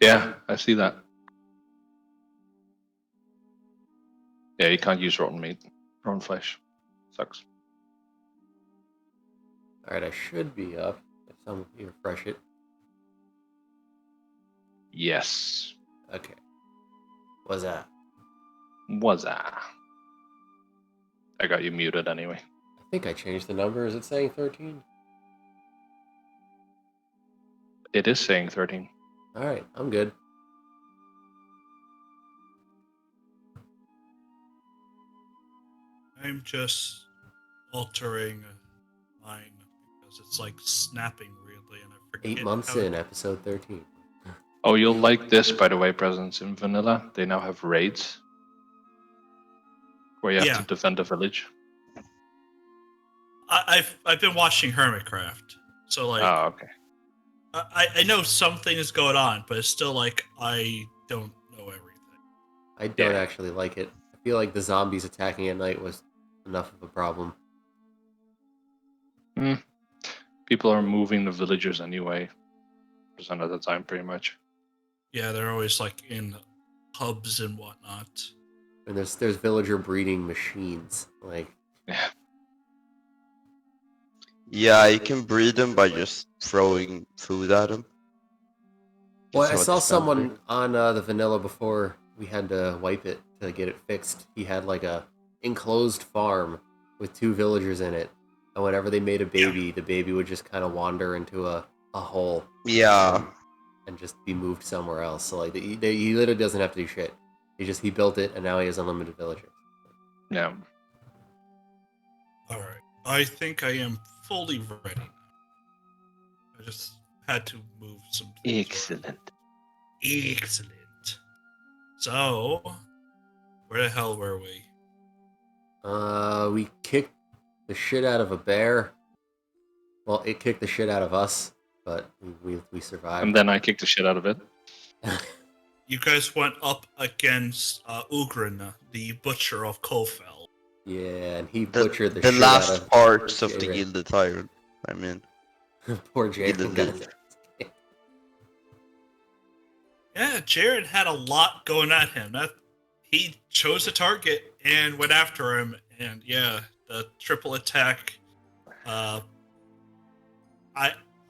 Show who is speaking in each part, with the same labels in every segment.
Speaker 1: Yeah, I see that. Yeah, you can't use rotten meat. Rotten flesh. Sucks.
Speaker 2: Alright, I should be up if some of you refresh it.
Speaker 1: Yes.
Speaker 2: Okay. What's that?
Speaker 1: Was I got you muted anyway.
Speaker 2: I think I changed the number. Is it saying 13?
Speaker 1: It is saying 13.
Speaker 2: Alright, I'm good.
Speaker 3: I'm just altering mine because it's like snapping weirdly, and I forget.
Speaker 2: 8 months in, episode 13.
Speaker 1: Oh, you'll like this, by the way, presents in vanilla. They now have raids where you have to defend a village.
Speaker 3: I've been watching Hermitcraft, so like.
Speaker 1: Oh, okay.
Speaker 3: I know something is going on, but it's still like I don't know everything.
Speaker 2: I don't actually like it. I feel like the zombies attacking at night was enough of a problem.
Speaker 1: People are moving the villagers anyway, percent of the time, pretty much.
Speaker 3: Yeah, they're always like in hubs and whatnot.
Speaker 2: And there's villager breeding machines. Like,
Speaker 4: yeah, you can breed them by just throwing food at them.
Speaker 2: well, I saw someone on the vanilla before we had to wipe it to get it fixed. He had like a enclosed farm with 2 villagers in it, and whenever they made a baby, the baby would just kind of wander into a hole.
Speaker 4: Yeah.
Speaker 2: And just be moved somewhere else. So like he literally doesn't have to do shit. He built it, and now he has unlimited villagers.
Speaker 1: Yeah.
Speaker 3: All right, I think I am fully ready now. I just had to move some things. Excellent. So, where the hell were we?
Speaker 2: We kicked the shit out of a bear. Well, it kicked the shit out of us, but we survived.
Speaker 1: And then I kicked the shit out of it.
Speaker 3: You guys went up against Ugrin, the butcher of Kofel.
Speaker 2: Yeah, and he butchered the
Speaker 4: shit
Speaker 2: out of
Speaker 4: last parts of the Gilded Tyrant. I mean,
Speaker 2: poor Jared.
Speaker 3: Yeah, Jared had a lot going at him. He chose a target and went after him, and yeah, the triple attack.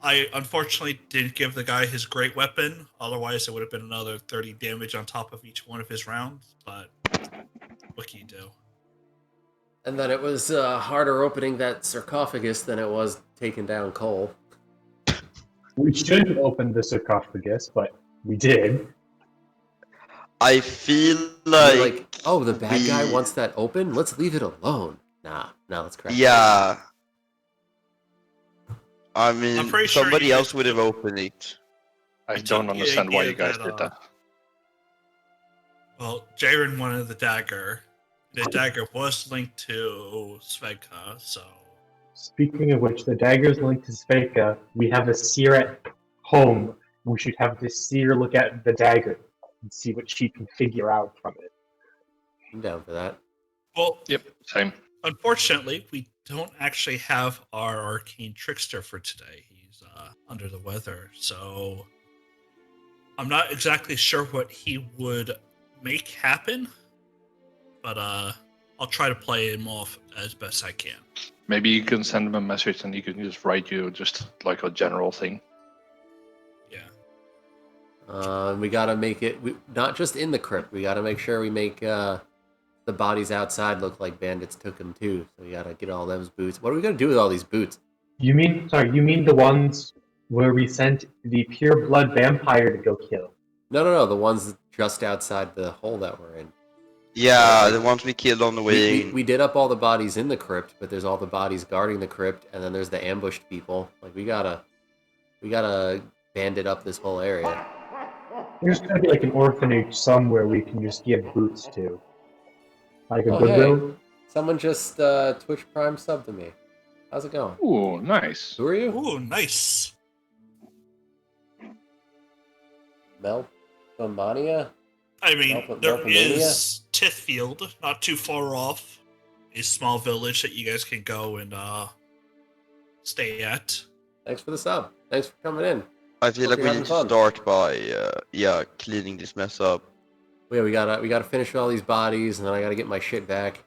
Speaker 3: I unfortunately didn't give the guy his great weapon. Otherwise, it would have been another 30 damage on top of each one of his rounds. But what can you do?
Speaker 2: And then it was harder opening that sarcophagus than it was taking down Cole.
Speaker 5: We should have opened the sarcophagus, but we did.
Speaker 4: I feel like
Speaker 2: oh, the bad guy wants that open? Let's leave it alone. Nah, let's crack it.
Speaker 4: Yeah. I mean, somebody else would have opened it.
Speaker 1: I don't understand why you guys did that.
Speaker 3: Well, Jaren wanted the dagger. The dagger was linked to Svedka, so...
Speaker 5: Speaking of which, the dagger's linked to Svedka. We have a seer at home. We should have this seer look at the dagger and see what she can figure out from it.
Speaker 2: I'm down for that.
Speaker 3: Well,
Speaker 1: yep, same.
Speaker 3: Unfortunately, we don't actually have our arcane trickster for today. He's under the weather, so I'm not exactly sure what he would make happen, but I'll try to play him off as best I can.
Speaker 1: Maybe you can send him a message and he can just write you just like a general thing.
Speaker 2: Yeah. We gotta make it not just in the crypt. We gotta make sure we make the bodies outside look like bandits took them too. So we gotta get all those boots. What are we gonna do with all these boots?
Speaker 5: You mean the ones where we sent the pure blood vampire to go kill?
Speaker 2: No, the ones just outside the hole that we're in.
Speaker 4: Yeah, the ones we killed on the way.
Speaker 2: We did up all the bodies in the crypt, but there's all the bodies guarding the crypt, and then there's the ambushed people. Like we gotta bandit up this whole area.
Speaker 5: There's gotta be like an orphanage somewhere we can just give boots to. Like a Goodwill?
Speaker 2: Hey, someone just Twitch Prime subbed to me. How's it going?
Speaker 1: Ooh, nice.
Speaker 2: Who are you?
Speaker 3: Ooh, nice.
Speaker 2: Melpomania?
Speaker 3: I mean, there is Tithfield, not too far off. A small village that you guys can go and stay at.
Speaker 2: Thanks for the sub. Thanks for coming in.
Speaker 4: I feel
Speaker 2: Hope
Speaker 4: like
Speaker 2: you're
Speaker 4: we
Speaker 2: having
Speaker 4: need to
Speaker 2: fun.
Speaker 4: start by cleaning this mess up.
Speaker 2: Yeah, we gotta finish all these bodies, and then I gotta get my shit back.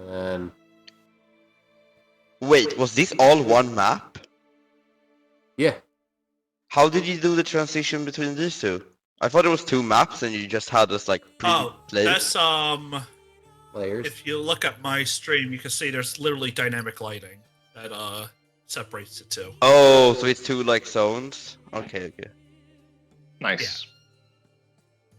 Speaker 2: And
Speaker 4: Wait, was this all one map?
Speaker 2: yeah,
Speaker 4: How did you do the transition between these two? I thought it was two maps and you just had us like
Speaker 3: Oh,
Speaker 4: pre-played.
Speaker 3: that's
Speaker 2: layers.
Speaker 3: if you look at my stream, you can see there's literally dynamic lighting that separates the two.
Speaker 4: Oh, so it's two like zones? Okay.
Speaker 1: Nice.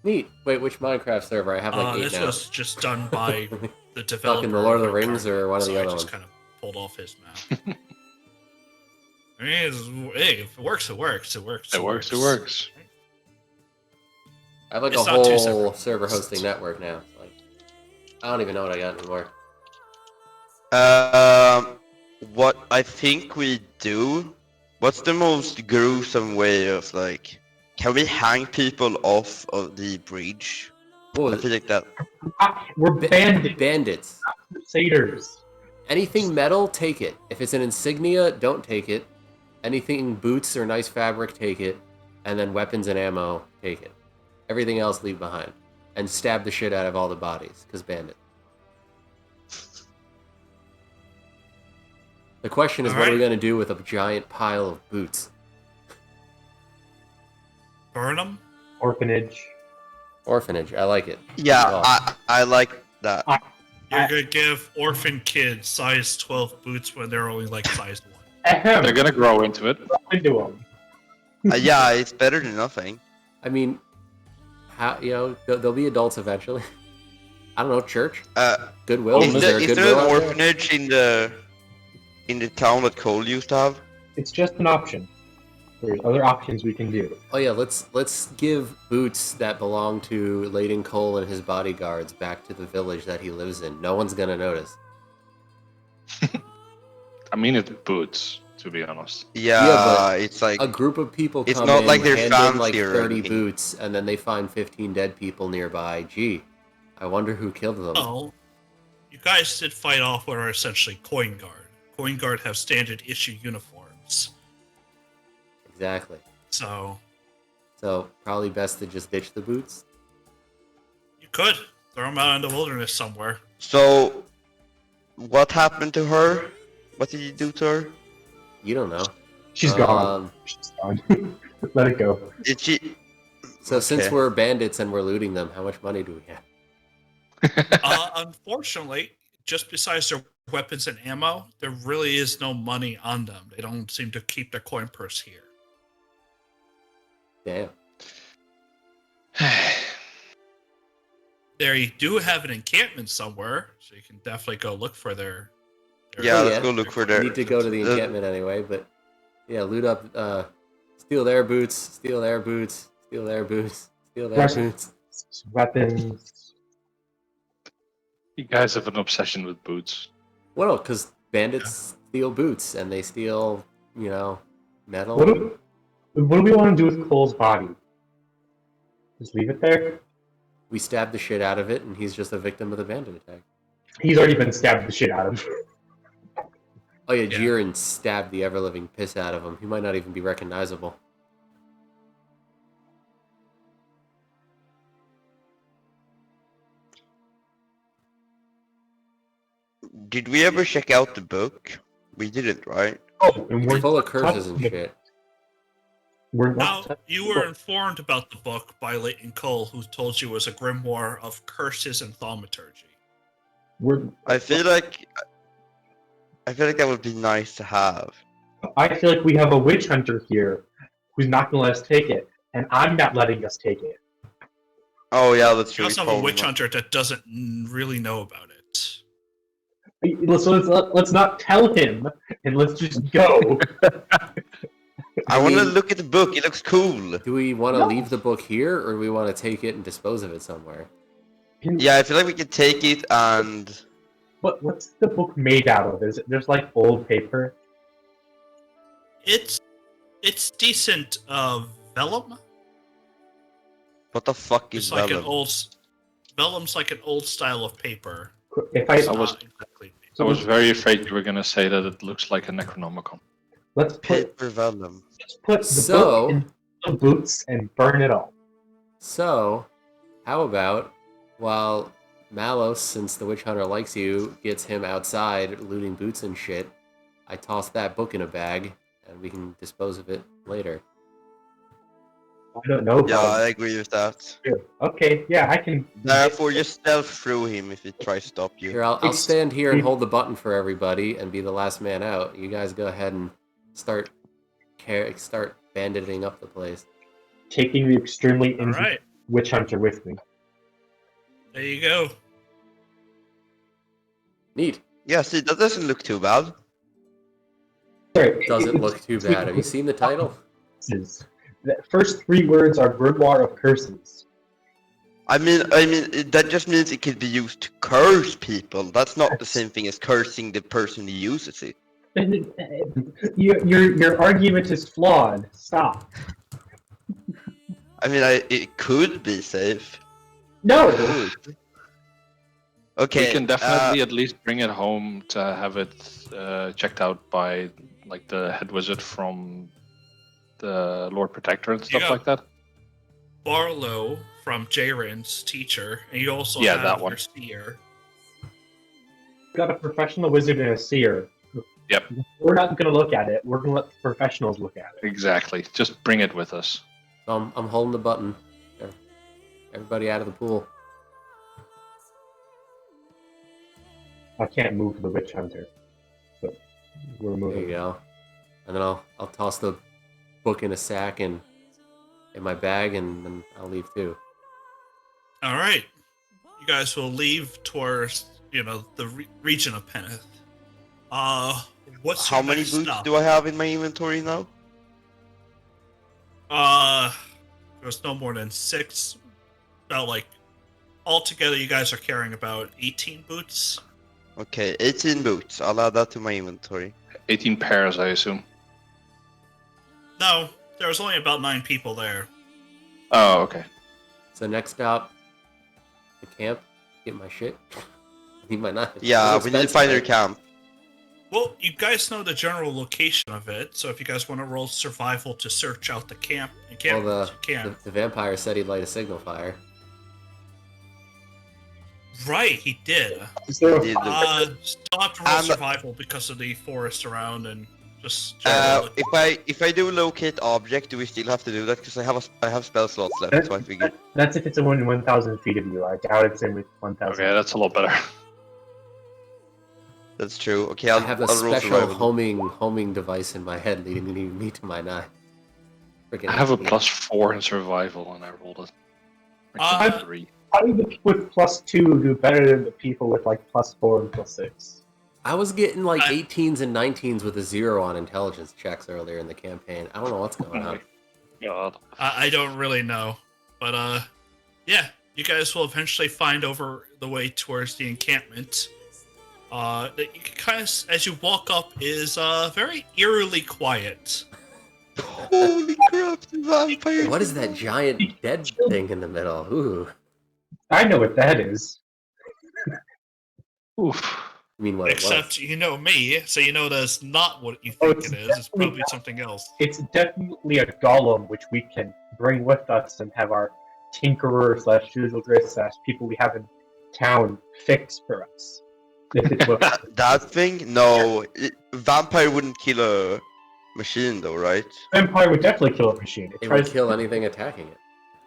Speaker 2: Neat. Wait, which Minecraft server? I have like 8
Speaker 3: This
Speaker 2: now.
Speaker 3: was just done by the developer.
Speaker 2: Fucking the Lord of the
Speaker 3: who
Speaker 2: Rings
Speaker 3: currently-
Speaker 2: or one of the
Speaker 3: so
Speaker 2: other
Speaker 3: I just
Speaker 2: ones?
Speaker 3: kind of pulled off his map. I mean, hey, if it works, it works. It works.
Speaker 1: It works.
Speaker 2: I have like
Speaker 3: It's
Speaker 2: a
Speaker 3: not too
Speaker 2: whole
Speaker 3: separate.
Speaker 2: server hosting network now. Like, I don't even know what I got anymore.
Speaker 4: What I think we do, what's the most gruesome way of like, can we hang people off of the bridge?
Speaker 2: What
Speaker 4: I
Speaker 2: was
Speaker 4: feel
Speaker 2: it?
Speaker 4: like that.
Speaker 5: We're bandits,
Speaker 2: Bandits.
Speaker 5: Crusaders.
Speaker 2: Anything metal, take it. If it's an insignia, don't take it. Anything boots or nice fabric, take it. And then weapons and ammo, take it. Everything else, leave behind. And stab the shit out of all the bodies, because bandit. The question is, what are we
Speaker 3: Alright.
Speaker 2: going to do with a giant pile of boots?
Speaker 3: Burn them.
Speaker 5: Orphanage.
Speaker 2: Orphanage, I like it.
Speaker 4: Yeah,
Speaker 2: Oh.
Speaker 4: I like that.
Speaker 3: You're gonna give orphan kids size 12 boots when they're only like size 1.
Speaker 5: Ahem.
Speaker 1: They're gonna grow into it.
Speaker 5: Into them.
Speaker 4: Yeah, it's better than nothing.
Speaker 2: I mean, how they'll be adults eventually. I don't know, church, Goodwill.
Speaker 1: Is
Speaker 2: Is there a
Speaker 4: Is
Speaker 2: Goodwill
Speaker 4: there an
Speaker 2: out there?
Speaker 4: orphanage in the town that Cole used to have?
Speaker 5: It's just an option. There's other options we can do.
Speaker 2: Oh yeah, let's give boots that belong to Layden Cole and his bodyguards back to the village that he lives in. No one's gonna notice.
Speaker 1: I mean, it boots, to be honest.
Speaker 4: Yeah,
Speaker 2: but
Speaker 4: it's like
Speaker 2: A group of people
Speaker 4: It's
Speaker 2: come
Speaker 4: not
Speaker 2: in,
Speaker 4: like they're
Speaker 2: hand in like
Speaker 4: fancy or
Speaker 2: 30
Speaker 4: anything.
Speaker 2: boots, and then they find 15 dead people nearby. Gee, I wonder who killed them.
Speaker 3: Oh, you guys did fight off what are essentially Coin Guard. Coin Guard have standard issue uniforms.
Speaker 2: Exactly.
Speaker 3: So,
Speaker 2: So probably best to just ditch the boots.
Speaker 3: you could throw them out in the wilderness somewhere.
Speaker 4: So, what happened to her? What did you do to her?
Speaker 2: You don't know.
Speaker 5: She's gone. She's gone. Let it go.
Speaker 4: Did she?
Speaker 2: So since
Speaker 4: Okay.
Speaker 2: we're bandits and we're looting them, how much money do we have?
Speaker 3: Unfortunately, just besides their weapons and ammo, there really is no money on them. They don't seem to keep their coin purse here.
Speaker 2: Damn.
Speaker 3: They do have an encampment somewhere, so you can definitely go look for their
Speaker 4: Yeah,
Speaker 2: Oh,
Speaker 4: let's
Speaker 2: yeah.
Speaker 4: go look for
Speaker 2: We
Speaker 4: their.
Speaker 2: need to go to the encampment anyway, but yeah, loot up, steal their boots, steal their boots, steal their boots, steal their
Speaker 5: Right.
Speaker 2: boots.
Speaker 5: Weapons.
Speaker 1: You guys have an obsession with boots.
Speaker 2: Well, no, because bandits steal boots and they steal, metal.
Speaker 5: What do we want to do with Cole's body? Just leave it there?
Speaker 2: We stab the shit out of it, and he's just a victim of the bandit attack.
Speaker 5: He's already been stabbed the shit out of.
Speaker 2: Oh yeah,
Speaker 3: Yeah.
Speaker 2: Jiren stabbed the ever-living piss out of him. He might not even be recognizable.
Speaker 4: Did we ever check out the book? We didn't, right?
Speaker 5: Oh, and
Speaker 2: It's full of curses and shit.
Speaker 5: We're
Speaker 3: Now,
Speaker 5: not.
Speaker 3: you were informed about the book by Leighton Cole, who told you it was a grimoire of curses and thaumaturgy.
Speaker 4: I feel like that would be nice to have.
Speaker 5: I feel like we have a witch hunter here who's not going to let us take it, and I'm not letting us take it.
Speaker 4: Oh yeah, that's
Speaker 3: You
Speaker 4: true.
Speaker 3: also have a witch hunter that doesn't really know about it.
Speaker 5: Let's not tell him, and let's just go.
Speaker 4: I want to
Speaker 2: mean-
Speaker 4: look at the book. It looks cool.
Speaker 2: Do we want to
Speaker 5: No.
Speaker 2: leave the book here, or do we want to take it and dispose of it somewhere?
Speaker 4: Yeah, I feel like we could take it and.
Speaker 5: What's the book made out of? Is it just like old paper?
Speaker 3: It's decent vellum.
Speaker 4: What the fuck is
Speaker 3: It's like
Speaker 4: vellum?
Speaker 3: vellum's like an old style of paper.
Speaker 5: If I
Speaker 3: It's
Speaker 1: I was-
Speaker 3: not exactly
Speaker 1: I was very afraid you were gonna say that it looks like a Necronomicon.
Speaker 5: let's put
Speaker 4: Paper vellum.
Speaker 5: let's put the
Speaker 2: So-
Speaker 5: book in the boots and burn it all.
Speaker 2: So, how about while Malos, since the witch hunter likes you, gets him outside looting boots and shit, I toss that book in a bag and we can dispose of it later.
Speaker 5: I don't know.
Speaker 4: Yeah,
Speaker 5: how
Speaker 4: I agree with that.
Speaker 5: to do. Okay, yeah, I can.
Speaker 4: Therefore, just stealth through him if he tries to stop you.
Speaker 2: Here, I'll
Speaker 5: It's-
Speaker 2: stand here and hold the button for everybody and be the last man out. You guys go ahead and start banditing up the place.
Speaker 5: Taking the extremely
Speaker 3: All
Speaker 5: injured
Speaker 3: right,
Speaker 5: witch hunter with me.
Speaker 3: there you go.
Speaker 2: Neat.
Speaker 4: Yeah, see, that doesn't look too bad.
Speaker 5: Sorry,
Speaker 2: Doesn't look too bad. Have you seen the title?
Speaker 5: The first 3 words are grimoire of curses.
Speaker 4: I mean, that just means it could be used to curse people. That's not the same thing as cursing the person who uses it.
Speaker 5: Your argument is flawed. Stop.
Speaker 4: I mean, it could be safe.
Speaker 5: No.
Speaker 4: Could. Okay.
Speaker 1: We can definitely at least bring it home to have it checked out by like the head wizard from the Lord Protector and stuff
Speaker 3: Yeah.
Speaker 1: like that.
Speaker 3: Barlow from Jaren's teacher, and you also
Speaker 1: Yeah,
Speaker 3: have
Speaker 1: that one.
Speaker 3: your seer.
Speaker 5: Got a professional wizard and a seer.
Speaker 1: Yep.
Speaker 5: We're not going to look at it. We're going to let the professionals look at it.
Speaker 1: Exactly. Just bring it with us.
Speaker 2: I'm holding the button. There. Everybody out of the pool.
Speaker 5: I can't move the witch hunter, but we're
Speaker 2: There
Speaker 5: moving.
Speaker 2: you go. And then I'll toss the book in a sack and in my bag, and then I'll leave too.
Speaker 3: All right, you guys will leave towards the region of Peneth. What's
Speaker 4: How
Speaker 3: your
Speaker 4: many
Speaker 3: next
Speaker 4: boots
Speaker 3: stop?
Speaker 4: do I have in my inventory now?
Speaker 3: There's no more than 6. About like altogether, you guys are carrying about 18 boots.
Speaker 4: Okay, 18 boots. I'll add that to my inventory.
Speaker 1: 18 pairs, I assume.
Speaker 3: No, there was only about 9 people there.
Speaker 1: Oh, okay.
Speaker 2: So next stop, the camp. Get my shit. Need my knife.
Speaker 4: Yeah,
Speaker 2: It's
Speaker 4: we need to
Speaker 2: expensive,
Speaker 4: find their
Speaker 2: right?
Speaker 4: camp.
Speaker 3: Well, you guys know the general location of it, so if you guys want to roll survival to search out the camp, you
Speaker 2: Well,
Speaker 3: can.
Speaker 2: the vampire said he'd light a signal fire.
Speaker 3: Right, he did.
Speaker 5: So,
Speaker 4: Did the-
Speaker 3: Still have to roll
Speaker 4: And-
Speaker 3: survival because of the forest around and just.
Speaker 4: If I do locate object, do we still have to do that? Because I have spell slots left, so I figured.
Speaker 5: that's if it's in 1,000 feet of you. I doubt it's in 1,000.
Speaker 1: Okay, that's a lot better.
Speaker 4: That's true. Okay,
Speaker 2: I
Speaker 4: I'll
Speaker 2: have a
Speaker 4: I'll roll
Speaker 2: special
Speaker 4: survival.
Speaker 2: homing device in my head leading me to my knife. Freaking
Speaker 1: I have a
Speaker 2: idiot.
Speaker 1: +4 in survival, and I rolled it.
Speaker 3: Uh,
Speaker 1: 3.
Speaker 5: How do the people with +2 do better than the people with like +4 and +6?
Speaker 2: I was getting like
Speaker 3: I-
Speaker 2: 18s and 19s with a 0 on intelligence checks earlier in the campaign. I don't know what's going on.
Speaker 1: God.
Speaker 3: I don't really know, but yeah, you guys will eventually find over the way towards the encampment. That you can kind of, as you walk up, is very eerily quiet.
Speaker 4: Holy crap, the vampire!
Speaker 2: What is that giant dead thing in the middle? Ooh.
Speaker 5: I know what that is.
Speaker 1: Oof.
Speaker 2: I mean, what it
Speaker 3: Except
Speaker 2: was.
Speaker 3: you know me, so you know that's not what you
Speaker 5: Oh,
Speaker 3: think
Speaker 5: it's
Speaker 3: it is. It's
Speaker 5: definitely
Speaker 3: probably
Speaker 5: not.
Speaker 3: something else.
Speaker 5: It's definitely a golem which we can bring with us and have our tinkerer slash Judgel slash people we have in town fix for us. If it's what
Speaker 4: That thing? No, vampire wouldn't kill a machine though, right?
Speaker 5: Vampire would definitely kill a machine. It
Speaker 2: It would
Speaker 5: tries
Speaker 2: kill anything attacking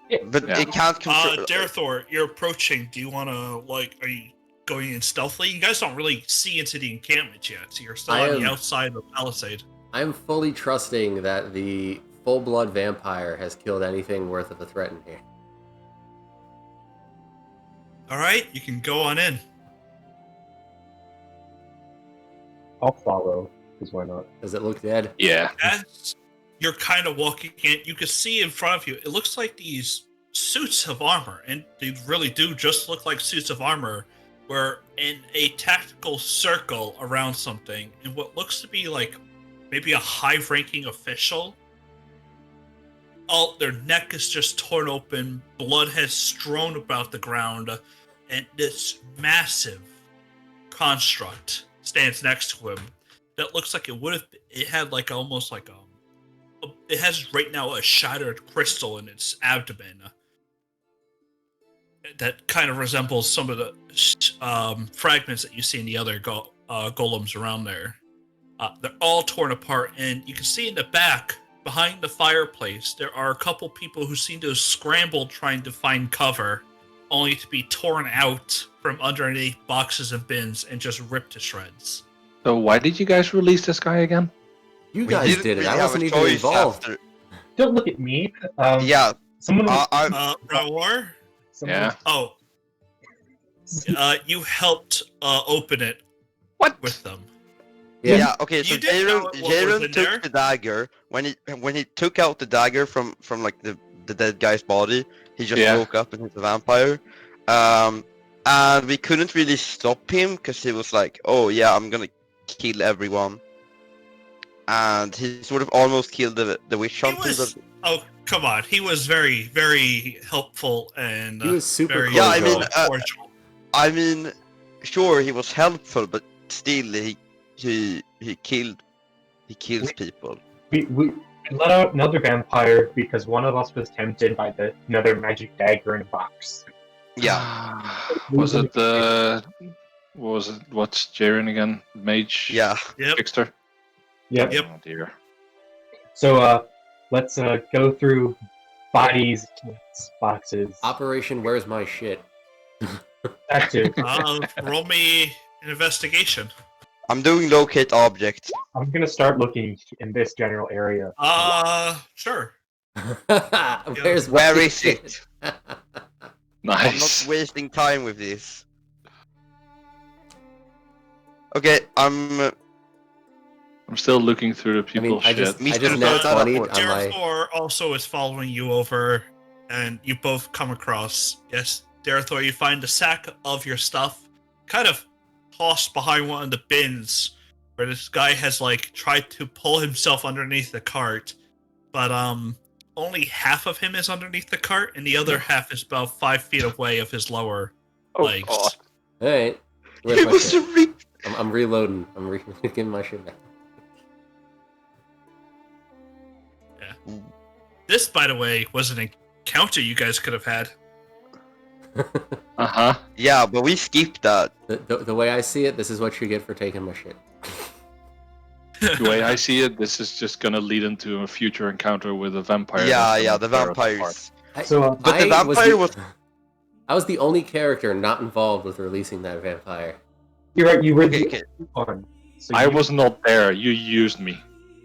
Speaker 2: it.
Speaker 4: But
Speaker 1: Yeah.
Speaker 4: it can't control.
Speaker 3: Darethor, you're approaching. Do you want to, are you going in stealthily? You guys don't really see into the encampment yet, so you're still
Speaker 2: I
Speaker 3: on
Speaker 2: am-
Speaker 3: the outside of the palisade.
Speaker 2: I'm fully trusting that the full-blood vampire has killed anything worth of a threat in here.
Speaker 3: All right, you can go on in.
Speaker 5: I'll follow, because why not?
Speaker 2: Does it look dead?
Speaker 1: Yeah.
Speaker 3: As you're kind of walking in, you can see in front of you, it looks like these suits of armor, and they really do just look like suits of armor, where in a tactical circle around something, and what looks to be like maybe a high-ranking official. Their neck is just torn open, blood has strewn about the ground, and this massive construct stands next to him that looks like it had like almost like a it has right now a shattered crystal in its abdomen that kind of resembles some of the fragments that you see in the other golems around there. They're all torn apart, and you can see in the back, behind the fireplace, there are a couple people who seem to have scrambled trying to find cover, only to be torn out from underneath boxes and bins and just ripped to shreds.
Speaker 1: So why did you guys release this guy again?
Speaker 2: You guys did it. I wasn't even involved.
Speaker 5: Don't look at me.
Speaker 4: Yeah.
Speaker 5: Someone.
Speaker 3: Rawar?
Speaker 1: Yeah.
Speaker 3: Oh. You helped open it.
Speaker 1: What?
Speaker 3: With them.
Speaker 4: Yeah. Okay. So
Speaker 3: You didn't know what was
Speaker 4: Jaron
Speaker 3: in there?
Speaker 4: took the dagger. When he took out the dagger from like the dead guy's body, he just woke up and he's a vampire. And we couldn't really stop him because he was like, "Oh yeah, I'm gonna kill everyone." And he sort of almost killed the witch hunter.
Speaker 3: Oh, come on. He was very, very helpful and
Speaker 2: he was super
Speaker 3: very
Speaker 2: cordial.
Speaker 3: cordial.
Speaker 4: I mean, sure, he was helpful, but still, he kills people.
Speaker 5: We let out another vampire because one of us was tempted by another magic dagger in a box.
Speaker 4: Yeah.
Speaker 1: Was it what's Jaren again? Mage?
Speaker 4: Yeah.
Speaker 3: Yep.
Speaker 1: Trickster?
Speaker 5: Yep.
Speaker 1: Oh dear.
Speaker 5: So let's go through bodies, boxes.
Speaker 2: Operation Where's My Shit?
Speaker 5: That too.
Speaker 3: Roll me an investigation.
Speaker 4: I'm doing locate object.
Speaker 5: I'm gonna start looking in this general area.
Speaker 3: Sure.
Speaker 2: Where's
Speaker 4: Where
Speaker 2: my
Speaker 4: is
Speaker 2: shit?
Speaker 4: it? I'm
Speaker 1: Nice.
Speaker 4: not wasting time with this. Okay, I'm
Speaker 1: still looking through the
Speaker 2: I mean,
Speaker 1: people's
Speaker 2: I
Speaker 1: shit.
Speaker 2: just
Speaker 4: Mr.
Speaker 2: net 20 on
Speaker 3: Darethor
Speaker 2: my...
Speaker 3: also is following you over, and you both come across. Yes, Darethor, you find a sack of your stuff, kind of tossed behind one of the bins, where this guy has like tried to pull himself underneath the cart, but only half of him is underneath the cart, and the other half is about 5 feet away of his lower legs.
Speaker 1: God.
Speaker 2: Alright. Where's
Speaker 4: It
Speaker 2: my
Speaker 4: was
Speaker 2: shit?
Speaker 4: a re-
Speaker 2: I'm reloading. I'm getting my shit back.
Speaker 3: This, by the way, was an encounter you guys could have had.
Speaker 1: Uh-huh.
Speaker 4: Yeah, but we skipped that.
Speaker 2: The way I see it, this is what you get for taking my shit.
Speaker 1: The way I see it, this is just gonna lead into a future encounter with a vampire.
Speaker 4: Yeah,
Speaker 1: that's
Speaker 4: the
Speaker 1: gonna tear us
Speaker 4: vampires.
Speaker 5: So,
Speaker 4: But the vampire was
Speaker 2: I was the only character not involved with releasing that vampire.
Speaker 5: you're right. You were
Speaker 4: Okay,
Speaker 5: the
Speaker 4: okay.
Speaker 5: one. So
Speaker 1: apart. I was not there. You used me.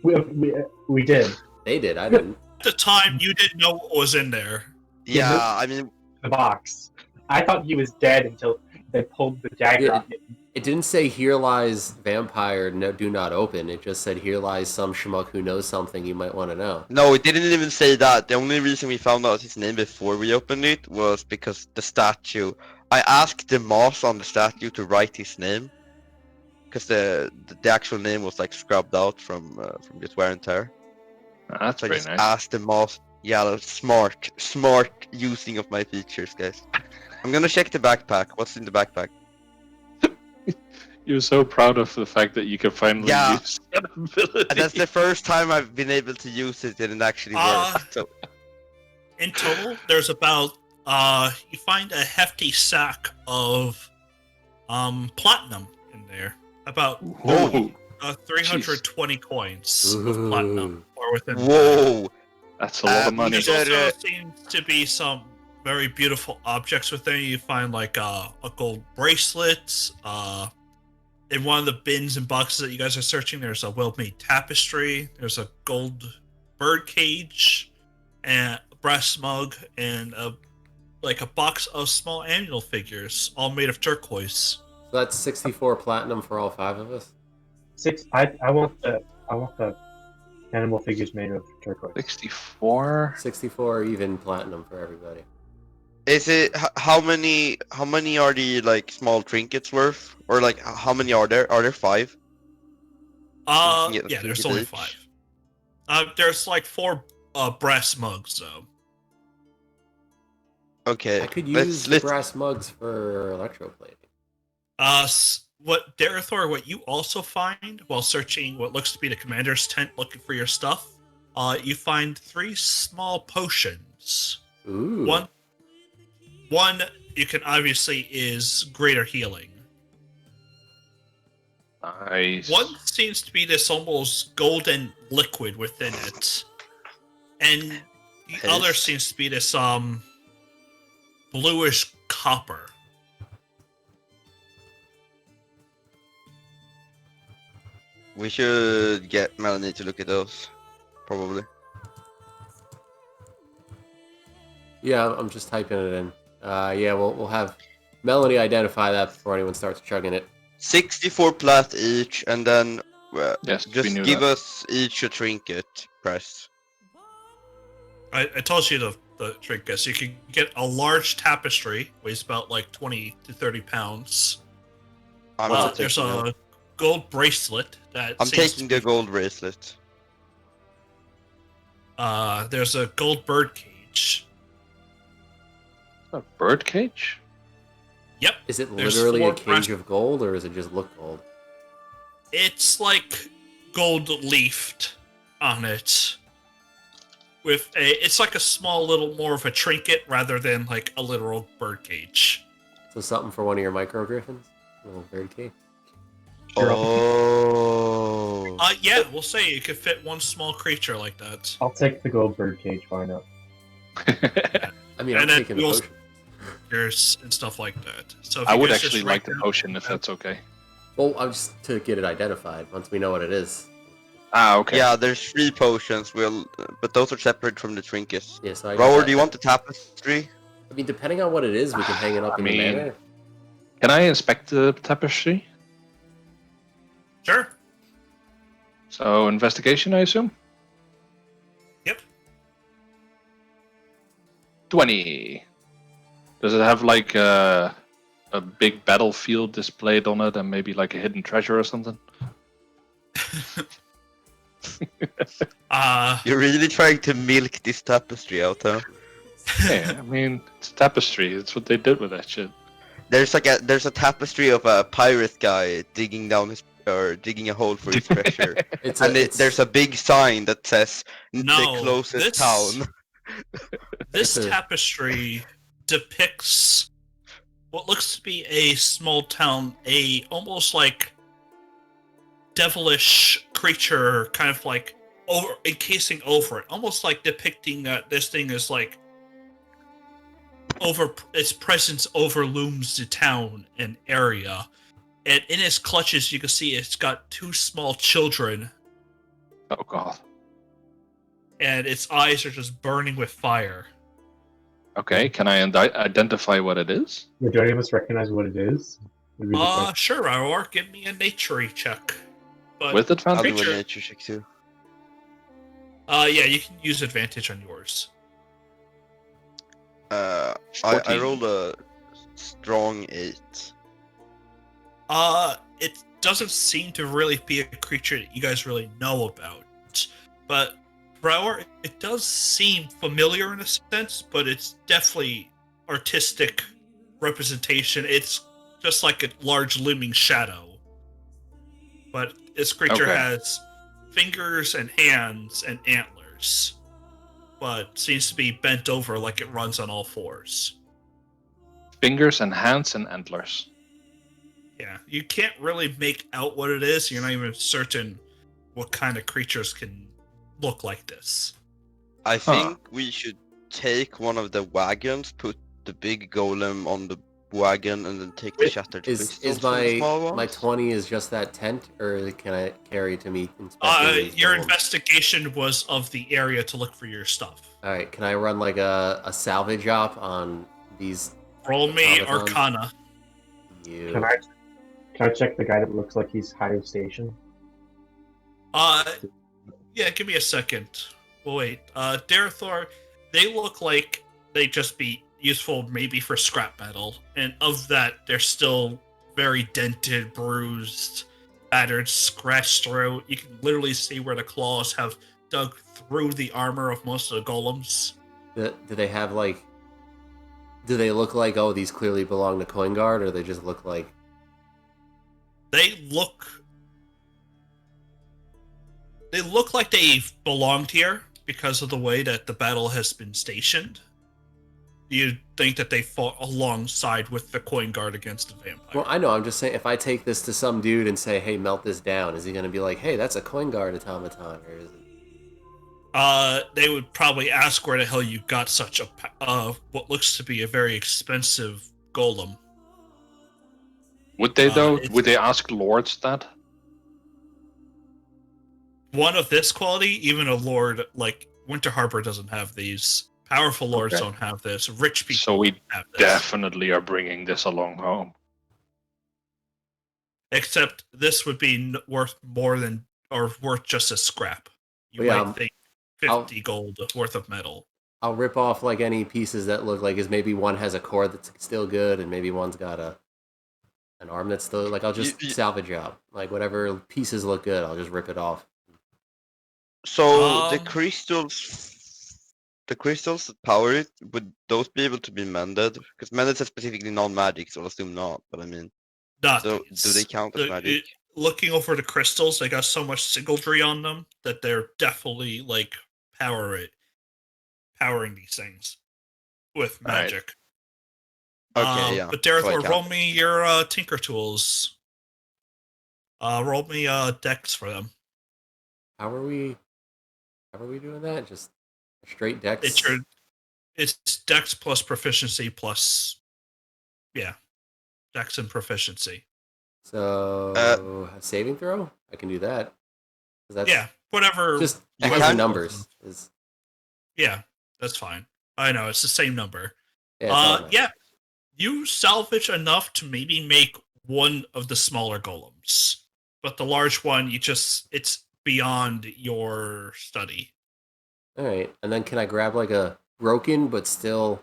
Speaker 5: We did
Speaker 2: They did, I didn't.
Speaker 3: At the time, you didn't know what was in there.
Speaker 4: Yeah, I mean,
Speaker 5: the box. I thought he was dead until they pulled the dagger
Speaker 2: Yeah.
Speaker 5: out.
Speaker 2: It didn't say here lies vampire, no, do not open. It just said here lies some schmuck who knows something you might want to know.
Speaker 4: no, it didn't even say that. The only reason we found out his name before we opened it was because the statue. I asked the moss on the statue to write his name, because the actual name was like scrubbed out from just wear and tear.
Speaker 1: That's
Speaker 4: So I
Speaker 1: very
Speaker 4: just
Speaker 1: nice.
Speaker 4: asked the moss. Yeah, that's smart using of my features, guys. I'm gonna check the backpack. What's in the backpack?
Speaker 1: You're so proud of the fact that you can finally
Speaker 4: Yeah.
Speaker 1: use that ability.
Speaker 4: And that's the first time I've been able to use it and it actually worked. So
Speaker 3: In total, there's about you find a hefty sack of platinum in there. About
Speaker 1: Whoa,
Speaker 3: 320 coins of
Speaker 2: Ooh.
Speaker 3: platinum, or within.
Speaker 4: whoa.
Speaker 1: that's a lot of money.
Speaker 3: There's also seems to be some very beautiful objects within. You find like a gold bracelet. In one of the bins and boxes that you guys are searching, there's a well-made tapestry. There's a gold bird cage, and a brass mug, and a box of small annual figures, all made of turquoise.
Speaker 2: So that's 64 platinum for all 5 of us.
Speaker 5: I want the animal figures made of turquoise.
Speaker 1: 64?
Speaker 2: 64 even platinum for everybody.
Speaker 4: Is it how many are the like small trinkets worth? Or like how many are there? Are there 5?
Speaker 3: Yeah,
Speaker 4: Yeah,
Speaker 3: there's
Speaker 4: you
Speaker 3: only
Speaker 4: each.
Speaker 3: 5. There's like 4 brass mugs though.
Speaker 4: Okay.
Speaker 2: I could use the
Speaker 4: let's
Speaker 2: brass mugs for electroplating.
Speaker 3: What you also find while searching what looks to be the commander's tent looking for your stuff, you find 3 small potions.
Speaker 2: Ooh.
Speaker 3: One you can obviously is greater healing.
Speaker 1: Nice.
Speaker 3: One seems to be this almost golden liquid within it, and the other seems to be this bluish copper.
Speaker 4: We should get Melanie to look at those, probably.
Speaker 2: Yeah, I'm just typing it in. Yeah, we'll have Melanie identify that before anyone starts chugging it.
Speaker 4: 64 plat each, and then
Speaker 1: Yes, we
Speaker 4: just
Speaker 1: knew
Speaker 4: give
Speaker 1: that.
Speaker 4: us each a trinket, press.
Speaker 3: I told you the trick is you can get a large tapestry, weighs about like 20 to 30 pounds. There's a gold bracelet that
Speaker 4: I'm taking the gold bracelet.
Speaker 3: There's a gold bird cage.
Speaker 1: A bird cage?
Speaker 3: Yep.
Speaker 2: Is it
Speaker 3: There's
Speaker 2: literally
Speaker 3: 4
Speaker 2: a cage of gold, or is it just look gold?
Speaker 3: It's like gold leafed on it. It's like a small little more of a trinket rather than like a literal bird cage.
Speaker 2: So something for one of your micro griffins? A little bird cage?
Speaker 4: Oh.
Speaker 3: Yeah, we'll say it could fit one small creature like that.
Speaker 5: I'll take the gold bird cage. Why not?
Speaker 2: I mean, I'm
Speaker 3: And then
Speaker 2: taking the
Speaker 3: we'll-
Speaker 2: potion.
Speaker 3: And stuff like that. So if
Speaker 1: I
Speaker 3: you
Speaker 1: would
Speaker 3: guys
Speaker 1: actually
Speaker 3: just
Speaker 1: like
Speaker 3: write
Speaker 1: the potion if that's okay.
Speaker 2: Well, I'm just to get it identified once we know what it is.
Speaker 1: Ah, okay.
Speaker 4: Yeah, there's 3 potions, but those are separate from the trinkets.
Speaker 2: Yeah, so I
Speaker 4: Rower, do you want the tapestry?
Speaker 2: I mean, depending on what it is, we can hang it up in the manor.
Speaker 1: Can I inspect the tapestry?
Speaker 3: Sure.
Speaker 1: So, investigation, I assume?
Speaker 3: Yep.
Speaker 1: 20. Does it have like a big battlefield displayed on it and maybe like a hidden treasure or something?
Speaker 4: You're really trying to milk this tapestry out, huh?
Speaker 1: Yeah, I mean, it's a tapestry. It's what they did with that shit.
Speaker 4: There's a tapestry of a pirate guy digging a hole for his treasure. There's a big sign that says the closest town.
Speaker 3: This tapestry depicts what looks to be a small town, almost like devilish creature, kind of like encasing over it, almost like depicting that this thing is like its presence overlooms the town and area, and in its clutches you can see it's got 2 small children.
Speaker 1: Oh god.
Speaker 3: And its eyes are just burning with fire.
Speaker 1: Okay, can I identify what it is?
Speaker 5: Yeah, do any of us recognize what it is?
Speaker 3: Sure, Auror, give me a nature check. But
Speaker 1: With advantage?
Speaker 4: I'll do a nature check too.
Speaker 3: yeah, you can use advantage on yours.
Speaker 4: I
Speaker 1: 14.
Speaker 4: rolled a strong 8.
Speaker 3: It doesn't seem to really be a creature that you guys really know about. But Brower, it does seem familiar in a sense, but it's definitely artistic representation. It's just like a large looming shadow. But this creature has fingers and hands and antlers, but seems to be bent over like it runs on all 4s.
Speaker 1: Fingers and hands and antlers.
Speaker 3: Yeah, you can't really make out what it is. You're not even certain what kind of creatures can look like this.
Speaker 4: I think we should take one of the wagons, put the big golem on the wagon, and then take the shattered crystals.
Speaker 2: Is
Speaker 4: from the small ones.
Speaker 2: my 20 is just that tent, or can I carry to me?
Speaker 3: Your investigation was of the area to look for your stuff.
Speaker 2: All right, can I run like a salvage op on these?
Speaker 3: Roll me
Speaker 2: automatons?
Speaker 3: Arcana.
Speaker 5: Can I check the guy that looks like he's higher station?
Speaker 3: Yeah, give me a second. Well, wait. Darathor, they look like they just be useful maybe for scrap metal, and of that, they're still very dented, bruised, battered, scratched through. You can literally see where the claws have dug through the armor of most of the golems.
Speaker 2: Do they have like? Do they look like, oh, these clearly belong to Coin Guard, or they just look like?
Speaker 3: They look They look like they belonged here because of the way that the battle has been stationed. Do you think that they fought alongside with the coin guard against the vampire?
Speaker 2: Well, I know. I'm just saying, if I take this to some dude and say, "Hey, melt this down," is he going to be like, "Hey, that's a coin guard automaton," or is it?
Speaker 3: They would probably ask where the hell you got such a what looks to be a very expensive golem.
Speaker 1: Would they though? Would they ask lords that?
Speaker 3: One of this quality, even a lord like Winter Harbor doesn't have these. Powerful lords don't have this. Rich people
Speaker 1: so we
Speaker 3: have this.
Speaker 1: Definitely are bringing this along home.
Speaker 3: Except this would be worth more than, or worth just a scrap. You might think 50 gold worth of metal.
Speaker 2: I'll rip off like any pieces that look like maybe one has a core that's still good, and maybe one's got an arm that's still like. I'll just salvage out like whatever pieces look good. I'll just rip it off.
Speaker 4: So the crystals that power it, would those be able to be mended? Because mended is specifically non-magic, so I'll assume not. But I mean, so do they count as magic?
Speaker 3: Looking over the crystals, they got so much singledry on them that they're definitely like powering these things with magic.
Speaker 4: Right. Okay, yeah.
Speaker 3: But Dareth, roll me your Tinker Tools. Roll me decks for them.
Speaker 2: How are we doing that? Just straight dex?
Speaker 3: It's dex plus proficiency plus, dex and proficiency.
Speaker 2: So a saving throw? I can do that.
Speaker 3: Whatever.
Speaker 2: Just extra numbers.
Speaker 3: Yeah, that's fine. I know, it's the same number.
Speaker 2: Yeah.
Speaker 3: You salvage enough to maybe make one of the smaller golems. But the large one, it's beyond your study.
Speaker 2: Alright, and then can I grab like a broken but still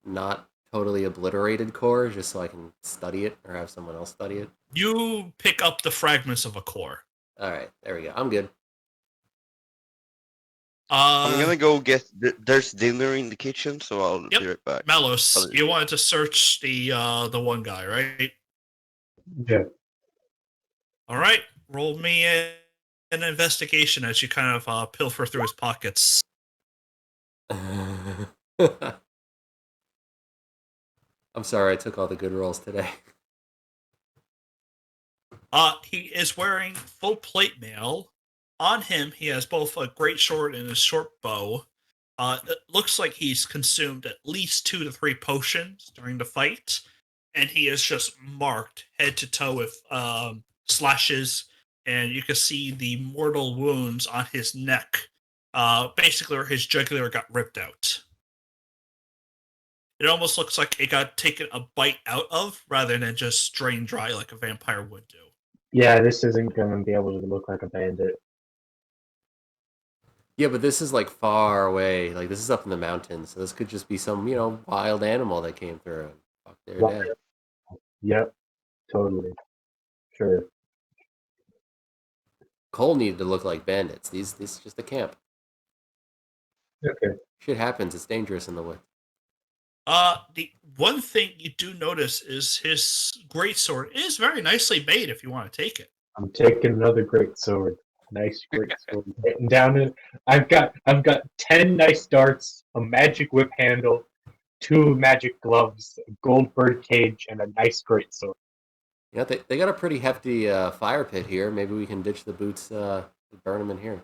Speaker 2: not totally obliterated core just so I can study it or have someone else study it?
Speaker 3: You pick up the fragments of a core.
Speaker 2: Alright, there we go. I'm good.
Speaker 4: I'm gonna go get. There's dinner in the kitchen, so I'll be right back.
Speaker 3: Melos, you wanted to search the one guy, right?
Speaker 5: Yeah.
Speaker 3: All right, roll me an investigation as you kind of pilfer through his pockets.
Speaker 2: I'm sorry, I took all the good rolls today.
Speaker 3: He is wearing full plate mail. On him, he has both a great sword and a short bow. It looks like he's consumed at least 2 to 3 potions during the fight, and he is just marked head to toe with slashes, and you can see the mortal wounds on his neck, basically where his jugular got ripped out. It almost looks like it got taken a bite out of, rather than just drained dry like a vampire would do.
Speaker 5: Yeah, this isn't going to be able to look like a bandit.
Speaker 2: Yeah, but this is like far away. Like this is up in the mountains, so this could just be some, wild animal that came through. Fuck, they're dead.
Speaker 5: Yep, totally. Sure.
Speaker 2: Cole needed to look like bandits. This is just a camp.
Speaker 5: Okay.
Speaker 2: Shit happens. It's dangerous in the woods.
Speaker 3: The one thing you do notice is his greatsword is very nicely made. If you want to take it,
Speaker 5: I'm taking another great sword. Nice great sword. Getting down it. I've got 10 nice darts, a magic whip handle, 2 magic gloves, a gold bird cage, and a nice great sword.
Speaker 2: Yeah, they got a pretty hefty fire pit here. Maybe we can ditch the boots, and burn them in here.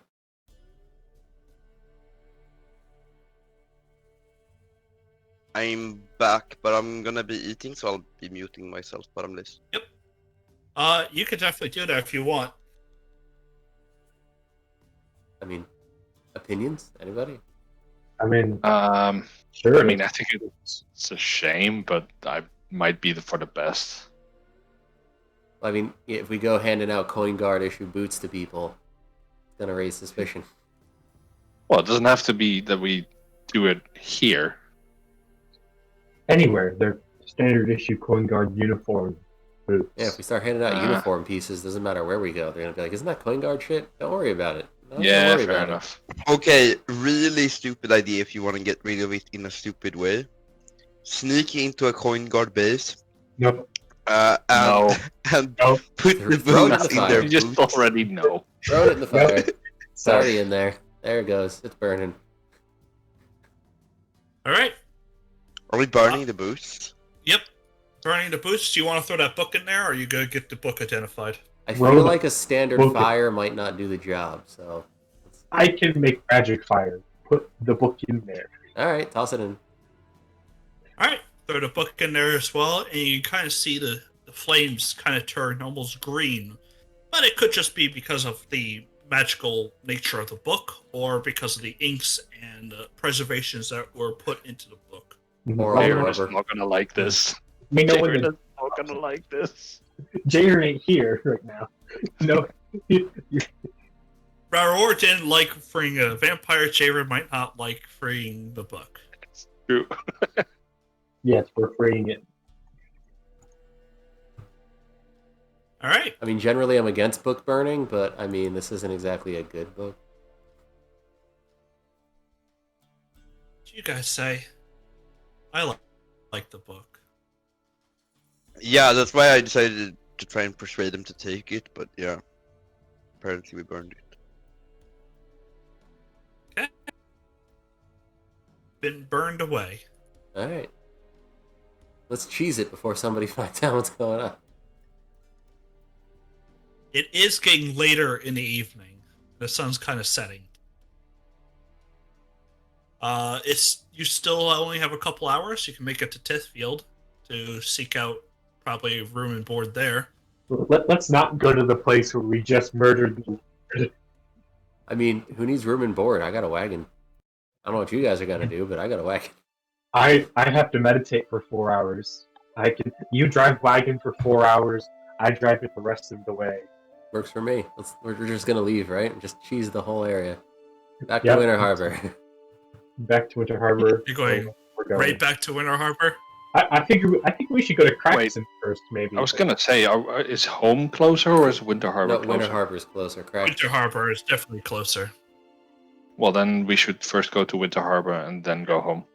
Speaker 4: I'm back, but I'm gonna be eating, so I'll be muting myself, but I'm listening.
Speaker 3: Yep. You could definitely do that if you want.
Speaker 2: I mean, opinions? Anybody?
Speaker 5: I mean,
Speaker 1: sure. I mean, I think it's a shame, but I might be for the best.
Speaker 2: I mean, if we go handing out coin guard issue boots to people, it's gonna raise suspicion.
Speaker 1: Well, it doesn't have to be that we do it here.
Speaker 5: Anywhere, they're standard issue coin guard uniform boots.
Speaker 2: Yeah, if we start handing out uniform pieces, doesn't matter where we go. They're gonna be like, "Isn't that coin guard shit? Don't worry about it." No,
Speaker 1: yeah, fair enough.
Speaker 4: Okay, really stupid idea if you want to get rid of it in a stupid way. Sneak into a coin guard base.
Speaker 5: Nope.
Speaker 4: And put the boots in there.
Speaker 1: You just already know.
Speaker 2: Throw it in the fire. It's already in there. There it goes. It's burning.
Speaker 3: All right.
Speaker 4: Are we burning the boots?
Speaker 3: Yep. Burning the boots. Do you want to throw that book in there, or are you going to get the book identified?
Speaker 2: I feel like a standard fire might not do the job, so...
Speaker 5: I can make magic fire. Put the book in there.
Speaker 2: Alright, toss it in.
Speaker 3: Alright, throw the book in there as well, and you kind of see the flames kind of turn almost green. But it could just be because of the magical nature of the book, or because of the inks and preservations that were put into the book.
Speaker 2: Or
Speaker 1: Jared is not going to like this.
Speaker 5: We know
Speaker 1: Jared is not going to like this.
Speaker 5: Jared ain't here right now. No.
Speaker 3: Raor didn't like freeing a vampire. Jared might not like freeing the book.
Speaker 1: It's true.
Speaker 5: Yes, we're freeing it.
Speaker 3: All right.
Speaker 2: I mean, generally I'm against book burning, but I mean, this isn't exactly a good book.
Speaker 3: What do you guys say? I like the book.
Speaker 4: Yeah, that's why I decided to try and persuade them to take it, but yeah. Apparently we burned it.
Speaker 3: Okay. Been burned away.
Speaker 2: Alright. Let's cheese it before somebody finds out what's going on.
Speaker 3: It is getting later in the evening. The sun's kind of setting. You still only have a couple hours. You can make it to Tithfield to seek out probably a room and board there.
Speaker 5: Let's not go to the place where we just murdered the...
Speaker 2: I mean, who needs room and board? I got a wagon. I don't know what you guys are gonna do, but I got a wagon.
Speaker 5: I have to meditate for 4 hours. You drive wagon for 4 hours. I drive it the rest of the way.
Speaker 2: Works for me. We're just gonna leave, right? And just cheese the whole area. Back to Winter Harbor.
Speaker 5: Back to Winter Harbor.
Speaker 3: You're going right back to Winter Harbor?
Speaker 5: I think we should go to Craxton first, maybe.
Speaker 1: I was gonna say, is home closer or is Winter Harbor closer?
Speaker 2: Winter Harbor is closer.
Speaker 3: Winter Harbor is definitely closer.
Speaker 1: Well, then we should first go to Winter Harbor and then go home.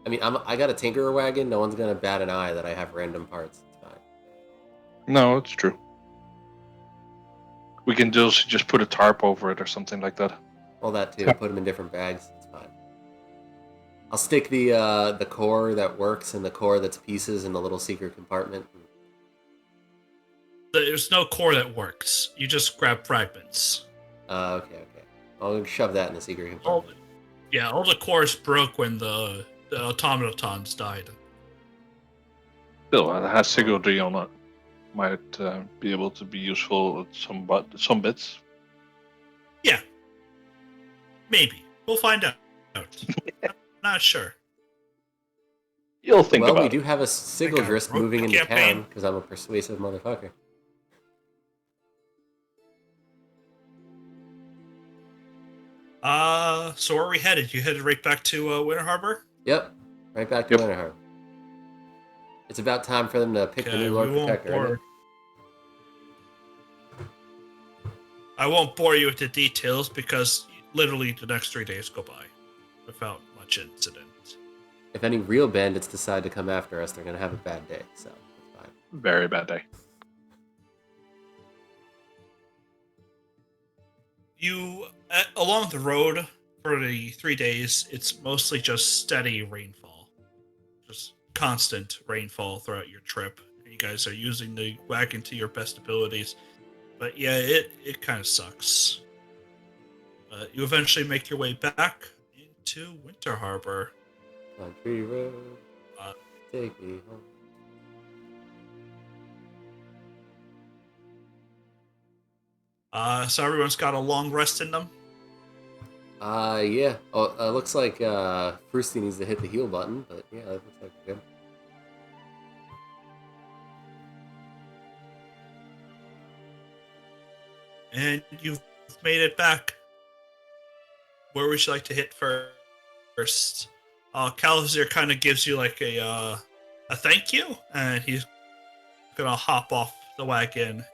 Speaker 2: I mean, I got a tinkerer wagon. No one's gonna bat an eye that I have random parts. It's fine.
Speaker 1: No, it's true. We can just put a tarp over it or something like that.
Speaker 2: Well, that too. Put them in different bags. It's fine. I'll stick the core that works and the core that's pieces in the little secret compartment.
Speaker 3: There's no core that works. You just grab fragments.
Speaker 2: Okay. I'll shove that in the secret compartment.
Speaker 3: All the cores broke when the automatons died.
Speaker 1: Still, it has Sigurd on it. Might be able to be useful at some bits.
Speaker 3: Yeah. Maybe. We'll find out. Not sure.
Speaker 1: You'll think about it.
Speaker 2: Well, we do have a Sigurdrist moving into town because I'm a persuasive motherfucker.
Speaker 3: So where are we headed? You headed right back to Winter Harbor?
Speaker 2: Yep. Right back to Winter Harbor. It's about time for them to pick the new Lord Protector, isn't it?
Speaker 3: I won't bore you with the details because literally the next 3 days go by without much incident.
Speaker 2: If any real bandits decide to come after us, they're going to have a bad day, so it's fine.
Speaker 1: Very bad day.
Speaker 3: Along the road for the 3 days, it's mostly just steady rainfall. Just constant rainfall throughout your trip. You guys are using the wagon to your best abilities. But yeah, it kind of sucks. But you eventually make your way back into Winter Harbor.
Speaker 2: Country road, take me home.
Speaker 3: So everyone's got a long rest in them?
Speaker 2: Yeah. Oh, looks like Frusty needs to hit the heal button, but yeah, that looks like good.
Speaker 3: And you've made it back. Where would you like to hit first? Calazir kind of gives you like a thank you, and he's gonna hop off the wagon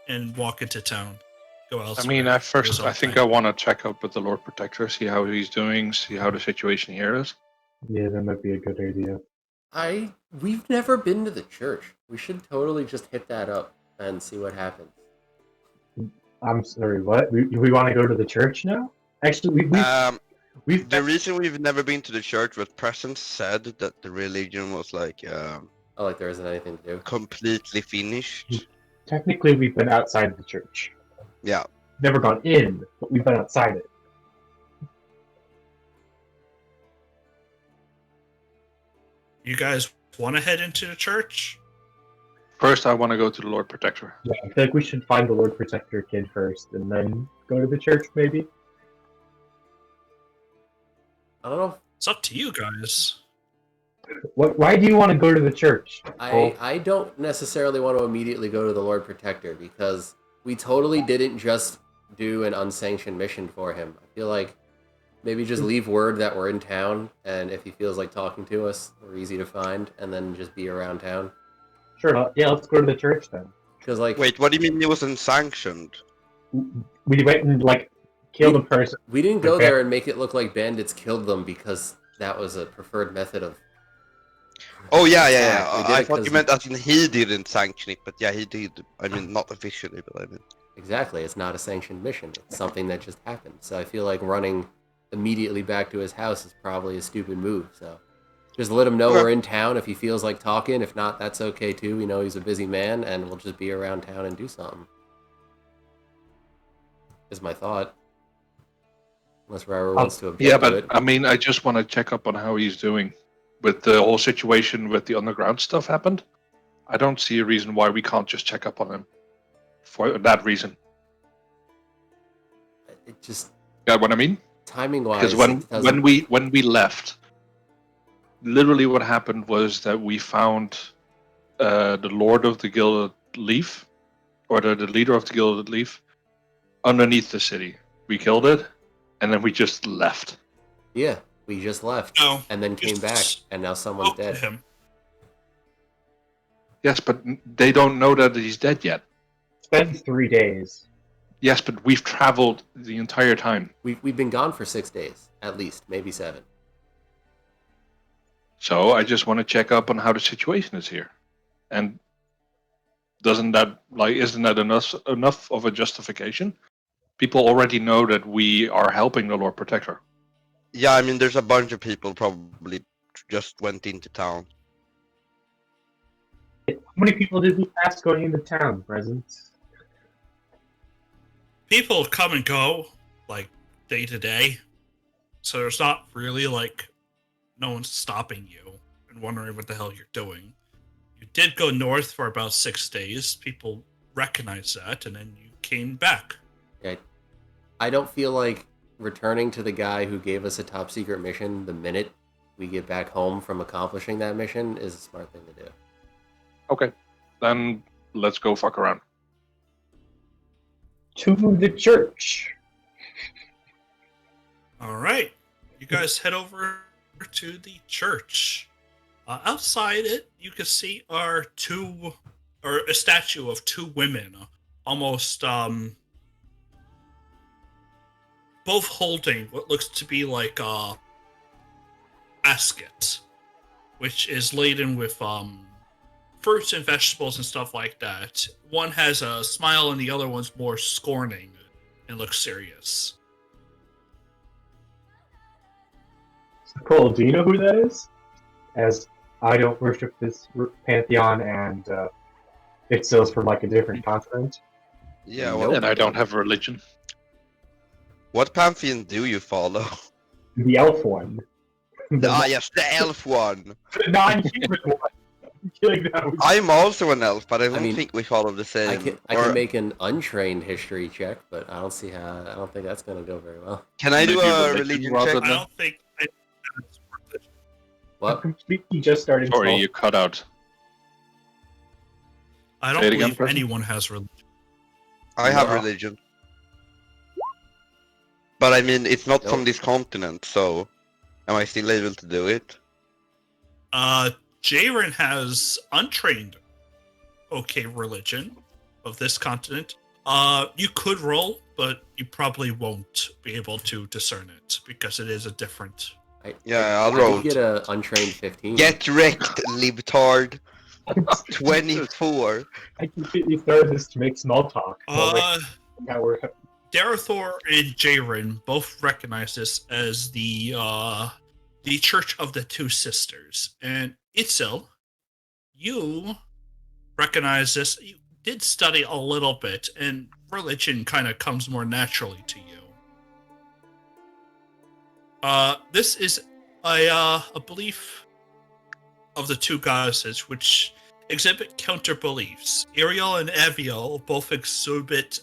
Speaker 3: and walk into town. Go elsewhere.
Speaker 1: I mean, I think I want to check up with the Lord Protector, see how he's doing, see how the situation here is.
Speaker 5: Yeah, that might be a good idea.
Speaker 2: We've never been to the church. We should totally just hit that up and see what happens.
Speaker 5: I'm sorry, what? We want to go to the church now? Actually, we've
Speaker 4: The reason we've never been to the church was Presence said that the religion was like
Speaker 2: like there isn't anything to do.
Speaker 4: completely finished.
Speaker 5: technically we've been outside the church.
Speaker 4: Yeah.
Speaker 5: Never gone in, but we've been outside it.
Speaker 3: You guys want to head into the church?
Speaker 1: First, I want to go to the Lord Protector.
Speaker 5: Yeah, I feel like we should find the Lord Protector kid first, and then go to the church, maybe.
Speaker 2: I don't know.
Speaker 3: It's up to you guys.
Speaker 5: Why do you want to go to the church?
Speaker 2: I don't necessarily want to immediately go to the Lord Protector because we totally didn't just do an unsanctioned mission for him. I feel like maybe just leave word that we're in town, and if he feels like talking to us, we're easy to find, and then just be around town.
Speaker 5: Sure, yeah, let's go to the church then.
Speaker 2: Because like,
Speaker 4: Wait, what do you mean it wasn't sanctioned?
Speaker 5: We went and like killed a person.
Speaker 2: we didn't go there and make it look like bandits killed them because that was a preferred method of.
Speaker 4: Oh yeah.
Speaker 2: We did
Speaker 4: I
Speaker 2: it
Speaker 4: thought
Speaker 2: 'cause-
Speaker 4: you meant as in he didn't sanction it, but yeah, he did. I mean, not officially, but I mean.
Speaker 2: Exactly, it's not a sanctioned mission. It's something that just happened. So I feel like running immediately back to his house is probably a stupid move. So just let him know
Speaker 4: Okay.
Speaker 2: we're in town if he feels like talking. If not, that's okay too. We know he's a busy man, and we'll just be around town and do something. Is my thought. Unless Rara wants to object
Speaker 1: Yeah,
Speaker 2: to
Speaker 1: but
Speaker 2: it.
Speaker 1: I mean, I just want to check up on how he's doing. With the whole situation with the underground stuff happened, I don't see a reason why we can't just check up on him. For that reason.
Speaker 2: It just
Speaker 1: Got what I mean?
Speaker 2: timing wise.
Speaker 1: Because when we left, literally what happened was that we found the Lord of the Gilded Leaf, or the leader of the Gilded Leaf, underneath the city. We killed it, and then we just left.
Speaker 2: Yeah, we just left
Speaker 3: No.
Speaker 2: and then came back, and now someone's
Speaker 3: Spoke to
Speaker 2: dead.
Speaker 3: him.
Speaker 1: Yes, but they don't know that he's dead yet.
Speaker 5: It's been 3 days.
Speaker 1: Yes, but we've traveled the entire time.
Speaker 2: We've been gone for 6 days, at least, maybe 7.
Speaker 1: So I just want to check up on how the situation is here. And isn't that enough of a justification? People already know that we are helping the Lord Protector.
Speaker 4: Yeah, I mean, there's a bunch of people probably just went into town.
Speaker 5: How many people did we pass going into town, Presents?
Speaker 3: People come and go, like, day to day. So there's not really, like, no one's stopping you and wondering what the hell you're doing. You did go north for about 6 days. People recognize that, and then you came back.
Speaker 2: Okay. I don't feel like returning to the guy who gave us a top secret mission the minute we get back home from accomplishing that mission is a smart thing to do.
Speaker 1: Okay, then let's go fuck around.
Speaker 5: To the church.
Speaker 3: All right. You guys head over to the church. Outside it, you can see are a statue of 2 women, almost both holding what looks to be like a basket, which is laden with fruits and vegetables and stuff like that. One has a smile and the other one's more scorning and looks serious.
Speaker 5: Cole, do you know who that is? As I don't worship this pantheon, and it sells from like a different continent.
Speaker 4: Yeah,
Speaker 2: Nope.
Speaker 4: well,
Speaker 1: And I don't have a religion.
Speaker 4: what pantheon do you follow?
Speaker 5: The elf one.
Speaker 4: Yes, the elf one.
Speaker 5: The non-human one. I'm kidding, that was-
Speaker 4: I'm also an elf, but I don't
Speaker 2: mean,
Speaker 4: think we follow the same.
Speaker 2: I can make an untrained history check, but I don't think that's gonna go very well.
Speaker 4: Can I do
Speaker 1: Maybe
Speaker 4: a
Speaker 1: religion
Speaker 4: religion
Speaker 1: rather
Speaker 4: check?
Speaker 3: I don't think it's worth it.
Speaker 5: I'm
Speaker 2: What?
Speaker 5: completely just starting.
Speaker 1: Sorry,
Speaker 5: small.
Speaker 1: you cut out.
Speaker 3: I don't
Speaker 1: Say it again,
Speaker 3: believe
Speaker 1: Preston?
Speaker 3: anyone has religion.
Speaker 4: I have
Speaker 1: No.
Speaker 4: religion. But I mean, it's not from
Speaker 2: Nope.
Speaker 4: this continent, so am I still able to do it?
Speaker 3: Jaren has untrained religion of this continent. You could roll, but you probably won't be able to discern it because it is a different.
Speaker 4: Yeah, I'll
Speaker 2: I
Speaker 4: roll.
Speaker 2: did get a untrained 15.
Speaker 4: Get wrecked, libtard. 24.
Speaker 5: I completely started this to make small talk.
Speaker 3: Uh,
Speaker 5: Now we're
Speaker 3: Darathor and Jaren both recognize this as the Church of the Two Sisters. And Itzel, you recognize this. You did study a little bit, and religion kind of comes more naturally to you. This is a belief of the two goddesses, which exhibit counter beliefs. Ariel and Aviel both exhibit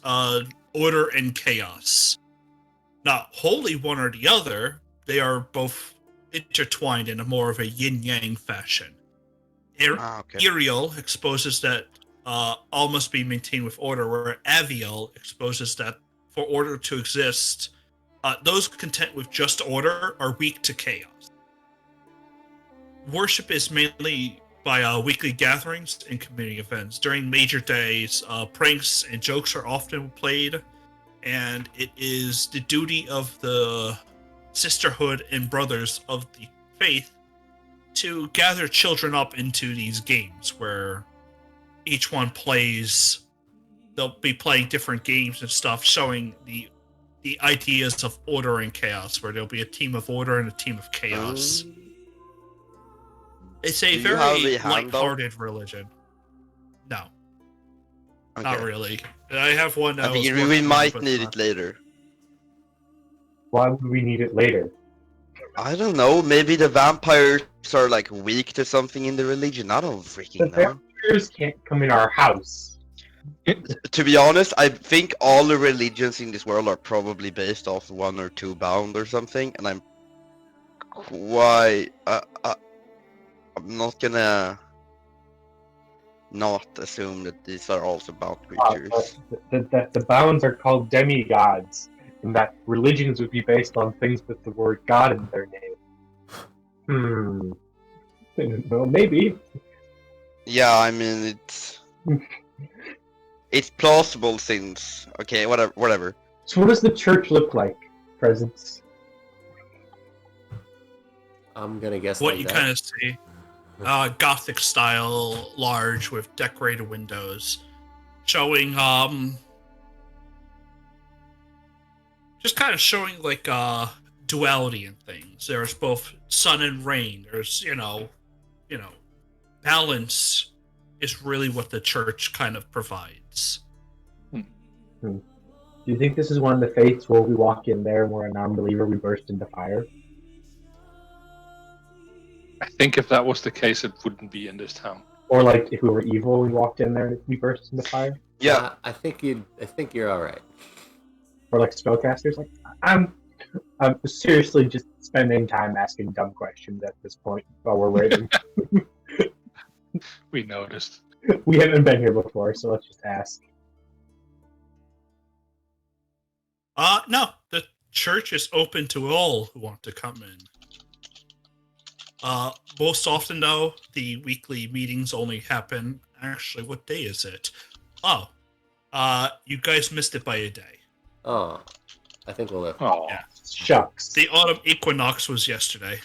Speaker 3: order and chaos. Not wholly one or the other, they are both intertwined in a more of a yin-yang fashion.
Speaker 4: Okay.
Speaker 3: Ariel exposes that all must be maintained with order, where Aviel exposes that for order to exist, those content with just order are weak to chaos. Worship is mainly by weekly gatherings and community events. During major days, pranks and jokes are often played, and it is the duty of the sisterhood and brothers of the faith to gather children up into these games where each one plays. They'll be playing different games and stuff, showing the ideas of order and chaos, where there'll be a team of order and a team of chaos. It's a very light-hearted religion. No.
Speaker 4: Okay.
Speaker 3: Not really. I have one.
Speaker 4: I think we might need it later.
Speaker 5: Why would we need it later?
Speaker 4: I don't know. Maybe the vampires are like weak to something in the religion. I don't freaking
Speaker 5: The
Speaker 4: know.
Speaker 5: vampires can't come in our house.
Speaker 4: To be honest, I think all the religions in this world are probably based off one or two bound or something, and I'm quite. I'm not gonna not assume that these are also bound creatures.
Speaker 5: The bounds are called demigods, and that religions would be based on things with the word God in their name. Well, maybe.
Speaker 4: Yeah, I mean it's plausible since okay, whatever.
Speaker 5: So what does the church look like? Presents.
Speaker 2: I'm gonna guess
Speaker 3: What
Speaker 2: like
Speaker 3: you
Speaker 2: that.
Speaker 3: kind of see. Gothic style, large with decorated windows, showing just kind of showing like duality in things. There's both sun and rain. There's balance is really what the church kind of provides.
Speaker 5: Do you think this is one of the faiths where we walk in there and we're a non-believer, we burst into fire?
Speaker 1: I think if that was the case, it wouldn't be in this town.
Speaker 5: Or like if we were evil, we walked in there and we burst into fire?
Speaker 4: Yeah.
Speaker 2: I think you're all right.
Speaker 5: Or like spellcasters? Like I'm seriously just spending time asking dumb questions at this point while we're waiting.
Speaker 1: We noticed.
Speaker 5: We haven't been here before, so let's just ask.
Speaker 3: No, the church is open to all who want to come in. Most often, though, the weekly meetings only happen. Actually, what day is it? Oh, you guys missed it by a day.
Speaker 2: Oh, I think we'll live.
Speaker 1: Oh,
Speaker 3: Yeah.
Speaker 5: Shucks.
Speaker 3: The autumn equinox was yesterday.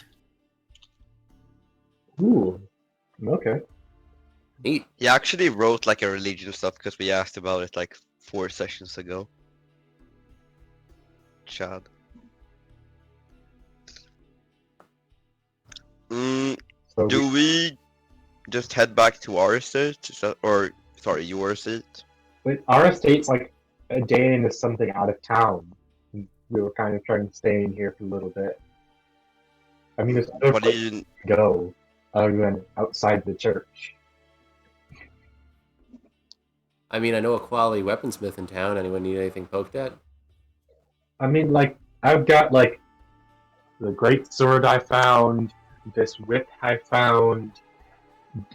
Speaker 5: Ooh. Okay.
Speaker 2: Neat.
Speaker 4: He actually wrote like a religion stuff because we asked about it like 4 sessions ago. Chad.
Speaker 5: So
Speaker 4: Do we just head back to our estate? Or sorry, your estate?
Speaker 5: but our estate's like a day into something out of town. We were kind of trying to stay in here for a little bit. I mean, there's other
Speaker 4: What do
Speaker 5: places
Speaker 4: you?
Speaker 5: to go other than outside the church.
Speaker 2: I mean, I know a quality weaponsmith in town. Anyone need anything poked at?
Speaker 5: I mean, like, I've got, like, the great sword I found, this whip I found,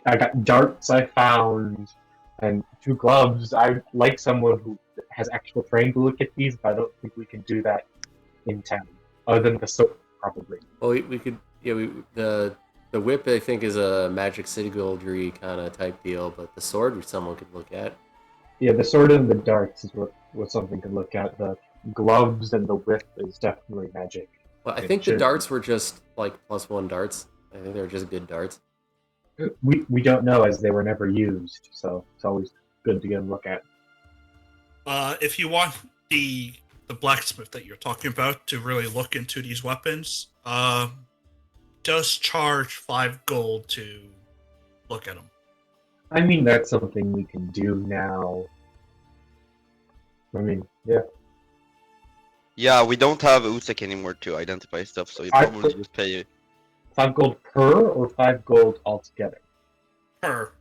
Speaker 5: I got darts I found, and 2 gloves. I like someone who has actual training to look at these, but I don't think we can do that in town. Other than the sword, probably.
Speaker 2: Well, we could. Yeah, the whip I think is a magic sigildry kind of type deal, but the sword someone could look at.
Speaker 5: Yeah, the sword and the darts is what something to look at. The gloves and the whip is definitely magic.
Speaker 2: Well, I
Speaker 5: It
Speaker 2: think the
Speaker 5: should-
Speaker 2: darts were just like +1 darts. I think they were just good darts.
Speaker 5: We don't know as they were never used, so it's always good to get a look at.
Speaker 3: If you want the blacksmith that you're talking about to really look into these weapons, does charge 5 gold to look at them.
Speaker 5: I mean, that's something we can do now. I mean, yeah.
Speaker 4: Yeah, we don't have Uzek anymore to identify stuff, so you probably just pay
Speaker 5: 5 gold per or 5 gold altogether?
Speaker 3: Per.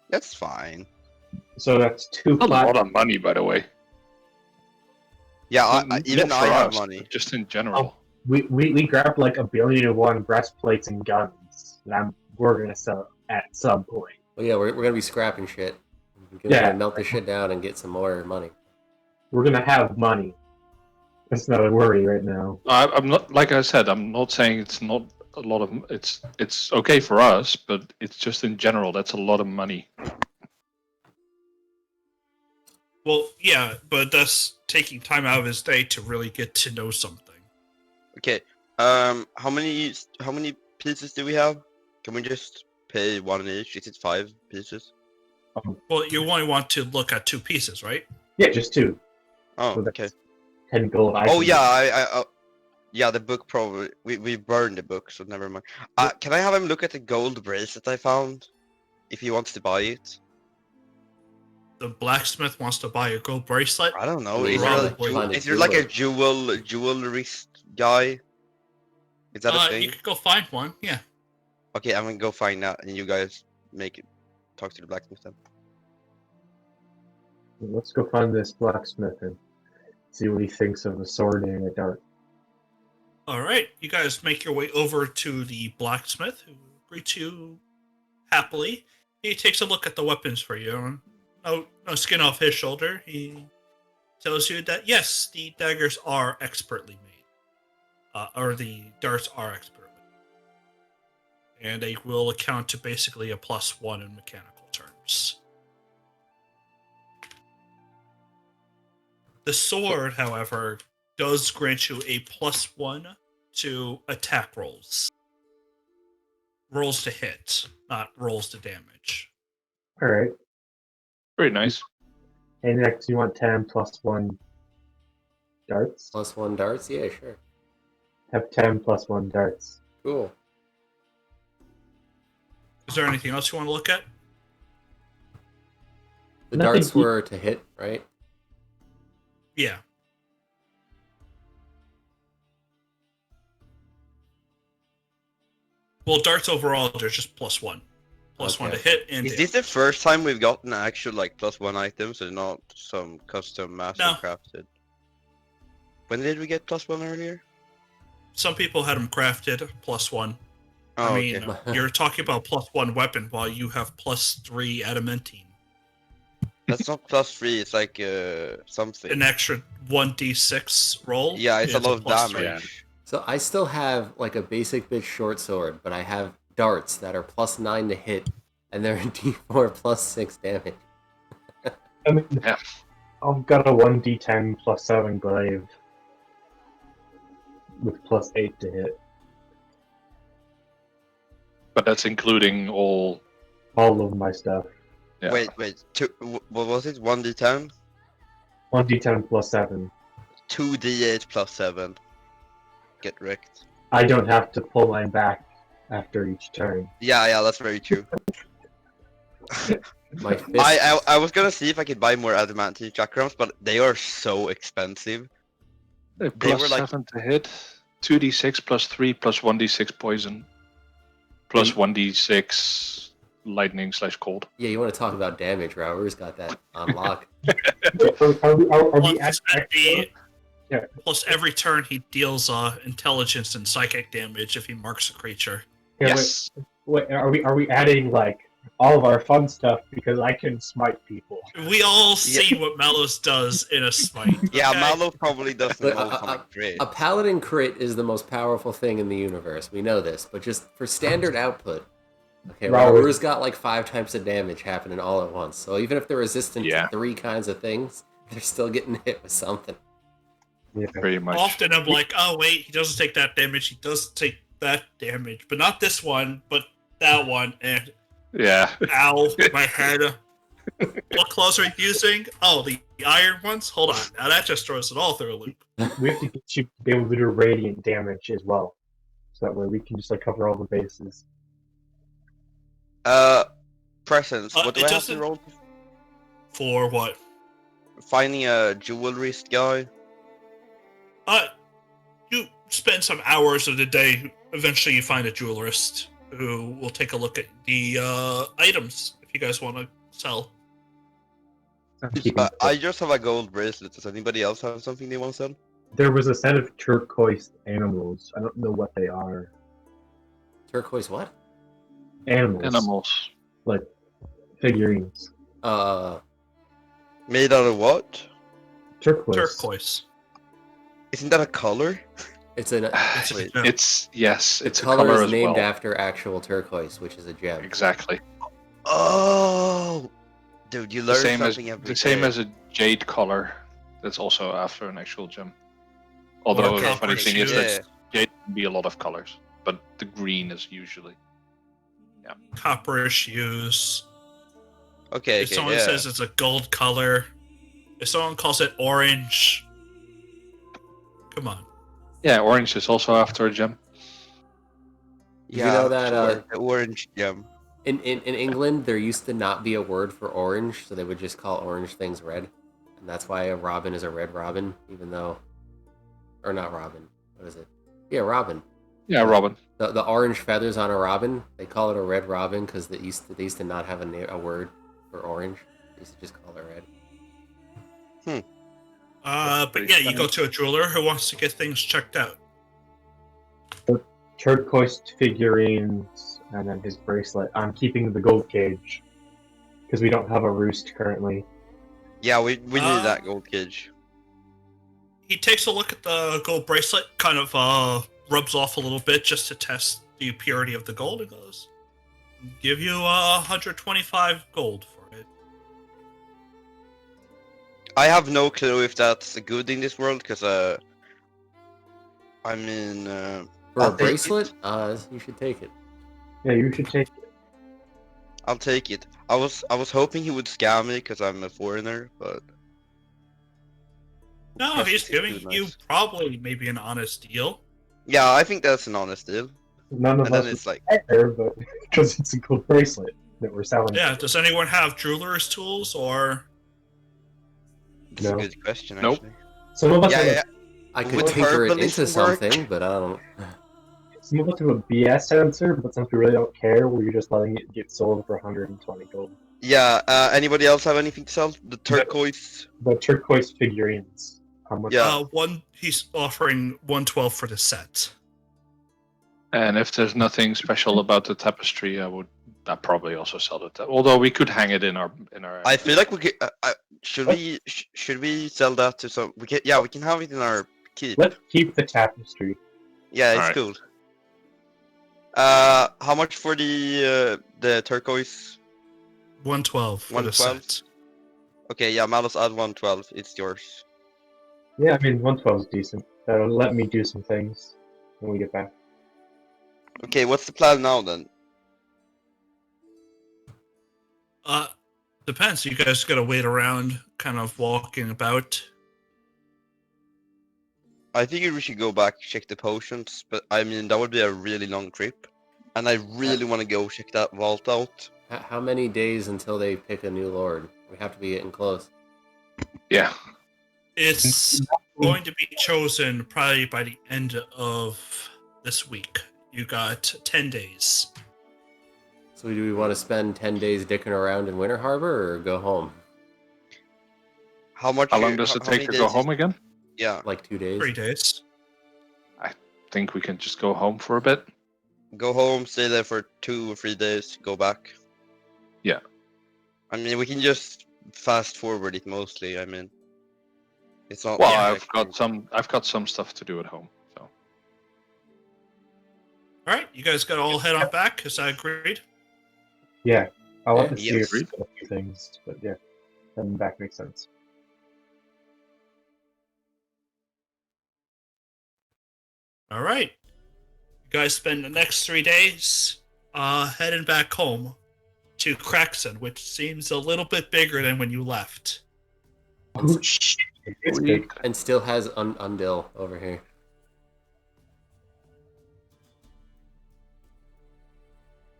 Speaker 4: That's fine.
Speaker 5: So that's 2
Speaker 1: A lot of money, by the way.
Speaker 4: Yeah, even
Speaker 1: Not
Speaker 4: I
Speaker 1: for
Speaker 4: have
Speaker 1: us,
Speaker 4: money.
Speaker 1: just in general.
Speaker 5: We grabbed like 1,000,000,001 breastplates and guns that we're gonna sell at some point.
Speaker 2: Well, yeah, we're gonna be scrapping shit. We're gonna melt this shit down and get some more money.
Speaker 5: We're gonna have money. That's not a worry right now.
Speaker 1: I'm not, like I said, I'm not saying it's not a lot of. It's okay for us, but it's just in general that's a lot of money.
Speaker 3: Well, yeah, but that's taking time out of his day to really get to know something.
Speaker 4: Okay. How many pieces do we have? Can we just pay 1 each? Is it 5 pieces?
Speaker 3: Well, you only want to look at 2 pieces, right?
Speaker 5: Yeah, just 2.
Speaker 4: Oh,
Speaker 5: So
Speaker 4: okay.
Speaker 5: that's 10 gold.
Speaker 4: Oh yeah, yeah, the book probably we burned the book, so never mind. Can I have him look at the gold bracelet I found? If he wants to buy it.
Speaker 3: The blacksmith wants to buy a gold bracelet.
Speaker 4: I don't know.
Speaker 2: Probably.
Speaker 4: Is there like a jewelry guy? Is that a thing?
Speaker 3: You could go find one. Yeah.
Speaker 4: Okay, I'm gonna go find that, and you guys talk to the blacksmith then.
Speaker 5: Let's go find this blacksmith and see what he thinks of a sword and a dart.
Speaker 3: All right, you guys make your way over to the blacksmith, who greets you happily. He takes a look at the weapons for you. No skin off his shoulder. He tells you that yes, the daggers are expertly made, or the darts are expertly made, and they will account to basically a +1 in mechanical terms. The sword, however, does grant you a +1 to attack rolls. Rolls to hit, not rolls to damage.
Speaker 5: Alright.
Speaker 1: Very nice.
Speaker 5: And next, you want 10 plus 1 darts?
Speaker 2: +1 darts? Yeah, sure.
Speaker 5: Have 10 plus 1 darts.
Speaker 2: Cool.
Speaker 3: Is there anything else you want to look at?
Speaker 2: The
Speaker 5: Nothing
Speaker 2: darts
Speaker 5: deep.
Speaker 2: were to hit, right?
Speaker 3: Yeah. Well, darts overall, they're just +1. +1 to
Speaker 2: Okay.
Speaker 3: hit and
Speaker 4: Is
Speaker 3: damage.
Speaker 4: this the first time we've gotten actual like +1 items and not some custom master
Speaker 3: No.
Speaker 4: crafted? When did we get +1 earlier?
Speaker 3: Some people had them crafted +1.
Speaker 4: Oh,
Speaker 3: I mean,
Speaker 2: okay.
Speaker 3: you're talking about +1 weapon while you have +3 adamantine.
Speaker 4: That's not +3. It's like something.
Speaker 3: An extra 1d6 roll.
Speaker 4: Yeah, it's a
Speaker 3: is
Speaker 4: lot of
Speaker 3: +3.
Speaker 4: damage.
Speaker 2: So I still have like a basic bitch short sword, but I have darts that are +9 to hit, and they're d4 +6 damage.
Speaker 5: I mean,
Speaker 1: Yeah.
Speaker 5: I've got a 1d10 plus 7 glaive with +8 to hit.
Speaker 1: But that's including all.
Speaker 5: All of my stuff.
Speaker 1: Yeah.
Speaker 4: Wait. What was it? 1d10?
Speaker 5: 1d10 plus 7.
Speaker 4: 2d8 plus 7. Get wrecked.
Speaker 5: I don't have to pull mine back after each turn.
Speaker 4: Yeah, that's very true.
Speaker 2: My fist.
Speaker 4: I was gonna see if I could buy more adamantine chakrams, but they are so expensive.
Speaker 1: Plus
Speaker 4: were like-
Speaker 1: 7 to hit, 2d6 plus 3 plus 1d6 poison, plus 1d6 lightning/cold.
Speaker 2: Yeah, you want to talk about damage? Rower's got that on lock.
Speaker 5: Are we
Speaker 3: Plus,
Speaker 5: Yeah.
Speaker 3: plus every turn he deals intelligence and psychic damage if he marks a creature.
Speaker 1: Yes.
Speaker 5: Wait, are we adding like all of our fun stuff because I can smite people?
Speaker 3: We all see what Malos does in a smite.
Speaker 4: Yeah,
Speaker 3: okay?
Speaker 4: Mallow probably doesn't
Speaker 2: But,
Speaker 4: know how great.
Speaker 2: A paladin crit is the most powerful thing in the universe. We know this, but just for standard output. Okay,
Speaker 5: Rower.
Speaker 2: Rower's got like 5 types of damage happening all at once. So even if they're resistant
Speaker 1: Yeah.
Speaker 2: to 3 kinds of things, they're still getting hit with something.
Speaker 5: Yeah.
Speaker 1: Pretty much.
Speaker 3: Often I'm like, oh wait, he doesn't take that damage. He does take that damage, but not this one, but that one. And
Speaker 1: Yeah.
Speaker 3: ow, my head. What claws are you using? Oh, the iron ones? Hold on. Now that just throws it all through a loop.
Speaker 5: We have to get you to be able to do radiant damage as well. So that way we can just like cover all the bases.
Speaker 4: Presence. What do
Speaker 3: It
Speaker 4: I have to
Speaker 3: doesn't-
Speaker 4: roll?
Speaker 3: For what?
Speaker 4: Finding a jewelryist guy.
Speaker 3: You spend some hours of the day. Eventually, you find a jewelerist who will take a look at the items if you guys want to sell.
Speaker 5: I'm keeping
Speaker 4: I just have a gold bracelet. Does anybody else have something they want to sell?
Speaker 5: There was a set of turquoise animals. I don't know what they are.
Speaker 2: Turquoise what?
Speaker 1: Animals.
Speaker 5: Like figurines.
Speaker 4: Made out of what?
Speaker 5: Turquoise.
Speaker 3: Turquoise.
Speaker 4: Isn't that a color?
Speaker 2: It's an
Speaker 4: Wait.
Speaker 1: It's yes, it's a
Speaker 2: color
Speaker 1: color
Speaker 2: is
Speaker 1: as
Speaker 2: named
Speaker 1: well.
Speaker 2: after actual turquoise, which is a gem.
Speaker 1: Exactly.
Speaker 4: Oh, dude, you
Speaker 1: The
Speaker 4: learn
Speaker 1: same as
Speaker 4: something every
Speaker 1: the same
Speaker 4: day.
Speaker 1: as a jade color. That's also after an actual gem. Although
Speaker 3: Or
Speaker 1: the funny
Speaker 3: copper
Speaker 1: thing is
Speaker 3: shoes.
Speaker 1: that jade can be a lot of colors, but the green is usually.
Speaker 3: Copperish use.
Speaker 4: Okay,
Speaker 3: If
Speaker 4: okay,
Speaker 3: someone
Speaker 4: yeah.
Speaker 3: says it's a gold color, if someone calls it orange, come on.
Speaker 1: Yeah, orange is also after a gem.
Speaker 2: Did you know that,
Speaker 4: sure, the orange gem.
Speaker 2: In England, there used to not be a word for orange, so they would just call orange things red. And that's why a robin is a red robin, even though... Or not robin. What is it? Yeah, robin.
Speaker 1: Yeah, Robin.
Speaker 2: The orange feathers on a robin, they call it a red robin because they used to not have a word for orange. They used to just call it red.
Speaker 3: But yeah, you go to a jeweler who wants to get things checked out.
Speaker 5: Turquoise figurines, and then his bracelet. I'm keeping the gold cage because we don't have a roost currently.
Speaker 4: Yeah, we need that gold cage.
Speaker 3: He takes a look at the gold bracelet, kind of rubs off a little bit just to test the purity of the gold, and goes, "Give you 125 gold for it."
Speaker 4: I have no clue if that's good in this world, because I mean,
Speaker 2: For
Speaker 4: I'll
Speaker 2: a
Speaker 4: take
Speaker 2: bracelet, you should take it.
Speaker 5: Yeah, you should take it.
Speaker 4: I'll take it. I was hoping he would scam me because I'm a foreigner, but
Speaker 3: No,
Speaker 4: That's
Speaker 3: he's
Speaker 4: too
Speaker 3: giving you
Speaker 4: nice.
Speaker 3: probably maybe an honest deal.
Speaker 4: yeah, I think that's an honest deal.
Speaker 5: None of
Speaker 4: And then
Speaker 5: us
Speaker 4: it's like,
Speaker 5: would care, but because it's a gold bracelet that we're selling.
Speaker 3: Yeah, does anyone have jeweler's tools or...
Speaker 4: that's a
Speaker 5: No.
Speaker 4: good question,
Speaker 1: Nope.
Speaker 4: actually.
Speaker 5: Some of us
Speaker 4: Yeah,
Speaker 5: have
Speaker 4: yeah.
Speaker 2: I could
Speaker 4: Would
Speaker 2: tinker it
Speaker 4: herbalism
Speaker 2: into
Speaker 4: work?
Speaker 2: something, but I don't...
Speaker 5: some of us have a BS sensor, but since we really don't care, we're just letting it get sold for 120 gold.
Speaker 4: Yeah, anybody else have anything to sell? The turquoise?
Speaker 5: The turquoise figurines. How much?
Speaker 4: Yeah.
Speaker 3: He's offering 112 for the set.
Speaker 1: And if there's nothing special about the tapestry, I'd probably also sell it. Although we could hang it in our.
Speaker 4: I feel like we could. Should we sell that to some? We can. Yeah, we can have it in our keep.
Speaker 5: Let's keep the tapestry.
Speaker 4: Yeah, it's
Speaker 1: Alright.
Speaker 4: cool. How much for the turquoise?
Speaker 3: 112 for the
Speaker 4: 112?
Speaker 3: set.
Speaker 4: Okay, yeah, Malus add 112. It's yours.
Speaker 5: Yeah, I mean 112 is decent. That'll let me do some things when we get back.
Speaker 4: Okay, what's the plan now then?
Speaker 3: Depends. You guys gotta wait around, kind of walking about.
Speaker 4: I figured we should go back, check the potions, but I mean that would be a really long trip, and I really want to go check that vault out.
Speaker 2: How many days until they pick a new lord? We have to be getting close.
Speaker 1: Yeah.
Speaker 3: It's going to be chosen probably by the end of this week. You got 10 days.
Speaker 2: So do we want to spend 10 days dicking around in Winter Harbor or go home?
Speaker 4: How much?
Speaker 1: How long does it take to go home again?
Speaker 4: Yeah,
Speaker 2: Like 2 days?
Speaker 3: 3 days.
Speaker 1: I think we can just go home for a bit.
Speaker 4: go home, stay there for 2 or 3 days, go back.
Speaker 1: Yeah.
Speaker 4: I mean, we can just fast forward it mostly. I mean, it's not.
Speaker 1: Well,
Speaker 4: like
Speaker 1: I've got some stuff to do at home. So
Speaker 3: All right, you guys got to all head on back. Is that agreed?
Speaker 5: Yeah, I want to see
Speaker 4: Yes.
Speaker 5: a few things, but yeah, coming back makes sense.
Speaker 3: All right. You guys spend the next 3 days heading back home to Craxon, which seems a little bit bigger than when you left.
Speaker 5: Oh shit! It's big.
Speaker 2: And still has Undil over here.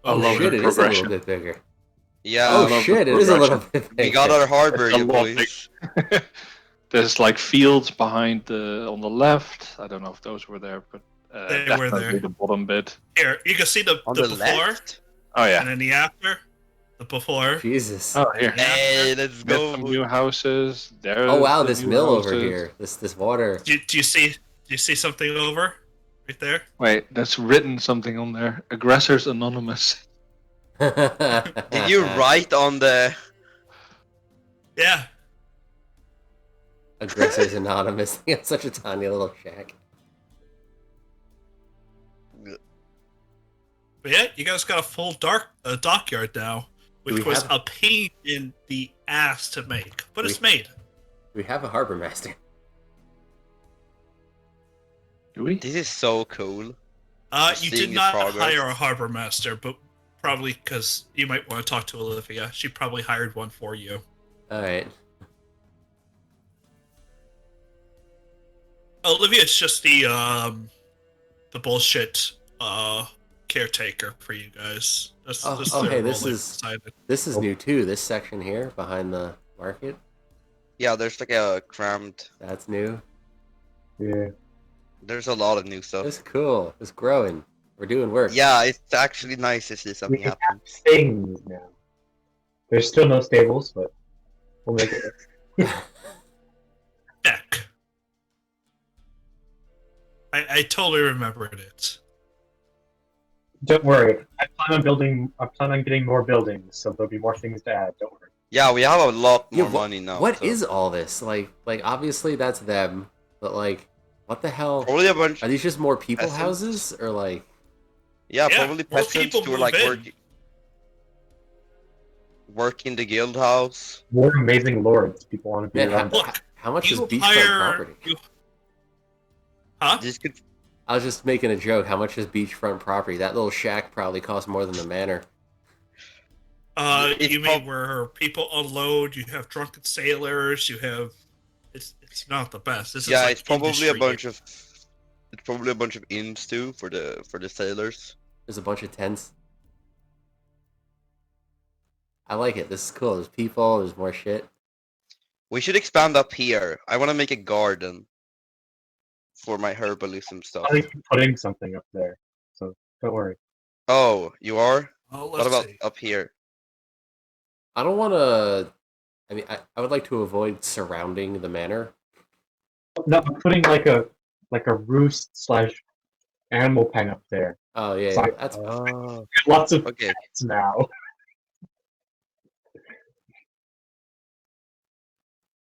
Speaker 1: love
Speaker 2: shit!
Speaker 1: the
Speaker 2: It is a little
Speaker 1: progression.
Speaker 2: bit bigger.
Speaker 4: Yeah,
Speaker 2: Oh
Speaker 1: love the
Speaker 2: shit! It is a little bit bigger.
Speaker 4: we got our harbor
Speaker 1: It's a
Speaker 4: here,
Speaker 1: lot
Speaker 4: boys.
Speaker 1: There's like fields behind on the left. I don't know if those were there, but
Speaker 3: They were
Speaker 1: definitely
Speaker 3: there.
Speaker 1: the bottom bit.
Speaker 3: Here, you can see the
Speaker 4: On the
Speaker 3: before
Speaker 4: left?
Speaker 1: Oh yeah.
Speaker 3: and then the after. The before.
Speaker 2: Jesus.
Speaker 1: Oh here.
Speaker 4: Hey, let's
Speaker 1: There's
Speaker 4: go.
Speaker 1: some new houses. There's
Speaker 2: Oh wow,
Speaker 1: the
Speaker 2: this
Speaker 1: new
Speaker 2: mill over
Speaker 1: houses.
Speaker 2: here. This water.
Speaker 3: Do you see something over right there?
Speaker 1: Wait, that's written something on there. Aggressors Anonymous.
Speaker 4: Did you write on the...
Speaker 3: Yeah.
Speaker 2: Aggressors Anonymous? They have such a tiny little shack.
Speaker 3: But yeah, you guys got a full dockyard now, which
Speaker 2: we
Speaker 3: was
Speaker 2: have-
Speaker 3: a pain in the ass to make, but it's made.
Speaker 2: We have a harbor master.
Speaker 1: Do we?
Speaker 4: This is so cool.
Speaker 3: You
Speaker 4: Seeing
Speaker 3: did
Speaker 4: the
Speaker 3: not
Speaker 4: progress.
Speaker 3: hire a harbor master, but probably because you might want to talk to Olivia. She probably hired one for you.
Speaker 2: Alright.
Speaker 3: Olivia's just the bullshit caretaker for you guys. This
Speaker 2: Oh,
Speaker 3: is
Speaker 2: oh,
Speaker 3: their
Speaker 2: hey,
Speaker 3: role
Speaker 2: this
Speaker 3: they've
Speaker 2: is-
Speaker 3: decided.
Speaker 2: This is new too, this section here behind the market.
Speaker 4: Yeah, there's like a crammed...
Speaker 2: That's new.
Speaker 5: Yeah.
Speaker 4: There's a lot of new stuff.
Speaker 2: That's cool. It's growing. We're doing work.
Speaker 4: Yeah, it's actually nice to see
Speaker 5: We
Speaker 4: something
Speaker 5: have
Speaker 4: happen.
Speaker 5: things now. There's still no stables, but we'll make it.
Speaker 3: Deck. I totally remembered it.
Speaker 5: Don't worry. I plan on getting more buildings, so there'll be more things to add. Don't worry.
Speaker 4: Yeah, we have a lot
Speaker 2: Yeah,
Speaker 4: more money now.
Speaker 2: What
Speaker 4: so-
Speaker 2: is all this? Like obviously that's them, but like, what the hell?
Speaker 4: Probably a bunch...
Speaker 2: Are these just more people
Speaker 4: Peasants?
Speaker 2: houses or like?
Speaker 4: Yeah,
Speaker 3: Yeah,
Speaker 4: probably
Speaker 3: more
Speaker 4: peasants
Speaker 3: people
Speaker 4: who are like
Speaker 3: move in.
Speaker 4: working the guild house.
Speaker 5: More amazing lords. People want to be
Speaker 2: Man,
Speaker 5: around.
Speaker 3: Look,
Speaker 2: how much is
Speaker 3: You
Speaker 2: beachfront
Speaker 3: hire...
Speaker 2: property?
Speaker 3: Huh?
Speaker 4: This could...
Speaker 2: I was just making a joke. How much is beachfront property? That little shack probably costs more than the manor.
Speaker 4: It's
Speaker 3: You
Speaker 4: prob-
Speaker 3: mean where people unload? You have drunken sailors. You have. It's not the best. This
Speaker 4: Yeah,
Speaker 3: is like
Speaker 4: it's probably a
Speaker 3: industry.
Speaker 4: bunch of... It's probably a bunch of inns too for the sailors.
Speaker 2: There's a bunch of tents. I like it. This is cool. There's people. There's more shit.
Speaker 4: We should expand up here. I want to make a garden for my herbalism stuff.
Speaker 5: I'm putting something up there, so don't worry.
Speaker 4: Oh, you are?
Speaker 3: Oh,
Speaker 4: What
Speaker 3: let's
Speaker 4: about
Speaker 3: see.
Speaker 4: up here?
Speaker 2: I don't want to. I mean, I would like to avoid surrounding the manor.
Speaker 5: No, I'm putting like a roost / animal pen up there.
Speaker 2: Oh yeah,
Speaker 5: Sorry.
Speaker 2: that's
Speaker 5: Lots of
Speaker 4: Okay.
Speaker 5: pets now.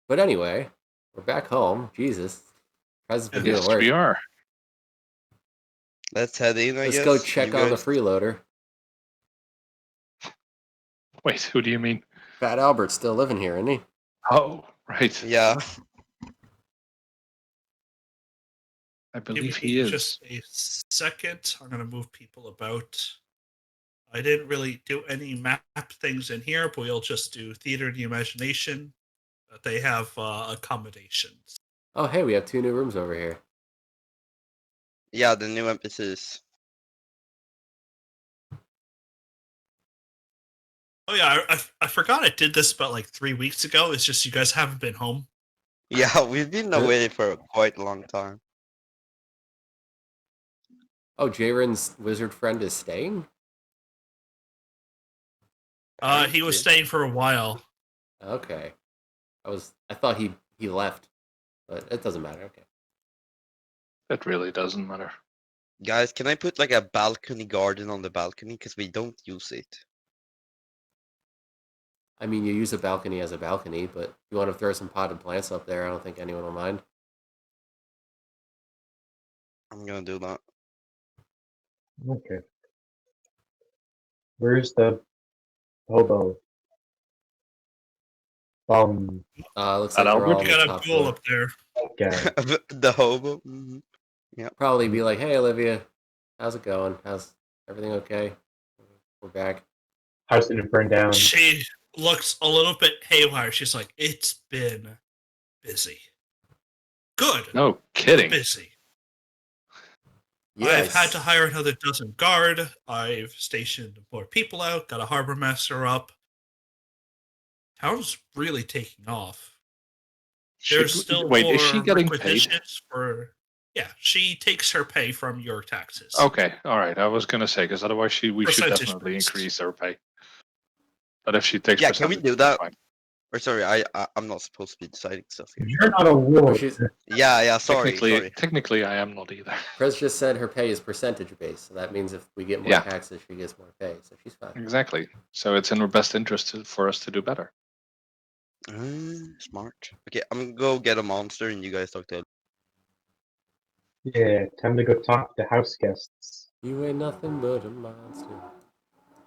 Speaker 2: But anyway, we're back home. Jesus, guys has been doing
Speaker 1: Yes,
Speaker 2: work.
Speaker 1: we are.
Speaker 4: Let's head in, I
Speaker 2: Let's
Speaker 4: guess.
Speaker 2: go check
Speaker 4: You
Speaker 2: on the
Speaker 4: guys-
Speaker 2: freeloader.
Speaker 1: Wait, who do you mean?
Speaker 2: Fat Albert's still living here, isn't he?
Speaker 1: Oh, right.
Speaker 4: Yeah.
Speaker 1: I
Speaker 3: Give
Speaker 1: believe
Speaker 3: me
Speaker 1: he is.
Speaker 3: Just a second. I'm gonna move people about. I didn't really do any map things in here, but we'll just do theater of the imagination. They have accommodations.
Speaker 2: Oh hey, we have 2 new rooms over here.
Speaker 4: Yeah, the new NPCs.
Speaker 3: Oh yeah, I forgot I did this about like 3 weeks ago. It's just you guys haven't been home.
Speaker 4: Yeah, we've been away for quite a long time.
Speaker 2: Oh, Jaren's wizard friend is staying.
Speaker 3: He was
Speaker 4: Okay.
Speaker 3: staying for a while.
Speaker 2: Okay, I thought he left, but it doesn't matter. Okay.
Speaker 1: That really doesn't matter.
Speaker 4: Guys, can I put like a balcony garden on the balcony? Because we don't use it.
Speaker 2: I mean, you use a balcony as a balcony, but if you want to throw some potted plants up there, I don't think anyone will mind.
Speaker 4: I'm gonna do that.
Speaker 5: Okay. Where's the hobo?
Speaker 2: Looks
Speaker 1: Fat
Speaker 2: like we're all
Speaker 1: Albert?
Speaker 2: on
Speaker 3: You
Speaker 2: the
Speaker 3: got a
Speaker 2: top
Speaker 3: pool
Speaker 2: floor.
Speaker 3: up there.
Speaker 5: Okay.
Speaker 4: The hobo. Mhm.
Speaker 2: Probably be like, "Hey, Olivia, how's it going? How's everything okay? We're back."
Speaker 5: house didn't burn down.
Speaker 3: She looks a little bit haywire. She's like, it's been busy. Good.
Speaker 1: No kidding.
Speaker 3: Busy.
Speaker 2: Yes.
Speaker 3: I've had to hire another dozen guard. I've stationed more people out. Got a harbor master up. Town's really taking off. There's still
Speaker 1: wait,
Speaker 3: more
Speaker 1: is she getting paid?
Speaker 3: requisitions for. Yeah, she takes her pay from your taxes.
Speaker 1: Okay, all right. I was gonna say because otherwise we should
Speaker 3: Percentage
Speaker 1: definitely
Speaker 3: based.
Speaker 1: increase her pay. But if she takes,
Speaker 4: Yeah, can we do that?
Speaker 1: fine.
Speaker 4: Or sorry, I'm not supposed to be deciding stuff here.
Speaker 5: You're not a warlord.
Speaker 4: Yeah, sorry.
Speaker 1: Technically, I am not either.
Speaker 2: Chris just said her pay is percentage based, so that means if we get more taxes, she gets more pay, so she's fine.
Speaker 1: Exactly. So it's in her best interest for us to do better.
Speaker 4: Smart. Okay, I'm gonna go get a monster and you guys talk to him.
Speaker 5: Yeah, time to go talk to house guests.
Speaker 2: You ain't nothing but a monster.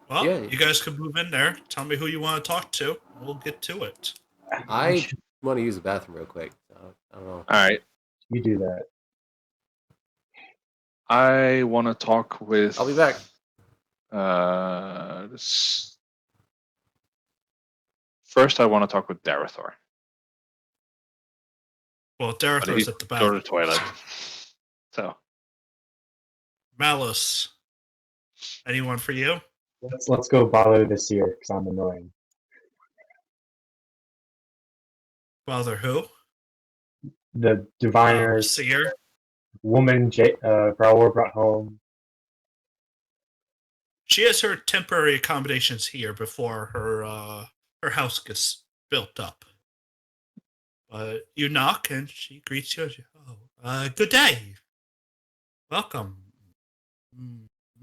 Speaker 3: Well,
Speaker 2: Yeah.
Speaker 3: you guys can move in there. Tell me who you want to talk to. We'll get to it.
Speaker 2: I want to use the bathroom real quick. So I don't know.
Speaker 1: All right.
Speaker 5: You do that.
Speaker 1: I want to talk with.
Speaker 2: I'll be back.
Speaker 1: First, I want to talk with Darathor.
Speaker 3: Well, Darathor's at the back.
Speaker 1: Go to the toilet. So.
Speaker 3: Malice. Anyone for you?
Speaker 5: Let's go bother this year because I'm annoying.
Speaker 3: Bother who?
Speaker 5: The diviner
Speaker 3: Seer.
Speaker 5: woman Raoul brought home.
Speaker 3: She has her temporary accommodations here before her house gets built up. But you knock and she greets you. Oh, good day. Welcome,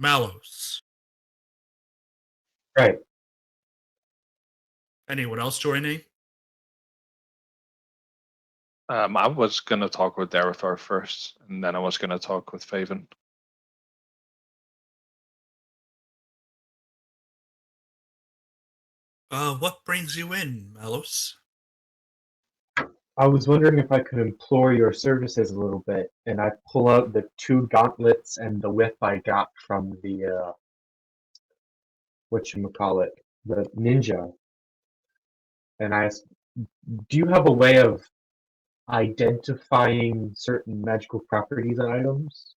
Speaker 3: Malos.
Speaker 5: Right.
Speaker 3: Anyone else joining?
Speaker 1: I was going to talk with Darathor first, and then I was going to talk with Faven.
Speaker 3: What brings you in, Malos?
Speaker 5: I was wondering if I could implore your services a little bit, and I pull out the 2 gauntlets and the whip I got from the whatchamacallit, the ninja. And I asked, do you have a way of identifying certain magical properties and items?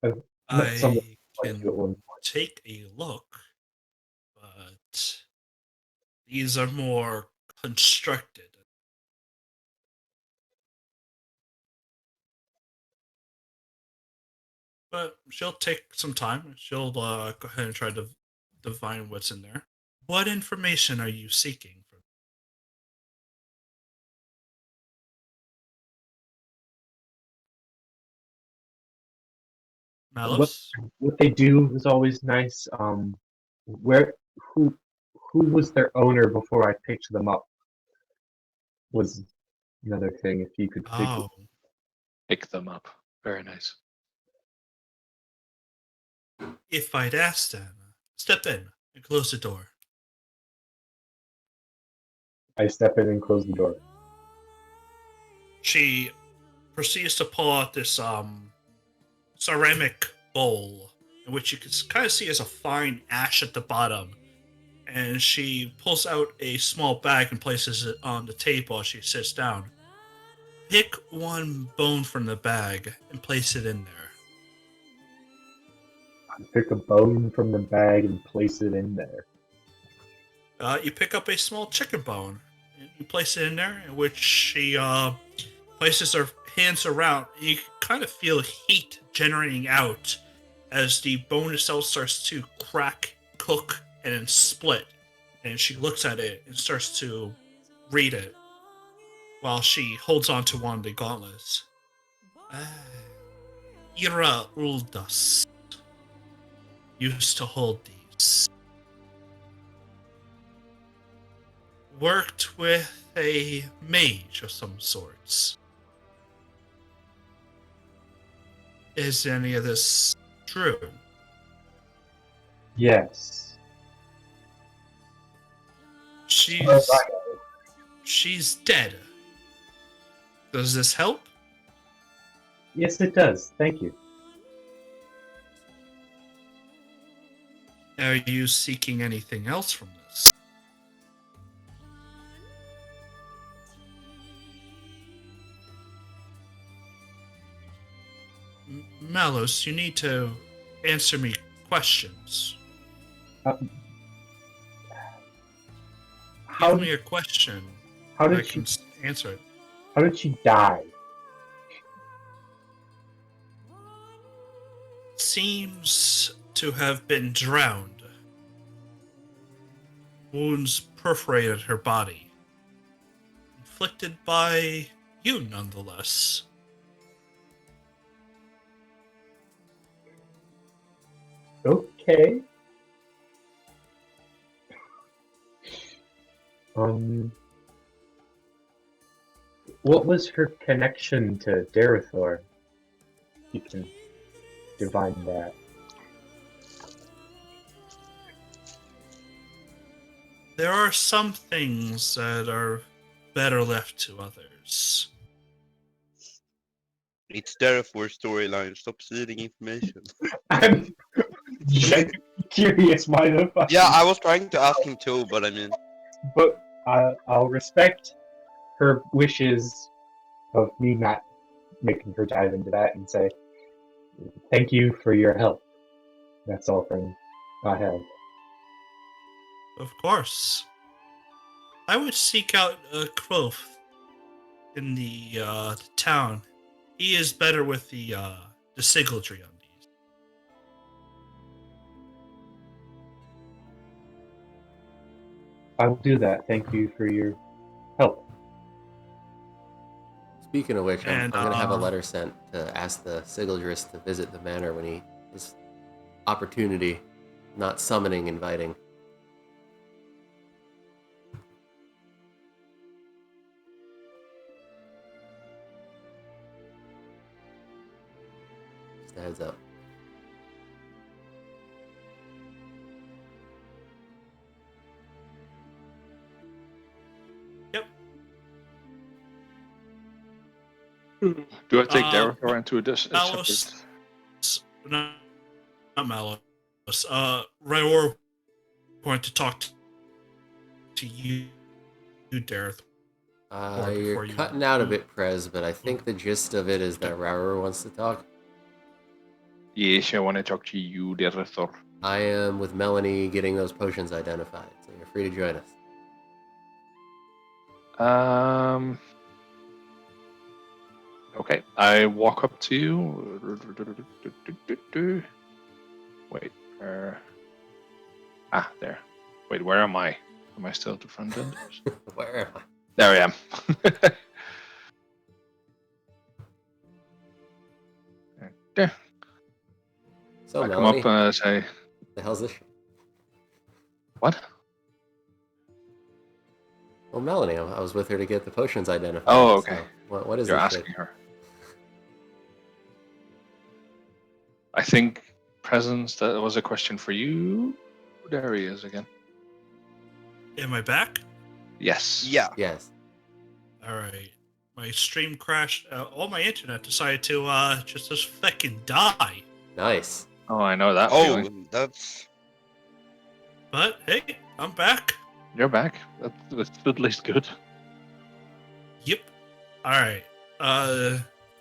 Speaker 3: I
Speaker 5: Like
Speaker 3: can take a look, but these are more constructed. But she'll take some time. She'll go ahead and try to divine what's in there. What information are you seeking from? Malos?
Speaker 5: What they do is always nice. Who was their owner before I picked them up? Was another thing. If you could
Speaker 1: pick them up. Very nice.
Speaker 3: If I'd asked them, step in and close the door.
Speaker 5: I step in and close the door.
Speaker 3: She proceeds to pull out this ceramic bowl, in which you can kind of see as a fine ash at the bottom. And she pulls out a small bag and places it on the table as she sits down. Pick one bone from the bag and place it in there.
Speaker 5: I pick a bone from the bag and place it in there.
Speaker 3: You pick up a small chicken bone and you place it in there, in which she places her hands around. And you kind of feel heat generating out as the bone itself starts to crack, cook, and then split. And she looks at it and starts to read it while she holds on to one of the gauntlets. Ira Uldas used to hold these. Worked with a mage of some sorts. Is any of this true?
Speaker 5: Yes.
Speaker 3: She's dead. Does this help?
Speaker 5: Yes, it does. Thank you.
Speaker 3: Are you seeking anything else from this? Malos, you need to answer me questions. Give me a question.
Speaker 5: How
Speaker 3: I
Speaker 5: did she?
Speaker 3: can answer it.
Speaker 5: How did she die?
Speaker 3: Seems to have been drowned. Wounds perforated her body. Inflicted by you, nonetheless.
Speaker 5: Okay. What was her connection to Darethor? You can divine that.
Speaker 3: There are some things that are better left to others.
Speaker 4: It's Darethor's storyline. Stop stealing information.
Speaker 5: I'm curious why the fuck.
Speaker 4: Yeah, I was trying to ask him too, but I mean...
Speaker 5: But I'll respect her wishes of me not making her dive into that and say, thank you for your help. That's all from God help.
Speaker 3: Of course. I would seek out Kvothe in the town. He is better with the sigildry on these.
Speaker 5: I will do that. Thank you for your help.
Speaker 2: Speaking of which, I'm
Speaker 3: And,
Speaker 2: going to have a letter sent to ask the Sigildrist to visit the manor when he is opportunity, not summoning, inviting. Just a heads up.
Speaker 3: Yep.
Speaker 1: Do I take Darethor into a
Speaker 3: Malos,
Speaker 1: separate...
Speaker 3: not Malos. Rayor wanted to talk to you, Dareth.
Speaker 2: You're cutting out a bit, Prez, but I think the gist of it is that Raur wants to talk.
Speaker 1: Yes, I want to talk to you, Darethor.
Speaker 2: I am with Melanie getting those potions identified, so you're free to join us.
Speaker 1: Okay, I walk up to you. Wait, there. Wait, where am I? Am I still at the front end?
Speaker 2: Where am I?
Speaker 1: There I am. There.
Speaker 2: So,
Speaker 1: I come
Speaker 2: Melanie,
Speaker 1: up and say,
Speaker 2: the hell's this?
Speaker 1: what?
Speaker 2: Well, Melanie, I was with her to get the potions identified.
Speaker 1: Oh, okay.
Speaker 2: So what is
Speaker 1: You're
Speaker 2: this
Speaker 1: asking
Speaker 2: shit?
Speaker 1: her. I think, Presence, that was a question for you. There he is again.
Speaker 3: Am I back?
Speaker 1: Yes.
Speaker 4: Yeah.
Speaker 2: Yes.
Speaker 3: All right. My stream crashed. All my internet decided to just fucking die.
Speaker 2: Nice.
Speaker 1: Oh, I know that
Speaker 4: Oh,
Speaker 1: feeling.
Speaker 4: that's...
Speaker 3: But hey, I'm back.
Speaker 1: You're back. That's at least good.
Speaker 3: Yep. All right.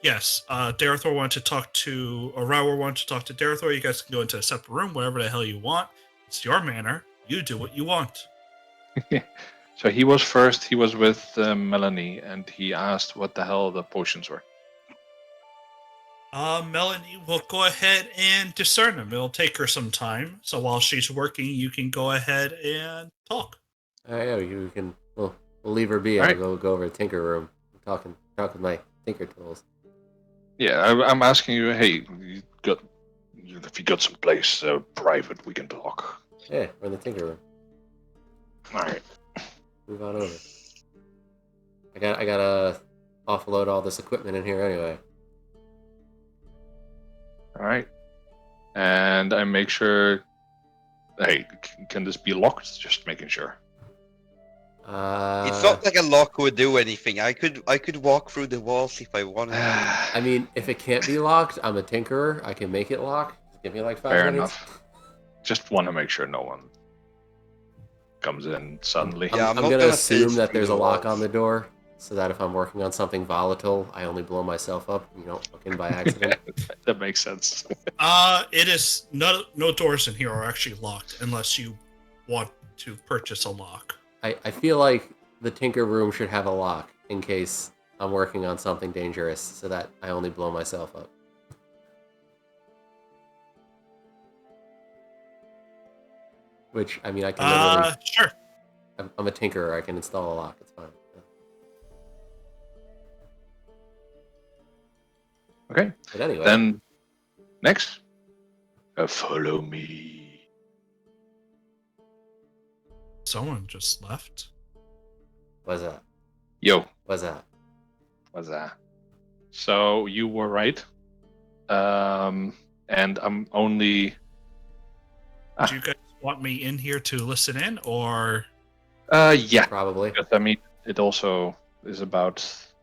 Speaker 3: Yes. Darethor wanted to talk to, or Raur wanted to talk to Darethor. You guys can go into a separate room, whatever the hell you want. It's your manor. You do what you want.
Speaker 1: So he was first. He was with Melanie, and he asked what the hell the potions were.
Speaker 3: Melanie will go ahead and discern them. It'll take her some time. So while she's working, you can go ahead and talk.
Speaker 2: Yeah, you can. We'll leave her be.
Speaker 1: All
Speaker 2: I'll
Speaker 1: right.
Speaker 2: go over to Tinker room. Talk with my Tinker tools.
Speaker 1: Yeah, I'm asking you. Hey, if you got some place private, we can talk.
Speaker 2: Yeah, we're in the Tinker room.
Speaker 1: All right.
Speaker 2: Move on over. I gotta offload all this equipment in here anyway.
Speaker 1: All right. And I make sure. Hey, can this be locked? Just making sure.
Speaker 4: It's not like a lock would do anything. I could walk through the walls if I wanted to.
Speaker 2: I mean, if it can't be locked, I'm a tinkerer. I can make it lock. Give me like 5
Speaker 1: Fair
Speaker 2: minutes.
Speaker 1: enough. just want to make sure no one comes in suddenly.
Speaker 4: Yeah,
Speaker 2: I'm
Speaker 4: I'm not
Speaker 2: gonna
Speaker 4: gonna
Speaker 2: assume
Speaker 4: face
Speaker 2: that
Speaker 4: through
Speaker 2: there's
Speaker 4: the
Speaker 2: a lock
Speaker 4: walls.
Speaker 2: on the door, so that if I'm working on something volatile, I only blow myself up. You don't look in by accident.
Speaker 1: That makes sense.
Speaker 3: It is no doors in here are actually locked unless you want to purchase a lock.
Speaker 2: I feel like the Tinker Room should have a lock in case I'm working on something dangerous, so that I only blow myself up. Which, I mean, I can literally...
Speaker 3: Sure.
Speaker 2: I'm a tinkerer. I can install a lock. It's fine.
Speaker 1: Okay.
Speaker 2: But anyway...
Speaker 1: Then, next. Follow me.
Speaker 3: Someone just left.
Speaker 2: What's that?
Speaker 1: Yo.
Speaker 2: What's that?
Speaker 1: What's that? So, you were right. And I'm only...
Speaker 3: Do you guys want me in here to listen in, or...
Speaker 1: Yeah.
Speaker 2: Probably.
Speaker 1: Because, I mean, it also is about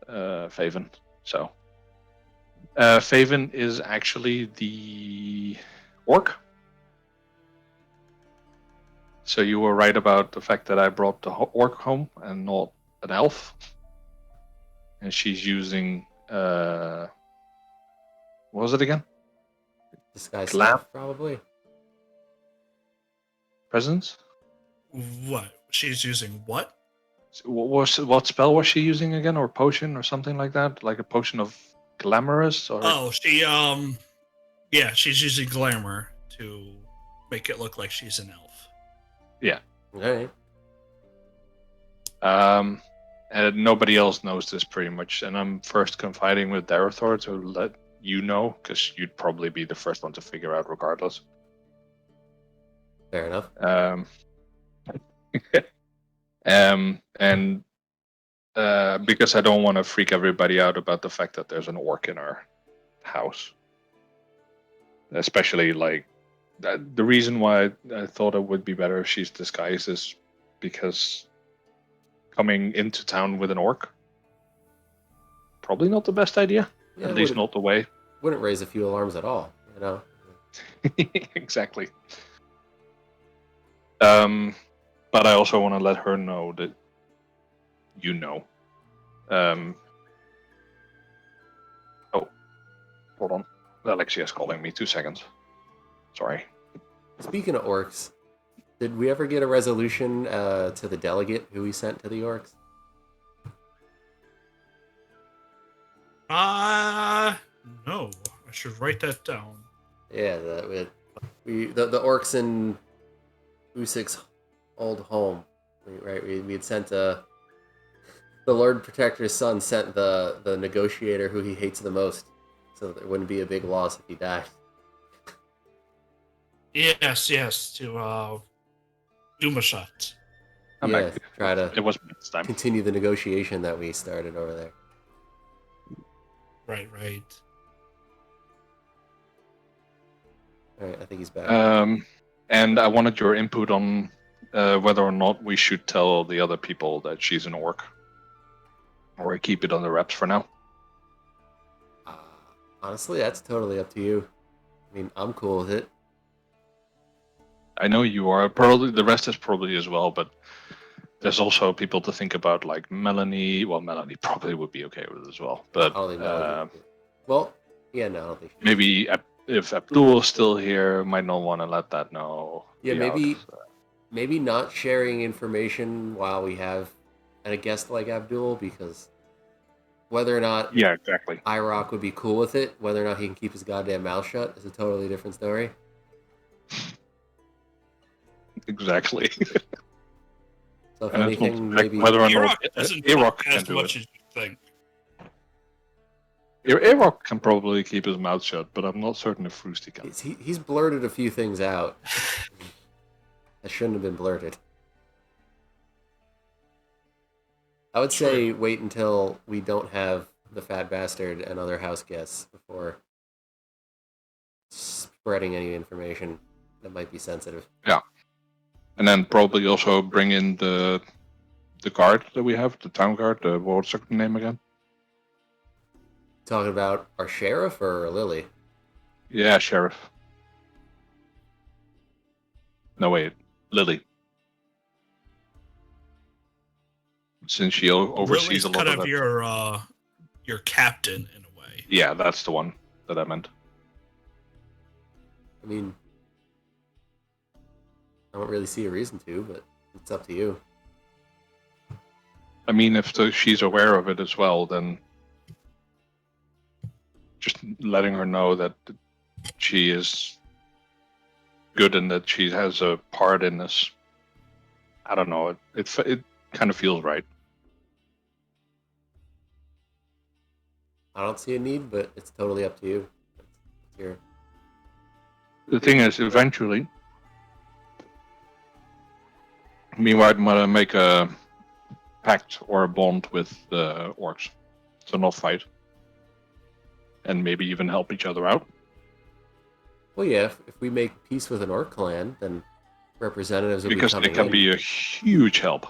Speaker 1: Faven. So, Faven is actually the orc. So you were right about the fact that I brought the orc home and not an elf. And she's using what was it again?
Speaker 2: Disguise
Speaker 1: Glam?
Speaker 2: self, probably.
Speaker 1: Presence?
Speaker 3: What? She's using what?
Speaker 1: What spell was she using again, or potion or something like that? Like a potion of glamorous or
Speaker 3: Oh, yeah, she's using glamour to make it look like she's an elf.
Speaker 2: Alright.
Speaker 1: And nobody else knows this pretty much. And I'm first confiding with Darathor to let you know, because you'd probably be the first one to figure out regardless.
Speaker 2: Fair enough.
Speaker 1: And because I don't want to freak everybody out about the fact that there's an orc in our house. Especially like the reason why I thought it would be better if she's disguised is because coming into town with an orc, probably not the best idea.
Speaker 2: Yeah,
Speaker 1: At least not the way.
Speaker 2: Wouldn't raise a few alarms at all, you know?
Speaker 1: Exactly. But I also want to let her know that you know. Oh, hold on. Alexia's calling me. 2 seconds. Sorry.
Speaker 2: Speaking of orcs, did we ever get a resolution to the delegate who we sent to the orcs?
Speaker 3: No. I should write that down.
Speaker 2: Yeah, the orcs in Usic's old home, right? We had sent the Lord Protector's son sent the negotiator who he hates the most, so there wouldn't be a big loss if he died.
Speaker 3: Yes, to Dumashat.
Speaker 2: Yeah, try to
Speaker 1: It was this time.
Speaker 2: continue the negotiation that we started over there.
Speaker 3: Right.
Speaker 2: Alright, I think he's back.
Speaker 1: And I wanted your input on whether or not we should tell the other people that she's an orc. Or keep it under wraps for now.
Speaker 2: Honestly, that's totally up to you. I mean, I'm cool with it.
Speaker 1: I know you are. Probably the rest is probably as well, but there's also people to think about, like Melanie. Well, Melanie probably would be okay with it as well. But
Speaker 2: I don't think Melanie would. Well, yeah, no, I don't think she
Speaker 1: maybe if Abdul is still here, might not want to let that know.
Speaker 2: Yeah,
Speaker 1: be
Speaker 2: maybe
Speaker 1: out, so.
Speaker 2: maybe not sharing information while we have a guest like Abdul, because whether or not
Speaker 1: Yeah, exactly.
Speaker 2: IROC would be cool with it, whether or not he can keep his goddamn mouth shut is a totally different story.
Speaker 1: Exactly.
Speaker 2: So if
Speaker 1: And it's not
Speaker 2: anything,
Speaker 1: like
Speaker 2: maybe
Speaker 1: whether or
Speaker 3: Irok
Speaker 1: not
Speaker 3: doesn't
Speaker 1: Irok
Speaker 3: talk
Speaker 1: can
Speaker 3: as
Speaker 1: do
Speaker 3: much
Speaker 1: it.
Speaker 3: as you think.
Speaker 1: Irok can probably keep his mouth shut, but I'm not certain if Roosty can.
Speaker 2: he's blurted a few things out that shouldn't have been blurted. I would say wait until we don't have the fat bastard and other house guests before spreading any information that might be sensitive.
Speaker 1: Yeah. And then probably also bring in the guard that we have, the town guard, what's the name again?
Speaker 2: Talking about our sheriff or Lily?
Speaker 1: Yeah, sheriff. No, wait. Lily. Since she oversees
Speaker 3: Lily's
Speaker 1: a lot
Speaker 3: kind
Speaker 1: of
Speaker 3: of
Speaker 1: that.
Speaker 3: your captain in a way.
Speaker 1: Yeah, that's the one that I meant.
Speaker 2: I mean, I don't really see a reason to, but it's up to you.
Speaker 1: I mean, if she's aware of it as well, then just letting her know that she is good and that she has a part in this. I don't know. It kind of feels right.
Speaker 2: I don't see a need, but it's totally up to you. It's your...
Speaker 1: The thing is, eventually, me and White might make a pact or a bond with the orcs, so not fight, and maybe even help each other out.
Speaker 2: Well, yeah, if we make peace with an orc clan, then representatives will be coming in.
Speaker 1: Because they can be a huge help.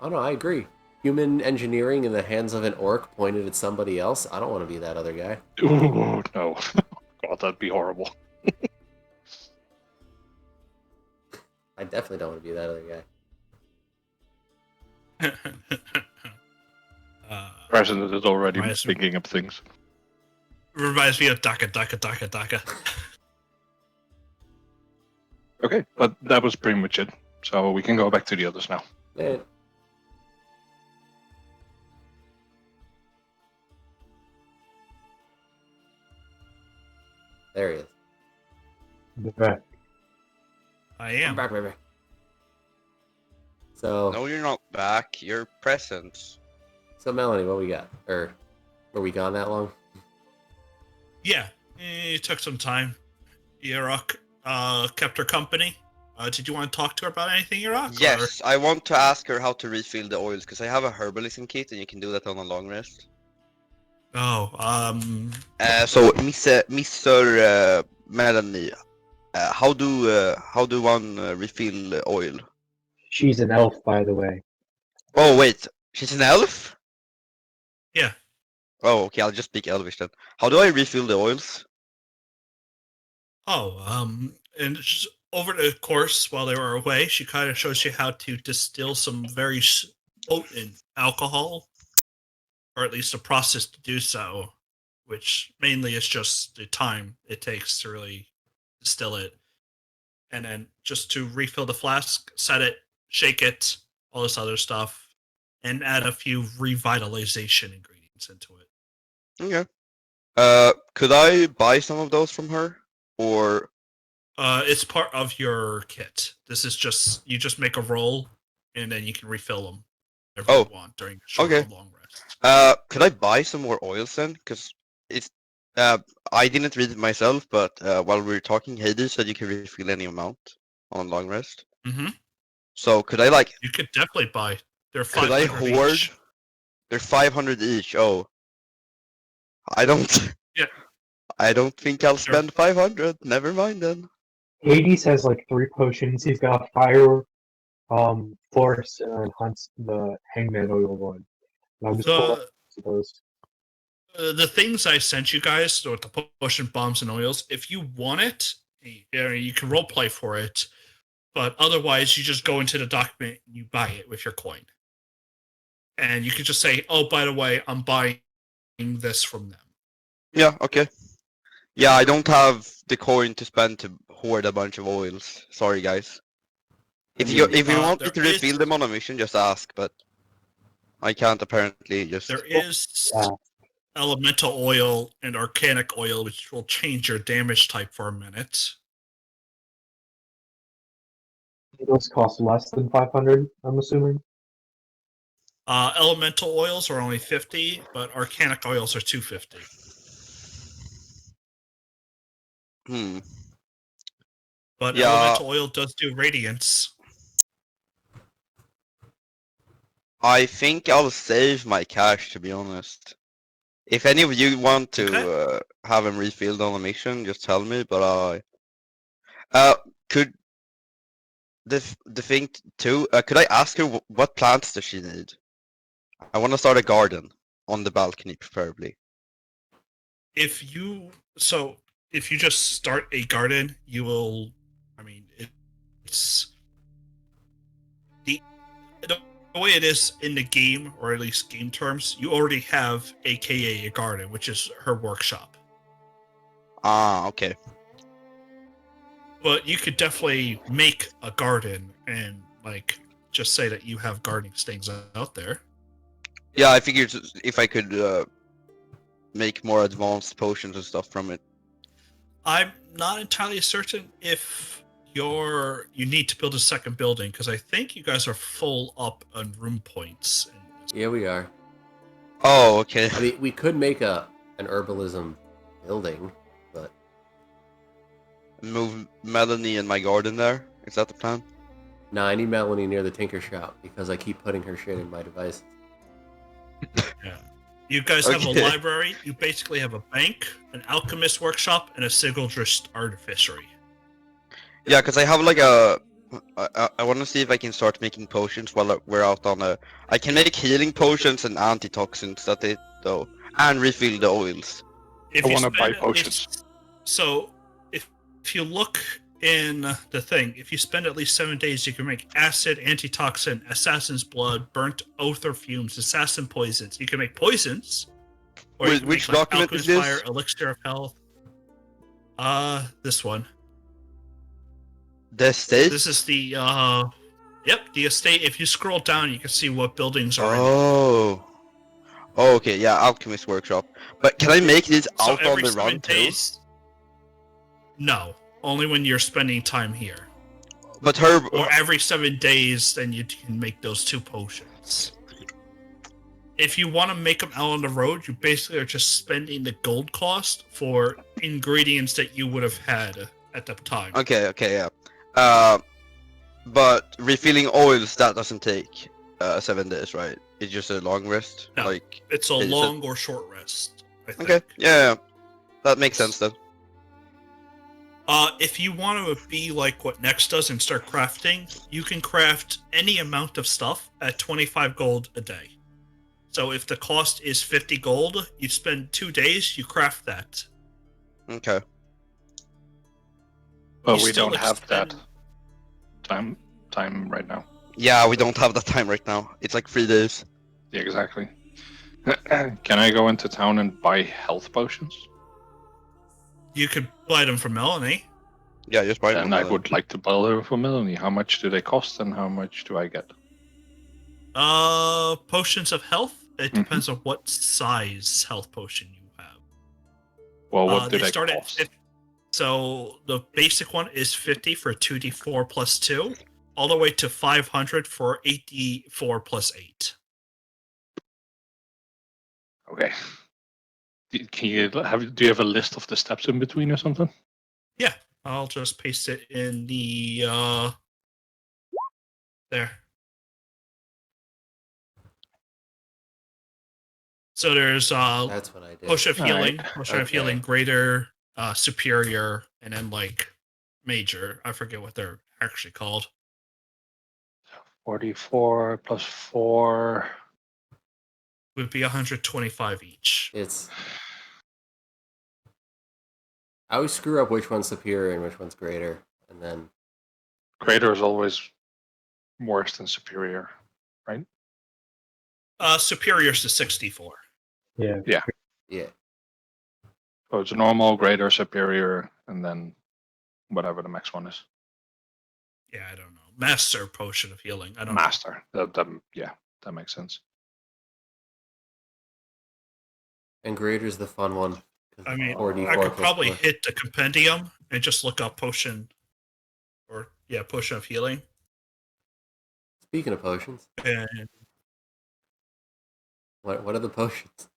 Speaker 2: Oh no, I agree. Human engineering in the hands of an orc pointed at somebody else. I don't want to be that other guy.
Speaker 1: Ooh, no. God, that'd be horrible.
Speaker 2: I definitely don't want to be that other guy.
Speaker 1: President is already thinking of things.
Speaker 3: Reminds me of Daka.
Speaker 1: Okay, but that was pretty much it. So we can go back to the others now.
Speaker 2: Yeah. There he is.
Speaker 5: Back.
Speaker 3: I am.
Speaker 2: I'm back, baby. So.
Speaker 4: No, you're not back. You're present.
Speaker 2: So Melanie, what we got? Or were we gone that long?
Speaker 3: Yeah, it took some time. Yarok kept her company. Did you want to talk to her about anything, Yarok?
Speaker 4: Yes, I want to ask her how to refill the oils, because I have a herbalism kit and you can do that on a long rest.
Speaker 3: Oh,
Speaker 4: So, Mr. Melanie, how do one refill oil?
Speaker 5: She's an elf, by the way.
Speaker 4: Oh wait, she's an elf?
Speaker 3: Yeah.
Speaker 4: Oh, okay, I'll just speak Elvish then. How do I refill the oils?
Speaker 3: And just over the course while they were away, she kind of shows you how to distill some very potent alcohol, or at least a process to do so, which mainly is just the time it takes to really distill it. And then just to refill the flask, set it, shake it, all this other stuff, and add a few revitalization ingredients into it.
Speaker 4: Okay. Could I buy some of those from her? Or
Speaker 3: it's part of your kit. This is just you just make a roll, and then you can refill them whenever you want during a short or long rest.
Speaker 4: Could I buy some more oils then? Because it's I didn't read it myself, but while we were talking, Hades said you can refill any amount on long rest.
Speaker 3: Mm-hmm.
Speaker 4: So could I like?
Speaker 3: You could definitely buy. They're 500
Speaker 4: Could I hoard?
Speaker 3: each.
Speaker 4: They're 500 each. Oh, I don't.
Speaker 3: Yeah.
Speaker 4: I don't think I'll spend 500. Never mind then.
Speaker 5: Hades has like 3 potions. He's got fire, force, and then hunts the hangman oil one. And I'll just pull up those.
Speaker 3: The things I sent you guys, with the potion bombs and oils, if you want it, you can roleplay for it. But otherwise, you just go into the document and you buy it with your coin. And you can just say, oh, by the way, I'm buying this from them.
Speaker 4: Yeah, okay. Yeah, I don't have the coin to spend to hoard a bunch of oils. Sorry, guys. If you want me to refill them on a mission, just ask, but I can't apparently just...
Speaker 3: There is elemental oil and arcanic oil, which will change your damage type for a minute.
Speaker 5: Those cost less than 500, I'm assuming.
Speaker 3: Elemental oils are only 50, but arcanic oils are 250. But elemental oil does do radiance.
Speaker 4: I think I'll save my cash, to be honest. If any of you want to have him refilled on a mission, just tell me. But could the thing too? Could I ask her what plants does she need? I want to start a garden on the balcony, preferably. If
Speaker 3: you just start a garden, you will. I mean, the way it is in the game, or at least game terms, you already have AKA a garden, which is her workshop.
Speaker 4: Ah, okay.
Speaker 3: But you could definitely make a garden and like just say that you have gardening things out there.
Speaker 4: Yeah, I figured if I could make more advanced potions and stuff from it.
Speaker 3: I'm not entirely certain if you need to build a second building, because I think you guys are full up on room points.
Speaker 2: Yeah, we are.
Speaker 4: Oh, okay.
Speaker 2: I mean, we could make an herbalism building, but
Speaker 4: Move Melanie in my garden there. Is that the plan?
Speaker 2: no, I need Melanie near the tinker shop because I keep putting her shit in my device.
Speaker 3: Yeah. You guys have a
Speaker 4: Okay.
Speaker 3: library. You basically have a bank, an alchemist workshop, and a sigildrist artificery.
Speaker 4: Yeah, because I have like a. I want to see if I can start making potions while we're out on a. I can make healing potions and antitoxins that they though, and refill the oils.
Speaker 3: If
Speaker 1: I
Speaker 3: you
Speaker 1: wanna
Speaker 3: spend
Speaker 1: buy
Speaker 3: at
Speaker 1: potions.
Speaker 3: least- so if you look in the thing, if you spend at least 7 days, you can make acid, antitoxin, assassin's blood, burnt oath fumes, assassin poisons. You can make poisons. Or you can
Speaker 4: Which
Speaker 3: make,
Speaker 4: document is
Speaker 3: alchemist
Speaker 4: this?
Speaker 3: fire, elixir of health. This one.
Speaker 4: The estate.
Speaker 3: This is the the estate. If you scroll down, you can see what buildings are in it.
Speaker 4: Oh. Oh, okay. Yeah, Alchemist Workshop. But can I make this
Speaker 3: So
Speaker 4: out on
Speaker 3: every
Speaker 4: the
Speaker 3: 7
Speaker 4: run too?
Speaker 3: days. No, only when you're spending time here.
Speaker 4: But her.
Speaker 3: Or every 7 days, then you can make those 2 potions. If you want to make them out on the road, you basically are just spending the gold cost for ingredients that you would have had at the time.
Speaker 4: Okay. Okay. Yeah. But refilling oils that doesn't take 7 days, right? It's just a long rest.
Speaker 3: No.
Speaker 4: Like.
Speaker 3: It's a
Speaker 4: is it-
Speaker 3: long or short rest, I think.
Speaker 4: Okay. Yeah. That makes sense then.
Speaker 3: If you want to be like what Next does and start crafting, you can craft any amount of stuff at 25 gold a day. So if the cost is 50 gold, you spend 2 days, you craft that.
Speaker 4: Okay.
Speaker 1: But
Speaker 3: You
Speaker 1: we
Speaker 3: still
Speaker 1: don't have that
Speaker 3: expend-
Speaker 1: time right now.
Speaker 4: Yeah, we don't have that time right now. It's like 3 days.
Speaker 1: Yeah, exactly. Can I go into town and buy health potions?
Speaker 3: You could buy them from Melanie.
Speaker 4: Yeah, just buy
Speaker 1: And
Speaker 4: them.
Speaker 1: I would like to buy them for Melanie. How much do they cost and how much do I get?
Speaker 3: Potions of health. It
Speaker 1: Mhm.
Speaker 3: depends on what size health potion you have.
Speaker 1: Well, what do they
Speaker 3: start at
Speaker 1: cost?
Speaker 3: 50. So the basic one is 50 for 2d4 plus 2, all the way to 500 for 8d4 plus 8.
Speaker 1: Okay. Do you have a list of the steps in between or something?
Speaker 3: Yeah, I'll just paste it in the there. So there's
Speaker 2: that's what I did.
Speaker 3: potion of healing,
Speaker 1: Alright.
Speaker 3: potion of
Speaker 2: Okay.
Speaker 3: healing, greater, superior, and then like major. I forget what they're actually called.
Speaker 1: 44 plus 4.
Speaker 3: Would be 125 each.
Speaker 2: It's. I always screw up which one's superior and which one's greater, and then
Speaker 1: Greater is always worse than superior.
Speaker 3: Superior's to 64.
Speaker 5: Yeah.
Speaker 2: yeah.
Speaker 1: So it's a normal, greater, superior, and then whatever the next one is.
Speaker 3: Yeah, I don't know. Master potion of healing. I don't
Speaker 1: Master. That makes sense.
Speaker 2: And greater's the fun one. 'cause
Speaker 3: I mean,
Speaker 2: 4d4
Speaker 3: I could
Speaker 2: plus
Speaker 3: probably
Speaker 2: 4.
Speaker 3: hit the compendium and just look up potion, potion of healing.
Speaker 2: Speaking of potions,
Speaker 3: And
Speaker 2: what are the potions?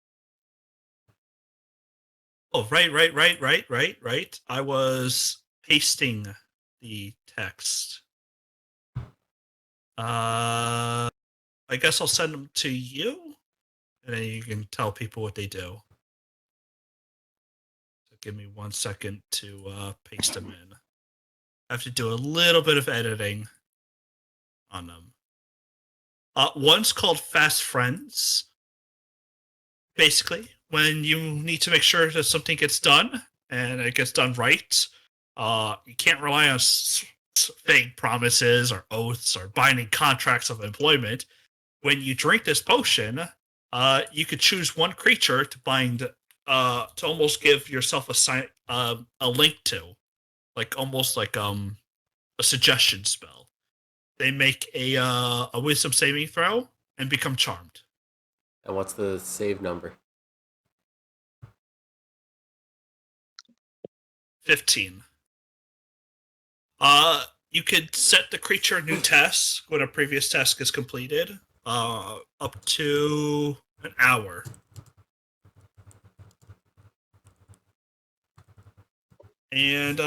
Speaker 3: oh, right. I was pasting the text. I guess I'll send them to you, and then you can tell people what they do. So give me 1 second to paste them in. I have to do a little bit of editing on them. One's called Fast Friends. Basically, when you need to make sure that something gets done and it gets done right, you can't rely on vague promises or oaths or binding contracts of employment. when you drink this potion, you could choose one creature to bind, to almost give yourself a link to, like almost like a suggestion spell. They make a wisdom saving throw and become charmed.
Speaker 2: And what's the save number?
Speaker 3: 15. You could set the creature new tasks when a previous task is completed, up to an hour. And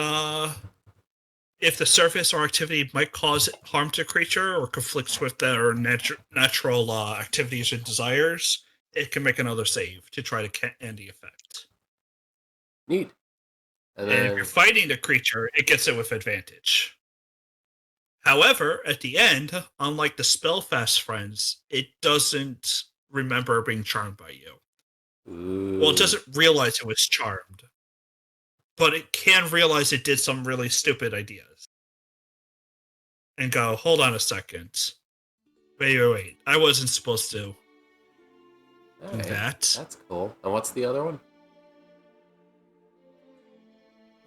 Speaker 3: if the surface or activity might cause harm to a creature or conflicts with their natural activities and desires, it can make another save to try to end the effect.
Speaker 2: Neat.
Speaker 3: And if you're fighting the creature, it gets it with advantage. However, at the end, unlike the Spellfast friends, it doesn't remember being charmed by you.
Speaker 2: Ooh.
Speaker 3: Well, it doesn't realize it was charmed. But it can realize it did some really stupid ideas. And go, hold on a second. Wait. I wasn't supposed to do that.
Speaker 2: That's cool. And what's the other one?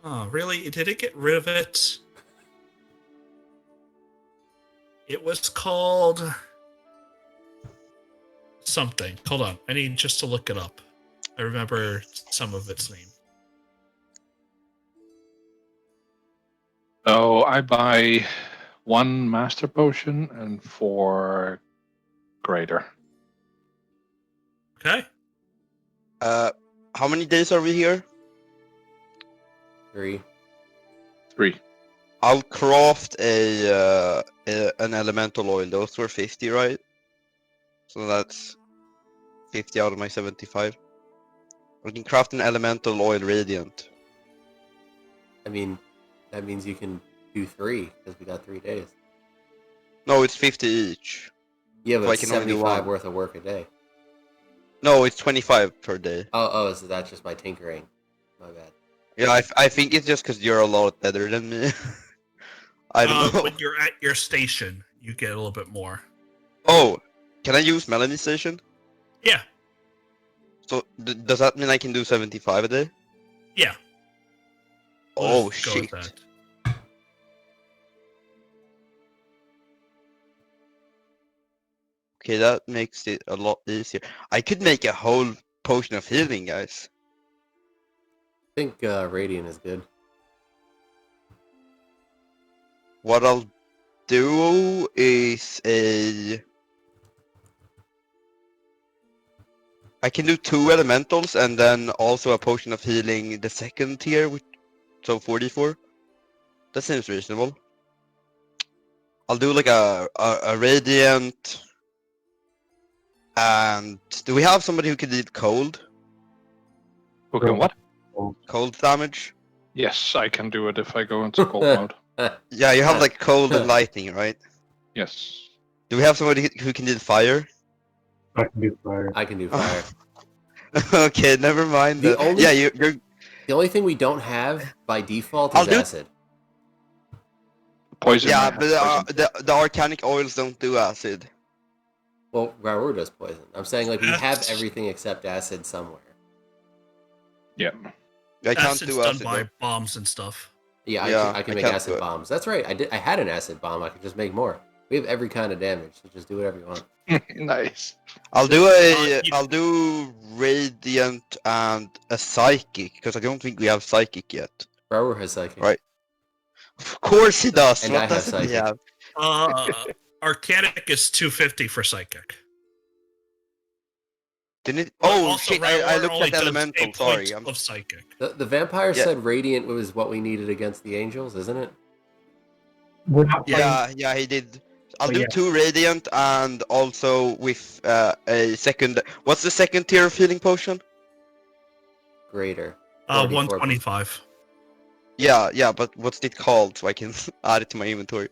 Speaker 3: Oh, really? Did it get rid of it? It was called something. Hold on. I need just to look it up. I remember some of its name.
Speaker 1: So I buy 1 master potion and 4 greater.
Speaker 3: Okay.
Speaker 4: How many days are we here?
Speaker 2: 3.
Speaker 1: 3.
Speaker 4: I'll craft an elemental oil. Those were 50, right? So that's 50 out of my 75. We can craft an elemental oil radiant.
Speaker 2: I mean, that means you can do 3 because we got 3 days.
Speaker 4: No, it's 50 each.
Speaker 2: Yeah, but
Speaker 4: So I
Speaker 2: it's
Speaker 4: can only do
Speaker 2: 75
Speaker 4: one.
Speaker 2: worth of work a day.
Speaker 4: No, it's 25 per day.
Speaker 2: Oh, so that's just my tinkering. My bad.
Speaker 4: Yeah, I think it's just because you're a lot better than me. I don't know.
Speaker 3: When you're at your station, you get a little bit more.
Speaker 4: Oh, can I use Melanie Station?
Speaker 3: Yeah.
Speaker 4: So does that mean I can do 75 a day?
Speaker 3: Yeah.
Speaker 4: Oh
Speaker 3: Let's go with
Speaker 4: shit.
Speaker 3: that.
Speaker 4: Okay, that makes it a lot easier. I could make a whole potion of healing, guys.
Speaker 2: I think Radiant is good.
Speaker 4: What I'll do is I can do 2 elementals and then also a potion of healing the second tier, so 44. That seems reasonable. I'll do like a radiant. And do we have somebody who can deal cold?
Speaker 1: Who can what?
Speaker 4: Cold damage?
Speaker 1: Yes, I can do it if I go into cold mode.
Speaker 4: Yeah, you have like cold and lightning, right?
Speaker 1: Yes.
Speaker 4: Do we have somebody who can deal fire?
Speaker 5: I can do fire.
Speaker 2: I can do fire.
Speaker 4: Okay, never mind.
Speaker 2: The only-
Speaker 4: Yeah, you're
Speaker 2: The only thing we don't have by default
Speaker 4: I'll
Speaker 2: is
Speaker 4: do-
Speaker 2: acid.
Speaker 1: Poison.
Speaker 4: yeah,
Speaker 1: I have
Speaker 4: but
Speaker 1: poison.
Speaker 4: the organic oils don't do acid.
Speaker 2: Well, Raour does poison. I'm saying like we have
Speaker 3: That's-
Speaker 2: everything except acid somewhere.
Speaker 1: Yeah.
Speaker 4: I can't
Speaker 3: Acid's
Speaker 4: do
Speaker 3: done
Speaker 4: acid.
Speaker 3: by
Speaker 4: though.
Speaker 3: bombs and stuff.
Speaker 2: Yeah,
Speaker 4: Yeah,
Speaker 2: I can
Speaker 4: I
Speaker 2: make
Speaker 4: can't do
Speaker 2: acid
Speaker 4: it.
Speaker 2: bombs. That's right. I had an acid bomb. I could just make more. We have every kind of damage, so just do whatever you want.
Speaker 1: Nice.
Speaker 4: I'll do
Speaker 3: you-
Speaker 4: I'll do radiant and a psychic because I don't think we have psychic yet.
Speaker 2: Raour has psychic.
Speaker 4: Right. Of course he does.
Speaker 2: And
Speaker 4: What
Speaker 2: I have
Speaker 4: doesn't he
Speaker 2: psychic.
Speaker 4: have?
Speaker 3: Arcanic is 250 for psychic.
Speaker 4: Didn't it?
Speaker 3: But
Speaker 4: Oh
Speaker 3: also
Speaker 4: shit! I
Speaker 3: Raour
Speaker 4: looked
Speaker 3: only
Speaker 4: at
Speaker 3: does
Speaker 4: elemental.
Speaker 3: 8
Speaker 4: Sorry.
Speaker 3: points of psychic.
Speaker 2: The vampire
Speaker 4: Yeah.
Speaker 2: said radiant was what we needed against the angels, isn't it?
Speaker 5: We're not playing.
Speaker 4: Yeah, he did. I'll
Speaker 5: Oh,
Speaker 4: do
Speaker 5: yeah.
Speaker 4: 2 radiant and also with a second. What's the second tier of healing potion?
Speaker 2: Greater. 44.
Speaker 3: 125.
Speaker 4: Yeah, but what's it called so I can add it to my inventory?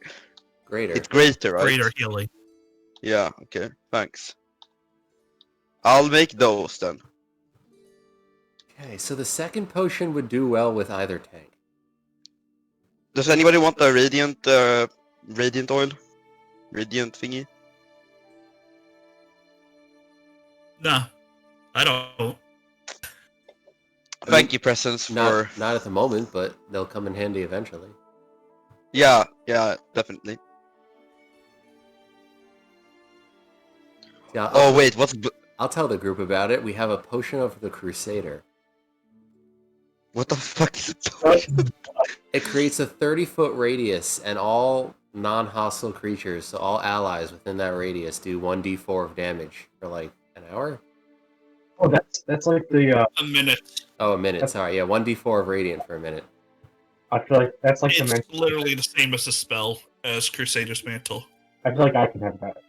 Speaker 2: Greater.
Speaker 4: It's greater, right?
Speaker 3: Greater healing.
Speaker 4: Yeah. Okay. Thanks. I'll make those then.
Speaker 2: Okay, so the second potion would do well with either tank.
Speaker 4: Does anybody want a radiant oil? Radiant thingy?
Speaker 3: No, I don't.
Speaker 4: Thank you, Presence, for...
Speaker 2: Not at the moment, but they'll come in handy eventually.
Speaker 4: Yeah, definitely.
Speaker 2: Yeah.
Speaker 4: Oh, wait, what's...
Speaker 2: I'll tell the group about it. We have a potion of the Crusader.
Speaker 4: What the fuck is it?
Speaker 2: It creates a 30-foot radius, and all non-hostile creatures, so all allies within that radius, do 1d4 of damage for like an hour?
Speaker 5: Oh, that's like the...
Speaker 3: A minute.
Speaker 2: Oh, a minute, sorry. Yeah, 1d4 of radiant for a minute.
Speaker 5: I feel like that's like
Speaker 3: It's
Speaker 5: the...
Speaker 3: literally the same as a spell, as Crusader's Mantle.
Speaker 5: I feel like I can have that.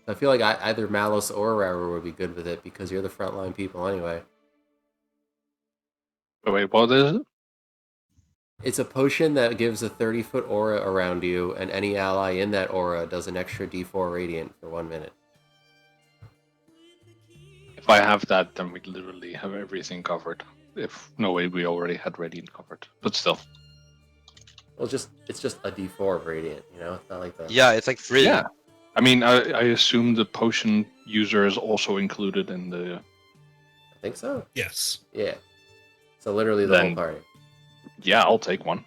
Speaker 2: I feel like either Malus or Rara would be good with it, because you're the frontline people anyway.
Speaker 1: Wait, what is it?
Speaker 2: It's a potion that gives a 30-foot aura around you, and any ally in that aura does an extra d4 radiant for 1 minute.
Speaker 1: If I have that, then we literally have everything covered. If no way, we already had radiant covered, but still.
Speaker 2: Well, it's just a d4 of radiant, you know? It's not like that.
Speaker 4: Yeah, it's like free.
Speaker 1: Yeah. I mean, I assume the potion user is also included in the...
Speaker 2: I think so.
Speaker 3: Yes.
Speaker 2: Yeah. So literally the whole party.
Speaker 1: Yeah, I'll take one.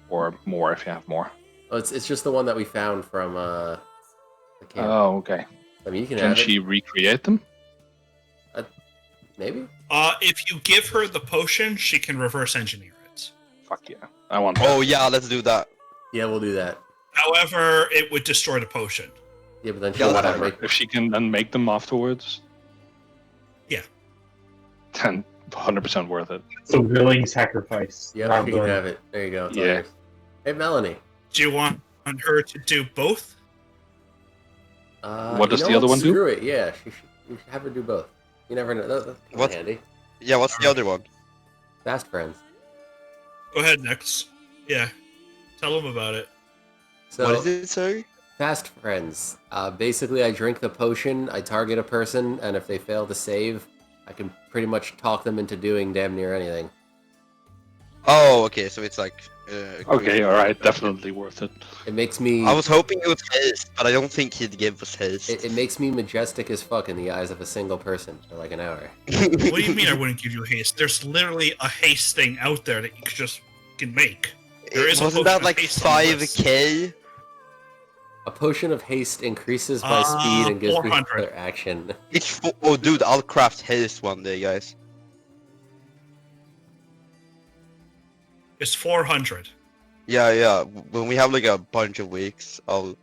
Speaker 1: Or more if you have more.
Speaker 2: Oh, it's just the one that we found from the camp.
Speaker 1: Oh, okay.
Speaker 2: I mean, you can
Speaker 1: Can
Speaker 2: have
Speaker 1: she
Speaker 2: it.
Speaker 1: recreate them?
Speaker 2: Maybe?
Speaker 3: If you give her the potion, she can reverse engineer it.
Speaker 1: Fuck yeah. I want that.
Speaker 4: Oh yeah, let's do that.
Speaker 2: Yeah, we'll do that.
Speaker 3: However, it would destroy the potion.
Speaker 2: Yeah, but then she
Speaker 4: Yeah,
Speaker 2: won't have to
Speaker 1: Whatever.
Speaker 2: make...
Speaker 1: If she can then make them afterwards,
Speaker 3: Yeah.
Speaker 1: then 100% worth it.
Speaker 5: It's a willing sacrifice.
Speaker 2: Yeah,
Speaker 5: Not
Speaker 2: you can
Speaker 5: willing.
Speaker 2: have it. There you go. It's all
Speaker 1: Yeah.
Speaker 2: yours. Hey, Melanie.
Speaker 3: Do you want her to do both?
Speaker 1: What does
Speaker 2: you know
Speaker 1: the other one do?
Speaker 2: Screw it, yeah. You should have her do both. You never know. That's
Speaker 4: What?
Speaker 2: handy.
Speaker 4: Yeah, what's the other one?
Speaker 2: Fast friends.
Speaker 3: Go ahead, Nix. Yeah. Tell them about it.
Speaker 2: So,
Speaker 4: What is it, sorry?
Speaker 2: fast friends. Basically, I drink the potion, I target a person, and if they fail to save, I can pretty much talk them into doing damn near anything.
Speaker 4: Oh, okay, so it's like...
Speaker 1: Okay, alright, definitely worth it.
Speaker 2: It makes me...
Speaker 4: I was hoping it was haste, but I don't think he'd give us haste.
Speaker 2: It makes me majestic as fuck in the eyes of a single person for like an hour.
Speaker 3: What do you mean I wouldn't give you haste? There's literally a haste thing out there that you could just can make. There is a
Speaker 4: Wasn't
Speaker 3: potion
Speaker 4: that
Speaker 3: of
Speaker 4: like
Speaker 3: haste on the list.
Speaker 4: 5k?
Speaker 2: A potion of haste increases my speed and gives me
Speaker 3: 400.
Speaker 2: further action.
Speaker 4: It's oh dude, I'll craft haste one day, guys.
Speaker 3: It's 400.
Speaker 4: Yeah. When we have like a bunch of weeks, I'll...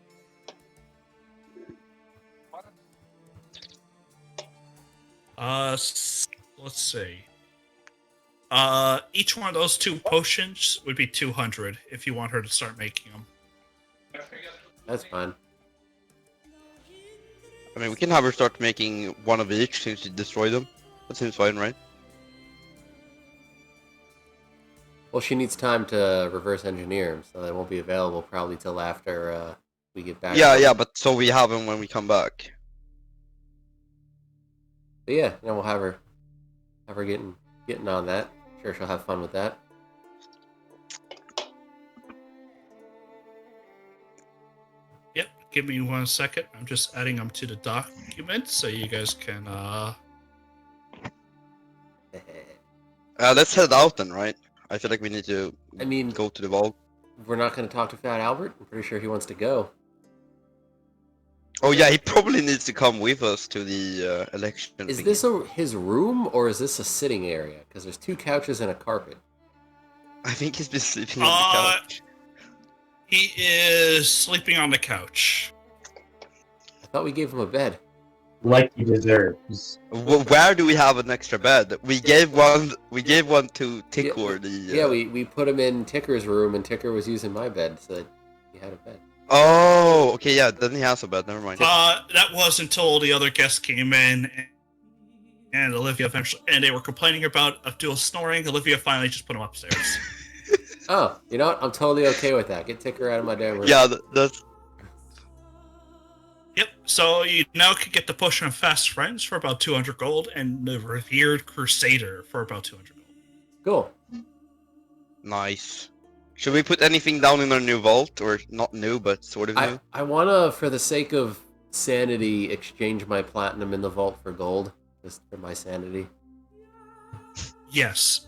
Speaker 3: Let's see. Each one of those 2 potions would be 200 if you want her to start making them.
Speaker 2: That's fine.
Speaker 4: I mean, we can have her start making one of each since you destroy them. That seems fine, right?
Speaker 2: Well, she needs time to reverse engineer him, so they won't be available probably till after we get back.
Speaker 4: Yeah, but so we have them when we come back.
Speaker 2: But yeah, we'll have her getting on that. Sure, she'll have fun with that.
Speaker 3: Yep, give me 1 second. I'm just adding them to the document so you guys can
Speaker 4: Let's head out then, right? I feel like we need to
Speaker 2: I mean,
Speaker 4: go to the vault.
Speaker 2: we're not going to talk to Fat Albert. I'm pretty sure he wants to go.
Speaker 4: Oh yeah, he probably needs to come with us to the election.
Speaker 2: Is
Speaker 4: thingy.
Speaker 2: this his room or is this a sitting area? Because there's 2 couches and a carpet.
Speaker 4: I think he's been sleeping on the couch.
Speaker 3: he is sleeping on the couch.
Speaker 2: I thought we gave him a bed.
Speaker 5: Like he deserves.
Speaker 4: Where do we have an extra bed? We gave one. We gave one to Tickor.
Speaker 2: Yeah, we put him in Ticker's room, and Ticker was using my bed, so that he had a bed.
Speaker 4: Oh, okay, yeah. Then he has a bed. Never mind.
Speaker 3: That was until the other guests came in and Olivia eventually, and they were complaining about Abdul snoring. Olivia finally just put him upstairs.
Speaker 2: Oh, you know what? I'm totally okay with that. Get Ticker out of my damn room.
Speaker 4: Yeah, that's.
Speaker 3: Yep. So you now can get the potion of fast friends for about 200 gold, and the revered Crusader for about 200 gold.
Speaker 2: Cool.
Speaker 4: Nice. Should we put anything down in our new vault, or not new, but sort of new?
Speaker 2: I wanna, for the sake of sanity exchange my platinum in the vault for gold, just for my sanity?
Speaker 3: Yes,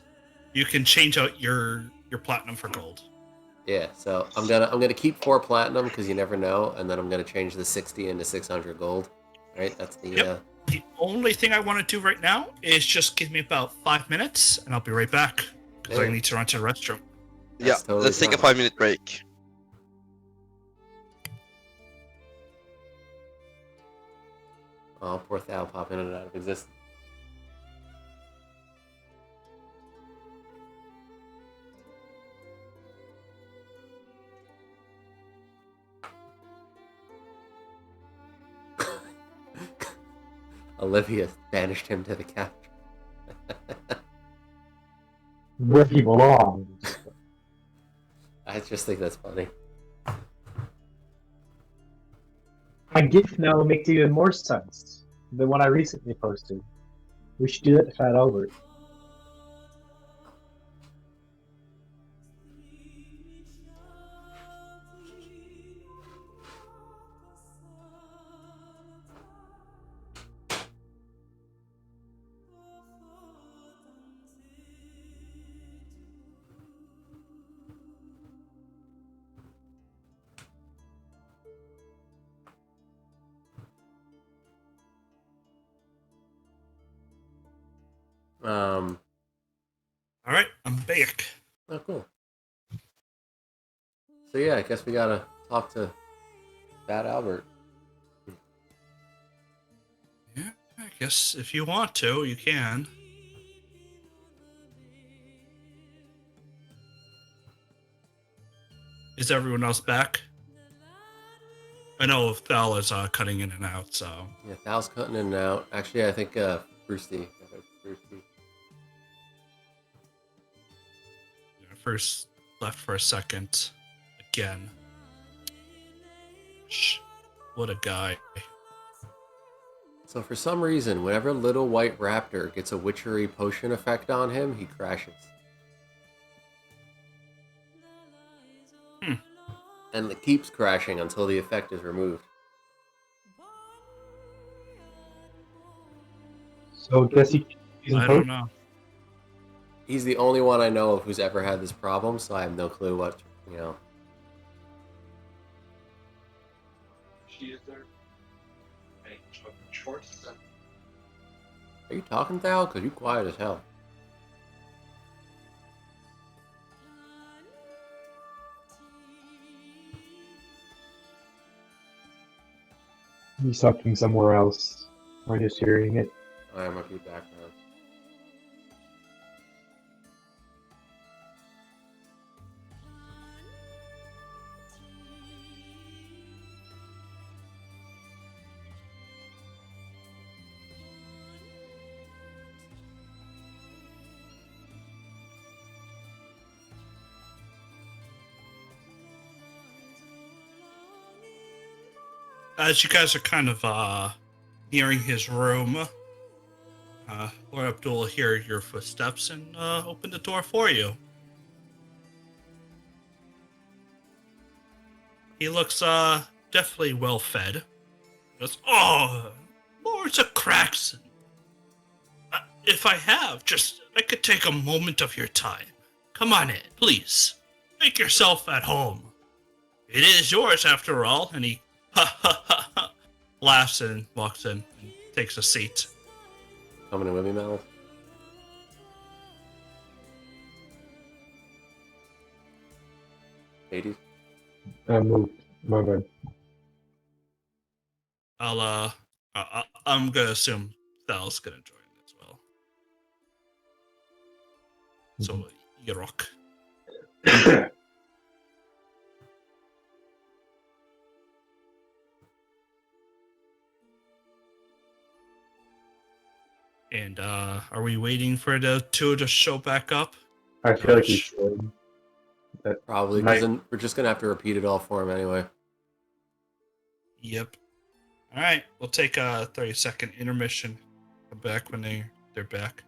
Speaker 3: you can change out your platinum for gold.
Speaker 2: Yeah, so I'm gonna keep 4 platinum because you never know, and then I'm gonna change the 60 into 600 gold. All right, that's the.
Speaker 3: Yep. The only thing I want to do right now is just give me about 5 minutes, and I'll be right back because I need to run to the restroom.
Speaker 4: Yeah,
Speaker 2: totally
Speaker 4: let's take a
Speaker 2: fine.
Speaker 4: 5-minute break.
Speaker 2: Oh, poor Thal popping in and out of existence. Olivia banished him to the couch.
Speaker 5: Where he belongs.
Speaker 2: I just think that's funny.
Speaker 5: My gift now makes even more sense than what I recently posted. We should do that to Fat Albert.
Speaker 3: All right, I'm back.
Speaker 2: Oh, cool. So yeah, I guess we gotta talk to Fat Albert.
Speaker 3: Yeah, I guess if you want to, you can. Is everyone else back? I know Thal is cutting in and out, so.
Speaker 2: Yeah, Thal's cutting in and out. Actually, I think Brewsty.
Speaker 3: First left for a second. Again. Shh. What a guy.
Speaker 2: So for some reason, whenever Little White Raptor gets a witchery potion effect on him, he crashes. And it keeps crashing until the effect is removed.
Speaker 5: So I guess
Speaker 3: I don't know.
Speaker 2: He's the only one I know of who's ever had this problem, so I have no clue what, you know.
Speaker 1: She is there. Short.
Speaker 2: Are you talking, Thal? Because you quiet as hell.
Speaker 5: He's talking somewhere else. We're just hearing it.
Speaker 2: Alright, might be background.
Speaker 3: As you guys are kind of nearing his room, Lord Abdul will hear your footsteps and open the door for you. He looks definitely well fed. He goes, "Oh, Lords of Craxon. If I could take a moment of your time. Come on in, please. Make yourself at home. It is yours after all." And he laughs and walks in and takes a seat.
Speaker 2: Coming in with me, Mel? Hades?
Speaker 5: I moved. My bad.
Speaker 3: I'm gonna assume Thal's gonna join as well. So you rock. And are we waiting for the two to show back up?
Speaker 5: I feel like we should.
Speaker 2: Probably, because then we're just going to have to repeat it all for him anyway.
Speaker 3: Yep. All right, we'll take a 30-second intermission. Come back when they're back.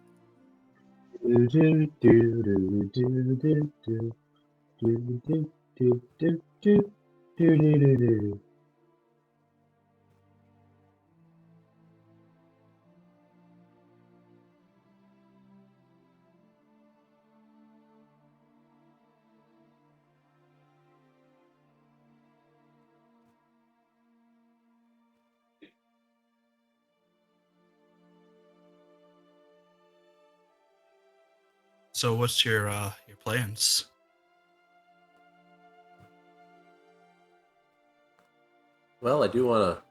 Speaker 3: So what's your plans?
Speaker 2: Well, I do want to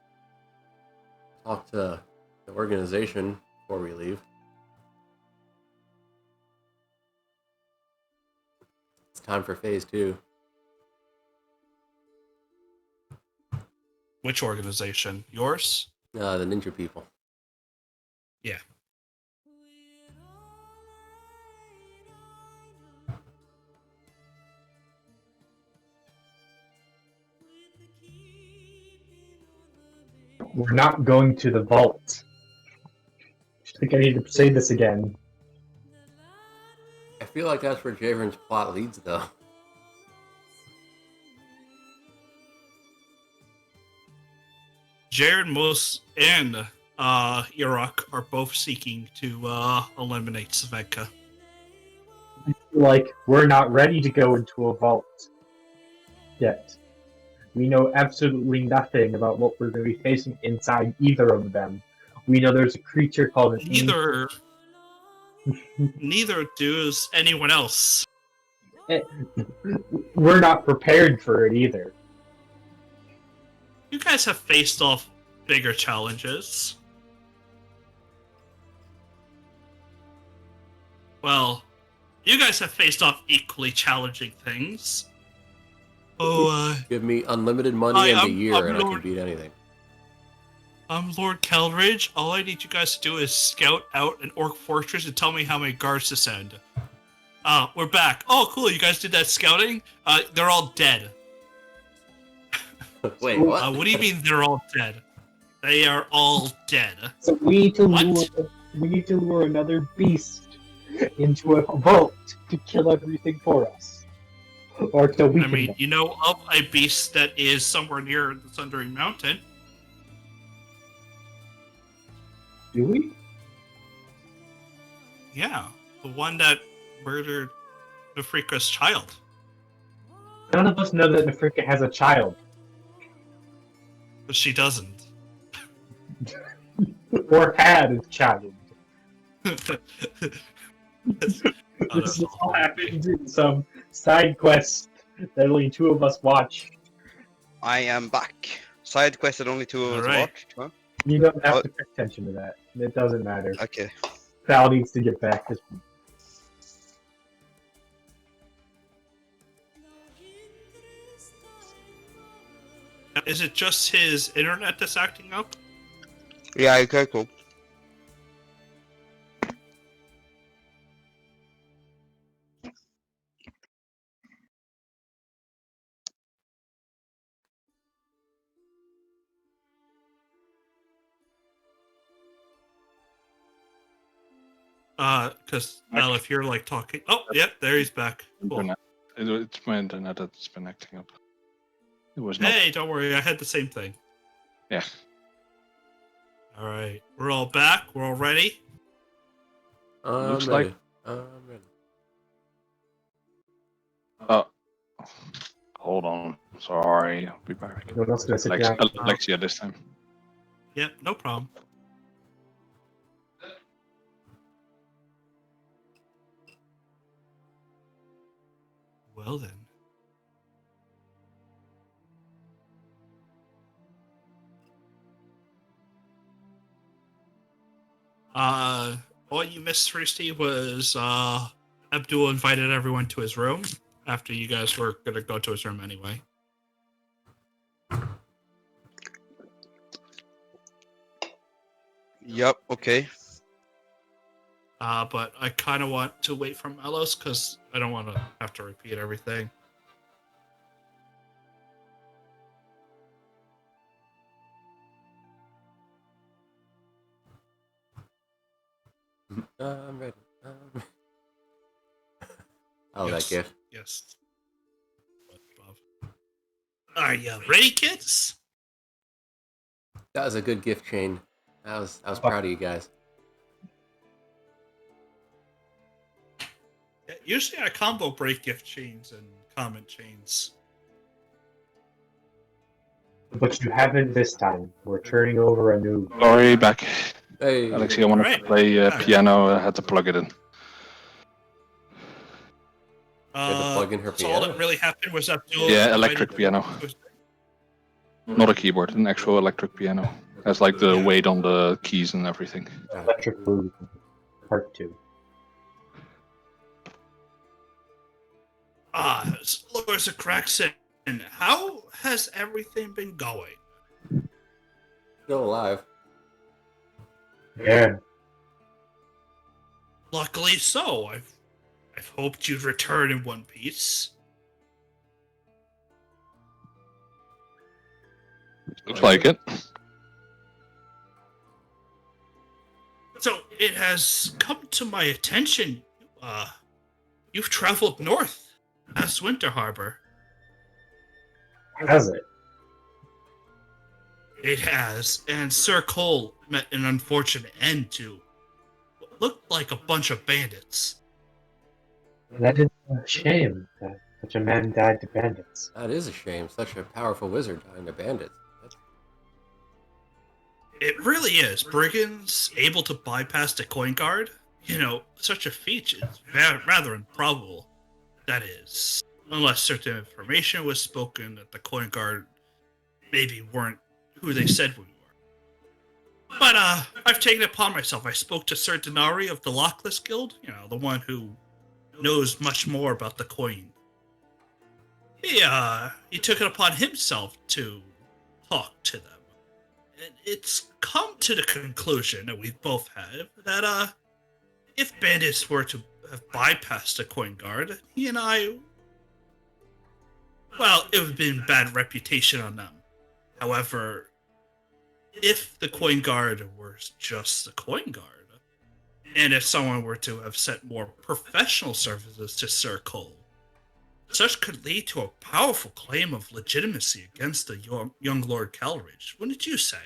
Speaker 2: talk to the organization before we leave. It's time for phase 2.
Speaker 3: Which organization? Yours?
Speaker 2: The ninja people.
Speaker 3: Yeah.
Speaker 5: We're not going to the vault. I think I need to say this again.
Speaker 2: I feel like that's where Javern's plot leads, though.
Speaker 3: Jared, Moss, and Iraq are both seeking to eliminate Svedka.
Speaker 5: I feel like we're not ready to go into a vault yet. We know absolutely nothing about what we're going to be facing inside either of them. We know there's a creature called an
Speaker 3: Neither does anyone else.
Speaker 5: We're not prepared for it either.
Speaker 3: You guys have faced off bigger challenges. Well, you guys have faced off equally challenging things. Oh,
Speaker 2: Give me unlimited money and a year, and I can beat anything.
Speaker 3: I'm Lord Kelridge. All I need you guys to do is scout out an orc fortress and tell me how many guards to send. We're back. Oh, cool. You guys did that scouting? They're all dead.
Speaker 2: Wait, what?
Speaker 3: What do you mean they're all dead? They are all dead.
Speaker 5: So we need to lure another beast into a vault to kill everything for us. Or to weaken
Speaker 3: I mean,
Speaker 5: them.
Speaker 3: you know of a beast that is somewhere near the Sundering Mountain.
Speaker 5: Do we?
Speaker 3: Yeah, the one that murdered Nefrika's child.
Speaker 5: None of us know that Nefrika has a child.
Speaker 3: But she doesn't.
Speaker 5: Or had a child.
Speaker 3: This
Speaker 5: all happened in some side quest that only 2 of us watched.
Speaker 4: I am back. Side quest that only 2 of us
Speaker 3: Alright.
Speaker 4: watched. Huh?
Speaker 5: You don't have to pay attention to that. It doesn't matter.
Speaker 4: Okay.
Speaker 5: Val needs to get back this week.
Speaker 3: Is it just his internet that's acting up?
Speaker 4: Yeah, okay, cool.
Speaker 3: Because now if you're like talking, oh, yep, there he's back. Cool.
Speaker 1: Internet. It's my internet that's been acting up. It was not.
Speaker 3: Hey, don't worry, I had the same thing.
Speaker 1: Yeah.
Speaker 3: All right, we're all back. We're all ready.
Speaker 1: Looks
Speaker 2: Ready.
Speaker 1: like-
Speaker 2: I'm ready.
Speaker 1: Oh. Hold on. Sorry. I'll be back.
Speaker 5: No one else gonna sit down.
Speaker 1: Alexia this time.
Speaker 3: Yep, no problem. Well then. All you missed, Thirsty, was Abdul invited everyone to his room after you guys were gonna go to his room anyway.
Speaker 4: Yep, okay.
Speaker 3: But I kind of want to wait for Melos because I don't want to have to repeat everything.
Speaker 2: I'm ready. Oh, that gift.
Speaker 3: Yes. Are you ready, kids?
Speaker 2: That was a good gift chain. I was proud of you guys.
Speaker 3: Yeah, usually I combo break gift chains and comment chains.
Speaker 5: But you haven't this time. We're turning over a new.
Speaker 1: Sorry, back.
Speaker 2: Hey,
Speaker 1: Alexia, I wanted
Speaker 3: Alright.
Speaker 1: to play
Speaker 3: Alright.
Speaker 1: piano. I had to plug it in.
Speaker 2: plug in her
Speaker 3: So all
Speaker 2: piano?
Speaker 3: that really happened was Abdul.
Speaker 1: Yeah, electric piano. Not a keyboard, an actual electric piano. Has like the weight on the keys and everything.
Speaker 5: Electric Blue Part 2.
Speaker 3: Lord Zakraxon, how has everything been going?
Speaker 2: Still alive.
Speaker 5: Yeah.
Speaker 3: Luckily so. I've hoped you'd return in one piece.
Speaker 1: Looks like it.
Speaker 3: So it has come to my attention. You've traveled north past Winter Harbor.
Speaker 5: Has it?
Speaker 3: It has, and Sir Cole met an unfortunate end to what looked like a bunch of bandits.
Speaker 5: That is a shame that such a man died to bandits.
Speaker 2: That is a shame. Such a powerful wizard dying to bandits.
Speaker 3: It really is. Brigands able to bypass the coin guard? You know, such a feat is rather improbable. That is, unless certain information was spoken that the coin guard maybe weren't who they said we were. But I've taken it upon myself. I spoke to Sir Denari of the Lockless Guild, you know, the one who knows much more about the coin. He took it upon himself to talk to them. And it's come to the conclusion that we both have that if bandits were to have bypassed the coin guard, he and I, well, it would have been bad reputation on them. However, if the coin guard were just the coin guard, and if someone were to have sent more professional services to Sir Cole, such could lead to a powerful claim of legitimacy against the young Lord Calridge. What did you say?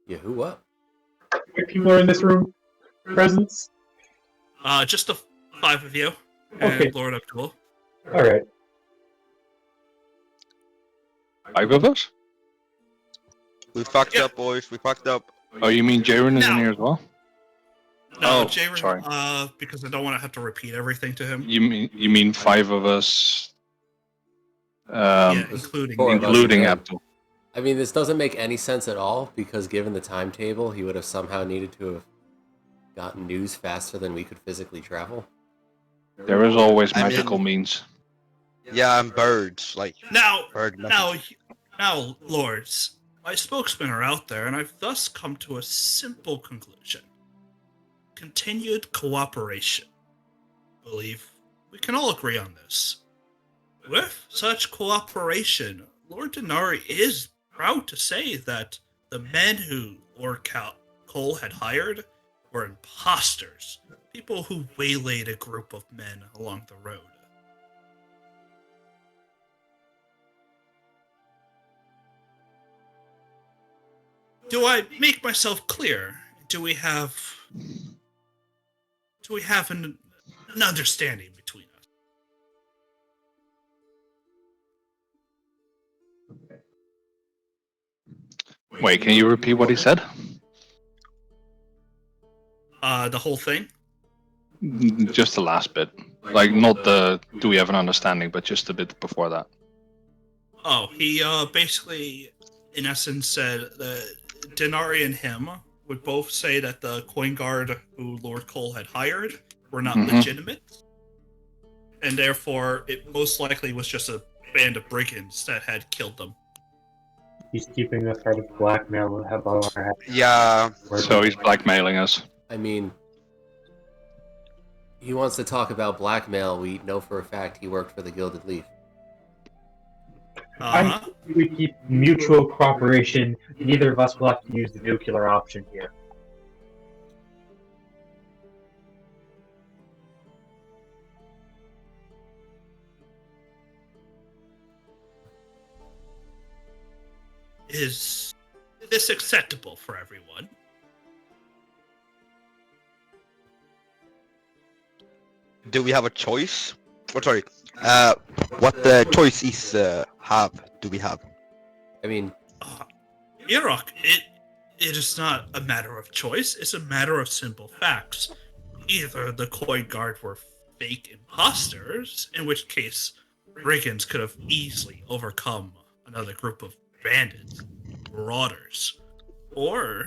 Speaker 2: Yeah, who what?
Speaker 5: How many people are in this room? Presents?
Speaker 3: Just the 5 of you and
Speaker 5: Okay.
Speaker 3: Lord Abdul.
Speaker 5: Alright.
Speaker 1: 5 of us?
Speaker 4: We fucked
Speaker 3: Yeah.
Speaker 4: up, boys. We fucked up.
Speaker 1: Oh, you mean Jaren is in
Speaker 3: No.
Speaker 1: here as well?
Speaker 3: No,
Speaker 1: Oh,
Speaker 3: Jaren,
Speaker 1: sorry.
Speaker 3: because I don't want to have to repeat everything to him.
Speaker 1: You mean 5 of us?
Speaker 3: Yeah, including
Speaker 2: Four of us.
Speaker 1: Including
Speaker 2: Yeah.
Speaker 1: Abdul.
Speaker 2: I mean, this doesn't make any sense at all because given the timetable, he would have somehow needed to have gotten news faster than we could physically travel.
Speaker 1: There is always
Speaker 4: I mean-
Speaker 1: magical means.
Speaker 4: Yeah, and birds. Like,
Speaker 3: Now,
Speaker 4: bird
Speaker 3: now, lords, my spokesmen are out there, and I've thus come to a simple conclusion. Continued cooperation. I believe we can all agree on this. With such cooperation, Lord Denari is proud to say that the men who Lord Cole had hired were imposters, people who waylaid a group of men along the road. Do I make myself clear? Do we have an understanding between us?
Speaker 1: Wait, can you repeat what he said?
Speaker 3: The whole thing?
Speaker 1: Just the last bit. Like, not the do we have an understanding, but just a bit before that.
Speaker 3: Oh, he basically, in essence, said that Denari and him would both say that the coin guard who Lord Cole had hired were not
Speaker 1: Mhm.
Speaker 3: legitimate, and therefore it most likely was just a band of brigands that had killed them.
Speaker 5: He's keeping us out of blackmail. Have all our heads.
Speaker 4: yeah.
Speaker 1: So he's blackmailing us.
Speaker 2: I mean, he wants to talk about blackmail. We know for a fact he worked for the Gilded Leaf.
Speaker 5: We keep mutual cooperation. Neither of us will have to use the nuclear option here.
Speaker 3: Is this acceptable for everyone?
Speaker 4: Do we have a choice? Oh, sorry. What choices do we have?
Speaker 2: I mean,
Speaker 3: Irok, it is not a matter of choice, it's a matter of simple facts. Either the Coin Guard were fake imposters, in which case brigands could have easily overcome another group of bandits, marauders, or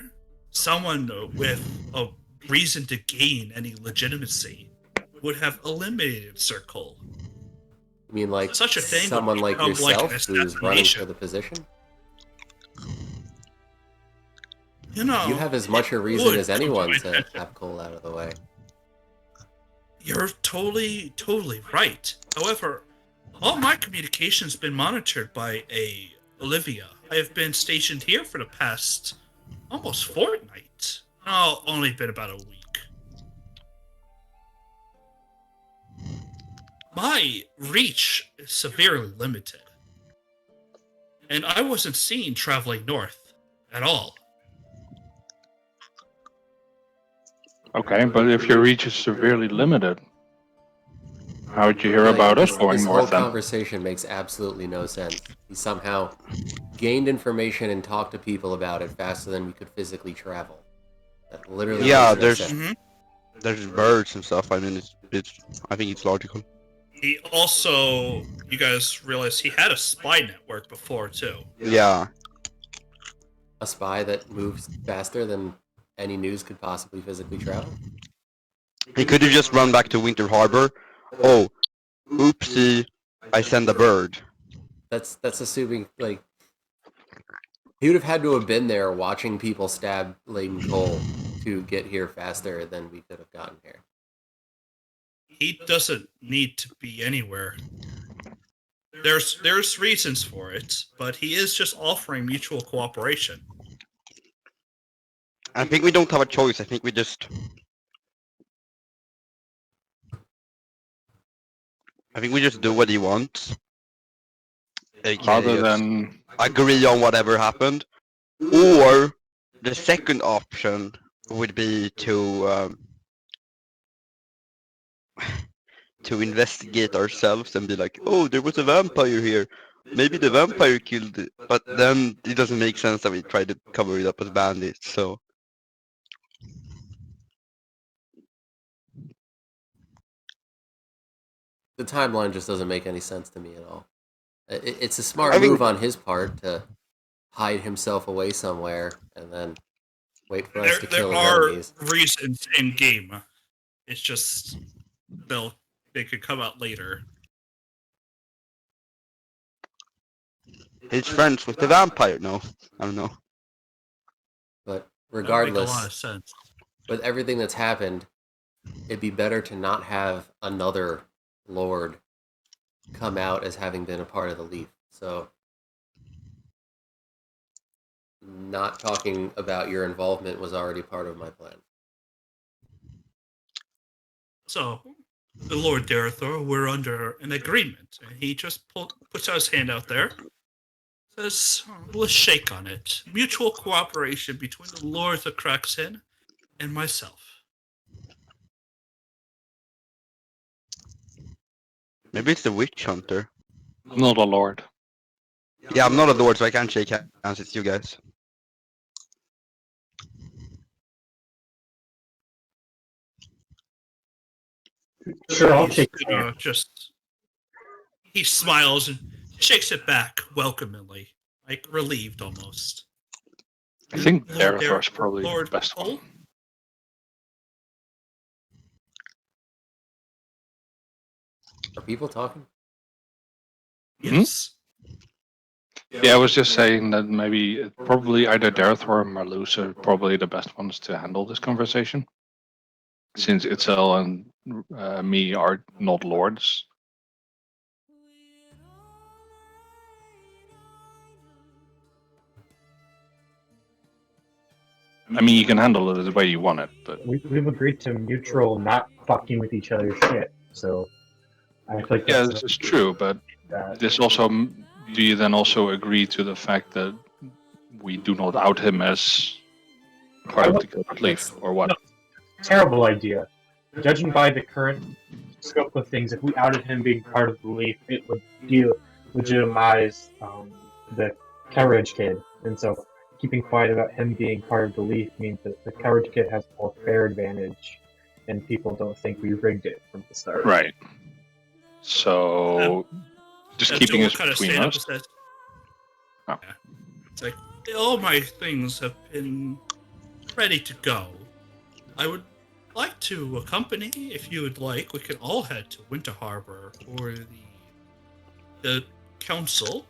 Speaker 3: someone with a reason to gain any legitimacy would have eliminated Circle.
Speaker 2: You mean like
Speaker 3: Such a thing
Speaker 2: someone
Speaker 3: would
Speaker 2: like
Speaker 3: become
Speaker 2: yourself
Speaker 3: like an
Speaker 2: who's running for
Speaker 3: assassination.
Speaker 2: the position?
Speaker 3: You know,
Speaker 2: You have as much a
Speaker 3: it
Speaker 2: reason
Speaker 3: would
Speaker 2: as
Speaker 3: come to
Speaker 2: anyone
Speaker 3: my
Speaker 2: to
Speaker 3: attention.
Speaker 2: have Cole out of the way.
Speaker 3: You're totally right. However, all my communication's been monitored by Olivia. I have been stationed here for the past almost fortnight. Oh, only been about a week. My reach is severely limited. And I wasn't seen traveling north at all.
Speaker 1: Okay, but if your reach is severely limited, how would you hear
Speaker 2: Like,
Speaker 1: about us
Speaker 2: this
Speaker 1: going
Speaker 2: whole
Speaker 1: north then?
Speaker 2: conversation makes absolutely no sense. He somehow gained information and talked to people about it faster than we could physically travel. That literally
Speaker 4: Yeah,
Speaker 2: makes no
Speaker 4: there's-
Speaker 2: sense.
Speaker 3: Mm-hmm.
Speaker 4: There's birds and stuff. I mean, it's. I think it's logical.
Speaker 3: He also, you guys realize he had a spy network before too.
Speaker 4: Yeah.
Speaker 2: A spy that moves faster than any news could possibly physically travel.
Speaker 4: He could have just run back to Winter Harbor. Oh, oopsie! I send a bird.
Speaker 2: That's assuming, like, he would have had to have been there watching people stab Layden Cole to get here faster than we could have gotten here.
Speaker 3: He doesn't need to be anywhere. There's reasons for it, but he is just offering mutual cooperation.
Speaker 4: I think we don't have a choice. I think we just. I think we just do what he wants. AKA
Speaker 1: Rather
Speaker 4: just
Speaker 1: than
Speaker 4: agree on whatever happened. Or the second option would be to to investigate ourselves and be like, oh, there was a vampire here. Maybe the vampire killed it. But then it doesn't make sense that we try to cover it up as bandits. So
Speaker 2: The timeline just doesn't make any sense to me at all. It's a smart
Speaker 4: I mean-
Speaker 2: move on his part to hide himself away somewhere and then wait for us to kill
Speaker 3: There
Speaker 2: his
Speaker 3: are
Speaker 2: enemies.
Speaker 3: reasons in game. It's just they could come out later.
Speaker 4: he's friends with the vampire. No, I don't know.
Speaker 2: But
Speaker 3: That would make a lot of
Speaker 2: regardless,
Speaker 3: sense.
Speaker 2: with everything that's happened, it'd be better to not have another Lord come out as having been a part of the Leaf. So, not talking about your involvement was already part of my plan.
Speaker 3: So, the Lord Darathor, we're under an agreement, and he just puts out his hand out there. Says, let's shake on it. Mutual cooperation between the Lords of Kraxin and myself.
Speaker 4: Maybe it's the witch hunter.
Speaker 1: not a lord.
Speaker 4: Yeah, I'm not a lord, so I can't shake hands with you guys.
Speaker 5: Sure, I'll
Speaker 3: He's
Speaker 5: take
Speaker 3: gonna just he smiles and shakes it back welcomingly, like relieved almost.
Speaker 1: I think
Speaker 3: Lord
Speaker 1: Darathor's probably
Speaker 3: Lord
Speaker 1: the best
Speaker 3: Cole?
Speaker 1: one.
Speaker 2: Are people talking?
Speaker 3: Yes.
Speaker 1: Yeah, I was just saying that maybe probably either Darathor or Marluz are probably the best ones to handle this conversation, since Itzel and me are not lords. I mean, you can handle it the way you want it, but
Speaker 5: We've agreed to mutual not fucking with each other's shit. So I feel like
Speaker 1: yeah,
Speaker 5: that's
Speaker 1: this is true. But
Speaker 5: that.
Speaker 1: this also, do you then also agree to the fact that we do not out him as part of the Gilded Leaf, or what?
Speaker 5: No. Terrible idea. Judging by the current scope of things, if we outed him being part of the Leaf, it would legitimize the Courage Kid. And so keeping quiet about him being part of the Leaf means that the Courage Kit has a more fair advantage, and people don't think we rigged it from the start.
Speaker 1: Right. So, just keeping us between us.
Speaker 3: Says,
Speaker 1: Oh.
Speaker 3: yeah. It's like, all my things have been ready to go. I would like to accompany, if you would like. We can all head to Winter Harbor for the council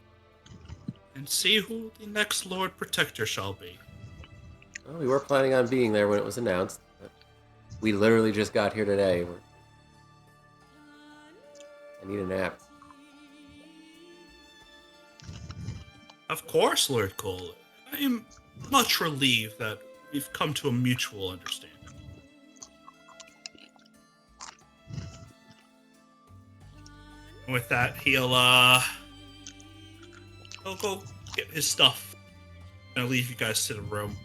Speaker 3: and see who the next Lord Protector shall be.
Speaker 2: Well, we were planning on being there when it was announced. But we literally just got here today. I need a nap.
Speaker 3: Of course, Lord Cole. I am much relieved that we've come to a mutual understanding. And with that, he'll go get his stuff. And I'll leave you guys to the room.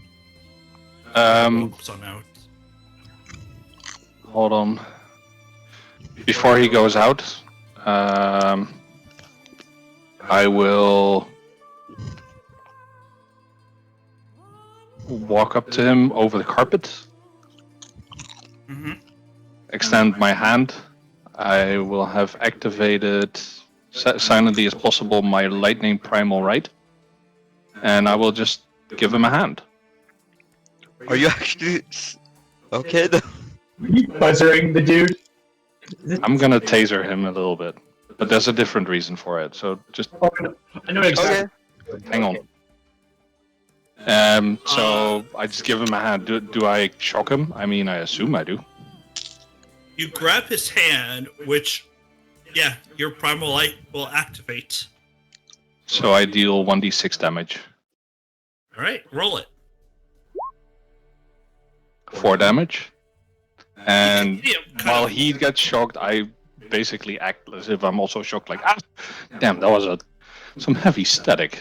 Speaker 3: On out.
Speaker 1: Hold on. Before he goes out, I will walk up to him over the carpet, extend my hand. I will have activated, silently as possible, my lightning primal right, and I will just give him a hand.
Speaker 4: Are you actually okay?
Speaker 5: Buzzering the dude.
Speaker 1: I'm gonna taser him a little bit, but there's a different reason for it. So just
Speaker 5: I know exactly.
Speaker 4: Okay.
Speaker 1: hang on. So I just give him a hand. Do I shock him? I mean, I assume I do.
Speaker 3: You grab his hand, which, yeah, your primal light will activate.
Speaker 1: So I deal 1d6 damage.
Speaker 3: All right, roll it.
Speaker 1: 4 damage. And
Speaker 3: Yeah,
Speaker 1: while he gets shocked, I basically act as if I'm also shocked. Like, damn, that was some heavy static.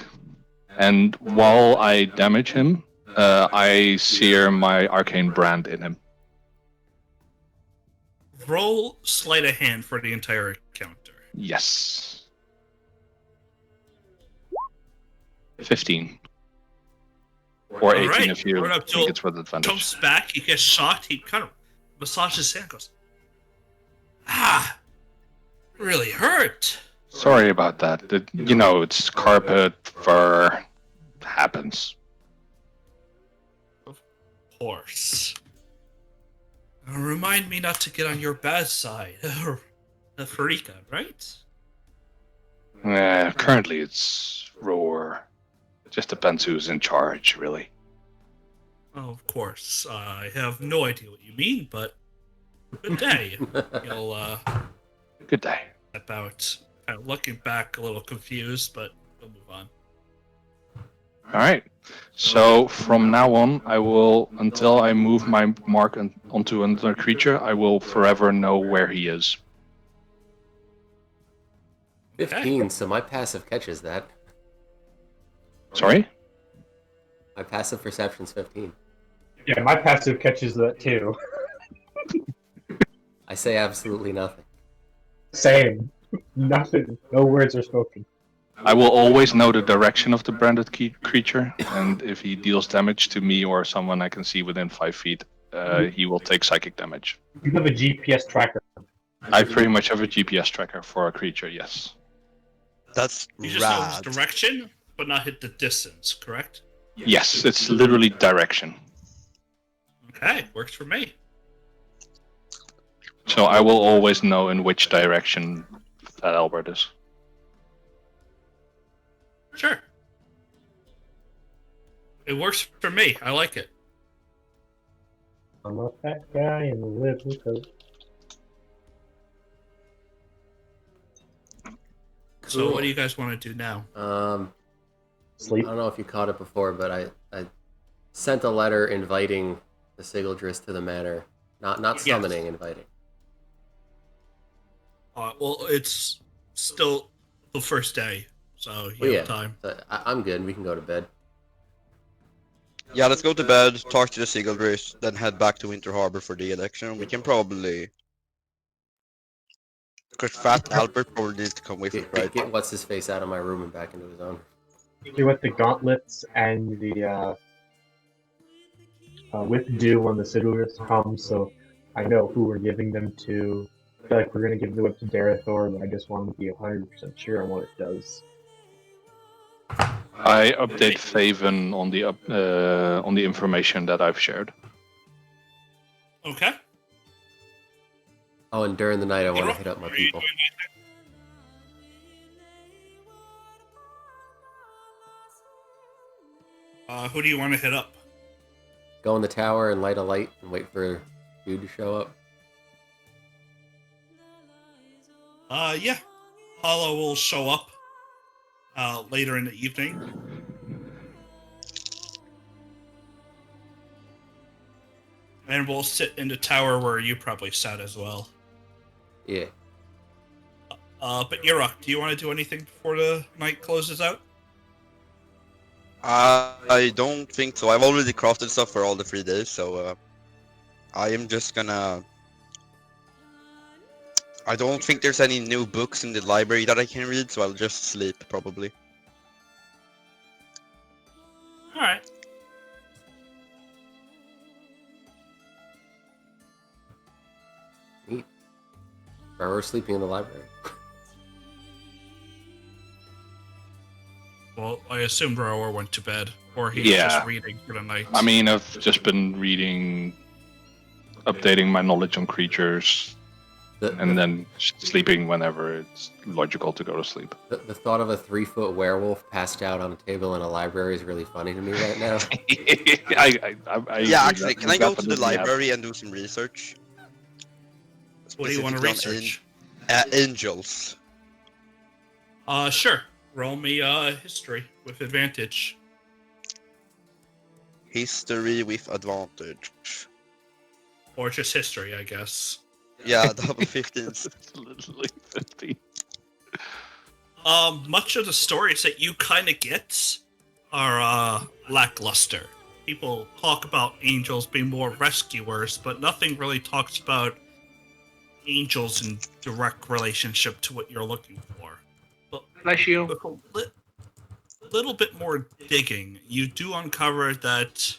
Speaker 1: And while I damage him, I sear my arcane brand in him.
Speaker 3: Roll sleight of hand for the entire encounter.
Speaker 1: Yes. 15. Or 18
Speaker 3: right.
Speaker 1: if you
Speaker 3: Right up
Speaker 1: think
Speaker 3: to-
Speaker 1: it's with advantage.
Speaker 3: Jumps back, he gets shocked, he kind of massages his hand, goes, really hurt.
Speaker 1: Sorry about that. It's carpet, fur, happens.
Speaker 3: Of course. Remind me not to get on your bad side. The Farika, right?
Speaker 1: Currently it's Roar. Just depends who's in charge, really.
Speaker 3: Oh, of course. I have no idea what you mean, but good day. He'll
Speaker 1: Good day.
Speaker 3: step out, kind of looking back a little confused, but we'll move on.
Speaker 1: Alright. So from now on, I will, until I move my mark onto another creature, I will forever know where he is.
Speaker 2: 15, so my passive catches that.
Speaker 1: Sorry?
Speaker 2: My passive perception's 15.
Speaker 5: Yeah, my passive catches that too.
Speaker 2: I say absolutely nothing.
Speaker 5: Same. Nothing. No words are spoken.
Speaker 1: I will always know the direction of the branded creature, and if he deals damage to me or someone I can see within 5 feet, he will take psychic damage.
Speaker 5: You have a GPS tracker.
Speaker 1: I pretty much have a GPS tracker for a creature, yes.
Speaker 4: That's
Speaker 3: You just know
Speaker 4: rad.
Speaker 3: his direction, but not hit the distance, correct?
Speaker 1: Yes, it's literally direction.
Speaker 3: Okay, works for me.
Speaker 1: So I will always know in which direction that Albert is.
Speaker 3: Sure. It works for me. I like it.
Speaker 5: I'm a fat guy in the little coat.
Speaker 3: So what do you guys want to do now?
Speaker 2: I
Speaker 5: Sleep.
Speaker 2: don't know if you caught it before, but I sent a letter inviting the Sigildris to the manor. Not summoning, inviting.
Speaker 3: Well, it's still the first day, so you have time.
Speaker 2: So I'm good. We can go to bed.
Speaker 4: Yeah, let's go to bed, talk to the Sigildris, then head back to Winter Harbor for the election. We can probably... Because Fat Albert probably needs to come with us, right?
Speaker 2: Get what's his face out of my room and back into his own.
Speaker 5: see what the gauntlets and the with due when the Sidurus come, so I know who we're giving them to. I feel like we're gonna give the whip to Darethor, but I just want to be 100% sure on what it does.
Speaker 1: I update Faven on the information that I've shared.
Speaker 3: Okay.
Speaker 2: Oh, and during the night, I want to hit up my people.
Speaker 3: Who do you want to hit up?
Speaker 2: Go in the tower and light a light and wait for dude to show up.
Speaker 3: Yeah. Hollow will show up later in the evening. And we'll sit in the tower where you probably sat as well.
Speaker 2: Yeah.
Speaker 3: But Yurok, do you want to do anything before the night closes out?
Speaker 4: I don't think so. I've already crafted stuff for all the 3 days, so I am just gonna... I don't think there's any new books in the library that I can read, so I'll just sleep, probably.
Speaker 3: Alright.
Speaker 2: Neat. We're sleeping in the library.
Speaker 3: Well, I assume Rower went to bed, or he's
Speaker 1: Yeah.
Speaker 3: just reading for the night.
Speaker 1: I mean, I've just been reading, updating my knowledge on creatures, and then sleeping whenever it's logical to go to sleep.
Speaker 2: The thought of a 3-foot werewolf passed out on a table in a library is really funny to me right now.
Speaker 4: Yeah, actually, can I go to the library and do some research?
Speaker 3: What do you want to research?
Speaker 4: Angels.
Speaker 3: Sure. Roll me history with advantage.
Speaker 4: History with advantage.
Speaker 3: Or just history, I guess.
Speaker 4: Yeah, double 15s.
Speaker 1: Literally 15.
Speaker 3: Much of the stories that you kind of get are lackluster. People talk about angels being more rescuers, but nothing really talks about angels in direct relationship to what you're looking for. But
Speaker 1: Bless you.
Speaker 3: with a little bit more digging, you do uncover that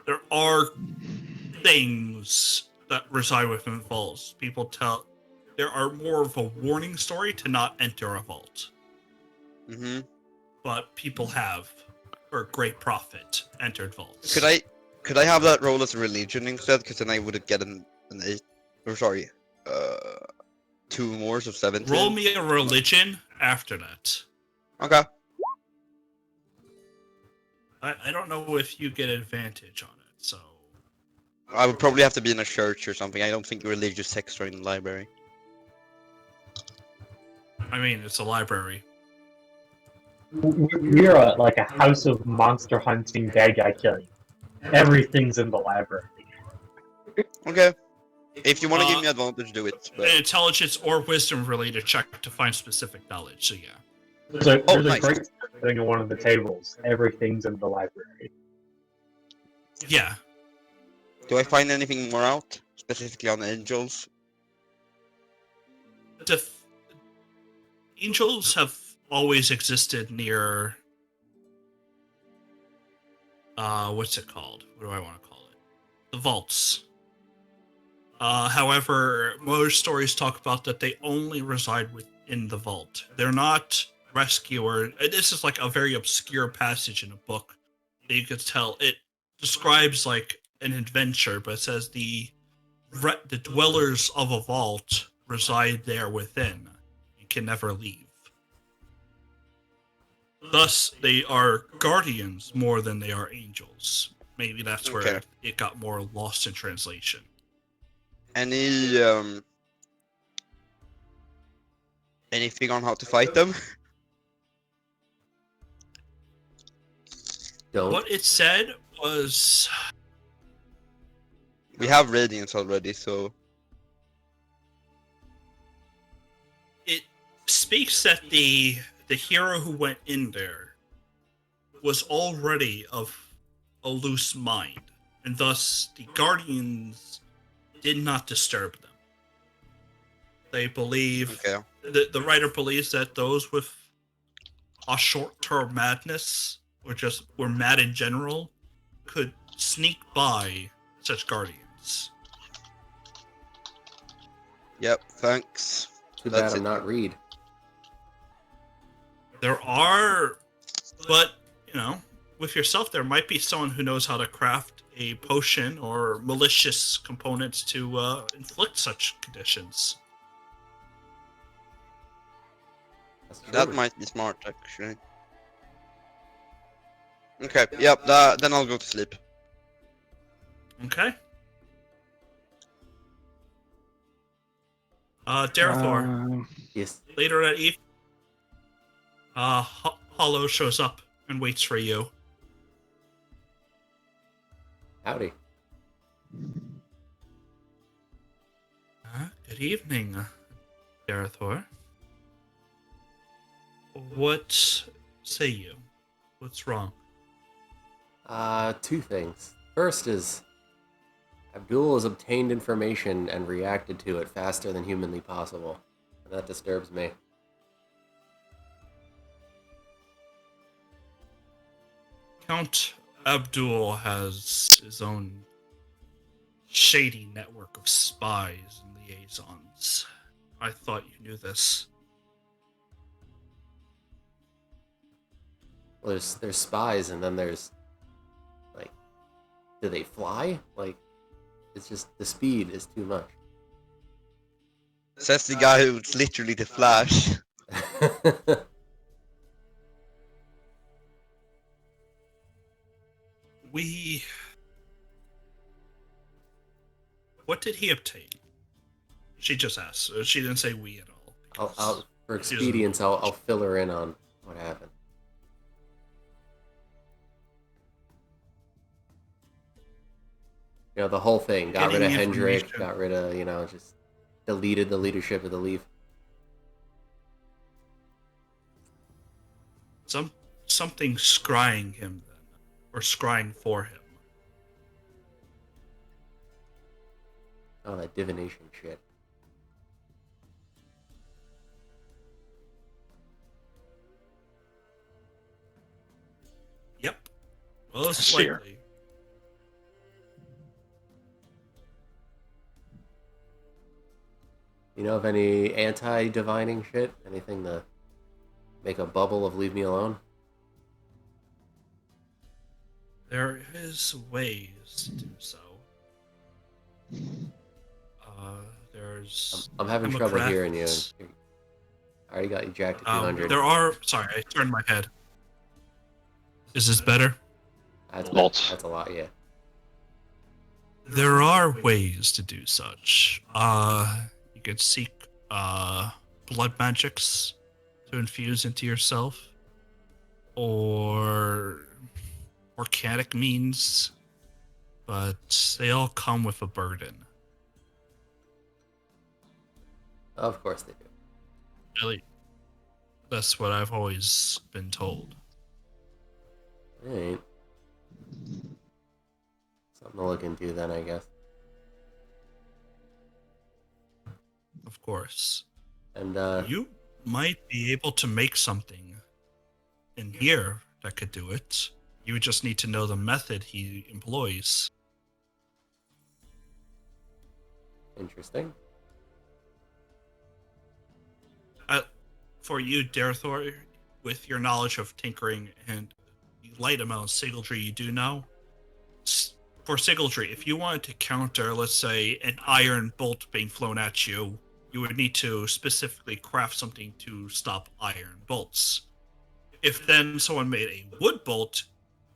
Speaker 3: there are things that reside within vaults. People tell there are more of a warning story to not enter a vault.
Speaker 4: Mm-hmm.
Speaker 3: But people have, for great profit, entered vaults.
Speaker 4: Could I have that roll as a religion instead? Because then I would get an 8. Or sorry, 2 more, so 17.
Speaker 3: Roll me a religion after that.
Speaker 4: Okay.
Speaker 3: I don't know if you get advantage on it, so...
Speaker 4: I would probably have to be in a church or something. I don't think religious texts are in the library.
Speaker 3: I mean, it's a library.
Speaker 5: We're like a house of monster hunting, bad guy killing. Everything's in the library.
Speaker 4: Okay. If you want to give me advantage, do it. But...
Speaker 3: Intelligence or wisdom related check to find specific knowledge, so yeah.
Speaker 5: There's
Speaker 4: nice.
Speaker 5: a great thing on one of the tables. Everything's in the library.
Speaker 3: Yeah.
Speaker 4: Do I find anything more out? Specifically on angels?
Speaker 3: Angels have always existed near... what's it called? What do I want to call it? The vaults. However, most stories talk about that they only reside within the vault. They're not rescuer. This is like a very obscure passage in a book that you could tell. It describes like an adventure, but it says the dwellers of a vault reside there within and can never leave. Thus, they are guardians more than they are angels. Maybe that's where it got more lost in translation.
Speaker 4: Anything on how to fight them?
Speaker 2: Don't.
Speaker 3: What it said was...
Speaker 4: We have radiance already, so...
Speaker 3: It speaks that the hero who went in there was already of a loose mind, and thus the guardians did not disturb them. They believe...
Speaker 4: Okay.
Speaker 3: The writer believes that those with a short-term madness, or just we're mad in general, could sneak by such guardians.
Speaker 4: Yep, thanks.
Speaker 2: Too
Speaker 4: That's
Speaker 2: bad I'm
Speaker 4: it.
Speaker 2: not Reed.
Speaker 3: There are, but, with yourself, there might be someone who knows how to craft a potion or malicious components to inflict such conditions.
Speaker 2: That's true.
Speaker 4: That might be smart, actually. Okay, yep, then I'll go to sleep.
Speaker 3: Okay. Darathor,
Speaker 2: Yes.
Speaker 3: later that evening, Hollow shows up and waits for you.
Speaker 2: Howdy.
Speaker 3: Good evening, Darathor. What say you? What's wrong?
Speaker 2: Two things. First is Abdul has obtained information and reacted to it faster than humanly possible. And that disturbs me.
Speaker 3: Count Abdul has his own shady network of spies and liaisons. I thought you knew this.
Speaker 2: Well, there's spies, and then there's, do they fly? It's just, the speed is too much.
Speaker 4: Says the guy who's literally the Flash.
Speaker 3: What did he obtain? She just asked. She didn't say we at all.
Speaker 2: For expedience, I'll fill her in on what happened. The whole thing. Got rid of Hendrik, got rid of, just deleted the leadership of the Leaf.
Speaker 3: Something scrying him then, or scrying for him.
Speaker 2: Oh, that divination shit.
Speaker 3: Yep. Well, slightly.
Speaker 2: You know of any anti-divining shit? Anything to make a bubble of leave me alone?
Speaker 3: There is ways to do so. There's...
Speaker 2: I'm having trouble hearing you. I already got you jacked to 200.
Speaker 3: Sorry, I turned my head. Is this better?
Speaker 2: That's a lot, yeah.
Speaker 3: There are ways to do such. You could seek blood magics to infuse into yourself, or organic means, but they all come with a burden.
Speaker 2: Of course they do.
Speaker 3: Really, that's what I've always been told.
Speaker 2: Alright. Something to look into then, I guess.
Speaker 3: Of course.
Speaker 2: And
Speaker 3: you might be able to make something in here that could do it. You would just need to know the method he employs.
Speaker 2: Interesting.
Speaker 3: For you, Darathor, with your knowledge of tinkering and the light amount of sigildry you do know, for sigildry, if you wanted to counter, let's say, an iron bolt being flown at you, you would need to specifically craft something to stop iron bolts. If then someone made a wood bolt,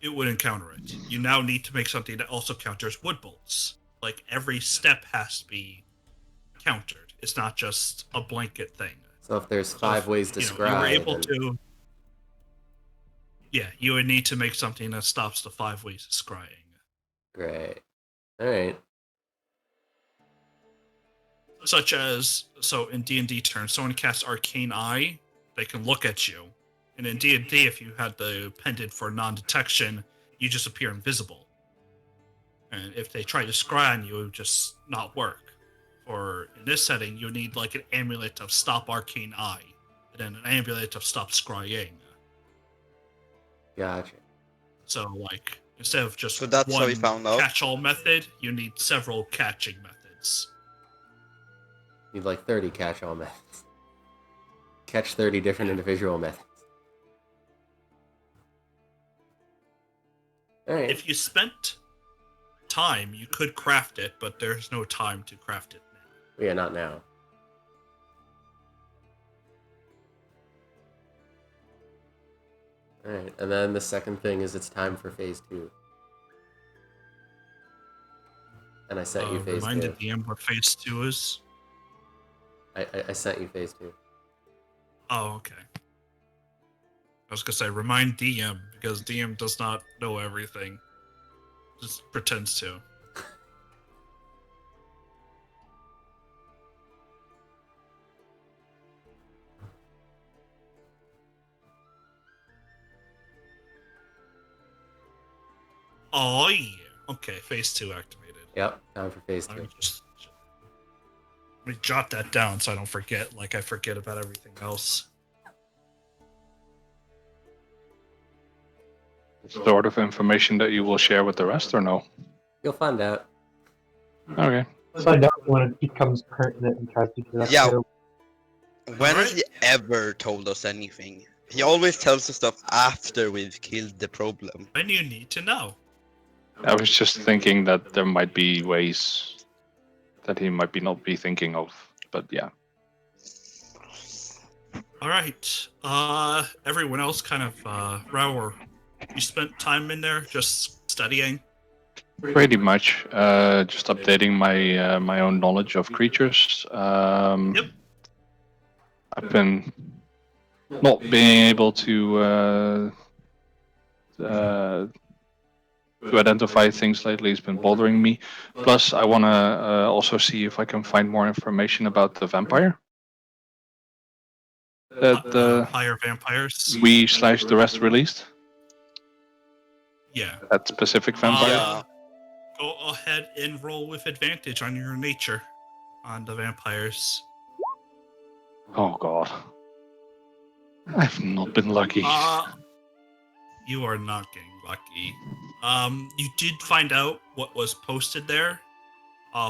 Speaker 3: it wouldn't counter it. You now need to make something that also counters wood bolts. Every step has to be countered. It's not just a blanket thing.
Speaker 2: So if there's 5 ways to scry,
Speaker 3: you were able to... Yeah, you would need to make something that stops the 5 ways of scrying.
Speaker 2: Great. Alright.
Speaker 3: Such as, so in D&D terms, someone casts Arcane Eye, they can look at you. And in D&D, if you had the pendant for non-detection, you just appear invisible. And if they try to scry on you, it would just not work. Or in this setting, you need an amulet of Stop Arcane Eye, and then an amulet of Stop Scrying.
Speaker 2: Gotcha.
Speaker 3: So, like, instead of just
Speaker 4: So that's how
Speaker 3: one
Speaker 4: we found out?
Speaker 3: catch-all method, you need several catching methods.
Speaker 2: Need like 30 catch-all methods. Catch 30 different individual methods. Alright.
Speaker 3: If you spent time, you could craft it, but there's no time to craft it now.
Speaker 2: Yeah, not now. Alright, and then the second thing is it's time for phase 2. And I sent you phase 2.
Speaker 3: Remind the DM what phase 2 is.
Speaker 2: I sent you phase 2.
Speaker 3: Oh, okay. I was gonna say remind DM because DM does not know everything. Just pretends to. Oh yeah. Okay, phase 2 activated.
Speaker 2: Yep, time for phase 2.
Speaker 3: Let me jot that down so I don't forget, like I forget about everything else.
Speaker 1: Sort of information that you will share with the rest, or no?
Speaker 2: You'll find out.
Speaker 1: Okay.
Speaker 5: Find out when it becomes pertinent and tries to get us
Speaker 4: Yeah.
Speaker 5: there.
Speaker 4: When has he ever told us anything? He always tells us stuff after we've killed the problem.
Speaker 3: When you need to know.
Speaker 1: I was just thinking that there might be ways that he might not be thinking of, but yeah.
Speaker 3: All right. Everyone else kind of Raur, you spent time in there just studying.
Speaker 1: Pretty much, just updating my my own knowledge of creatures.
Speaker 3: Yep.
Speaker 1: I've been not being able to identify things lately has been bothering me. Plus, I want to also see if I can find more information about the vampire. That
Speaker 3: Higher vampires.
Speaker 1: we / the rest released.
Speaker 3: Yeah.
Speaker 1: That specific vampire.
Speaker 3: Go ahead and roll with advantage on your nature on the vampires.
Speaker 1: Oh god. I've not been lucky.
Speaker 3: You are not getting lucky. You did find out what was posted there.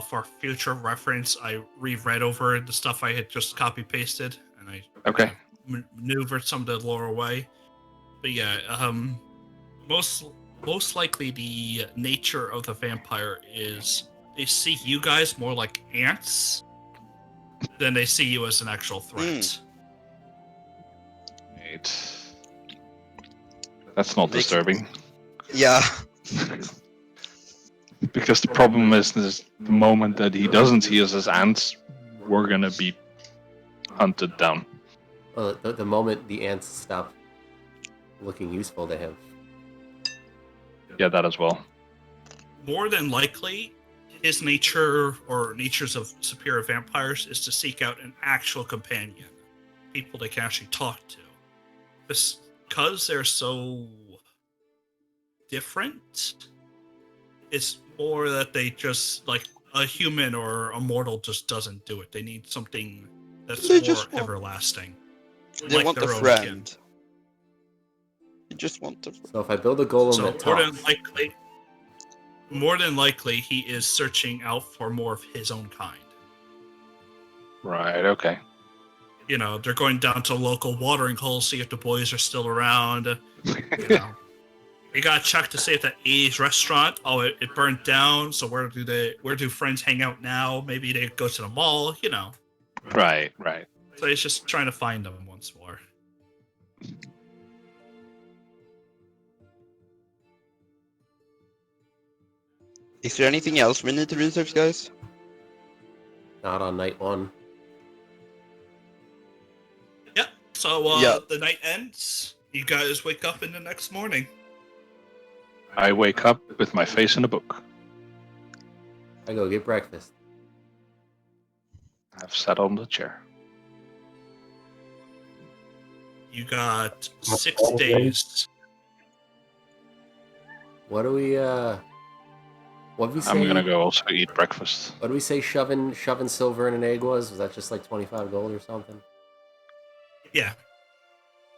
Speaker 3: For future reference, I reread over the stuff I had just copy pasted, and I maneuvered some of the lore away. But yeah, most likely the nature of the vampire is they see you guys more like ants than they see you as an actual threat.
Speaker 1: That's not disturbing.
Speaker 4: Yeah.
Speaker 1: Because the problem is the moment that he doesn't see us as ants, we're gonna be hunted down.
Speaker 2: Well, the moment the ants stop looking useful to him.
Speaker 1: Yeah, that as well.
Speaker 3: More than likely, his nature or natures of superior vampires is to seek out an actual companion, people they can actually talk to. Because they're so different, it's more that they just, like, a human or a mortal just doesn't do it. They need something that's more everlasting.
Speaker 4: They
Speaker 3: like
Speaker 4: want
Speaker 3: their
Speaker 4: a
Speaker 3: own
Speaker 4: friend.
Speaker 3: kin.
Speaker 4: You just want a friend.
Speaker 2: So if I build a golem
Speaker 3: So
Speaker 2: that
Speaker 3: more than likely, he is searching out for more of his own kind.
Speaker 1: Right, okay.
Speaker 3: You know, they're going down to local watering holes, see if the boys are still around. You know, you gotta check to see if that 80s restaurant, it burned down. So where do friends hang out now? Maybe they go to the mall. You know.
Speaker 1: Right.
Speaker 3: So he's just trying to find them once more.
Speaker 4: Is there anything else we need to research, guys?
Speaker 2: not on night 1.
Speaker 3: Yep. So the night ends. You guys wake up in the next morning.
Speaker 1: I wake up with my face in a book.
Speaker 2: I go get breakfast.
Speaker 1: I've sat on the chair.
Speaker 3: You got 6 days.
Speaker 2: What do we what did we say?
Speaker 1: I'm gonna go also eat breakfast.
Speaker 2: What did we say shoving silver in an egg was? Was that just like 25 gold or something?
Speaker 3: Yeah.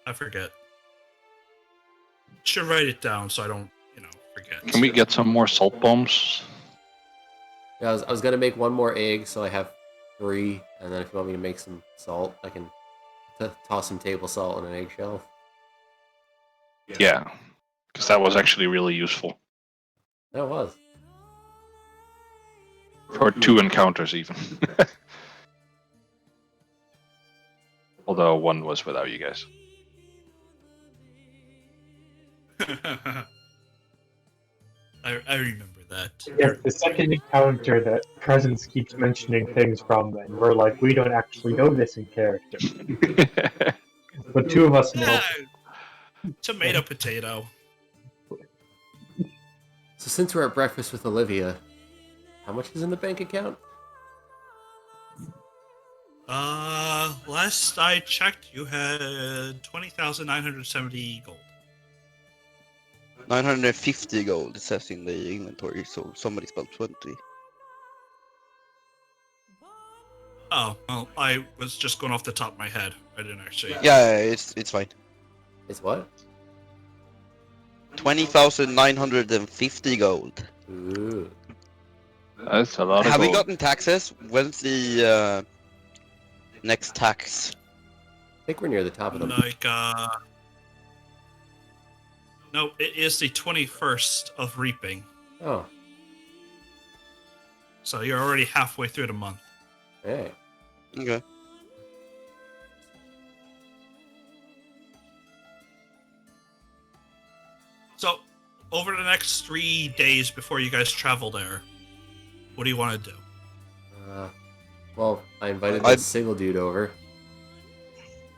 Speaker 3: I forget. Should write it down so I don't, forget.
Speaker 1: Can we get some more salt bombs?
Speaker 2: Yeah, I was gonna make one more egg, so I have 3, and then if you want me to make some salt, I can toss some table salt in an eggshell.
Speaker 1: Yeah, because that was actually really useful.
Speaker 2: That was.
Speaker 1: For 2 encounters, even. Although 1 was without you guys.
Speaker 3: I remember that.
Speaker 5: Yeah, the second encounter that Presence keeps mentioning things from, and we're like, we don't actually know this in character. But 2 of us know.
Speaker 3: Yeah, tomato, potato.
Speaker 2: So since we're at breakfast with Olivia, how much is in the bank account?
Speaker 3: Last I checked, you had 20,970 gold.
Speaker 4: 950 gold, it says in the inventory, so somebody spelled 20.
Speaker 3: Oh, well, I was just going off the top of my head. I didn't actually.
Speaker 4: Yeah, it's fine.
Speaker 2: It's what?
Speaker 4: 20,950 gold.
Speaker 2: Ooh.
Speaker 1: That's a lot of
Speaker 4: Have we
Speaker 1: gold.
Speaker 4: gotten taxes? When's the next tax?
Speaker 2: I think we're near the top of them.
Speaker 3: No, it is the 21st of reaping.
Speaker 2: Oh,
Speaker 3: So you're already halfway through the month.
Speaker 2: hey.
Speaker 4: Okay.
Speaker 3: So, over the next 3 days before you guys travel there, what do you want to do?
Speaker 2: Well, I invited that single dude over.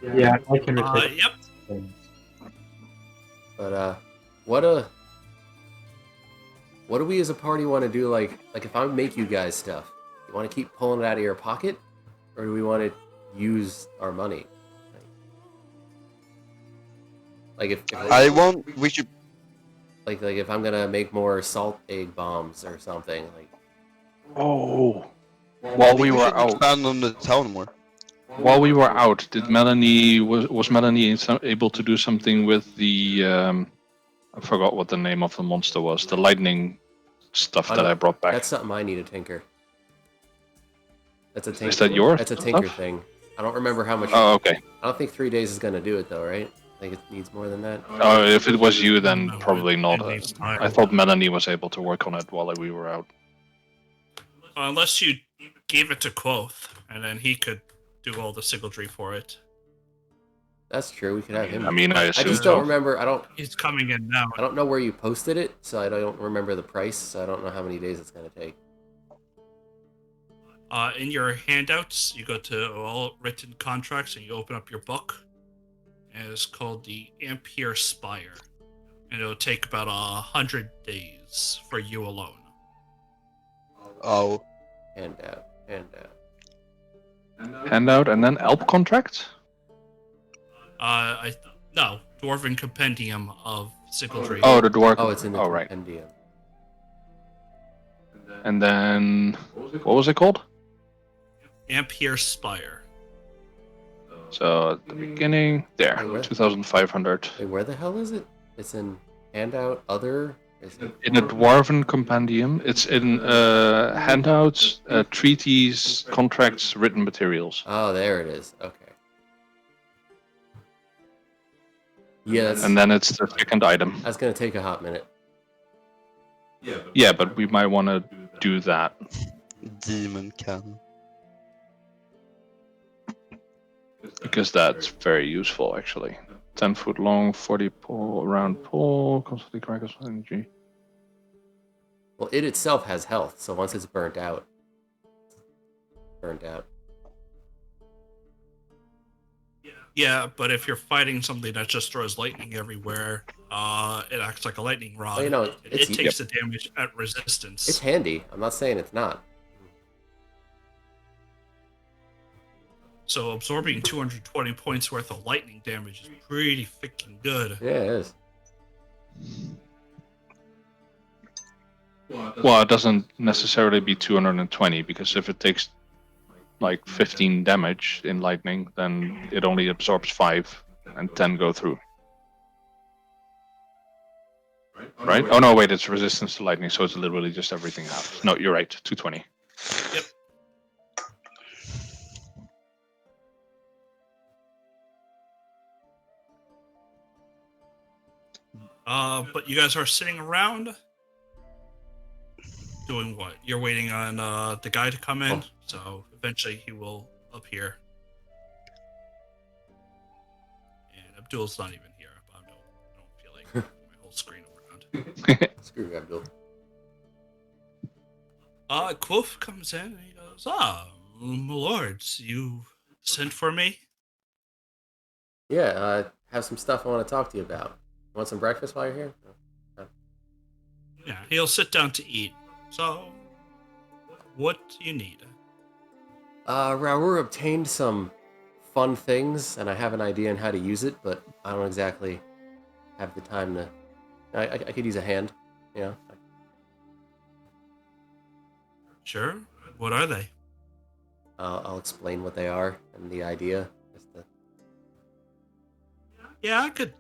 Speaker 5: Yeah, I can retain.
Speaker 3: Yep.
Speaker 2: But what do we as a party want to do? Like if I make you guys stuff, you want to keep pulling it out of your pocket, or do we want to use our money? Like if
Speaker 4: we should.
Speaker 2: like if I'm gonna make more salt egg bombs or something, like.
Speaker 1: Oh. While we were out.
Speaker 4: Expand on the town more.
Speaker 1: While we were out, did Melanie was Melanie able to do something with the I forgot what the name of the monster was. The lightning stuff that I brought back.
Speaker 2: That's something I need to tinker. That's a tinker.
Speaker 1: Is that yours?
Speaker 2: That's a tinker
Speaker 1: stuff?
Speaker 2: thing. I don't remember how much.
Speaker 1: Oh, okay.
Speaker 2: I don't think 3 days is gonna do it though, right? I think it needs more than that.
Speaker 1: Oh, if it was you, then
Speaker 3: No,
Speaker 1: probably not.
Speaker 3: it needs time.
Speaker 1: I thought Melanie was able to work on it while we were out.
Speaker 3: Unless you gave it to Quoth, and then he could do all the sigildry for it.
Speaker 2: That's true. We could have him.
Speaker 1: I mean, I
Speaker 2: I
Speaker 1: assume
Speaker 2: just
Speaker 1: so.
Speaker 2: don't remember.
Speaker 3: He's coming in now.
Speaker 2: I don't know where you posted it, so I don't remember the price. So I don't know how many days it's gonna take.
Speaker 3: In your handouts, you go to all written contracts and you open up your book. And it's called the Ampere Spire. And it'll take about 100 days for you alone.
Speaker 4: Oh.
Speaker 2: Handout.
Speaker 1: Handout and then Alp contract?
Speaker 3: No, Dwarven Compendium of Sigildry.
Speaker 1: Oh, the dwarf.
Speaker 2: Oh, it's in the
Speaker 1: right.
Speaker 2: compendium.
Speaker 1: And then what was it called?
Speaker 3: Ampere Spire.
Speaker 1: So at the beginning, there,
Speaker 2: Wait, what?
Speaker 1: 2,500.
Speaker 2: Wait, where the hell is it? It's in handout. Other. Is it?
Speaker 1: In a Dwarven Compendium, it's in handouts, treaties, contracts, written materials.
Speaker 2: Oh, there it is. Okay. Yeah,
Speaker 1: And then it's the second item.
Speaker 2: that's gonna take a hot minute.
Speaker 1: Yeah, but we might want to do that.
Speaker 4: Demon cannon.
Speaker 1: Because that's very useful, actually. 10 foot long, 40 pole, round pole, constantly crackles energy.
Speaker 2: Well, it itself has health, so once it's burnt out.
Speaker 3: Yeah, but if you're fighting something that just throws lightning everywhere, it acts like a lightning rod.
Speaker 2: Well, you know,
Speaker 3: it takes the damage at resistance.
Speaker 2: It's handy. I'm not saying it's not.
Speaker 3: So absorbing 220 points worth of lightning damage is pretty freaking good.
Speaker 2: Yeah, it is.
Speaker 1: Well, it doesn't necessarily be 220, because if it takes like 15 damage in lightning, then it only absorbs 5 and 10 go through. right? Oh no, wait, it's resistance to lightning, so it's literally just everything else. No, you're right. 220.
Speaker 3: Yep. But you guys are sitting around doing what? You're waiting on the guy to come in, so eventually he will appear. And Abdul's not even here. I don't feel like moving my whole screen around.
Speaker 2: Screw you, Abdul.
Speaker 3: Quoth comes in and he goes, my lords, you sent for me?
Speaker 2: Yeah, have some stuff I want to talk to you about. Want some breakfast while you're here?
Speaker 3: Yeah, he'll sit down to eat. So, what do you need?
Speaker 2: Raoul obtained some fun things, and I have an idea on how to use it, but I don't exactly have the time to... I could use a hand, you know?
Speaker 3: Sure. What are they?
Speaker 2: I'll explain what they are and the idea.
Speaker 3: Yeah, I could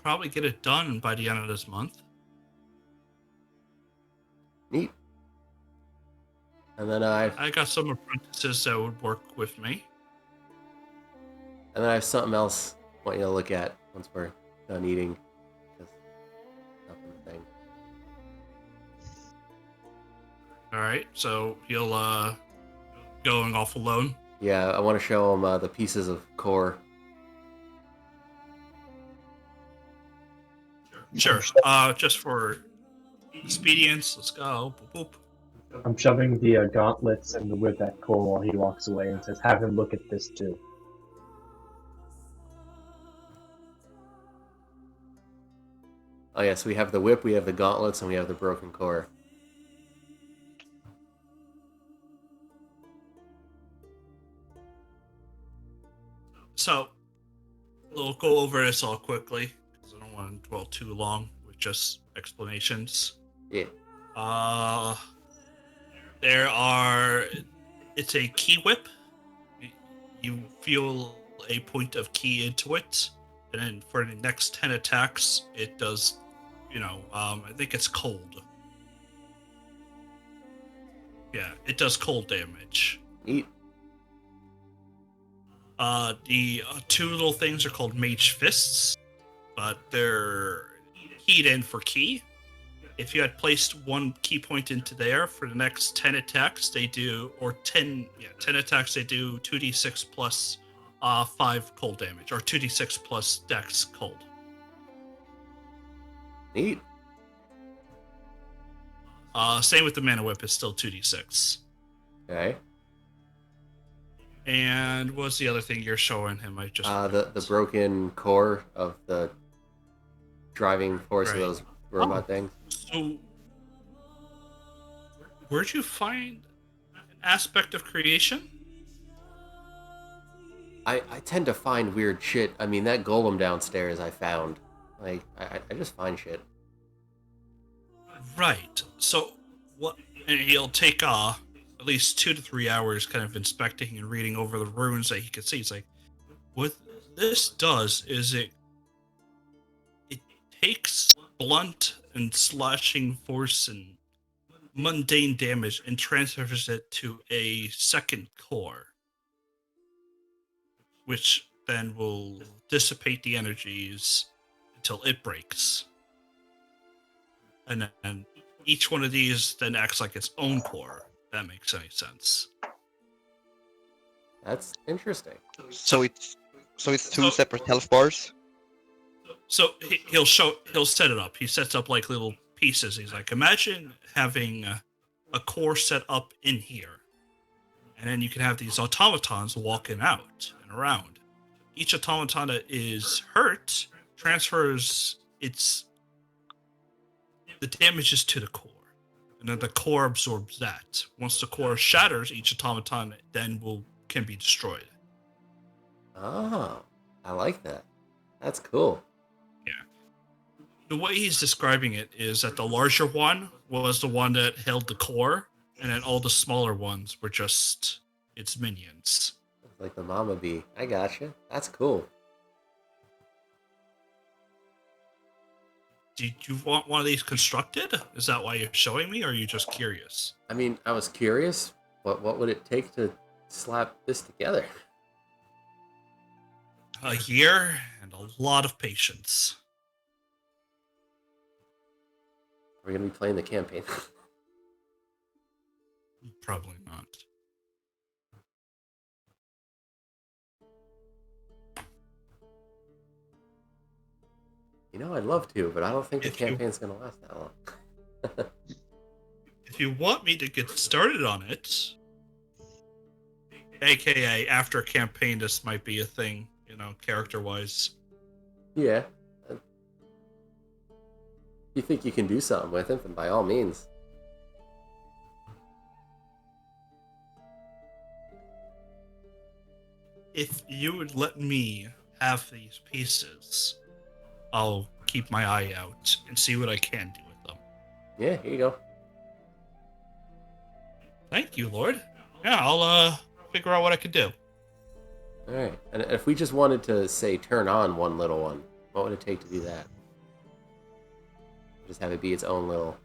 Speaker 3: probably get it done by the end of this month.
Speaker 2: Neat. And then I
Speaker 3: got some apprentices that would work with me.
Speaker 2: And then I have something else I want you to look at once we're done eating. Just up in the thing.
Speaker 3: Alright, so he'll going off alone.
Speaker 2: Yeah, I want to show him the pieces of core.
Speaker 3: Sure. Just for expedience, let's go. Boop, boop.
Speaker 5: I'm shoving the gauntlets and the whip at Cole while he walks away and says, have him look at this too.
Speaker 2: Oh yeah, so we have the whip, we have the gauntlets, and we have the broken core.
Speaker 3: So, we'll go over this all quickly, because I don't want to dwell too long with just explanations.
Speaker 2: Yeah.
Speaker 3: It's a key whip. You feel a point of key into it, and then for the next 10 attacks, it does, I think it's cold. Yeah, it does cold damage.
Speaker 2: Neat.
Speaker 3: The two little things are called Mage Fists, but they're keyed in for key. If you had placed one key point into there for the next 10 attacks, they do, or 10 attacks, they do 2d6 plus 5 cold damage, or 2d6 plus dex cold.
Speaker 2: Neat.
Speaker 3: Same with the Mana Whip, it's still 2d6.
Speaker 2: Okay.
Speaker 3: And what's the other thing you're showing him? I just
Speaker 2: the broken core of the driving force of those robot things.
Speaker 3: So, where'd you find an aspect of creation?
Speaker 2: I tend to find weird shit. I mean, that golem downstairs I found. Like, I just find shit.
Speaker 3: Right. So, what? And he'll take at least 2 to 3 hours kind of inspecting and reading over the runes that he can see. It's like, what this does is it takes blunt and slashing force and mundane damage and transfers it to a second core, which then will dissipate the energies until it breaks. And then each one of these then acts like its own core. If that makes any sense.
Speaker 2: That's interesting.
Speaker 4: So it's two separate health bars.
Speaker 3: So he'll set it up. He sets up like little pieces. He's like, imagine having a core set up in here, and then you can have these automatons walking out and around. Each automaton that is hurt transfers the damages to the core, and then the core absorbs that. Once the core shatters, each automaton then can be destroyed.
Speaker 2: Oh, I like that. That's cool.
Speaker 3: The way he's describing it is that the larger one was the one that held the core, and then all the smaller ones were just its minions.
Speaker 2: Like the mama bee. I gotcha. That's cool.
Speaker 3: Did you want one of these constructed? Is that why you're showing me, or are you just curious?
Speaker 2: I mean, I was curious. What would it take to slap this together?
Speaker 3: A year and a lot of patience.
Speaker 2: We're gonna be playing the campaign.
Speaker 3: Probably not.
Speaker 2: You know, I'd love to, but I don't think the
Speaker 3: If you-
Speaker 2: campaign's gonna last that long.
Speaker 3: If you want me to get started on it, aka after campaign, this might be a thing, character-wise.
Speaker 2: Yeah. If you think you can do something with it, then by all means.
Speaker 3: If you would let me have these pieces, I'll keep my eye out and see what I can do with them.
Speaker 2: Yeah, here you go.
Speaker 3: Thank you, Lord. Yeah, I'll figure out what I can do.
Speaker 2: Alright. And if we just wanted to, say, turn on one little one, what would it take to do that? Just have it be its own little...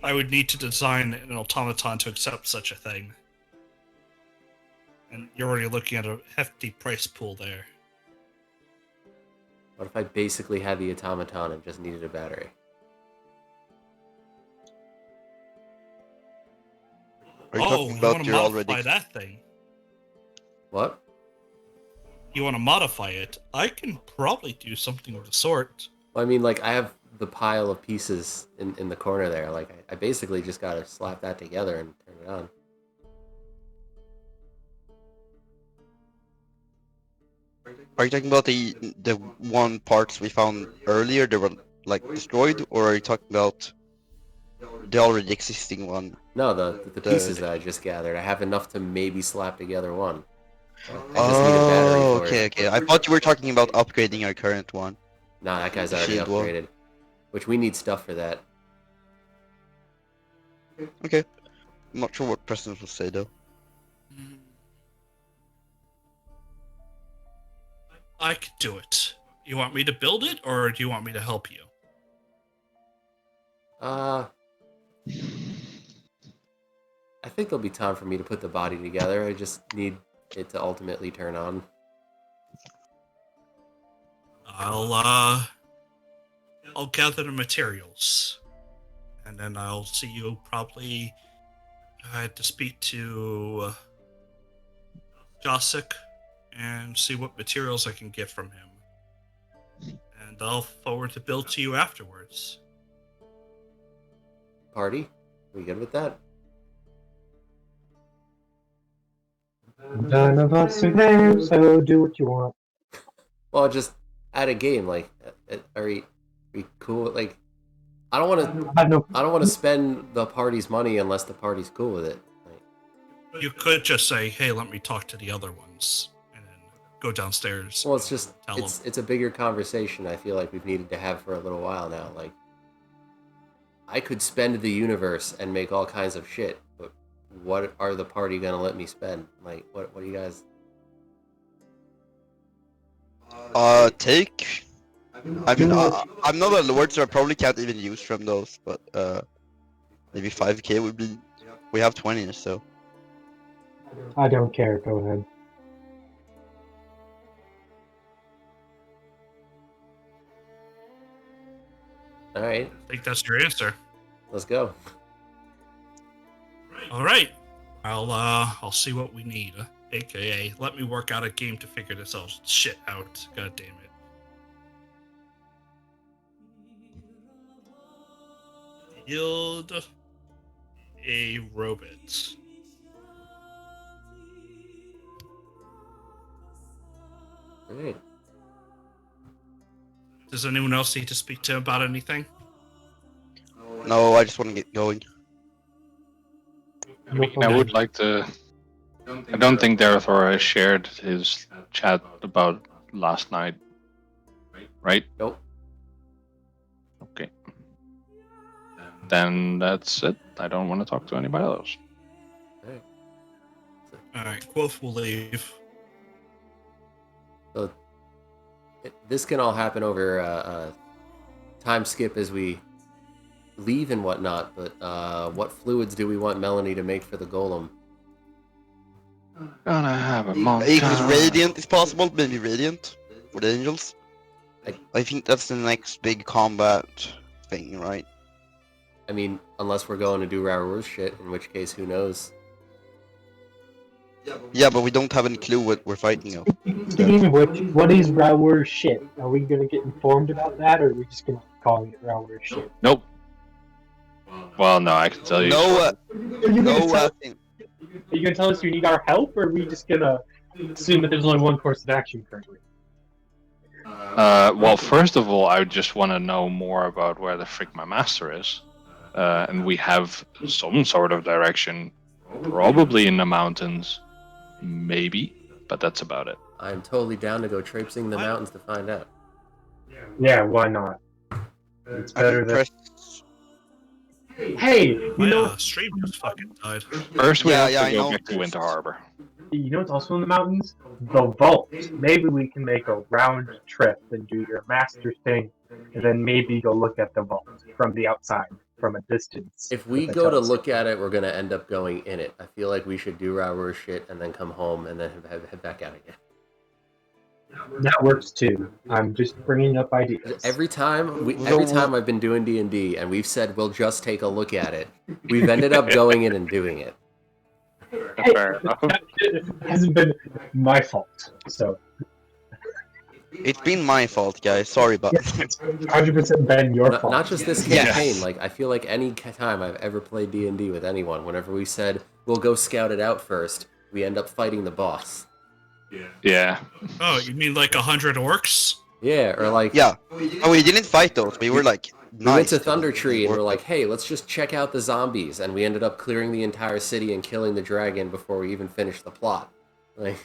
Speaker 3: I would need to design an automaton to accept such a thing. And you're already looking at a hefty price pool there.
Speaker 2: What if I basically had the automaton and just needed a battery?
Speaker 4: Are you
Speaker 3: Oh,
Speaker 4: talking
Speaker 3: you
Speaker 4: about
Speaker 3: want to
Speaker 4: your
Speaker 3: modify
Speaker 4: already?
Speaker 3: that thing?
Speaker 2: What?
Speaker 3: You want to modify it? I can probably do something of the sort.
Speaker 2: Well, I mean, like, I have the pile of pieces in the corner there. Like, I basically just gotta slap that together and turn it on.
Speaker 4: Are you talking about the one parts we found earlier that were like destroyed, or are you talking about the already existing one?
Speaker 2: No, the pieces that I just gathered. I have enough to maybe slap together one. I just need a battery for
Speaker 4: okay,
Speaker 2: it.
Speaker 4: okay. I thought you were talking about upgrading our current one.
Speaker 2: Nah, that guy's
Speaker 4: The
Speaker 2: already
Speaker 4: shield one.
Speaker 2: upgraded. Which we need stuff for that.
Speaker 4: Okay. I'm not sure what Preston will say though.
Speaker 3: I could do it. You want me to build it, or do you want me to help you?
Speaker 2: I think there'll be time for me to put the body together. I just need it to ultimately turn on.
Speaker 3: I'll gather the materials, and then I'll see you probably. I had to speak to Josic and see what materials I can get from him, and I'll forward the bill to you afterwards.
Speaker 2: Party? We good with that?
Speaker 5: None of us are there, so do what you want.
Speaker 2: Well, just at a game, like, are we cool? Like, I don't want to spend the party's money unless the party's cool with it. Like,
Speaker 3: You could just say, "Hey, let me talk to the other ones," and then go downstairs.
Speaker 2: well, it's just
Speaker 3: Tell
Speaker 2: it's a bigger conversation. I feel like we've needed to have for a little while now. Like, I could spend the universe and make all kinds of shit, but what are the party gonna let me spend? Like, what do you guys?
Speaker 4: Take. I mean, I'm not a lord, so I probably can't even use from those. But maybe 5k would be. We have 20, so.
Speaker 5: I don't care. Go ahead.
Speaker 2: All right,
Speaker 3: I think that's your answer.
Speaker 2: let's go.
Speaker 3: All right. I'll see what we need. AKA, let me work out a game to figure this all shit out. God damn it. Build a robot.
Speaker 2: All right.
Speaker 3: Does anyone else need to speak to about anything?
Speaker 4: No, I just want to get going.
Speaker 1: I mean, I would like to. I don't think Darathor has shared his chat about last night, right?
Speaker 2: Nope.
Speaker 1: Okay. Then that's it. I don't want to talk to anybody else.
Speaker 3: All right, Quoth will leave.
Speaker 2: So This can all happen over a time skip as we leave and whatnot, but what fluids do we want Melanie to make for the golem?
Speaker 1: Gonna have a
Speaker 4: If it's radiant, it's possible. Maybe radiant for the angels.
Speaker 2: Like-
Speaker 4: I think that's the next big combat thing, right?
Speaker 2: I mean, unless we're going to do Raour's shit, in which case, who knows?
Speaker 4: Yeah, but we don't have any clue what we're fighting of.
Speaker 5: Speaking of which, what is Raour's shit? Are we gonna get informed about that, or are we just gonna keep calling it Raour's shit?
Speaker 1: Nope. Well, no, I can tell you.
Speaker 4: No,
Speaker 5: Are you gonna tell us you need our help, or are we just gonna assume that there's only one course of action currently?
Speaker 1: Well, first of all, I just want to know more about where the frick my master is. And we have some sort of direction, probably in the mountains, maybe, but that's about it.
Speaker 2: I'm totally down to go traipsing the mountains to find out.
Speaker 5: Yeah, why not? It's better than.
Speaker 4: press.
Speaker 5: Hey, you know,
Speaker 3: stream just fucking died.
Speaker 1: First, we
Speaker 4: Yeah,
Speaker 1: have
Speaker 4: yeah,
Speaker 1: to
Speaker 4: I
Speaker 1: go
Speaker 4: know.
Speaker 1: back to Winter Harbor.
Speaker 5: you know what's also in the mountains? The vault. Maybe we can make a round trip and do your master thing, and then maybe go look at the vault from the outside, from a distance.
Speaker 2: If we
Speaker 5: with a
Speaker 2: go to
Speaker 5: telescope.
Speaker 2: look at it, we're going to end up going in it. I feel like we should do Raour's shit and then come home and then head back out again.
Speaker 5: That works too. I'm just bringing up ideas.
Speaker 2: Every time I've been doing D&D and we've said we'll just take a look at it, we've ended up going in and doing it.
Speaker 1: Fair enough.
Speaker 5: It hasn't been my fault, so
Speaker 4: It's been my fault, guys. Sorry about
Speaker 5: yes, it's 100% been your fault.
Speaker 2: Not just this
Speaker 4: Yes.
Speaker 2: campaign. Like I feel like any time I've ever played D&D with anyone, whenever we said we'll go scout it out first, we end up fighting the boss.
Speaker 1: Yeah.
Speaker 3: Oh, you mean like 100 orcs?
Speaker 2: Yeah, or like
Speaker 4: Yeah. Oh, we didn't fight those. We were like
Speaker 2: we went
Speaker 4: nice.
Speaker 2: to Thunder Tree and we're like, hey, let's just check out the zombies, and we ended up clearing the entire city and killing the dragon before we even finished the plot. Like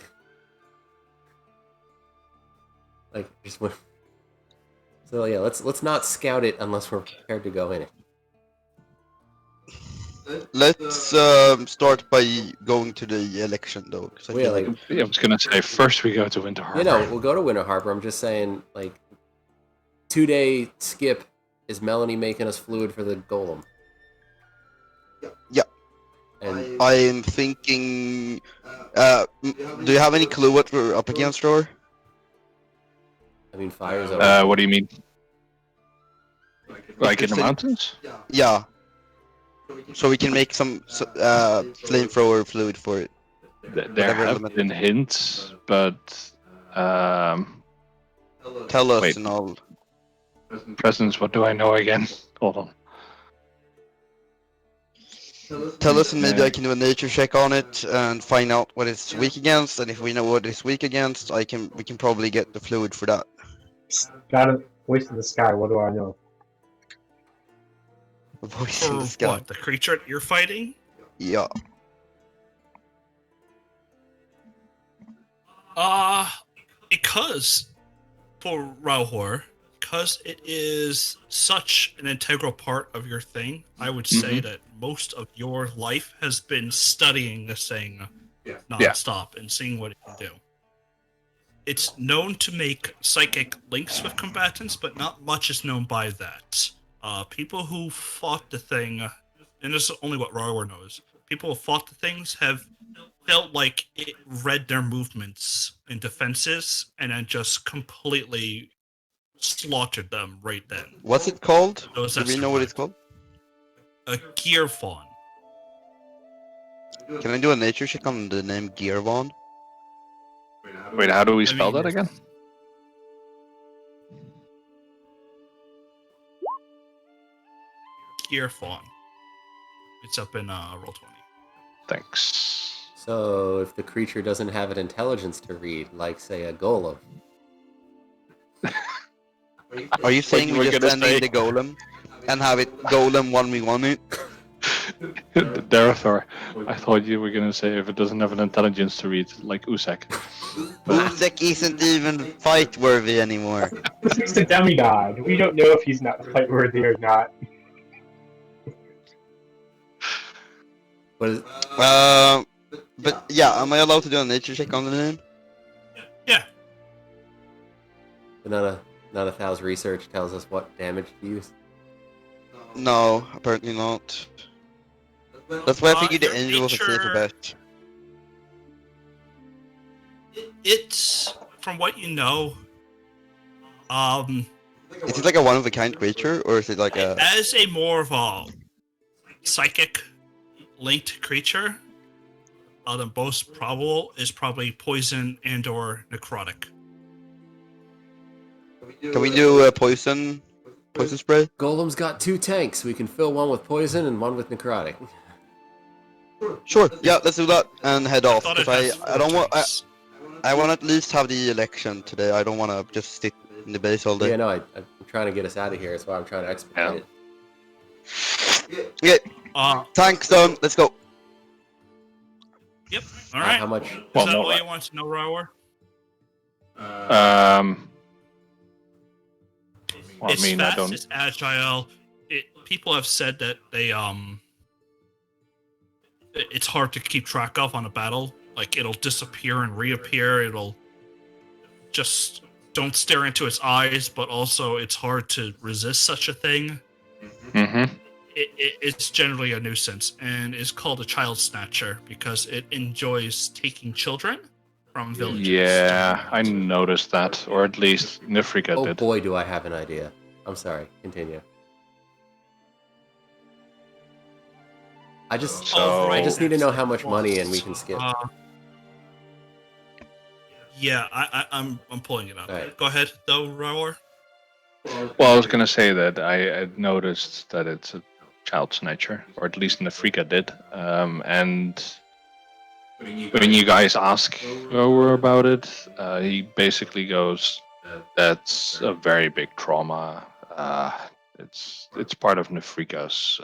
Speaker 2: just went. So yeah, let's not scout it unless we're prepared to go in it.
Speaker 4: Let's start by going to the election though. 'Cause I
Speaker 2: Well,
Speaker 4: feel
Speaker 2: like,
Speaker 1: I was gonna say first we go to Winter Harbor.
Speaker 2: you know, we'll go to Winter Harbor. I'm just saying, like, 2-day skip is Melanie making us fluid for the golem.
Speaker 4: Yeah.
Speaker 2: And
Speaker 4: I am thinking. Do you have any clue what we're up against, or?
Speaker 2: I mean, fire's over.
Speaker 1: What do you mean? Like in the
Speaker 4: Interesting.
Speaker 1: mountains?
Speaker 4: Yeah. So we can make some flamethrower fluid for it.
Speaker 1: There
Speaker 4: Whatever
Speaker 1: have
Speaker 4: element.
Speaker 1: been hints, but
Speaker 4: Tell us
Speaker 1: Wait.
Speaker 4: and all.
Speaker 1: presents. What do I know again? Hold on.
Speaker 4: Tell us and maybe I can do a nature check on it and find out what it's weak against. And if we know what it's weak against, we can probably get the fluid for that.
Speaker 5: Got a voice in the sky. What do I know?
Speaker 4: The voice in
Speaker 3: Or
Speaker 4: the sky.
Speaker 3: what? The creature you're fighting?
Speaker 4: Yeah.
Speaker 3: Because for Raour, because it is such an integral part of your thing, I would say that most of your life has been studying this thing non-stop and seeing what it can do. It's known to make psychic links with combatants, but not much is known by that. People who fought the thing, and this is only what Raour knows, people who fought the things have felt like it read their movements and defenses and then just completely slaughtered them right then.
Speaker 4: What's it called?
Speaker 3: Those
Speaker 4: Do
Speaker 3: that
Speaker 4: we know what it's
Speaker 3: survived.
Speaker 4: called?
Speaker 3: A gear fawn.
Speaker 4: Can I do a nature check on the name Gearvon?
Speaker 1: Wait, how do we
Speaker 3: I
Speaker 1: spell
Speaker 3: mean,
Speaker 1: that again?
Speaker 3: Gear fawn. It's up in Roll 20.
Speaker 1: Thanks.
Speaker 2: So if the creature doesn't have an intelligence to read, like say a golem,
Speaker 4: Are you saying
Speaker 1: you
Speaker 4: we
Speaker 1: were
Speaker 4: just
Speaker 1: gonna
Speaker 4: end
Speaker 1: say-
Speaker 4: in the golem and have it golem 1v1 it?
Speaker 1: Therefore, I thought you were gonna say if it doesn't have an intelligence to read, like Usak.
Speaker 4: Usek isn't even fight worthy anymore.
Speaker 5: He's a demigod. We don't know if he's not fight worthy or not.
Speaker 2: what is?
Speaker 4: But yeah, am I allowed to do a nature check on the name?
Speaker 3: Yeah.
Speaker 2: But none of Thal's research tells us what damage to use.
Speaker 4: No, apparently not. That's why I figured the angel was a safer bet.
Speaker 3: It's from what you know.
Speaker 4: Is it like a one-of-a-kind creature, or is it like a...
Speaker 3: As a more of a psychic linked creature, the most probable is probably poison and or necrotic.
Speaker 4: Can we do a poison spray?
Speaker 2: Golem's got 2 tanks. We can fill one with poison and one with necrotic.
Speaker 4: Sure. Yeah, let's do that and head off.
Speaker 3: thought
Speaker 4: Because
Speaker 3: it
Speaker 4: I
Speaker 3: has
Speaker 4: don't want...
Speaker 3: tanks.
Speaker 4: I want to at least have the election today. I don't want to just sit in the base all day.
Speaker 2: Yeah, no, I'm trying to get us out of here. That's why I'm trying to expedite it.
Speaker 4: Okay. Tanks done. Let's go.
Speaker 3: Yep. All right.
Speaker 2: How much?
Speaker 3: Is
Speaker 1: Well,
Speaker 3: that
Speaker 1: no,
Speaker 3: all you want to know, Rower?
Speaker 1: Well,
Speaker 3: It's
Speaker 1: I mean,
Speaker 3: fast.
Speaker 1: I don't.
Speaker 3: It's agile. People have said that they it's hard to keep track of on a battle. Like it'll disappear and reappear. It'll just don't stare into its eyes, but also it's hard to resist such a thing.
Speaker 1: Mm-hmm.
Speaker 3: It's generally a nuisance and is called a child snatcher because it enjoys taking children from villages.
Speaker 1: Yeah, I noticed that, or at least Nifrika
Speaker 2: Oh
Speaker 1: did.
Speaker 2: boy, do I have an idea. I'm sorry. Continue. I just need to know how much money and we can skip.
Speaker 3: Yeah, I'm pulling it up.
Speaker 2: Right.
Speaker 3: Go ahead, though, Rower.
Speaker 1: Well, I was gonna say that I noticed that it's a child snatcher, or at least Nifrika did. And when you guys ask Rower about it, he basically goes, "That's a very big trauma. It's part of Nifrika's.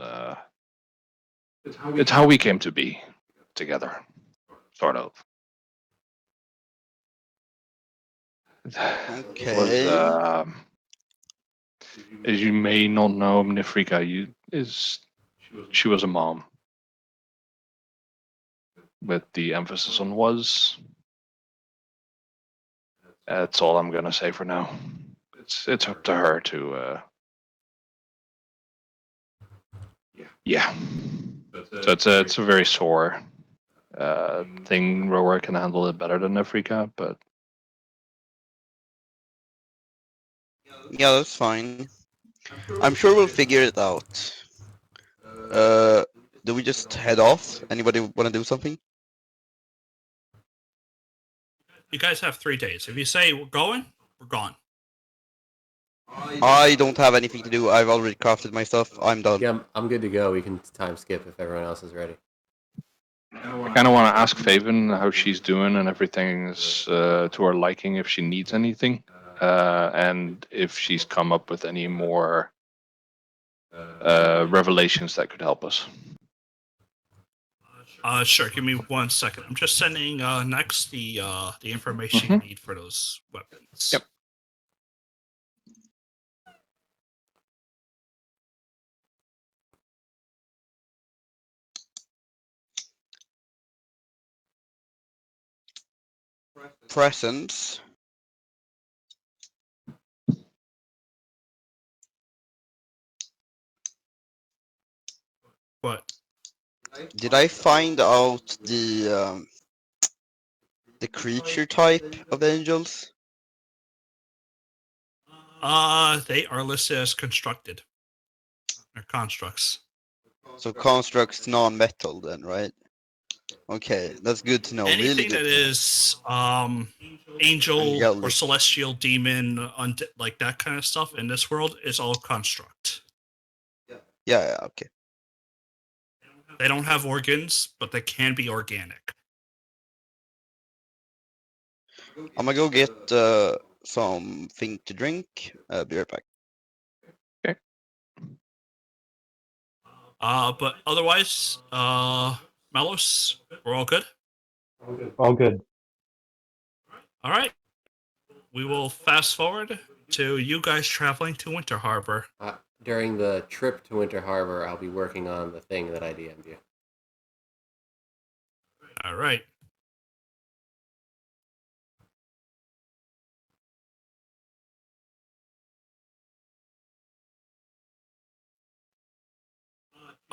Speaker 1: It's how we came to be together, sort of."
Speaker 4: Okay.
Speaker 1: It was, as you may not know, Nifrika she was a mom, with the emphasis on was. That's all I'm gonna say for now. It's up to her to. Yeah. So it's a very sore thing. Rower can handle it better than Nifrika, but
Speaker 4: Yeah, that's fine. I'm sure we'll figure it out. Do we just head off? Anybody want to do something?
Speaker 3: You guys have 3 days. If you say we're going, we're gone.
Speaker 4: I don't have anything to do. I've already crafted my stuff. I'm done.
Speaker 2: Yeah, I'm good to go. We can time skip if everyone else is ready.
Speaker 1: I kind of want to ask Faven how she's doing and everything is to her liking, if she needs anything, and if she's come up with any more revelations that could help us.
Speaker 3: Sure. Give me 1 second. I'm just sending next the information you need for those weapons.
Speaker 1: Yep.
Speaker 4: Presents.
Speaker 3: What?
Speaker 4: Did I find out the creature type of the angels?
Speaker 3: They are listed as constructed. They're constructs.
Speaker 4: So constructs non-metal then, right? Okay, that's good to know.
Speaker 3: Anything
Speaker 4: Really good
Speaker 3: that
Speaker 4: to know.
Speaker 3: is angel
Speaker 4: Angelic.
Speaker 3: or celestial demon, like that kind of stuff in this world is all construct.
Speaker 4: Yeah, okay.
Speaker 3: They don't have organs, but they can be organic.
Speaker 4: I'm gonna go get something to drink. Be right back.
Speaker 3: But otherwise, Melos, we're all good.
Speaker 5: All good.
Speaker 3: All right. We will fast forward to you guys traveling to Winter Harbor.
Speaker 2: During the trip to Winter Harbor, I'll be working on the thing that I DM'd you.
Speaker 3: All right.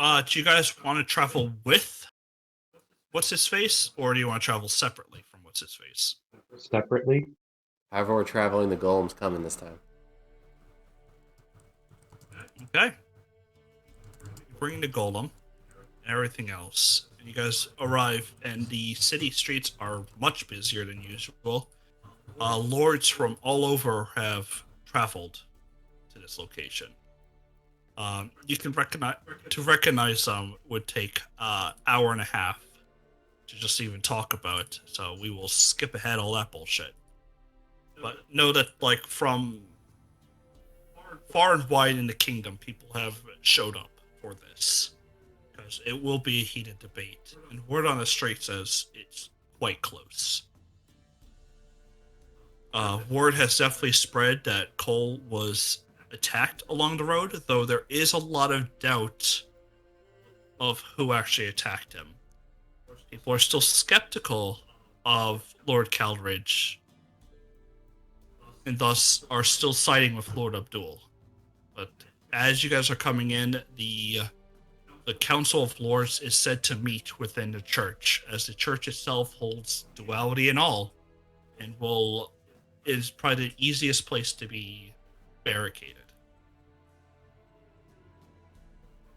Speaker 3: Do you guys want to travel with what's his face, or do you want to travel separately from what's his face?
Speaker 5: Separately?
Speaker 2: However we're traveling, the golem's coming this time.
Speaker 3: Okay. Bring the golem and everything else. And you guys arrive, and the city streets are much busier than usual. Lords from all over have traveled to this location. You can recognize them would take an hour and a half to just even talk about it. So we will skip ahead all that bullshit. But know that, like, from far and wide in the kingdom, people have showed up for this. Because it will be a heated debate. And word on the street says it's quite close. Word has definitely spread that Cole was attacked along the road, though there is a lot of doubt of who actually attacked him. People are still skeptical of Lord Caldridge, and thus are still siding with Lord Abdul. But as you guys are coming in, the Council of Lords is said to meet within the church, as the church itself holds duality and all, and is probably the easiest place to be barricaded.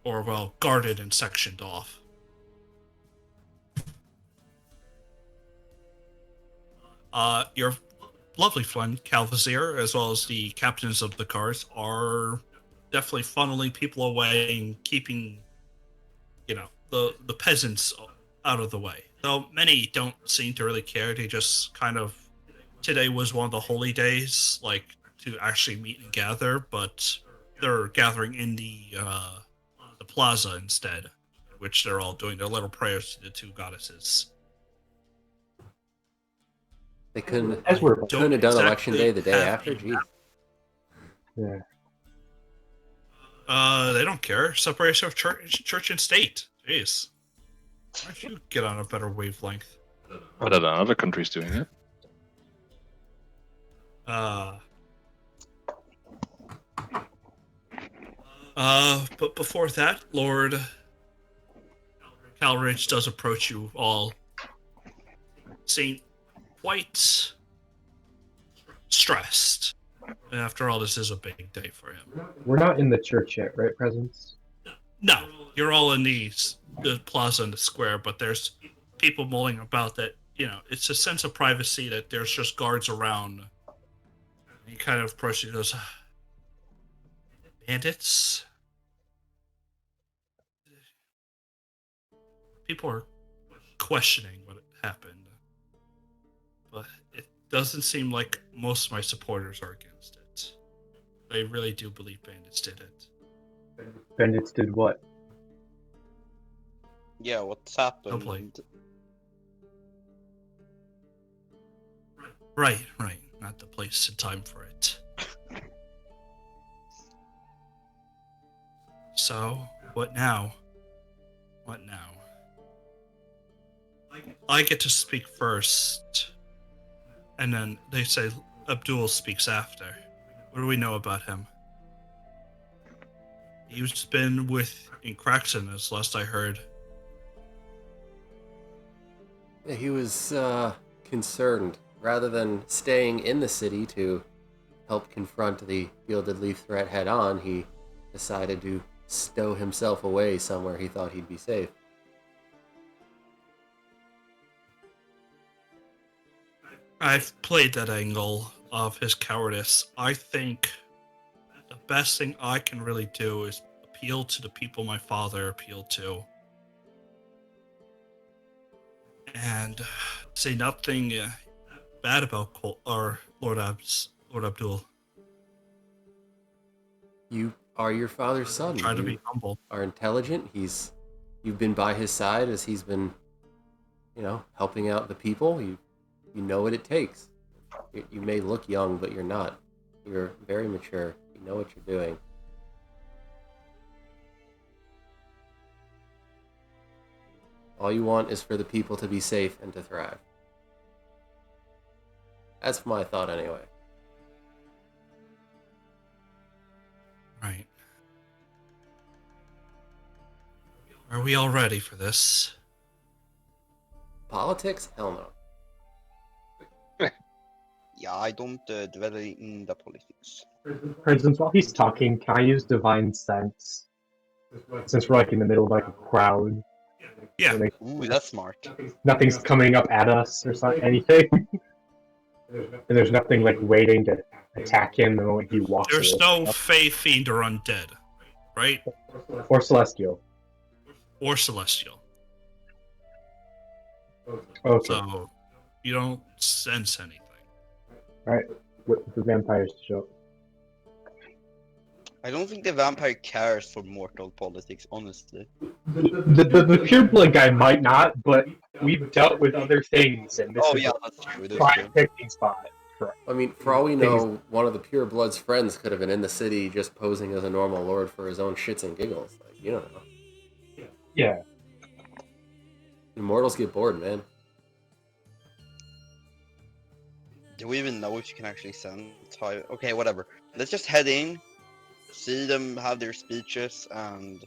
Speaker 3: Or, well, guarded and sectioned off. Your lovely friend, Calvazir, as well as the captains of the guards, are definitely funneling people away and keeping, the peasants out of the way. Though many don't seem to really care. They just kind of, today was one of the holy days, like, to actually meet and gather, but they're gathering in the plaza instead, which they're all doing their little prayers to the two goddesses.
Speaker 2: They couldn't
Speaker 5: As we're
Speaker 2: have done election day the day after. Jeez.
Speaker 5: Yeah.
Speaker 3: They don't care. Separation of church and state. Jeez. Why don't you get on a better wavelength?
Speaker 1: Other than other countries doing it.
Speaker 3: But before that, Lord Calridge does approach you all, seem quite stressed. After all, this is a big day for him.
Speaker 5: We're not in the church yet, right, Presence?
Speaker 3: No, you're all in the plaza and the square, but there's people mulling about that, it's a sense of privacy that there's just guards around. He kind of approaches and goes, bandits? People are questioning what happened, but it doesn't seem like most of my supporters are against it. They really do believe bandits did it.
Speaker 5: Bandits did what?
Speaker 4: Yeah, what's happened?
Speaker 3: Don't play. Right. Not the place and time for it. So, what now? I get to speak first, and then they say Abdul speaks after. What do we know about him? He's been in Craxton, as last I heard.
Speaker 2: Yeah, he was concerned. Rather than staying in the city to help confront the Gilded Leaf threat head on, he decided to stow himself away somewhere he thought he'd be safe.
Speaker 3: I've played that angle of his cowardice. I think the best thing I can really do is appeal to the people my father appealed to. And say nothing bad about Cole, or Lord Abdul.
Speaker 2: You are your father's son.
Speaker 3: Try to be humble.
Speaker 2: Are intelligent. You've been by his side as he's been, helping out the people. You know what it takes. You may look young, but you're not. You're very mature. You know what you're doing. All you want is for the people to be safe and to thrive. That's my thought anyway.
Speaker 3: Right. Are we all ready for this?
Speaker 2: Politics? Hell no.
Speaker 4: Yeah, I don't dwell in the politics.
Speaker 5: For instance, while he's talking, can I use Divine Sense? Since we're like in the middle of like a crowd.
Speaker 3: Yeah.
Speaker 5: Like,
Speaker 4: Ooh, that's smart.
Speaker 5: nothing's coming up at us or something, anything. And there's nothing like waiting to attack him the moment he walks
Speaker 3: There's
Speaker 5: away.
Speaker 3: no Fey, Fiend, or Undead, right?
Speaker 5: Or Celestial.
Speaker 3: Or Celestial.
Speaker 5: Okay.
Speaker 3: So you don't sense anything.
Speaker 5: Alright. Wait for the vampires to show up.
Speaker 4: I don't think the vampire cares for mortal politics, honestly.
Speaker 5: The pureblood guy might not, but we've dealt with other things, and this
Speaker 4: Oh
Speaker 5: is
Speaker 4: yeah,
Speaker 5: a
Speaker 4: that's true. That's
Speaker 5: prime
Speaker 4: true.
Speaker 5: picking spot.
Speaker 2: I mean, for all we know, one of the Pure Blood's friends could have been in the city just posing as a normal lord for his own shits and giggles. Like, you don't know.
Speaker 5: Yeah.
Speaker 2: Immortals get bored, man.
Speaker 4: Do we even know if you can actually send Ty? Okay, whatever. Let's just head in, see them have their speeches, and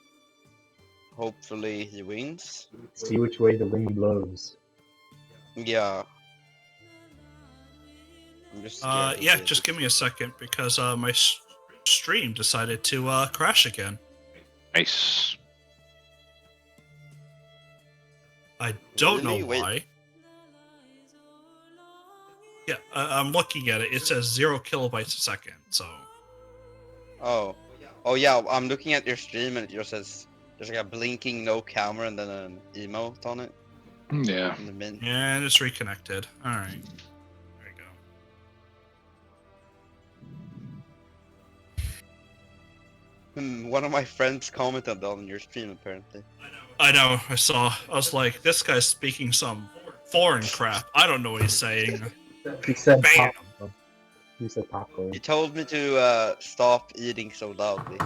Speaker 4: hopefully he wins.
Speaker 5: See which way the wind blows.
Speaker 4: Yeah. I'm just scared.
Speaker 3: Yeah, just give me a second because my stream decided to crash again.
Speaker 1: Nice.
Speaker 3: I don't
Speaker 4: Really?
Speaker 3: know
Speaker 4: Wait.
Speaker 3: why. Yeah, I'm looking at it. It says 0 kilobytes a second. So
Speaker 4: Oh. Oh yeah, I'm looking at your stream and it just says there's like a blinking no camera and then an emote on it.
Speaker 1: Yeah.
Speaker 4: In the min.
Speaker 3: and it's reconnected. All right, there you go.
Speaker 4: One of my friends commented on your stream apparently.
Speaker 3: I know. I saw. I was like, this guy's speaking some foreign crap. I don't know what he's saying.
Speaker 5: He said
Speaker 3: Bam.
Speaker 5: popcorn. He said popcorn.
Speaker 4: He told me to stop eating so loudly.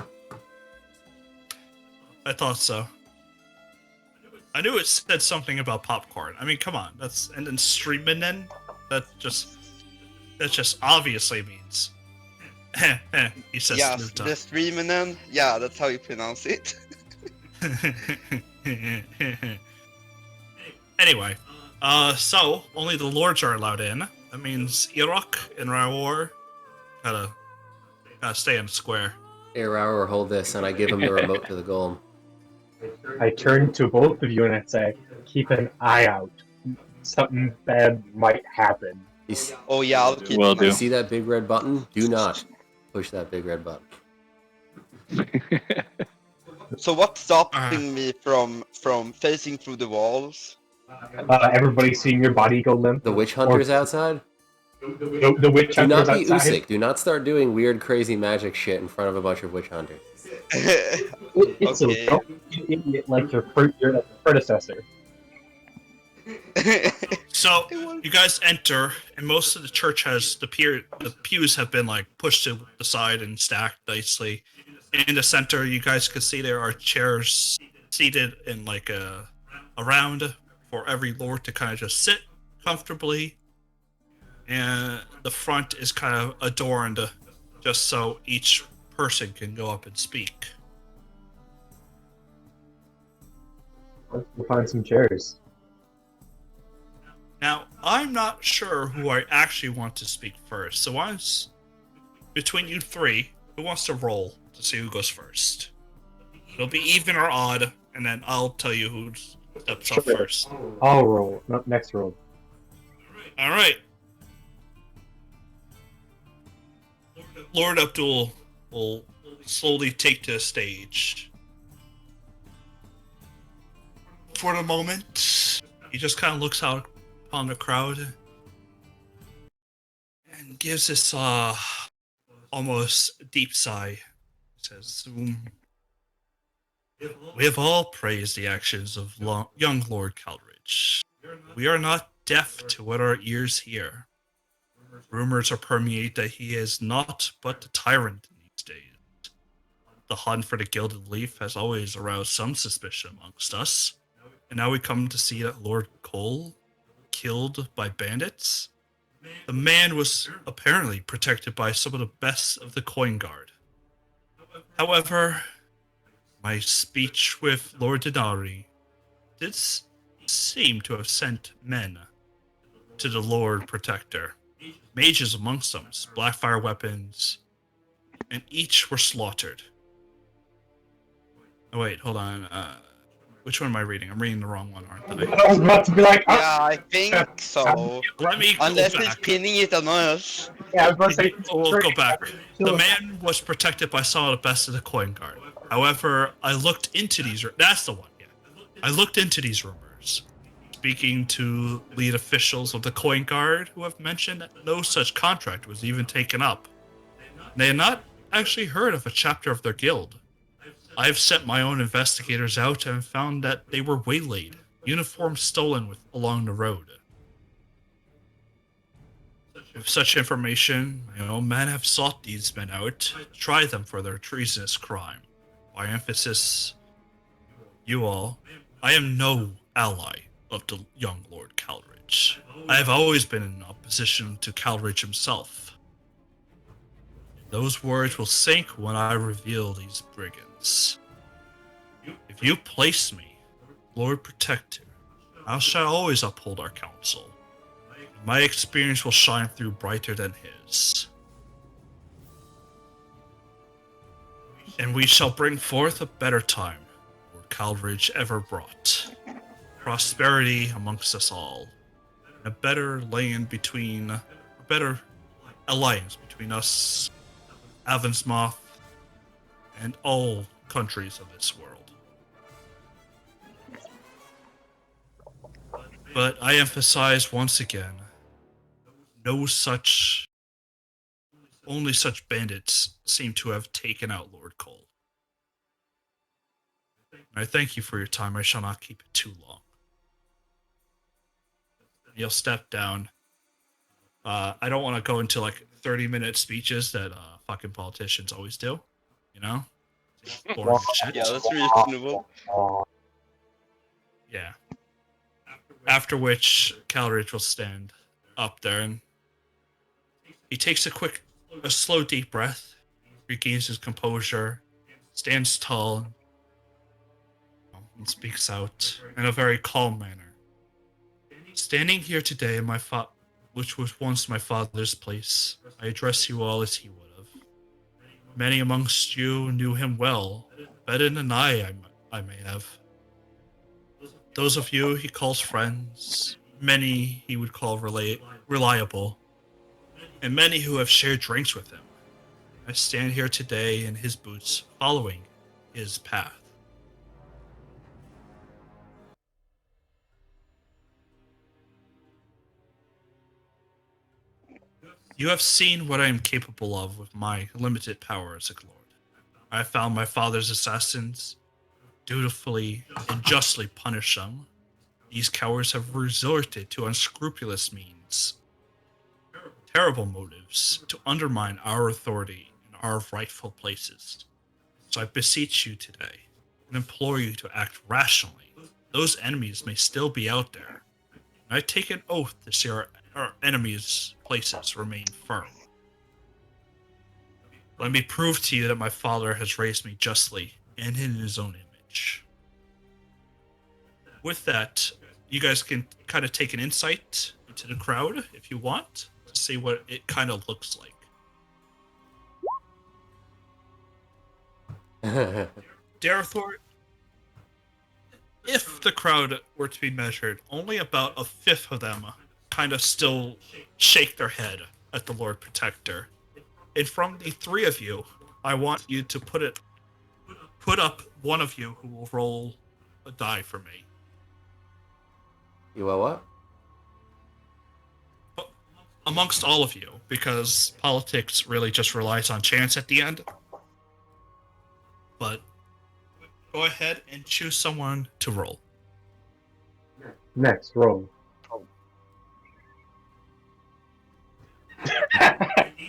Speaker 3: I thought so. I knew it said something about popcorn. I mean, come on. That's and then streaming. That just obviously means. He says
Speaker 4: Yeah,
Speaker 3: Snoop
Speaker 4: the
Speaker 3: Dogg.
Speaker 4: streaming then. Yeah, that's how you pronounce it.
Speaker 3: Anyway, so only the lords are allowed in. That means Irok and Rawar gotta stay in the square.
Speaker 2: Hey, Rauer, hold this, and I give him the remote to the golem.
Speaker 5: I turn to both of you and I say, keep an eye out. Something bad might happen.
Speaker 2: He's,
Speaker 4: Oh yeah, I'll keep
Speaker 1: Will
Speaker 4: it.
Speaker 1: do.
Speaker 2: you see that big red button? Do not push that big red button.
Speaker 4: So what's stopping me from facing through the walls?
Speaker 5: Everybody seeing your body go limp.
Speaker 2: The witch hunter's outside?
Speaker 5: The witch
Speaker 2: Do not
Speaker 5: hunter's
Speaker 2: be
Speaker 5: outside.
Speaker 2: Usyk. Do not start doing weird, crazy magic shit in front of a bunch of witch hunters.
Speaker 5: It's
Speaker 4: Okay.
Speaker 5: a don't be an idiot like your predecessor.
Speaker 3: So you guys enter, and most of the church has the pews have been like pushed to the side and stacked nicely. In the center, you guys can see there are chairs seated in like a round for every lord to kind of just sit comfortably. And the front is kind of adorned just so each person can go up and speak.
Speaker 5: We'll find some chairs.
Speaker 3: Now, I'm not sure who I actually want to speak first, so between you three, who wants to roll to see who goes first? It'll be even or odd, and then I'll tell you who steps up
Speaker 5: Sure.
Speaker 3: first.
Speaker 5: I'll roll. Not next roll.
Speaker 3: All right. Lord Abdul will slowly take to the stage. For the moment, he just kind of looks out upon the crowd and gives this almost deep sigh. He says, "We have all praised the actions of young Lord Caldridge. We are not deaf to what our ears hear. Rumors are permeate that he is not but the tyrant these days. The hunt for the Gilded Leaf has always aroused some suspicion amongst us, and now we come to see that Lord Cole killed by bandits. The man was apparently protected by some of the best of the Coin Guard. However, My speech with Lord Denari did seem to have sent men to the Lord Protector. Mages amongst them, blackfire weapons, and each were slaughtered. Oh wait, hold on. Which one am I reading? I'm reading the wrong one, aren't I?
Speaker 5: I was about to be like, oh,
Speaker 4: Yeah, I think so.
Speaker 3: Let me go
Speaker 4: Unless
Speaker 3: back.
Speaker 4: he's pinning it on us.
Speaker 5: yeah, I was about to say,
Speaker 3: We'll go back. The man was protected by some of the best of the coin guard. However, I looked into these. That's the one. Yeah, I looked into these rumors, speaking to lead officials of the coin guard who have mentioned that no such contract was even taken up. They had not actually heard of a chapter of their guild. I have sent my own investigators out and found that they were waylaid, uniforms stolen along the road. With such information, men have sought these men out, try them for their treasonous crime. By emphasis, you all, I am no ally of the young Lord Calridge. I have always been in opposition to Calridge himself. Those words will sink when I reveal these brigands. If you place me, Lord Protector, I shall always uphold our counsel. My experience will shine through brighter than his. And we shall bring forth a better time Lord Calridge ever brought. Prosperity amongst us all. A better better alliance between us, Avonsmoth, and all countries of this world. But I emphasize once again, only such bandits seem to have taken out Lord Cole. I thank you for your time. I shall not keep it too long. You'll step down. I don't want to go into 30-minute speeches that fucking politicians always do. Boring shit.
Speaker 4: Yeah, that's reasonable.
Speaker 3: Yeah. After which, Calridge will stand up there and he takes a slow deep breath, regains his composure, stands tall, and speaks out in a very calm manner. Standing here today in which was once my father's place, I address you all as he would have. Many amongst you knew him well, better than I may have. Those of you he calls friends, many he would call reliable, and many who have shared drinks with him. I stand here today in his boots, following his path. You have seen what I am capable of with my limited power as a lord. I have found my father's assassins, dutifully and justly punish them. These cowards have resorted to unscrupulous means, terrible motives to undermine our authority in our rightful places. So I beseech you today and implore you to act rationally. Those enemies may still be out there. And I take an oath to see our enemies' places remain firm. Let me prove to you that my father has raised me justly and in his own image. With that, you guys can kind of take an insight into the crowd if you want to see what it kind of looks like. Darethor, if the crowd were to be measured, only about a fifth of them kind of still shake their head at the Lord Protector. And from the three of you, I want you to put up one of you who will roll a die for me.
Speaker 2: You will what?
Speaker 3: Amongst all of you, because politics really just relies on chance at the end. But go ahead and choose someone to roll.
Speaker 5: Next, roll.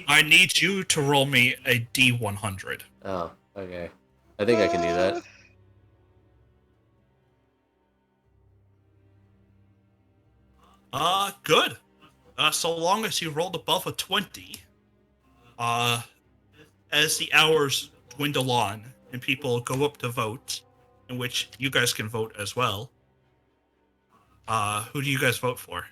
Speaker 3: I need you to roll me a D100.
Speaker 2: Oh, okay. I think I can do that.
Speaker 3: Good. So long as you rolled above a 20, as the hours dwindle on and people go up to vote, in which you guys can vote as well. Who do you guys vote for?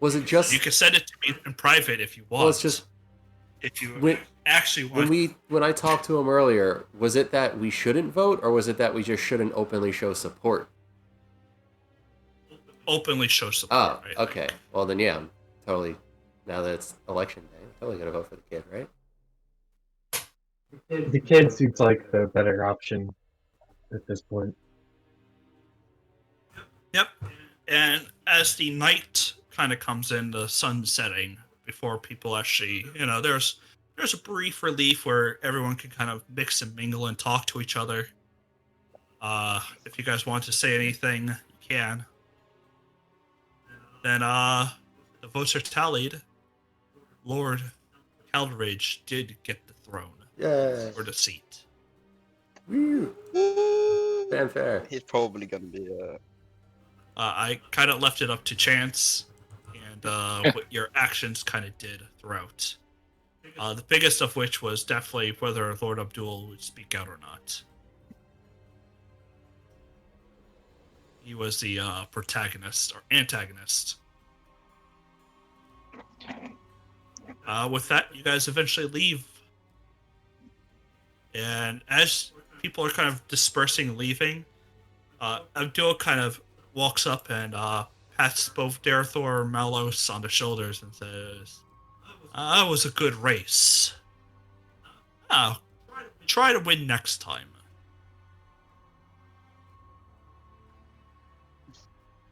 Speaker 2: Was it just?
Speaker 3: You can send it to me in private if you want.
Speaker 2: Well, it's just.
Speaker 3: If you actually want.
Speaker 2: When I talked to him earlier, was it that we shouldn't vote, or was it that we just shouldn't openly show support?
Speaker 3: Openly show support.
Speaker 2: Oh, okay. Well then, yeah, I'm totally. Now that it's election day, I'm totally gonna vote for the kid, right?
Speaker 5: The kid seems like the better option at this point.
Speaker 3: Yep. And as the night kind of comes in, the sun setting, before people actually, there's a brief relief where everyone can kind of mix and mingle and talk to each other. If you guys want to say anything, you can. Then the votes are tallied. Lord Calderidge did get the throne.
Speaker 2: Yeah.
Speaker 3: Or the seat.
Speaker 2: Woo! Fanfare.
Speaker 4: He's probably gonna be
Speaker 3: I kind of left it up to chance and what your actions kind of did throughout. The biggest of which was definitely whether Lord Abdul would speak out or not. He was the protagonist or antagonist. With that, you guys eventually leave. And as people are kind of dispersing and leaving, Abdul kind of walks up and pats both Darethor and Malos on the shoulders and says, "That was a good race. Try to win next time."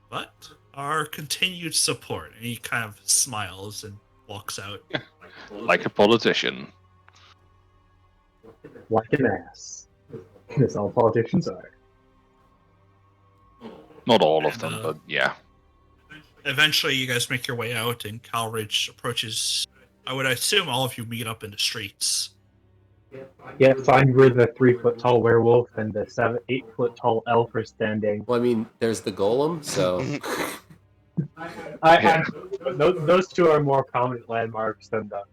Speaker 3: But our continued support. And he kind of smiles and walks out.
Speaker 1: Like a politician.
Speaker 5: Like an ass. As all politicians are.
Speaker 1: Not all of them, but yeah.
Speaker 3: Eventually, you guys make your way out, and Calridge approaches. I would assume all of you meet up in the streets.
Speaker 5: Yeah, find where the 3-foot-tall werewolf and the 8-foot-tall elf are standing.
Speaker 2: Well, I mean, there's the golem, so.
Speaker 5: Those two are more prominent landmarks than the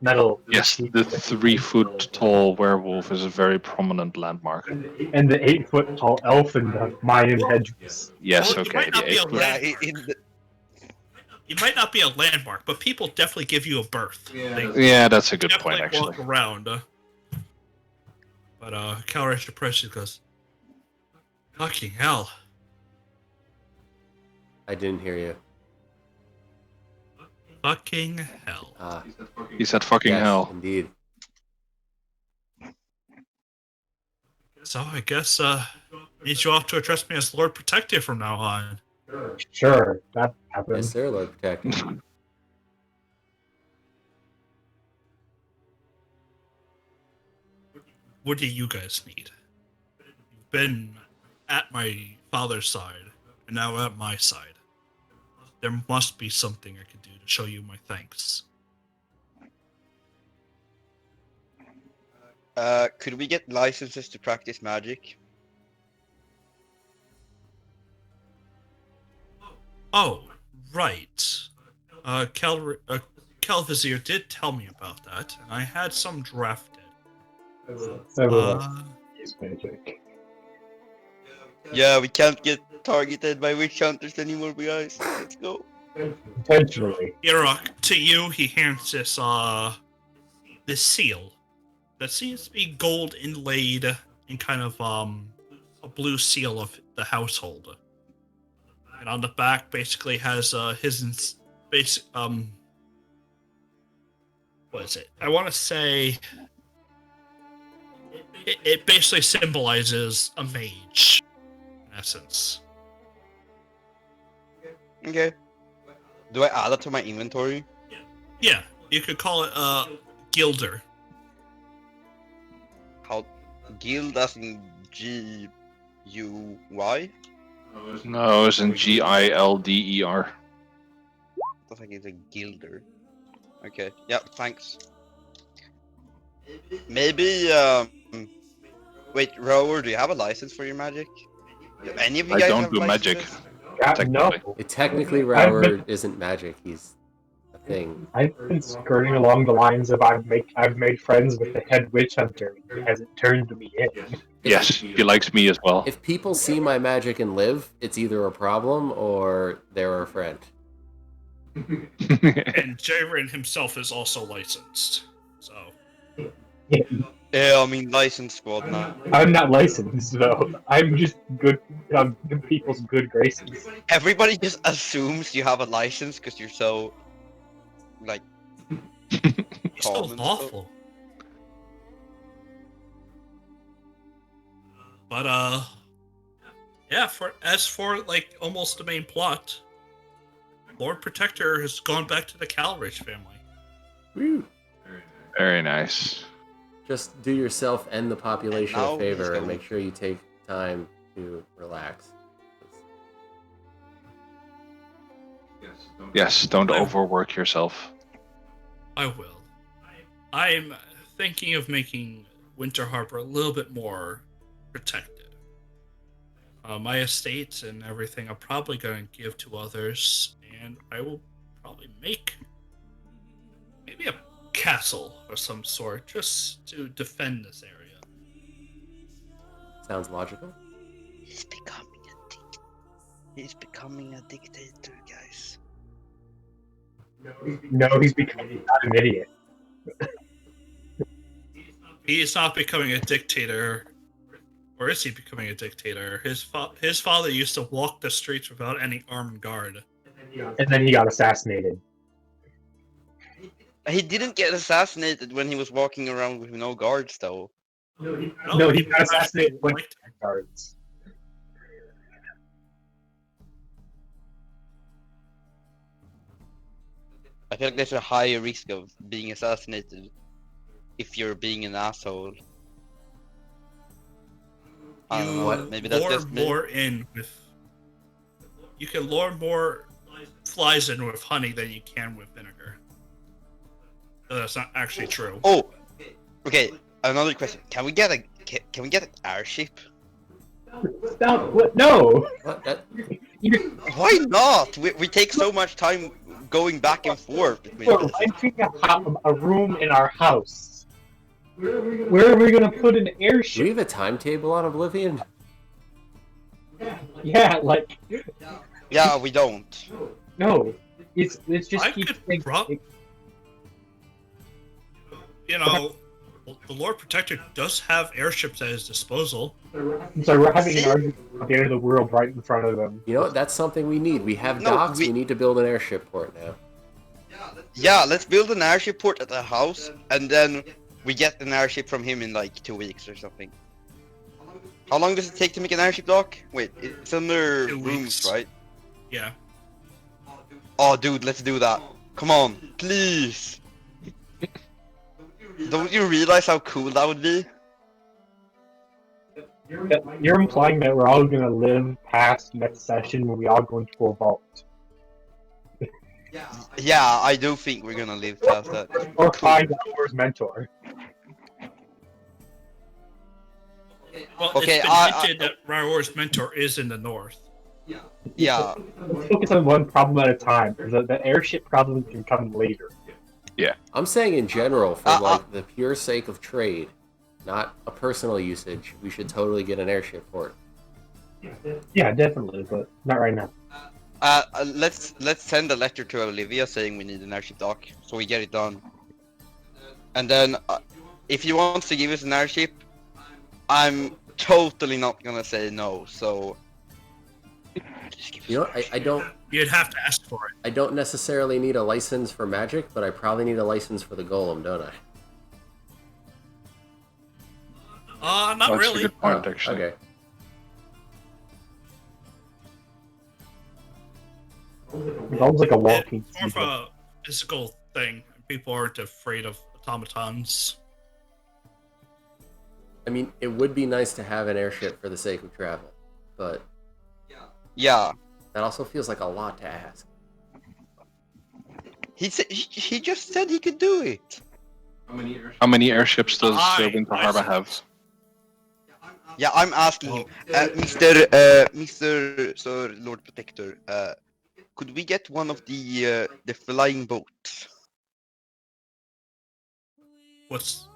Speaker 5: metal.
Speaker 1: Yes, the 3-foot-tall werewolf is a very prominent landmark.
Speaker 5: And the 8-foot-tall elf in the Mayan hedges.
Speaker 1: Yes,
Speaker 3: Well,
Speaker 1: okay.
Speaker 3: It might not be a landmark, but people definitely give you a berth.
Speaker 1: Yeah, that's a good point, actually.
Speaker 3: Walk around. But Calridge approaches and goes, "Fucking hell."
Speaker 2: I didn't hear you.
Speaker 3: Fucking hell.
Speaker 1: He said fucking
Speaker 2: Yes,
Speaker 1: hell.
Speaker 2: Indeed.
Speaker 3: So I guess need you off to address me as Lord Protective from now on.
Speaker 5: Sure, that happens.
Speaker 2: Yes, sir, Lord Protector.
Speaker 3: What do you guys need? You've been at my father's side, and now at my side. There must be something I can do to show you my thanks.
Speaker 4: Could we get licenses to practice magic?
Speaker 3: Oh, right. Calvizier did tell me about that, and I had some drafted.
Speaker 5: Use magic.
Speaker 4: Yeah, we can't get targeted by witch hunters anymore, guys. Let's go.
Speaker 5: Intentionally.
Speaker 3: Irok, to you, he hands this seal that seems to be gold inlaid in kind of a blue seal of the household. And on the back basically has his basic what is it? I want to say it basically symbolizes a mage, in essence.
Speaker 4: Okay. Do I add that to my inventory?
Speaker 3: Yeah, you could call it Gilder.
Speaker 4: How? Guild as in G-U-Y?
Speaker 1: No, it's in Gilder.
Speaker 4: I think it's a gilder. Okay, yeah, thanks. Maybe, wait, Rower, do you have a license for your magic? Do any of you guys
Speaker 1: I don't
Speaker 4: have
Speaker 1: do magic.
Speaker 4: licenses?
Speaker 5: No.
Speaker 1: Technically.
Speaker 2: Technically, Rower isn't magic. He's a thing.
Speaker 5: I've been skirting along the lines of I've made friends with the head witch hunter. He hasn't turned me in.
Speaker 1: Yes, he likes me as well.
Speaker 2: If people see my magic and live, it's either a problem or they're a friend.
Speaker 3: And Tyrant himself is also licensed, so.
Speaker 4: Yeah, I mean licensed squad now.
Speaker 5: I'm not licensed though. I'm just good. I'm in people's good graces.
Speaker 4: Everybody just assumes you have a license because you're so, like,
Speaker 3: He's so
Speaker 4: calm and stuff.
Speaker 3: lawful. But yeah. As for like almost the main plot, Lord Protector has gone back to the Calrich family.
Speaker 2: Woo.
Speaker 1: Very nice.
Speaker 2: Just do yourself and the population
Speaker 4: Now
Speaker 2: a favor
Speaker 4: he's
Speaker 2: and
Speaker 4: going-
Speaker 2: make sure you take time to relax.
Speaker 1: Yes, don't overwork yourself.
Speaker 3: I will. I'm thinking of making Winter Harbor a little bit more protected. My estates and everything I'm probably going to give to others, and I will probably make maybe a castle of some sort just to defend this area.
Speaker 2: Sounds logical.
Speaker 4: He's becoming a dictator, guys.
Speaker 5: No, he's becoming not an idiot.
Speaker 3: He is not becoming a dictator, or is he becoming a dictator? His father used to walk the streets without any armed guard.
Speaker 5: And then he got assassinated.
Speaker 4: He didn't get assassinated when he was walking around with no guards, though.
Speaker 5: No, he got assassinated when he had guards.
Speaker 4: I feel like there's a higher risk of being assassinated if you're being an asshole. I don't know, maybe that's
Speaker 3: lure
Speaker 4: just me.
Speaker 3: more in with. You can lure more flies in with honey than you can with vinegar. So that's not actually true.
Speaker 4: Oh, okay. Another question: Can we get an airship?
Speaker 5: What? No.
Speaker 2: What? That,
Speaker 4: Why not? We take so much time going back and forth between
Speaker 5: We're
Speaker 4: this.
Speaker 5: renting a room in our house. Where are we gonna put an
Speaker 2: do we
Speaker 5: airship?
Speaker 2: have a timetable on Oblivion?
Speaker 5: Yeah, like
Speaker 4: Yeah, we don't.
Speaker 5: no. It's just
Speaker 3: I
Speaker 5: keeps
Speaker 3: could
Speaker 5: things.
Speaker 3: You know, the Lord Protector does have airships at his disposal.
Speaker 5: So we're having an argument at the end of the world right in front of them.
Speaker 2: You know what? That's something we need. We have
Speaker 4: No,
Speaker 2: docks.
Speaker 4: we-
Speaker 2: We need to build an airship port now.
Speaker 4: Yeah, let's build an airship port at the house, and then we get an airship from him in like 2 weeks or something. How long does it take to make an airship dock? Wait, it's under
Speaker 3: 2
Speaker 4: rooms,
Speaker 3: weeks.
Speaker 4: right?
Speaker 3: Yeah.
Speaker 4: Oh, dude, let's do that. Come on, please. Don't you realize how cool that would be?
Speaker 5: You're implying that we're all gonna live past next session when we all go into a vault.
Speaker 4: Yeah, I do think we're gonna live past that.
Speaker 5: Or find Hour's mentor.
Speaker 3: Well,
Speaker 4: Okay,
Speaker 3: it's been hinted that Raor's mentor is in the north.
Speaker 4: Yeah,
Speaker 5: Let's focus on one problem at a time. The airship problem can come later.
Speaker 2: I'm saying in general, for
Speaker 4: Uh,
Speaker 2: like the pure sake of trade, not a personal usage, we should totally get an airship port.
Speaker 5: Yeah, definitely, but not right now.
Speaker 4: let's send a letter to Olivia saying we need an airship dock, so we get it done. And then, if he wants to give us an airship, I'm totally not gonna say no. So, just give us
Speaker 2: You know,
Speaker 4: an airship.
Speaker 2: I don't.
Speaker 3: You'd have to ask for it.
Speaker 2: I don't necessarily need a license for magic, but I probably need a license for the golem, don't I?
Speaker 3: Not
Speaker 1: That's
Speaker 3: really.
Speaker 1: a good point,
Speaker 2: Oh,
Speaker 1: actually.
Speaker 2: okay.
Speaker 5: It's almost like a walking
Speaker 3: It's more of a physical thing. People aren't afraid of automatons.
Speaker 2: I mean, it would be nice to have an airship for the sake of travel, but
Speaker 4: Yeah,
Speaker 2: that also feels like a lot to ask.
Speaker 4: he just said he could do it.
Speaker 1: How many airships does Winter
Speaker 3: I
Speaker 1: Harbor
Speaker 3: see.
Speaker 1: have?
Speaker 4: Yeah, I'm asking him, Mr. Sir Lord Protector. could we get one of the flying boats?
Speaker 3: What's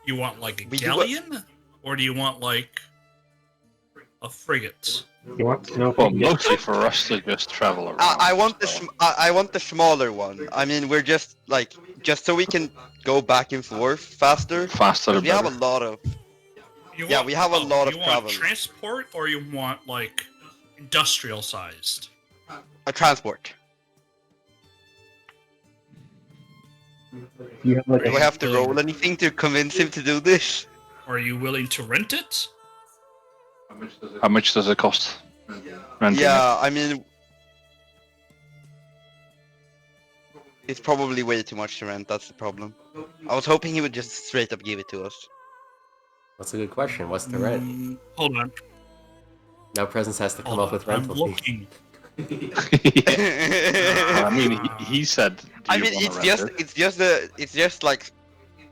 Speaker 3: you want, like a
Speaker 4: We do a-
Speaker 3: galleon, or do you want like a frigate?
Speaker 5: You want to know if
Speaker 1: Well,
Speaker 5: we can get
Speaker 1: mostly for us to just travel around.
Speaker 4: I want the
Speaker 1: so.
Speaker 4: I want the smaller one. I mean, we're just so we can go back and forth faster.
Speaker 1: Faster the
Speaker 4: We have a
Speaker 1: better.
Speaker 4: lot of
Speaker 3: You
Speaker 4: Yeah,
Speaker 3: want,
Speaker 4: we have a lot of
Speaker 3: you
Speaker 4: travel.
Speaker 3: want transport, or you want like industrial sized?
Speaker 4: a transport.
Speaker 5: you have like
Speaker 4: Do I
Speaker 5: a,
Speaker 4: have to roll anything to convince him to do this?
Speaker 3: Are you willing to rent it?
Speaker 1: How much does it cost? Renting
Speaker 4: Yeah, I mean, it's probably way too much to rent. That's the problem. I was hoping he would just straight up give it to us.
Speaker 2: That's a good question. What's the rent?
Speaker 3: Hold on.
Speaker 2: Now Presence has to come
Speaker 3: Hold
Speaker 2: up with
Speaker 3: on. I'm
Speaker 2: rental fee.
Speaker 3: looking.
Speaker 1: Well, I mean, he said. "Do
Speaker 4: I
Speaker 1: you
Speaker 4: mean,
Speaker 1: wanna rent it?"
Speaker 4: it's just like,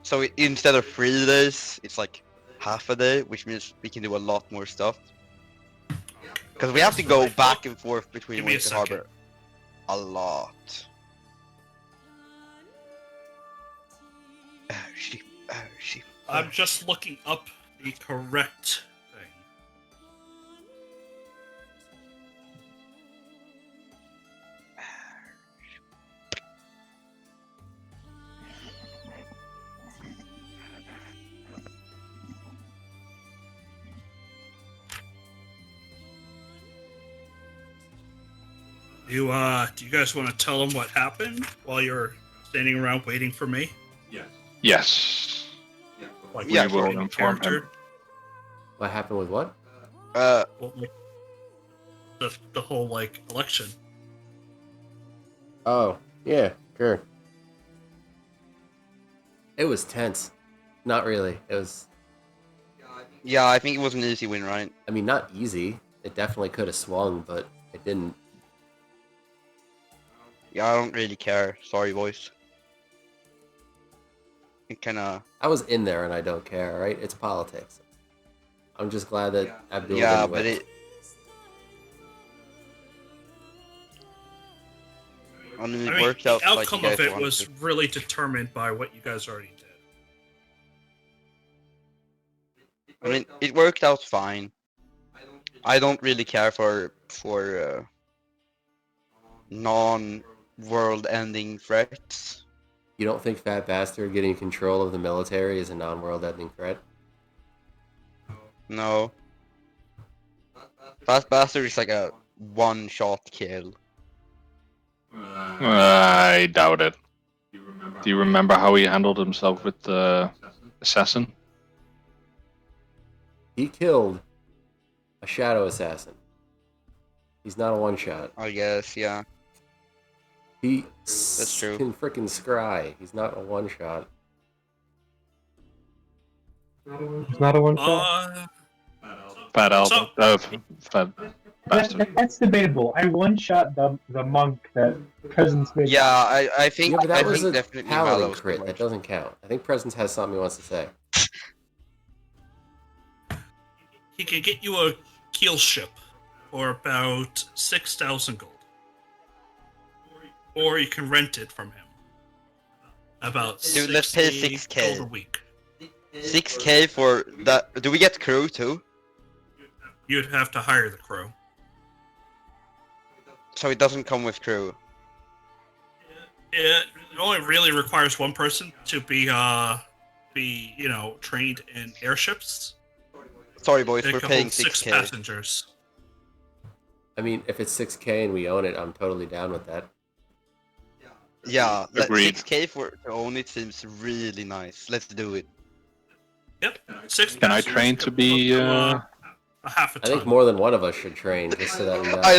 Speaker 4: so instead of 3 days, it's like half a day, which means we can do a lot more stuff. Because we have to go back and forth between
Speaker 3: Give me a
Speaker 4: Winter
Speaker 3: second.
Speaker 4: Harbor a lot. Sheep.
Speaker 3: I'm just looking up the correct thing. Do you guys want to tell them what happened while you're standing around waiting for me?
Speaker 1: Yes.
Speaker 3: Like,
Speaker 4: Yeah,
Speaker 1: we will
Speaker 3: in
Speaker 1: inform him.
Speaker 3: character?
Speaker 2: What happened with what?
Speaker 4: Uh,
Speaker 3: Well, like, the whole like election.
Speaker 2: Oh, yeah, sure. It was tense. Not really. It was,
Speaker 4: yeah, I think it was an easy win, right?
Speaker 2: I mean, not easy. It definitely could have swung, but it didn't.
Speaker 4: Yeah, I don't really care. Sorry, boys. It kinda...
Speaker 2: I was in there and I don't care, right? It's politics. I'm just glad that Abdul
Speaker 4: Yeah,
Speaker 2: didn't
Speaker 4: but
Speaker 2: win.
Speaker 4: it... I mean, it
Speaker 3: I mean,
Speaker 4: worked
Speaker 3: the
Speaker 4: out like you
Speaker 3: outcome
Speaker 4: guys
Speaker 3: of it
Speaker 4: wanted
Speaker 3: was
Speaker 4: to.
Speaker 3: really determined by what you guys already did.
Speaker 4: I mean, it worked out fine. I don't really care for non-world-ending threats.
Speaker 2: You don't think Fat Bastard getting control of the military is a non-world-ending threat?
Speaker 4: No. Fast Bastard is like a one-shot kill.
Speaker 1: I doubt it. Do you remember how he handled himself with the assassin?
Speaker 2: He killed a shadow assassin. He's not a one-shot.
Speaker 4: I guess, yeah.
Speaker 2: He
Speaker 4: That's true.
Speaker 2: can frickin' scry. He's not a one-shot.
Speaker 5: it's not a one shot.
Speaker 1: Fat
Speaker 3: So-
Speaker 1: album. Fat bastard.
Speaker 5: That's debatable. I one shot the monk that Presence made.
Speaker 4: Yeah, I think
Speaker 2: Yeah, but that
Speaker 4: I
Speaker 2: was
Speaker 4: think
Speaker 2: a
Speaker 4: definitely
Speaker 2: paladin
Speaker 4: Malos
Speaker 2: crit.
Speaker 4: can
Speaker 2: That
Speaker 4: win.
Speaker 2: doesn't count. I think Presence has something he wants to say.
Speaker 3: He can get you a keel ship for about 6,000 gold. Or you can rent it from him. About
Speaker 4: Dude, let's pay
Speaker 3: 60
Speaker 4: 6K.
Speaker 3: gold a week.
Speaker 4: 6K for that. Do we get crew too?
Speaker 3: You'd have to hire the crew.
Speaker 4: So it doesn't come with crew.
Speaker 3: It only really requires one person to be trained in airships.
Speaker 4: Sorry, boys,
Speaker 3: They
Speaker 4: we're
Speaker 3: can
Speaker 4: paying
Speaker 3: hold 6
Speaker 4: 6K.
Speaker 3: passengers.
Speaker 2: I mean, if it's 6K and we own it, I'm totally down with that.
Speaker 4: Yeah,
Speaker 1: Agreed.
Speaker 4: 6K for to own it seems really nice. Let's do it.
Speaker 3: Yep. 6
Speaker 1: Can I
Speaker 3: passengers
Speaker 1: train to
Speaker 3: could
Speaker 1: be?
Speaker 3: put a half a
Speaker 2: I think
Speaker 3: ton.
Speaker 2: more than one of us should train, just so that we got...
Speaker 4: I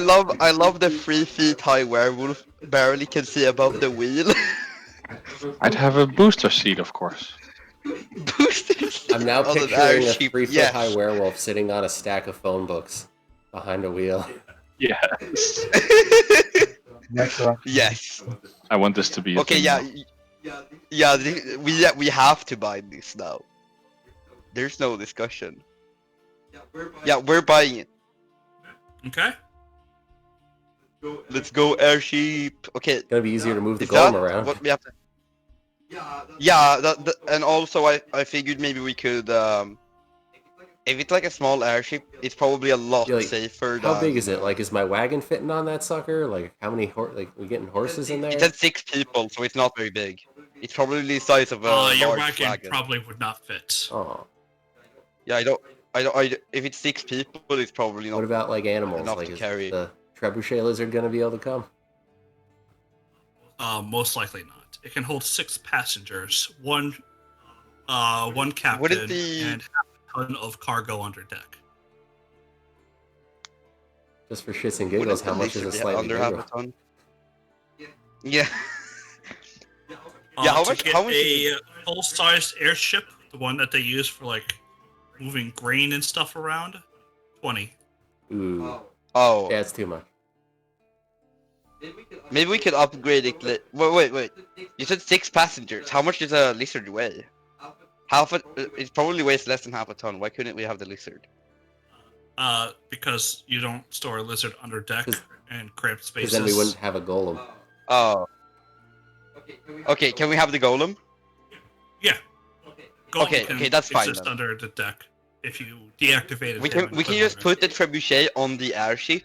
Speaker 4: love the 3 feet high werewolf barely can see above the wheel.
Speaker 1: I'd have a booster seat, of course.
Speaker 4: Boosters.
Speaker 2: I'm now
Speaker 4: On an
Speaker 2: picturing a
Speaker 4: airship,
Speaker 2: 3-foot-high
Speaker 4: yes.
Speaker 2: werewolf sitting on a stack of phone books behind a wheel.
Speaker 1: Yes.
Speaker 5: That's right.
Speaker 4: Yes.
Speaker 1: I want this to be. A
Speaker 4: Okay,
Speaker 1: thing
Speaker 4: yeah,
Speaker 1: now.
Speaker 4: we have to buy this now. There's no discussion. Yeah, we're buying it.
Speaker 3: Okay.
Speaker 4: Let's go airship. Okay,
Speaker 2: It's gonna be easier to move the
Speaker 4: is that
Speaker 2: golem around.
Speaker 4: what we have to? Yeah, and also I figured maybe we could if it's like a small airship, it's probably a lot
Speaker 2: Yeah, like,
Speaker 4: safer
Speaker 2: how big
Speaker 4: than.
Speaker 2: is it? Like, is my wagon fitting on that sucker? Like, how many we getting horses in
Speaker 4: It
Speaker 2: there?
Speaker 4: had 6 people, so it's not very big. It's probably the size of a
Speaker 3: Your
Speaker 4: large
Speaker 3: wagon probably would not fit.
Speaker 2: Oh,
Speaker 4: Yeah, if it's 6 people, it's probably not
Speaker 2: what about like animals?
Speaker 4: enough
Speaker 2: Like,
Speaker 4: to
Speaker 2: is
Speaker 4: carry.
Speaker 2: the trebuchet lizard gonna be able to come?
Speaker 3: Most likely not. It can hold 6 passengers, one captain,
Speaker 4: Wouldn't the
Speaker 3: and half a ton of cargo under deck.
Speaker 2: Just for shits and
Speaker 4: wouldn't
Speaker 2: giggles,
Speaker 4: the
Speaker 2: how much is
Speaker 4: lizard
Speaker 2: a
Speaker 4: be
Speaker 2: slightly
Speaker 4: under half
Speaker 2: bigger?
Speaker 4: a ton? Yeah. Yeah, how much?
Speaker 3: To get
Speaker 4: How much?
Speaker 3: a full-sized airship, the one that they use for like moving grain and stuff around, 20.
Speaker 2: Ooh,
Speaker 4: Oh,
Speaker 2: yeah, it's too much.
Speaker 4: maybe we could upgrade it. Wait. You said 6 passengers. How much does a lizard weigh? It probably weighs less than half a ton. Why couldn't we have the lizard?
Speaker 3: Because you don't store a lizard under deck and cramped
Speaker 2: Because
Speaker 3: spaces.
Speaker 2: then we wouldn't have a golem.
Speaker 4: Oh. Okay, can we have the golem?
Speaker 3: Yeah. Golem
Speaker 4: Okay,
Speaker 3: can
Speaker 4: that's fine
Speaker 3: exist
Speaker 4: then.
Speaker 3: under the deck if you deactivate it.
Speaker 4: We can just put the trebuchet on the airship,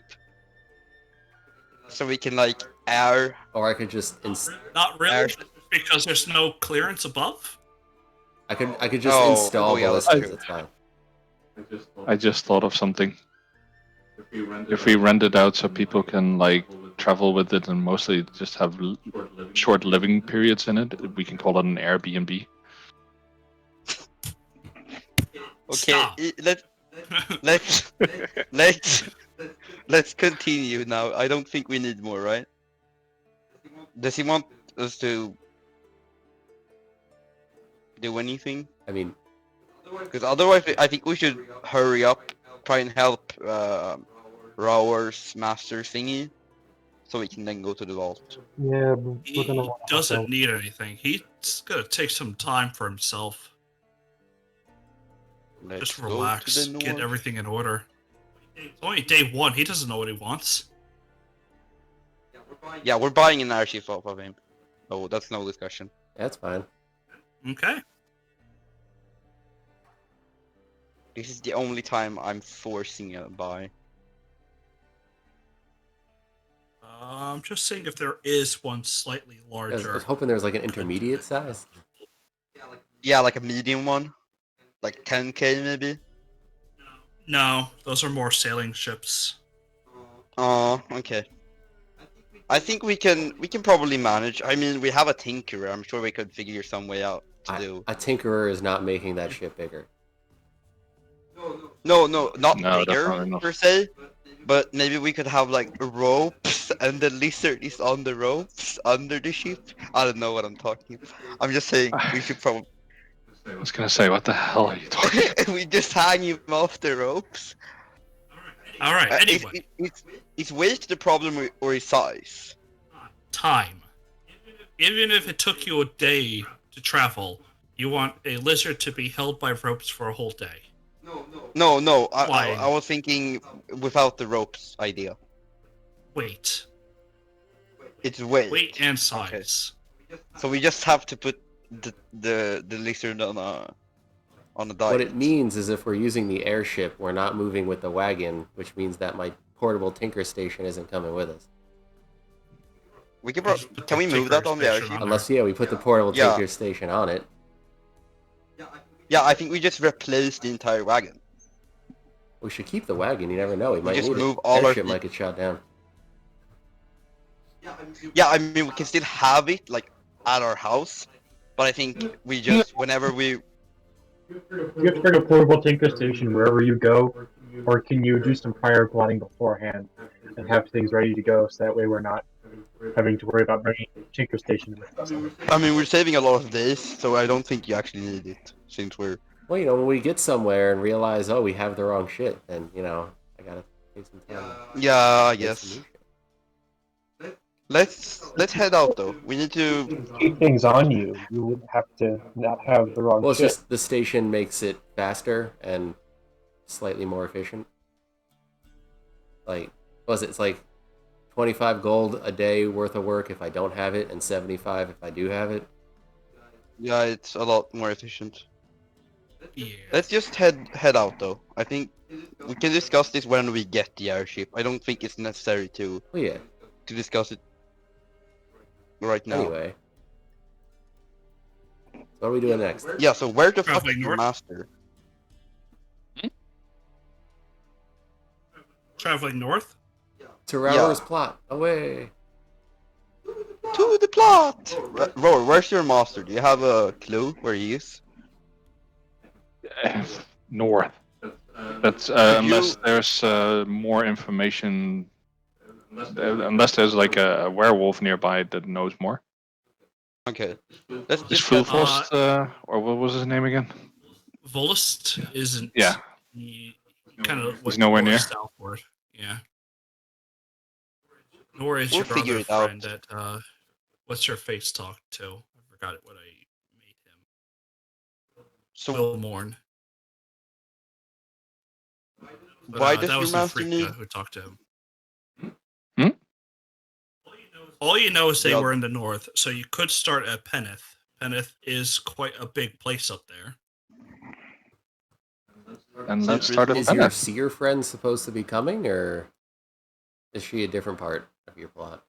Speaker 4: so we can like air.
Speaker 2: Or I could just
Speaker 3: Not really,
Speaker 4: air.
Speaker 3: because there's no clearance above.
Speaker 2: I could just
Speaker 4: Oh,
Speaker 2: install
Speaker 4: yeah, that's
Speaker 2: ballistas.
Speaker 4: true.
Speaker 2: It's fine.
Speaker 1: I just thought of something. If we rent it out so people can like travel with it and mostly just have short living periods in it, we can call it an Airbnb.
Speaker 4: Okay,
Speaker 3: Stop.
Speaker 4: let's continue now. I don't think we need more, right? Does he want us to do anything?
Speaker 2: I mean,
Speaker 4: Because otherwise, I think we should hurry up, try and help Rower's master thingy, so we can then go to the vault.
Speaker 5: Yeah, but we're
Speaker 3: He
Speaker 5: gonna want
Speaker 3: doesn't need anything. He's gonna take some time for himself.
Speaker 4: Let's
Speaker 3: Just
Speaker 4: go
Speaker 3: relax,
Speaker 4: to the
Speaker 3: get
Speaker 4: north.
Speaker 3: everything in order. It's only day 1. He doesn't know what he wants.
Speaker 4: Yeah, we're buying an airship off of him. Oh, that's no discussion.
Speaker 2: that's fine.
Speaker 3: Okay.
Speaker 4: This is the only time I'm forcing a buy.
Speaker 3: I'm just seeing if there is one slightly
Speaker 2: I was
Speaker 3: larger.
Speaker 2: hoping there was like an intermediate size.
Speaker 4: Yeah, like a medium one, like 10K maybe.
Speaker 3: No, those are more sailing ships.
Speaker 4: Oh, okay. I think we can probably manage. I mean, we have a tinkerer. I'm sure we could figure some way out to do.
Speaker 2: A tinkerer is not making that ship bigger.
Speaker 4: No, not
Speaker 1: No, that's
Speaker 4: bigger
Speaker 1: not enough.
Speaker 4: per se, but maybe we could have like ropes, and the lizard is on the ropes under the ship. I don't know what I'm talking about. I'm just saying we should probably.
Speaker 1: I was gonna say, what the hell are you talking about?
Speaker 4: We just hang him off the ropes.
Speaker 3: All right. Anyway,
Speaker 4: Is weight the problem or his size?
Speaker 3: time. Even if it took you a day to travel, you want a lizard to be held by ropes for a whole day.
Speaker 4: No.
Speaker 3: Why?
Speaker 4: I was thinking without the ropes idea.
Speaker 3: Weight.
Speaker 4: It's weight.
Speaker 3: Weight and size.
Speaker 4: So we just have to put the lizard on a diet.
Speaker 2: What it means is if we're using the airship, we're not moving with the wagon, which means that my portable tinker station isn't coming with us.
Speaker 4: We can
Speaker 3: Just put
Speaker 4: can
Speaker 3: the
Speaker 4: we move
Speaker 3: tinker
Speaker 4: that on the
Speaker 3: station
Speaker 4: airship?
Speaker 3: on.
Speaker 2: Unless, yeah, we put the portable
Speaker 4: Yeah.
Speaker 2: tinker station on it.
Speaker 4: Yeah, I think we just replace the entire wagon.
Speaker 2: We should keep the wagon. You never know. We might
Speaker 4: just
Speaker 2: need
Speaker 4: move
Speaker 2: it.
Speaker 4: all our
Speaker 2: Airship
Speaker 4: feet.
Speaker 2: might get shot down.
Speaker 4: Yeah, I mean we can still have it like at our house, but I think we just whenever we
Speaker 5: You have to bring a portable tinker station wherever you go, or can you do some prior planning beforehand and have things ready to go, so that way we're not having to worry about bringing a tinker station with us.
Speaker 4: I mean we're saving a lot of days, so I don't think you actually need it since we're.
Speaker 2: Well, when we get somewhere and realize, oh, we have the wrong shit, then, I gotta take some time.
Speaker 4: Yeah, I
Speaker 2: to get some
Speaker 4: guess.
Speaker 2: new shit.
Speaker 4: Let's head out though. We need to.
Speaker 5: Keep things on you. You would have to not have the wrong
Speaker 2: Well, it's
Speaker 5: shit.
Speaker 2: just the station makes it faster and slightly more efficient. Like, what was it? It's like 25 gold a day worth of work if I don't have it, and 75 if I do have it.
Speaker 4: Yeah, it's a lot more efficient.
Speaker 3: Yeah.
Speaker 4: Let's just head out though. I think we can discuss this when we get the airship. I don't think it's necessary to
Speaker 2: Oh yeah.
Speaker 4: discuss it right now.
Speaker 2: Anyway, so what are we doing next?
Speaker 4: Yeah. So where the fuck
Speaker 3: Traveling
Speaker 4: is your
Speaker 3: north?
Speaker 4: master?
Speaker 3: Traveling north?
Speaker 2: To Rower's plot. Away.
Speaker 4: To the plot. Roar, where's your master? Do you have a clue where he is?
Speaker 1: North. That's unless there's more information. Unless there's like a werewolf nearby that knows more.
Speaker 4: Okay. Let's
Speaker 1: Is
Speaker 4: just
Speaker 1: Fulfrost, or what was his name again?
Speaker 3: Volist isn't.
Speaker 1: Yeah.
Speaker 3: He kind of
Speaker 1: He's nowhere near.
Speaker 3: southward. Yeah. Nor is
Speaker 4: We'll
Speaker 3: your
Speaker 4: figure
Speaker 3: other
Speaker 4: it out.
Speaker 3: friend that what's her face talked to? I forgot what I made him.
Speaker 4: So
Speaker 3: Will Morn. But,
Speaker 4: why does
Speaker 3: that
Speaker 4: your
Speaker 3: was
Speaker 4: master
Speaker 3: Afrika
Speaker 4: need?
Speaker 3: who talked to him.
Speaker 1: Hmm?
Speaker 3: All you know is they
Speaker 4: Yeah.
Speaker 3: were in the north, so you could start at Peneth. Peneth is quite a big place up there.
Speaker 1: And
Speaker 4: So
Speaker 1: let's
Speaker 4: it's
Speaker 1: start at
Speaker 2: Is your
Speaker 1: Peneth.
Speaker 2: seer friend supposed to be coming, or is she a different part of your plot?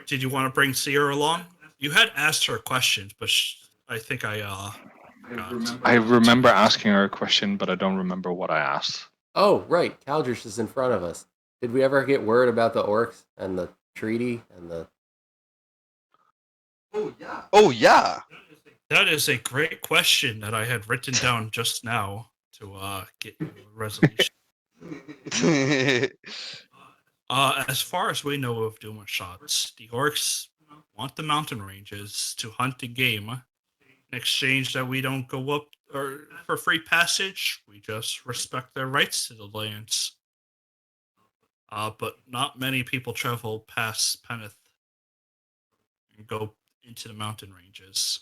Speaker 3: Did you want to bring Seer along? You had asked her questions, but I think I
Speaker 1: I remember asking her a question, but I don't remember what I asked.
Speaker 2: Oh, right. Caldrish is in front of us. Did we ever get word about the orcs and the treaty and the...
Speaker 4: Oh yeah.
Speaker 3: That is a great question that I had written down just now to get a resolution. As far as we know of Duma shots, the orcs want the mountain ranges to hunt the game. In exchange that we don't go up or for free passage, we just respect their rights to the lands. But not many people travel past Peneth and go into the mountain ranges.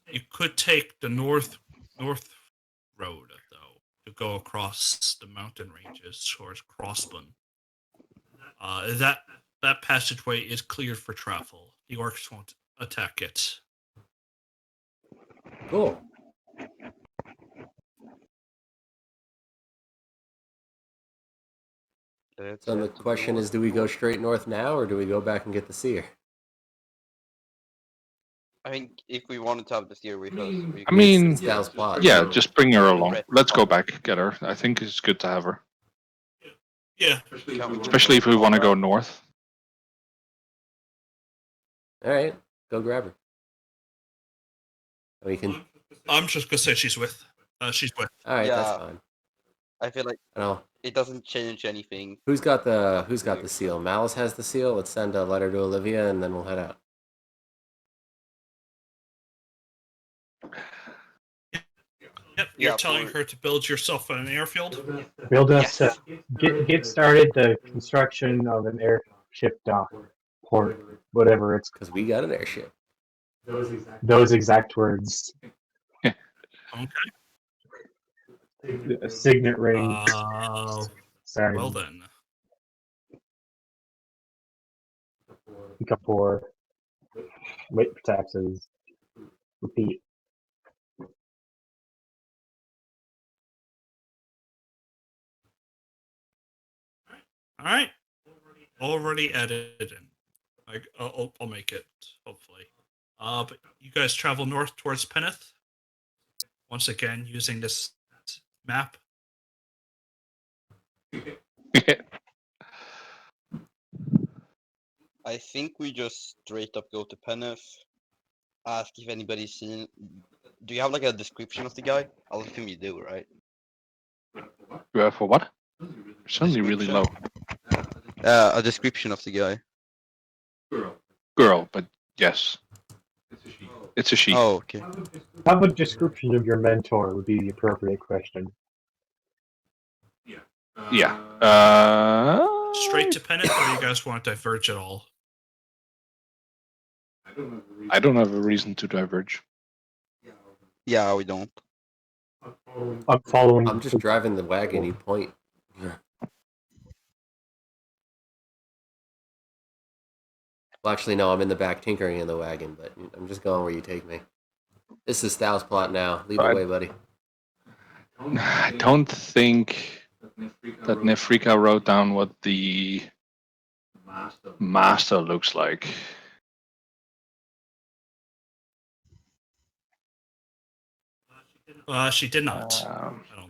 Speaker 3: You could take the north road though to go across the mountain ranges towards Crossbun. That passageway is cleared for travel. The orcs won't attack it.
Speaker 2: Cool. So the question is, do we go straight north now, or do we go back and get the seer?
Speaker 4: I think if we wanted to have the seer with us, we
Speaker 1: I mean,
Speaker 2: It's Dal's plot.
Speaker 1: yeah,
Speaker 2: so-
Speaker 1: just bring her along. Let's go back, get her. I think it's good to have her.
Speaker 3: Yeah.
Speaker 1: Especially if we want to go north.
Speaker 2: All right, go grab her. We can.
Speaker 3: I'm just gonna say she's with. She's with.
Speaker 2: All right,
Speaker 4: Yeah.
Speaker 2: that's fine.
Speaker 4: I feel like
Speaker 2: No,
Speaker 4: it doesn't change anything.
Speaker 2: who's got the seal? Malice has the seal. Let's send a letter to Olivia, and then we'll head out.
Speaker 3: Yep. You're
Speaker 4: Yeah,
Speaker 3: telling
Speaker 4: for-
Speaker 3: her to build yourself an airfield.
Speaker 5: Build us
Speaker 4: Yes.
Speaker 5: get started the construction of an airship dock, port, whatever it's
Speaker 2: Because we got an airship.
Speaker 5: those exact words.
Speaker 3: Okay.
Speaker 5: A signet ring. Sorry.
Speaker 3: Well then.
Speaker 5: Become poor. Wait for taxes. Repeat.
Speaker 3: All right. Already edited in. I'll make it hopefully. But you guys travel north towards Peneth. Once again, using this map.
Speaker 4: I think we just straight up go to Peneth, ask if anybody's seen. Do you have like a description of the guy? I'll assume you do, right?
Speaker 1: For what? Suddenly really low.
Speaker 4: A description of the guy.
Speaker 1: Girl, but yes. It's a she.
Speaker 4: Oh, okay.
Speaker 5: How about description of your mentor would be the appropriate question.
Speaker 1: Yeah.
Speaker 3: Straight to Peneth, or you guys want to diverge at all?
Speaker 1: I don't have a reason to diverge.
Speaker 4: Yeah, we don't.
Speaker 5: I'm following.
Speaker 2: I'm just driving the wagon. You point. Well, actually, no. I'm in the back tinkering in the wagon, but I'm just going where you take me. This is Styles' plot now. Lead the way, buddy.
Speaker 1: I don't think that Nefrika wrote down what the master looks like.
Speaker 3: She did not.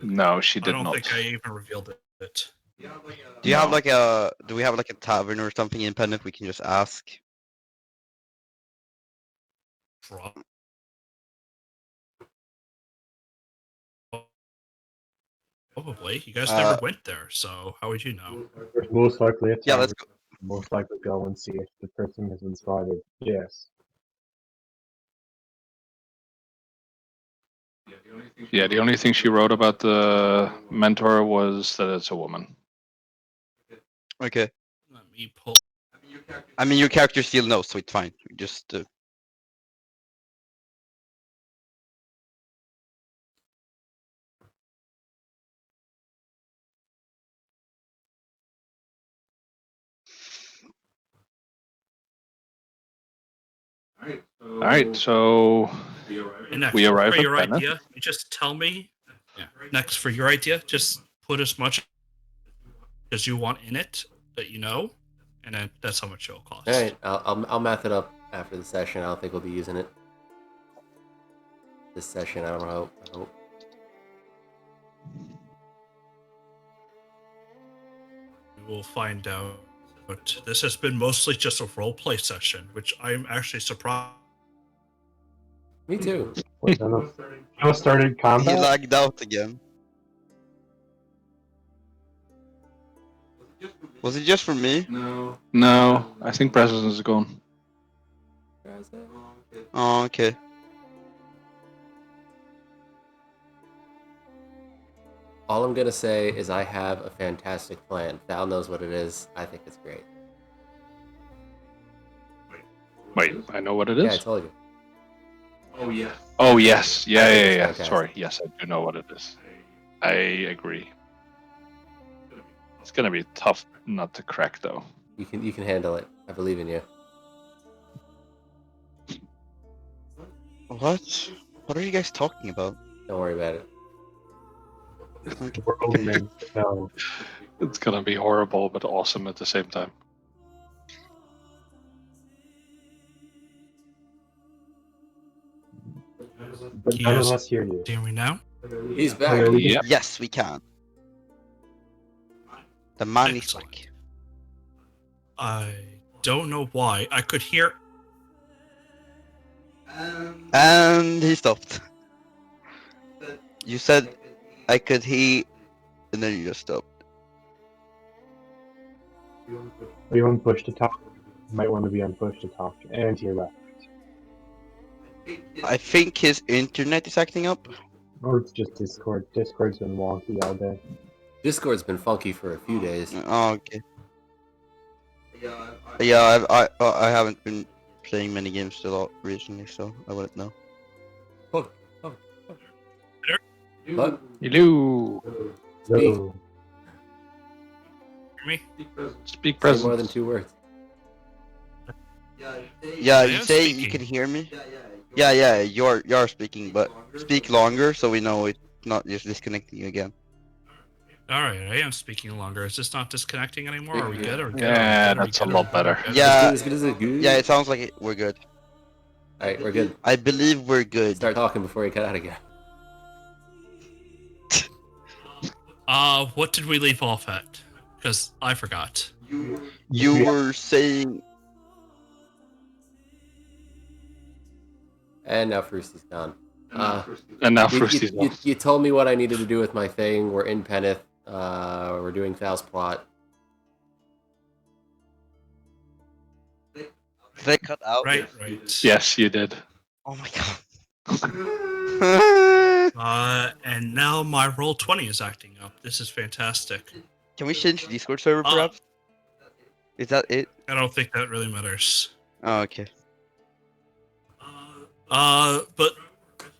Speaker 1: No, she did
Speaker 3: I don't
Speaker 1: not.
Speaker 3: think I even revealed it.
Speaker 4: Do you have like a? Do we have like a tavern or something in Pennet we can just ask?
Speaker 3: Probably. You guys never went there, so how would you know?
Speaker 5: There's most likely a tavern.
Speaker 4: Yeah, let's go.
Speaker 5: Most likely go and see if the person has been spotted. Yes.
Speaker 1: Yeah, the only thing she wrote about the mentor was that it's a woman.
Speaker 4: Okay.
Speaker 3: Let me pull.
Speaker 4: I mean, your character still knows, so it's fine. Just.
Speaker 1: All right, so we arrive
Speaker 3: for
Speaker 1: at
Speaker 3: your
Speaker 1: Pennet.
Speaker 3: idea. You just tell me. Yeah. Next, for your idea, just put as much as you want in it that you know, and then that's how much it'll cost.
Speaker 2: All right, I'll math it up after the session. I don't think we'll be using it this session. I don't know. I hope.
Speaker 3: We will find out. But this has been mostly just a roleplay session, which I'm actually surprised.
Speaker 2: Me too.
Speaker 5: I started
Speaker 4: He
Speaker 5: combat.
Speaker 4: lagged out again. Was it just for me?
Speaker 1: No, I think Presence is gone.
Speaker 4: Oh, okay.
Speaker 2: All I'm gonna say is I have a fantastic plan. Val knows what it is. I think it's great.
Speaker 1: Wait, I know what it is?
Speaker 2: Yeah, I told you.
Speaker 1: Oh, yes. Yeah.
Speaker 2: Fantastic.
Speaker 1: Sorry. Yes, I do know what it is. I agree. It's going to be tough not to crack, though.
Speaker 2: You can handle it. I believe in you.
Speaker 4: What? What are you guys talking about?
Speaker 2: Don't worry about it.
Speaker 5: World man. No.
Speaker 1: It's going to be horrible, but awesome at the same time.
Speaker 5: But none of us hear you.
Speaker 3: Hear me now?
Speaker 2: He's back.
Speaker 5: Okay,
Speaker 1: Yep.
Speaker 4: Yes, we can. The man is back.
Speaker 3: I don't know why. I could hear.
Speaker 4: And he stopped. You said I could hear, and then you just stopped.
Speaker 5: Are you on push to talk? You might want to be on push to talk. And to your left.
Speaker 4: I think his internet is acting up.
Speaker 5: Or it's just Discord. Discord's been wonky all day.
Speaker 2: Discord's been funky for a few days.
Speaker 4: Oh, okay. Yeah, I haven't been playing many games a lot recently, so I wouldn't know.
Speaker 2: What?
Speaker 1: Hello.
Speaker 2: Speak.
Speaker 5: So,
Speaker 3: Hear me?
Speaker 1: Speak
Speaker 2: Say
Speaker 1: Presence.
Speaker 2: more than 2 words.
Speaker 4: Yeah,
Speaker 3: I
Speaker 4: you
Speaker 3: am
Speaker 4: say
Speaker 3: speaking.
Speaker 4: you can hear me? Yeah, you're speaking, but speak longer so we know it's not just disconnecting you again.
Speaker 3: Alright, I am speaking longer. Is this not disconnecting anymore? Are we good? Are we good?
Speaker 1: Yeah,
Speaker 3: Are we
Speaker 1: that's a
Speaker 3: good?
Speaker 1: lot better.
Speaker 4: Yeah,
Speaker 2: As good as it good.
Speaker 4: yeah, it sounds like we're good.
Speaker 2: Alright, we're good.
Speaker 4: I believe we're good.
Speaker 2: Start talking before you cut out again.
Speaker 3: What did we leave off at? Because I forgot.
Speaker 4: You were saying
Speaker 2: And now Froosty's gone.
Speaker 1: And now
Speaker 2: You,
Speaker 1: Frosty's
Speaker 2: you, you, you told me what I needed to do with my thing. We're in Peneth. We're doing Thal's plot.
Speaker 4: they cut out.
Speaker 3: Right.
Speaker 1: Yes, you did.
Speaker 4: Oh my god.
Speaker 3: And now my roll 20 is acting up. This is fantastic.
Speaker 4: Can we change the Discord server perhaps? Is that it?
Speaker 3: I don't think that really matters.
Speaker 4: Oh, okay.
Speaker 3: But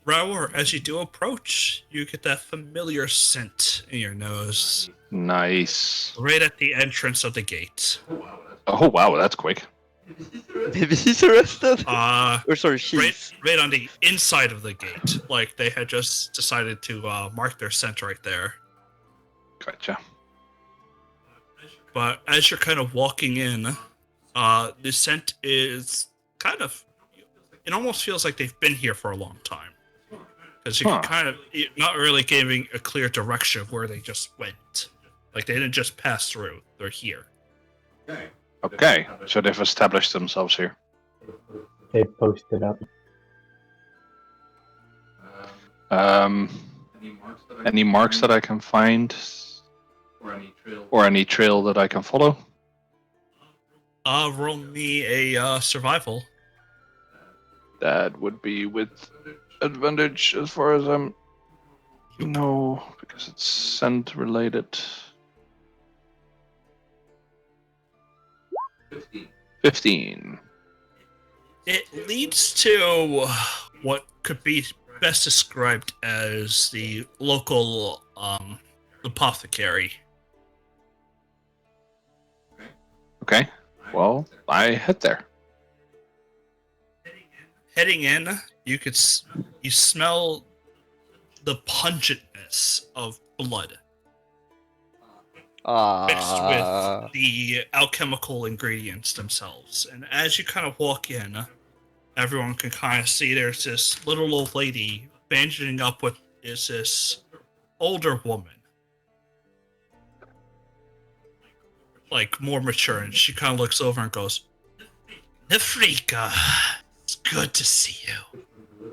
Speaker 3: Raoul, as you do approach, you get that familiar scent in your nose.
Speaker 1: Nice.
Speaker 3: Right at the entrance of the gate.
Speaker 1: Oh wow, that's quick.
Speaker 4: Maybe he's arrested. Or sorry,
Speaker 3: Right,
Speaker 4: she's.
Speaker 3: right on the inside of the gate. Like they had just decided to mark their scent right there.
Speaker 1: Gotcha.
Speaker 3: But as you're kind of walking in, the scent is kind of. It almost feels like they've been here for a long time. Because you can kind of. You're not really giving a clear direction of where they just went. Like they didn't just pass through, they're here.
Speaker 1: Okay, so they've established themselves here.
Speaker 5: They posted up.
Speaker 1: Any marks that I can find? Or any trail that I can follow?
Speaker 3: Roll me a survival.
Speaker 1: That would be with advantage as far as I'm... No, because it's scent related. 15.
Speaker 3: It leads to what could be best described as the local apothecary.
Speaker 1: Okay, well, I head there.
Speaker 3: Heading in, you smell the pungentness of blood mixed with the alchemical ingredients themselves. And as you kind of walk in, everyone can kind of see there's this little old lady bandaging up with this older woman. Like, more mature, and she kind of looks over and goes, Nefrika, it's good to see you.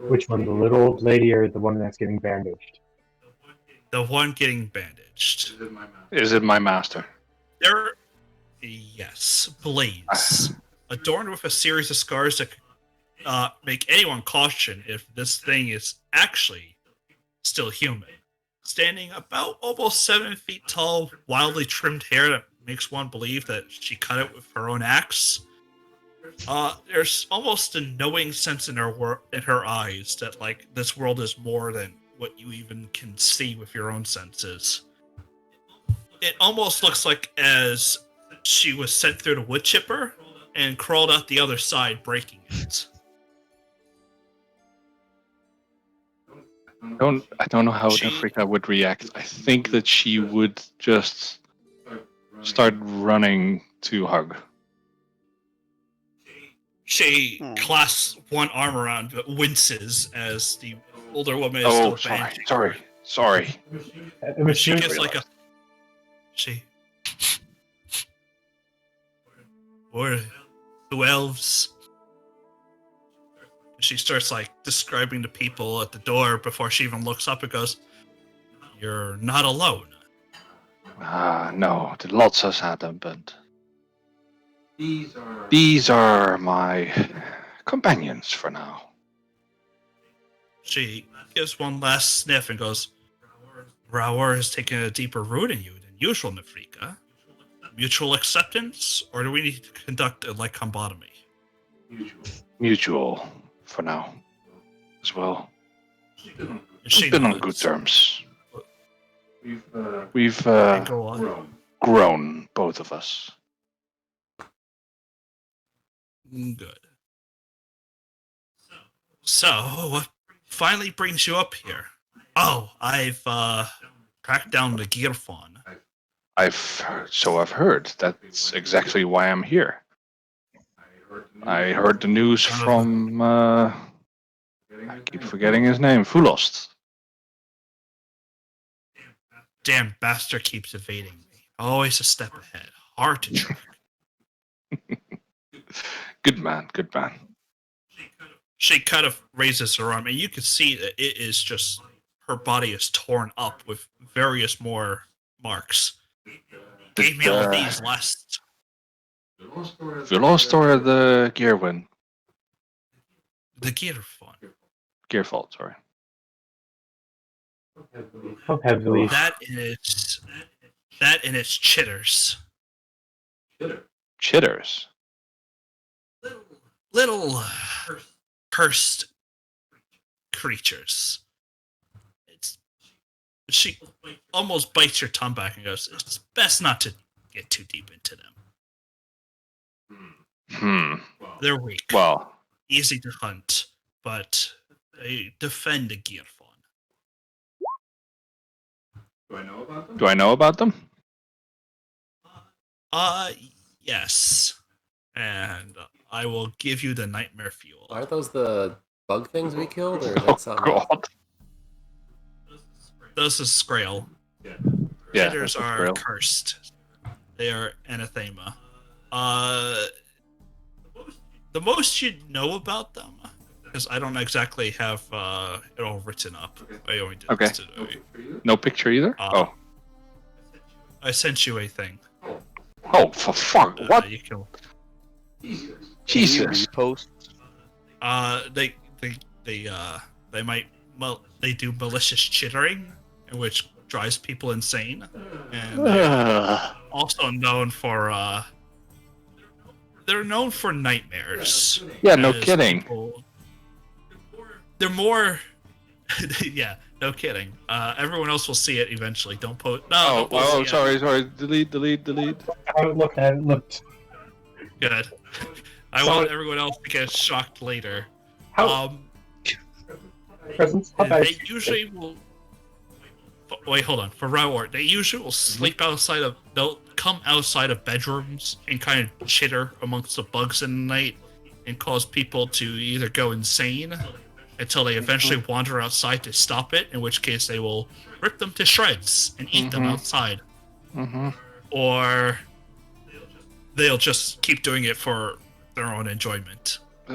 Speaker 5: Which one, the little old lady or the one that's getting bandaged?
Speaker 3: The one getting bandaged.
Speaker 1: Is it my master?
Speaker 3: Yes, blades. Adorned with a series of scars that could make anyone caution if this thing is actually still human. Standing about almost 7 feet tall, wildly trimmed hair that makes one believe that she cut it with her own axe. There's almost a knowing sense in her eyes that like this world is more than what you even can see with your own senses. It almost looks like as she was sent through the wood chipper and crawled out the other side, breaking it.
Speaker 1: I don't know how Nefrika would react. I think that she would just start running to hug.
Speaker 3: She clasps one arm around but winces as the older woman is
Speaker 1: Oh,
Speaker 3: still bandaging.
Speaker 1: sorry.
Speaker 3: She gets like or the elves. She starts like describing the people at the door before she even looks up and goes, "You're not alone."
Speaker 1: No, lots has happened, but these are my companions for now.
Speaker 3: She gives one last sniff and goes, Raour has taken a deeper root in you than usual, Nefrika. Mutual acceptance, or do we need to conduct a lycombotomy?
Speaker 1: Mutual, for now, as well.
Speaker 3: She
Speaker 1: We've been on
Speaker 3: nods.
Speaker 1: good terms. We've grown, both of us.
Speaker 3: Good. So, what finally brings you up here? Oh, I've tracked down the Girfon.
Speaker 1: I've heard. That's exactly why I'm here. I heard the news from I keep forgetting his name, Fulost.
Speaker 3: Damn bastard keeps evading me. Always a step ahead. Hard to track.
Speaker 1: Good man.
Speaker 3: She kind of raises her arm, and you can see that it is just her body is torn up with various more marks. Gave me all these last.
Speaker 1: Fulost or the Gearwin?
Speaker 3: The Girfon.
Speaker 1: Gearfault, sorry.
Speaker 5: How heavily?
Speaker 3: That and its chitters.
Speaker 1: Chitters.
Speaker 3: Little cursed creatures. She almost bites your tongue back and goes, "It's best not to get too deep into them. They're weak,
Speaker 1: Well,
Speaker 3: easy to hunt, but they defend a gear fawn."
Speaker 1: do I know about them?
Speaker 3: Yes. And I will give you the nightmare fuel.
Speaker 2: Aren't those the bug things we killed, or is that something else?
Speaker 1: God.
Speaker 3: Those is Scrael.
Speaker 1: Yeah,
Speaker 3: Jitters
Speaker 1: that's a
Speaker 3: are
Speaker 1: Scrael.
Speaker 3: cursed. They are anathema. The most you know about them, because I don't exactly have it all written up. I only did this today.
Speaker 1: No picture either?
Speaker 3: I sent you a thing.
Speaker 1: Oh, for fuck. What?
Speaker 3: You can,
Speaker 1: Jesus.
Speaker 4: Repost.
Speaker 3: They do malicious chittering, which drives people insane, and they're also known for they're known for nightmares.
Speaker 1: Yeah, no
Speaker 3: as
Speaker 1: kidding.
Speaker 3: They're more yeah, no kidding. Everyone else will see it eventually. Don't post. No.
Speaker 1: Sorry. Delete.
Speaker 5: I haven't looked.
Speaker 3: Good. I want everyone else to get shocked later.
Speaker 5: How? Presents? How bad?
Speaker 3: They usually will. Wait, hold on. For Rowart, they usually will sleep outside of. They'll come outside of bedrooms and kind of chitter amongst the bugs in the night and cause people to either go insane until they eventually wander outside to stop it, in which case they will rip them to shreds and eat them outside. Or they'll just keep doing it for their own enjoyment. They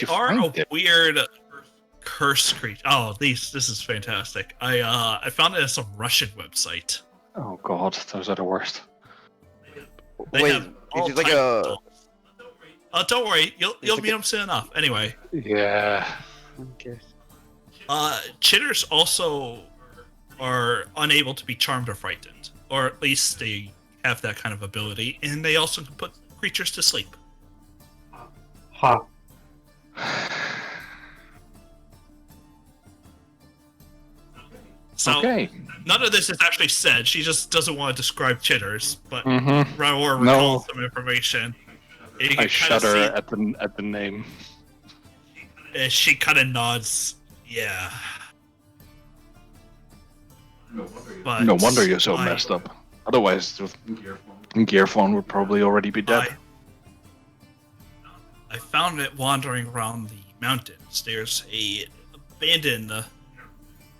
Speaker 3: are a weird curse creature. Oh, this is fantastic. I found it at some Russian website.
Speaker 1: Oh god, those are the worst.
Speaker 4: Wait, is it like a?
Speaker 3: Don't worry, you'll meet them soon enough. Anyway.
Speaker 1: Yeah.
Speaker 4: Okay.
Speaker 3: Chitters also are unable to be charmed or frightened, or at least they have that kind of ability, and they also can put creatures to sleep.
Speaker 5: Ha.
Speaker 3: So,
Speaker 1: okay.
Speaker 3: None of this is actually said. She just doesn't want to describe chitters, but Raor recalls some information.
Speaker 1: I shudder at the name.
Speaker 3: She kind of nods. Yeah. But
Speaker 1: No wonder you're so messed up. Otherwise, Gearphone would probably already be dead.
Speaker 3: I found it wandering around the mountains. There's a abandoned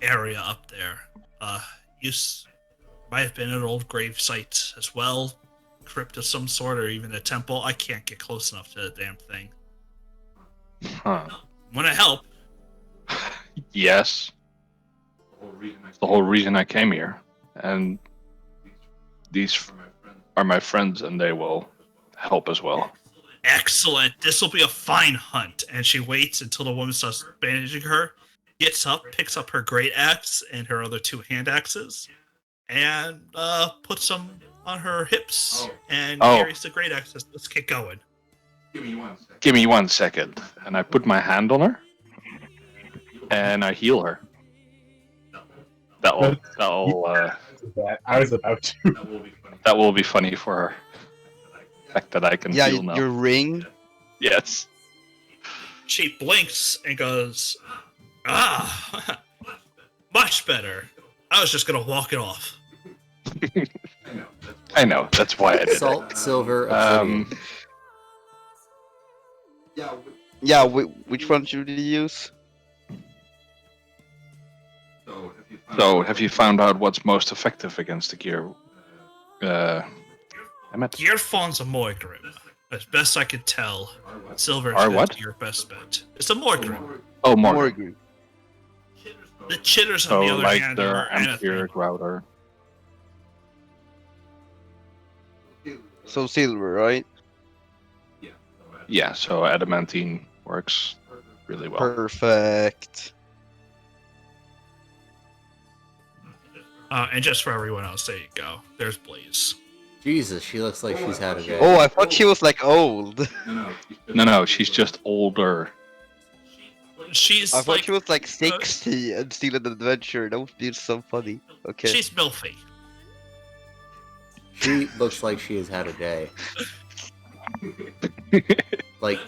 Speaker 3: area up there. Might have been an old grave site as well, crypt of some sort, or even a temple. I can't get close enough to the damn thing.
Speaker 1: Huh.
Speaker 3: Want to help?
Speaker 1: Yes. It's the whole reason I came here, and these are my friends, and they will help as well.
Speaker 3: Excellent. This will be a fine hunt. And she waits until the woman starts bandaging her, gets up, picks up her great axe and her other two hand axes, and puts them on her hips and carries the great axe. Let's get going.
Speaker 1: Give me 1 second. And I put my hand on her, and I heal her. That'll
Speaker 5: I was about to.
Speaker 1: That will be funny for her. The fact that I can heal now.
Speaker 4: Your ring.
Speaker 1: Yes.
Speaker 3: She blinks and goes, much better. I was just gonna walk it off.
Speaker 1: I know. That's why I did
Speaker 2: Salt, silver, obsidian.
Speaker 4: Yeah, which one should you use?
Speaker 1: So, have you found out what's most effective against the gear?
Speaker 3: Gearfawn's a Moigrim. As best I could tell, silver is your best bet. It's a Moigrim.
Speaker 1: Oh, Moigrim.
Speaker 3: The chitters on the other hand are
Speaker 1: Amperic router.
Speaker 4: So silver, right?
Speaker 1: Yeah, so adamantine works really well.
Speaker 4: Perfect.
Speaker 3: And just for everyone else, there you go. There's Blaze.
Speaker 2: Jesus, she looks like she's had a day.
Speaker 4: Oh, I thought she was like old.
Speaker 1: No, she's just older.
Speaker 3: She's
Speaker 4: I thought
Speaker 3: like
Speaker 4: she was like 60 and still an adventure. That would be so funny. Okay.
Speaker 3: she's milfy.
Speaker 2: She looks like she has had a day. Like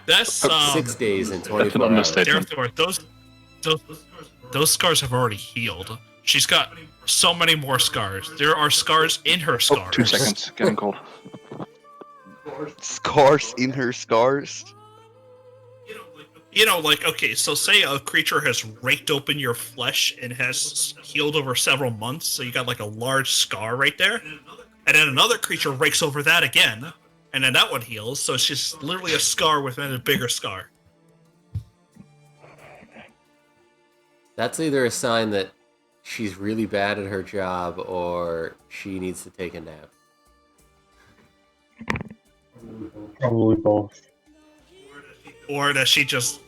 Speaker 3: That's
Speaker 2: 6 days and 24
Speaker 1: That's an
Speaker 2: hours.
Speaker 1: understatement.
Speaker 3: Therefore, those scars have already healed. She's got so many more scars. There are scars in her scars.
Speaker 1: Oh, 2 seconds. Getting cold.
Speaker 4: Scars in her scars.
Speaker 3: You know, like, okay, so say a creature has raked open your flesh and has healed over several months, so you got like a large scar right there. And then another creature rakes over that again, and then that one heals, so it's just literally a scar within a bigger scar.
Speaker 2: That's either a sign that she's really bad at her job or she needs to take a nap.
Speaker 5: Probably both.
Speaker 3: Or that she just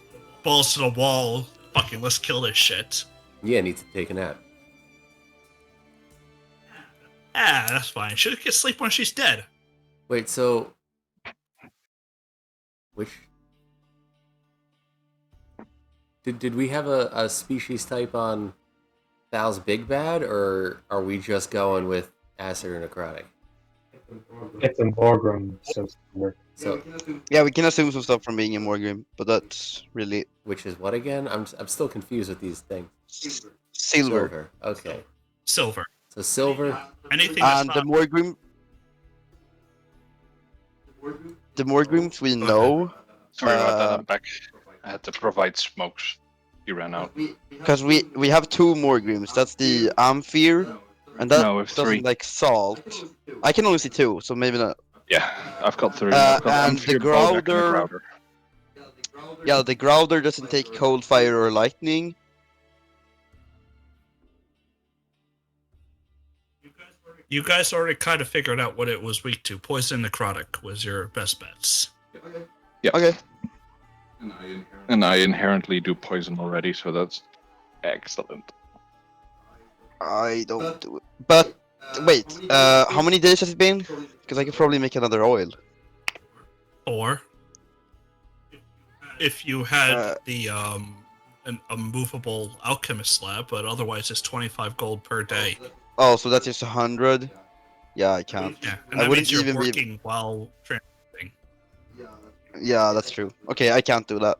Speaker 3: balls to the wall, fucking let's kill this shit.
Speaker 2: Yeah, needs to take a nap.
Speaker 3: Ah, that's fine. She'll get sleep when she's dead.
Speaker 2: Wait, so which did we have a species type on Thal's Big Bad, or are we just going with acid or necrotic?
Speaker 5: It's a Morgrim, so
Speaker 2: So
Speaker 4: Yeah, we can assume some stuff from being in Morgrim, but that's really
Speaker 2: which is what again? I'm still confused with these things.
Speaker 4: silver.
Speaker 2: Okay.
Speaker 3: Silver.
Speaker 2: So silver.
Speaker 3: Anything that's
Speaker 4: And
Speaker 3: not...
Speaker 4: the Morgrims we know,
Speaker 1: Sorry about that. I'm back. I had to provide smokes. He ran out.
Speaker 4: because we have 2 Morgrims. That's the Amphir, and that
Speaker 1: No, we have 3.
Speaker 4: doesn't like salt. I can only see 2, so maybe not.
Speaker 1: Yeah, I've got 3. I've got
Speaker 4: and the
Speaker 1: Amphir, Bodak, and a
Speaker 4: Growler- Yeah, the Growler doesn't take cold, fire, or lightning.
Speaker 3: You guys already kind of figured out what it was weak to. Poison necrotic was your best bets.
Speaker 1: Yeah.
Speaker 4: Okay.
Speaker 1: And I inherently do poison already, so that's excellent.
Speaker 4: I don't do it. But wait, how many days has it been? Because I could probably make another oil.
Speaker 3: Or if you had
Speaker 4: Uh,
Speaker 3: a movable alchemist slab, but otherwise it's 25 gold per day.
Speaker 4: Oh, so that's just 100. Yeah, I can't.
Speaker 3: Yeah, and
Speaker 4: I
Speaker 3: that
Speaker 4: wouldn't
Speaker 3: means you're
Speaker 4: even be-
Speaker 3: working while translating.
Speaker 4: Yeah, that's true. Okay, I can't do that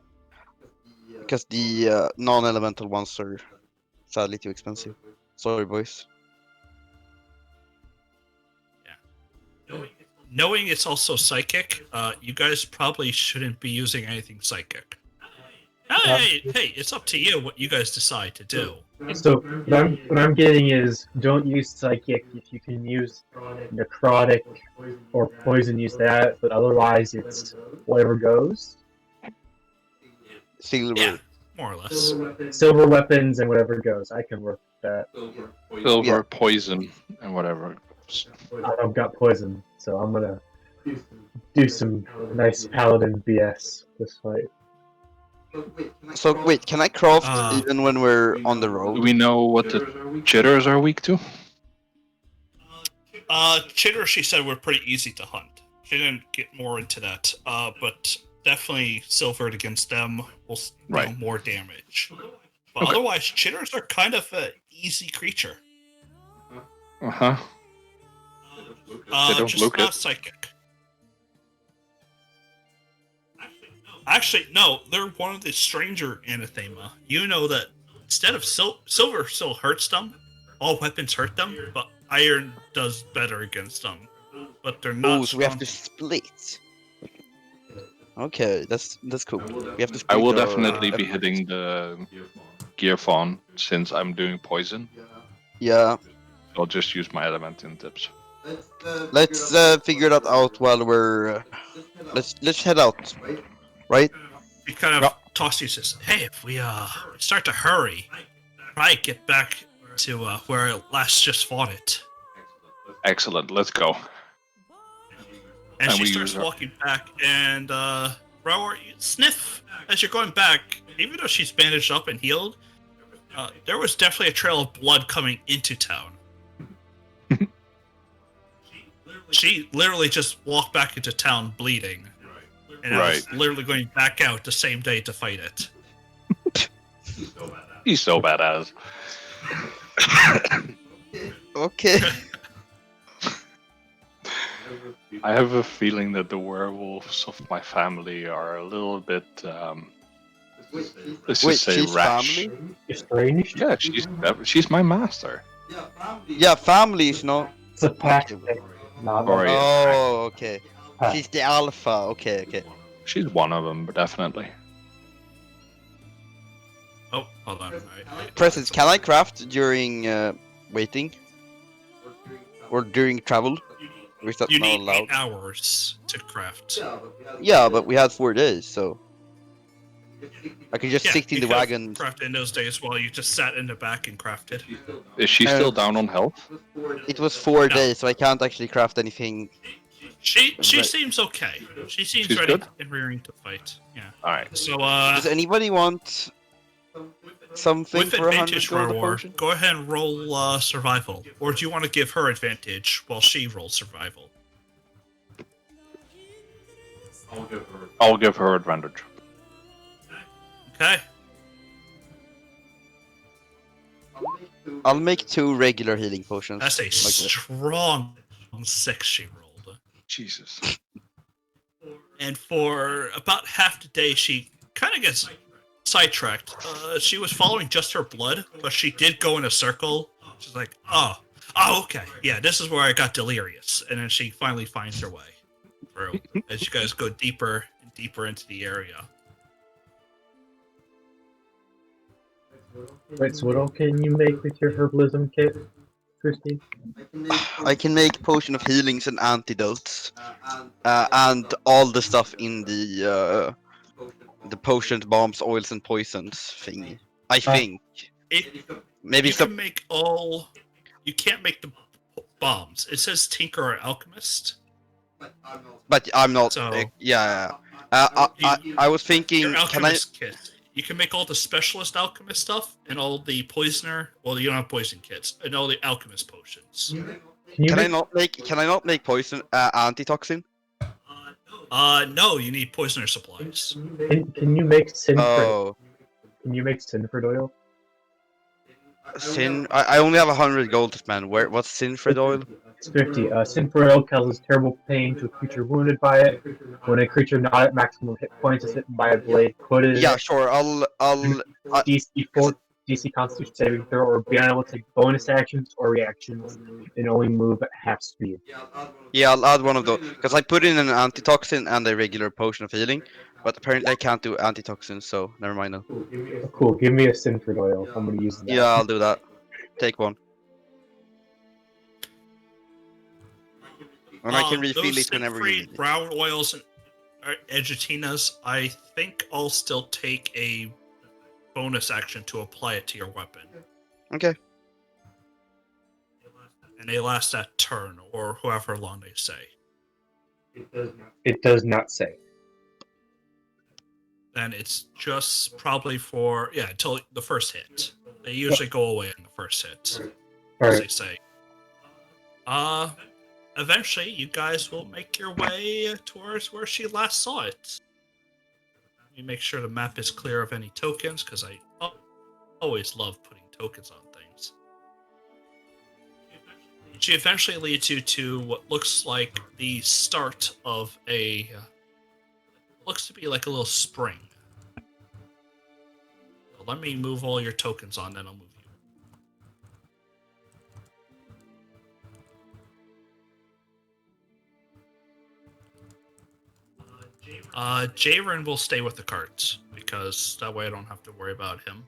Speaker 4: because the non-elemental ones are sadly too expensive. Sorry, boys.
Speaker 3: Knowing it's also psychic, you guys probably shouldn't be using anything psychic. Hey, it's up to you what you guys decide to do.
Speaker 5: So what I'm getting is don't use psychic if you can use necrotic or poison, use that, but otherwise it's whatever goes.
Speaker 4: Silver.
Speaker 3: Yeah, more or less.
Speaker 5: Silver weapons and whatever goes. I can work with that.
Speaker 1: Silver,
Speaker 4: Yeah.
Speaker 1: poison, and whatever.
Speaker 5: I've got poison, so I'm gonna do some nice paladin BS this fight.
Speaker 4: So wait, can I craft
Speaker 3: Uh,
Speaker 4: even when we're on the
Speaker 1: Do
Speaker 4: road?
Speaker 1: we know what the jitters are weak to?
Speaker 3: Chitter, she said, were pretty easy to hunt. She didn't get more into that, but definitely silvered against them will deal
Speaker 1: Right.
Speaker 3: more damage. But
Speaker 1: Okay.
Speaker 3: otherwise, chitters are kind of an easy creature.
Speaker 1: Uh-huh. They don't
Speaker 3: Just
Speaker 1: look
Speaker 3: not
Speaker 1: it.
Speaker 3: psychic. Actually, no, they're one of the stranger anathema. You know that instead of silver still hurts them, all weapons hurt them, but iron does better against them. But they're not
Speaker 4: Oh, so we have
Speaker 3: strong.
Speaker 4: to split. Okay, that's cool. We have to split
Speaker 1: I will
Speaker 4: our
Speaker 1: definitely be
Speaker 4: efforts.
Speaker 1: hitting the gear fawn since I'm doing poison.
Speaker 4: Yeah,
Speaker 1: I'll just use my element in tips.
Speaker 4: let's figure that out while we're. Let's head out, right?
Speaker 3: He kind of tosses says, "Hey, if we start to hurry, probably get back to where I last just fought it."
Speaker 1: Excellent, let's go.
Speaker 3: And
Speaker 1: And
Speaker 3: she
Speaker 1: we
Speaker 3: starts
Speaker 1: use our-
Speaker 3: walking back, and Rower, you sniff as you're going back. Even though she's bandaged up and healed, there was definitely a trail of blood coming into town. she literally just walked back into town bleeding. And I was literally going back out the same day to fight it.
Speaker 1: He's so badass.
Speaker 4: Okay.
Speaker 1: I have a feeling that the werewolves of my family are a little bit, let's just say,
Speaker 4: she's
Speaker 1: rash.
Speaker 4: family?
Speaker 5: Estranged?
Speaker 1: Yeah, she's my master.
Speaker 4: Yeah, family is not.
Speaker 5: It's a pact. Not
Speaker 1: Or-
Speaker 4: Oh, okay.
Speaker 5: Pact.
Speaker 4: She's the alpha. Okay.
Speaker 1: She's one of them, definitely.
Speaker 3: Oh, hold on. Right.
Speaker 4: Presents, can I craft during waiting? Or during travel? Or is that
Speaker 3: You
Speaker 4: not
Speaker 3: need
Speaker 4: allowed?
Speaker 3: 8 hours to craft.
Speaker 4: Yeah, but we had 4 days, so I could just
Speaker 3: Yeah,
Speaker 4: sit in
Speaker 3: you
Speaker 4: the
Speaker 3: could've
Speaker 4: wagon.
Speaker 3: crafted in those days while you just sat in the back and crafted.
Speaker 1: Is she still down on health?
Speaker 4: It was 4
Speaker 3: No.
Speaker 4: days, so I can't actually craft anything.
Speaker 3: She
Speaker 4: Right.
Speaker 3: seems okay. She seems
Speaker 1: She's
Speaker 3: ready
Speaker 1: good?
Speaker 3: and rearing to fight. Yeah.
Speaker 1: Alright.
Speaker 3: So
Speaker 4: Does anybody want something
Speaker 3: with
Speaker 4: for 100
Speaker 3: advantage,
Speaker 4: gold a
Speaker 3: War,
Speaker 4: potion?
Speaker 3: go ahead and roll survival. Or do you want to give her advantage while she rolls survival?
Speaker 1: I'll give her advantage.
Speaker 3: Okay.
Speaker 4: I'll make 2 regular healing potions.
Speaker 3: That's a
Speaker 4: like this.
Speaker 3: strong 6 she rolled.
Speaker 1: Jesus.
Speaker 3: And for about half the day, she kind of gets sidetracked. She was following just her blood, but she did go in a circle. She's like, oh, okay. Yeah, this is where I got delirious. And then she finally finds her way through as you guys go deeper and deeper into the area.
Speaker 5: Wait, so what all can you make with your herbalism kit, Christy?
Speaker 4: I can make potion of healings and antidotes, and all the stuff in the potions, bombs, oils, and poisons thing. I think. Maybe
Speaker 3: You
Speaker 4: some.
Speaker 3: can make all. You can't make the bombs. It says Tinker or Alchemist.
Speaker 4: But I'm not.
Speaker 3: So-
Speaker 4: Yeah. I was thinking.
Speaker 3: Your
Speaker 4: Can I?
Speaker 3: Alchemist kit. You can make all the specialist alchemist stuff and all the poisoner. Well, you don't have poison kits and all the alchemist potions.
Speaker 4: Can I not make poison antitoxin?
Speaker 3: No, you need poisoner supplies.
Speaker 5: Can you make Sinford?
Speaker 4: Oh,
Speaker 5: Can you make Sinford oil?
Speaker 4: sin. I only have 100 gold to spend. What's Sinfred oil?
Speaker 5: It's 50. Sinford oil causes terrible pain to a creature wounded by it. When a creature not at maximum hit points is hit by a blade, put it in
Speaker 4: Yeah, sure. I'll
Speaker 5: DC 4 DC Constitution saving throw, or be unable to take bonus actions or reactions, and only move at half speed.
Speaker 4: Yeah, I'll add one of those because I put in an antitoxin and a regular potion of healing, but apparently I can't do antitoxins, so never mind now.
Speaker 5: Cool. Give me a Sinford oil. I'm gonna use that.
Speaker 4: Yeah, I'll do that. Take one. And I can refill
Speaker 3: Those
Speaker 4: it whenever you
Speaker 3: sin-free
Speaker 4: need it.
Speaker 3: brown oils and edgetinas, I think I'll still take a bonus action to apply it to your weapon.
Speaker 4: Okay.
Speaker 3: And they last that turn, or however long they say.
Speaker 5: It does not say.
Speaker 3: Then it's just probably for, until the first hit. They usually go away in the first hit, as
Speaker 5: Alright.
Speaker 3: they say. Eventually, you guys will make your way towards where she last saw it. You make sure the map is clear of any tokens, because I always love putting tokens on things. She eventually leads you to what looks like the start of a... looks to be like a little spring. Let me move all your tokens on, then I'll move you. Jaren will stay with the carts, because that way I don't have to worry about him.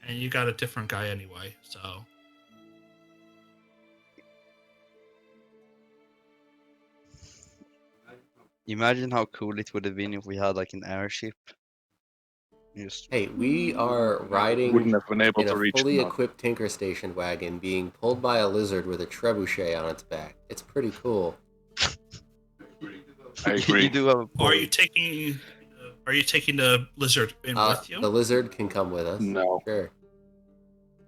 Speaker 3: And you got a different guy anyway, so...
Speaker 4: Imagine how cool it would have been if we had like an airship. Just
Speaker 2: Hey, we are riding
Speaker 1: Wouldn't have been able
Speaker 2: in
Speaker 1: to
Speaker 2: a
Speaker 1: reach
Speaker 2: fully
Speaker 1: them.
Speaker 2: equipped Tinker Station wagon being pulled by a lizard with a trebuchet on its back. It's pretty cool.
Speaker 1: I agree.
Speaker 4: you do have a
Speaker 3: Are
Speaker 4: point.
Speaker 3: you taking the lizard in with you?
Speaker 2: The lizard can come with us.
Speaker 1: No.
Speaker 2: Sure.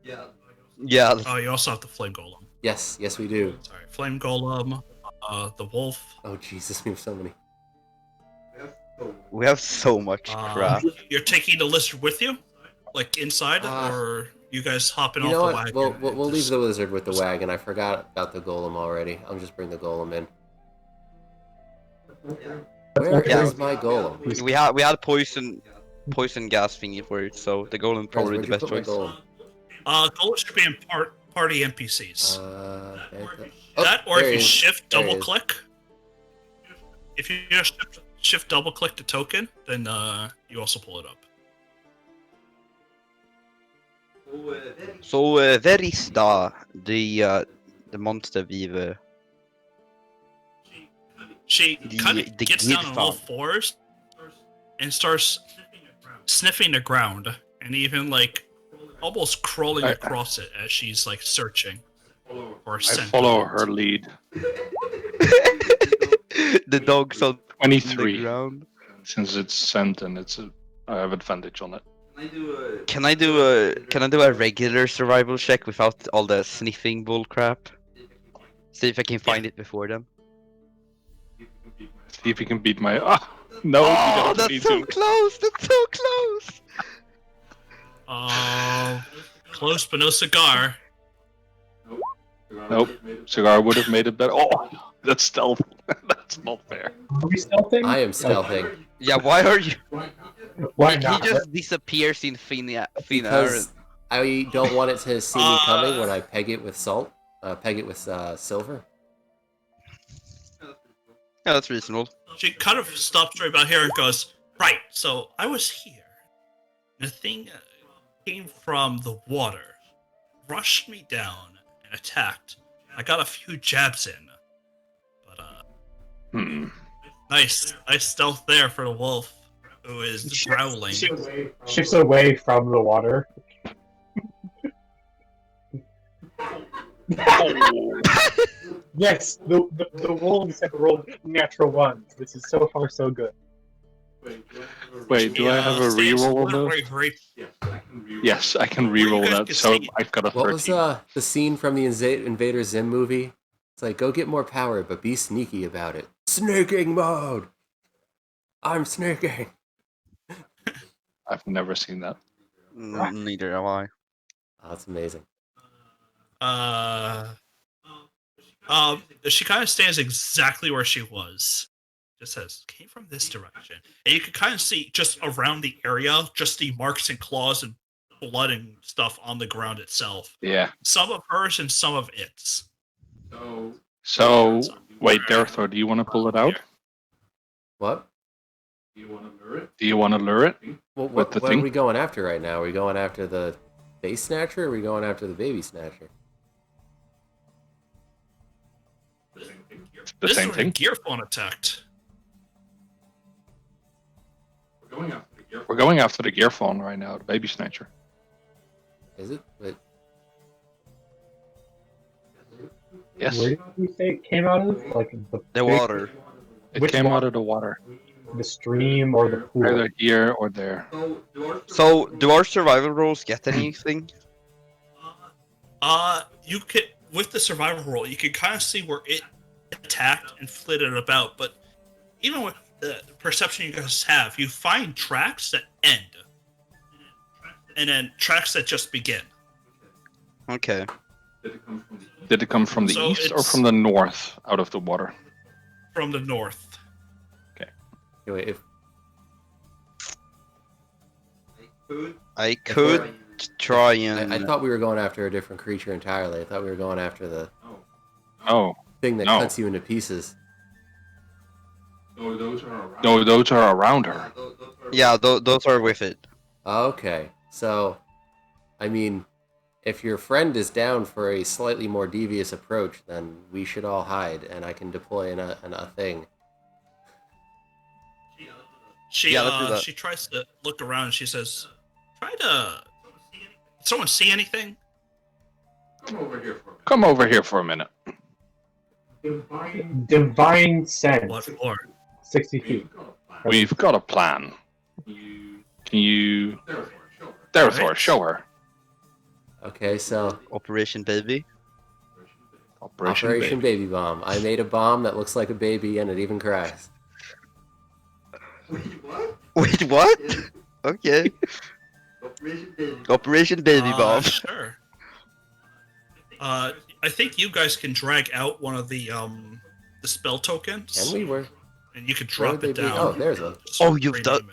Speaker 4: Yeah.
Speaker 3: Oh, you also have the flame golem.
Speaker 2: Yes, we do.
Speaker 3: Sorry, Flame Golem, the Wolf.
Speaker 2: Oh Jesus, we have so many.
Speaker 4: We have so much crap.
Speaker 3: You're taking the lizard with you, like inside, or you guys hopping
Speaker 2: You
Speaker 3: off
Speaker 2: know
Speaker 3: the
Speaker 2: what?
Speaker 3: wagon?
Speaker 2: We'll leave the lizard with the wagon. I forgot about the golem already. I'll just bring the golem in. Where is my golem?
Speaker 4: We had poison gas thingy for it, so the golem probably
Speaker 2: Where'd
Speaker 4: the
Speaker 2: you
Speaker 4: best
Speaker 2: put my
Speaker 4: choice.
Speaker 2: golem?
Speaker 3: Golems should be in party NPCs.
Speaker 2: That,
Speaker 3: or if you
Speaker 2: is.
Speaker 3: shift
Speaker 2: There he
Speaker 3: double
Speaker 2: is.
Speaker 3: click. If you just shift double click the token, then you also pull it up.
Speaker 4: So where is the monster we've
Speaker 3: She kind of
Speaker 4: the
Speaker 3: gets down on all
Speaker 4: Gilded.
Speaker 3: fours and starts sniffing the ground, and even like almost crawling across it as she's like searching for a
Speaker 1: I
Speaker 3: scent.
Speaker 1: follow her lead.
Speaker 4: the dog's on the
Speaker 1: 23.
Speaker 4: ground.
Speaker 1: Since it's scent and I have advantage on it.
Speaker 4: Can I do a regular survival check without all the sniffing bull crap? See if I can find it before them.
Speaker 1: See if you can beat my. No, you
Speaker 4: Oh,
Speaker 1: don't
Speaker 4: that's
Speaker 1: need
Speaker 4: so
Speaker 1: to.
Speaker 4: close! That's so close!
Speaker 3: Close but no cigar.
Speaker 1: Nope. Cigar would have made it better. Oh, that's stealth. That's not fair.
Speaker 5: Are we stealthing?
Speaker 2: I am stealthing
Speaker 4: Yeah, why are you?
Speaker 5: Why
Speaker 4: He
Speaker 5: not?
Speaker 4: just disappears in thin air.
Speaker 2: because I don't want it to see me coming when I peg it with salt. Peg it with silver.
Speaker 4: Yeah, that's reasonable.
Speaker 3: She kind of stops right about here and goes, right, so I was here. The thing came from the water, rushed me down, and attacked. I got a few jabs in. But, nice stealth there for the wolf, who is growling.
Speaker 5: Shifts away from the water. Yes, the wolves have rolled natural ones. This is so far so good.
Speaker 1: Wait, do I have a reroll on those? Yes, I can reroll that. So I've got a 13.
Speaker 2: What was the scene from the Invader Zim movie? It's like, go get more power, but be sneaky about it. Sneaking mode! I'm sneaking!
Speaker 1: I've never seen that.
Speaker 4: Neither have I.
Speaker 2: Oh, that's amazing.
Speaker 3: She kind of stands exactly where she was. Just says, came from this direction. And you can kind of see just around the area, just the marks and claws and blood and stuff on the ground itself.
Speaker 1: Yeah.
Speaker 3: Some of hers and some of its.
Speaker 1: So, wait, Darthor, do you want to pull it out?
Speaker 2: What?
Speaker 1: Do you want to lure it?
Speaker 2: Well,
Speaker 1: With the
Speaker 2: what
Speaker 1: thing?
Speaker 2: are we going after right now? Are we going after the base snatcher or are we going after the baby snatcher?
Speaker 1: The
Speaker 3: This
Speaker 1: same
Speaker 3: is where
Speaker 1: thing.
Speaker 3: the gear phone attacked.
Speaker 1: We're going after the gear phone right now, the baby snatcher.
Speaker 2: Is it? Wait.
Speaker 1: Yes,
Speaker 5: Where did we say it came out of? Like the
Speaker 4: The
Speaker 5: big-
Speaker 4: water.
Speaker 1: it
Speaker 5: Which
Speaker 1: came
Speaker 5: one?
Speaker 1: out of the water.
Speaker 5: the stream, or the pool.
Speaker 1: Either here or there.
Speaker 4: So, do our survival rolls get anything?
Speaker 3: You could, with the survival roll, you can kind of see where it attacked and flitted about, but even with the perception you guys have, you find tracks that end, and then tracks that just begin.
Speaker 4: Okay.
Speaker 1: Did it come from the
Speaker 3: So
Speaker 1: east or
Speaker 3: it's-
Speaker 1: from the north out of the water?
Speaker 3: From the north.
Speaker 2: Anyway, if
Speaker 4: I could try and...
Speaker 2: I thought we were going after a different creature entirely. I thought we were going after the
Speaker 1: Oh,
Speaker 2: thing that
Speaker 1: No.
Speaker 2: cuts you into pieces.
Speaker 1: no, those are around her.
Speaker 4: Yeah, those are with it.
Speaker 2: Okay, so, I mean, if your friend is down for a slightly more devious approach, then we should all hide, and I can deploy a thing.
Speaker 4: Yeah, let's do that.
Speaker 3: She tries to look around and she says, "Try to. Did someone see anything?"
Speaker 1: Come over here for a minute.
Speaker 5: Divine sense.
Speaker 3: What for?
Speaker 5: 60 feet.
Speaker 1: We've got a plan. Can you... Darthor, show her.
Speaker 2: Okay, so
Speaker 4: Operation Baby.
Speaker 2: Operation Baby Bomb. I made a bomb that looks like a baby and it even cries.
Speaker 4: Wait, what? Okay. Operation Baby Bomb.
Speaker 3: Sure. I think you guys can drag out one of the spell tokens.
Speaker 2: And we were.
Speaker 3: And you can drop it down.
Speaker 2: Oh, there's a.
Speaker 4: Oh, you've done.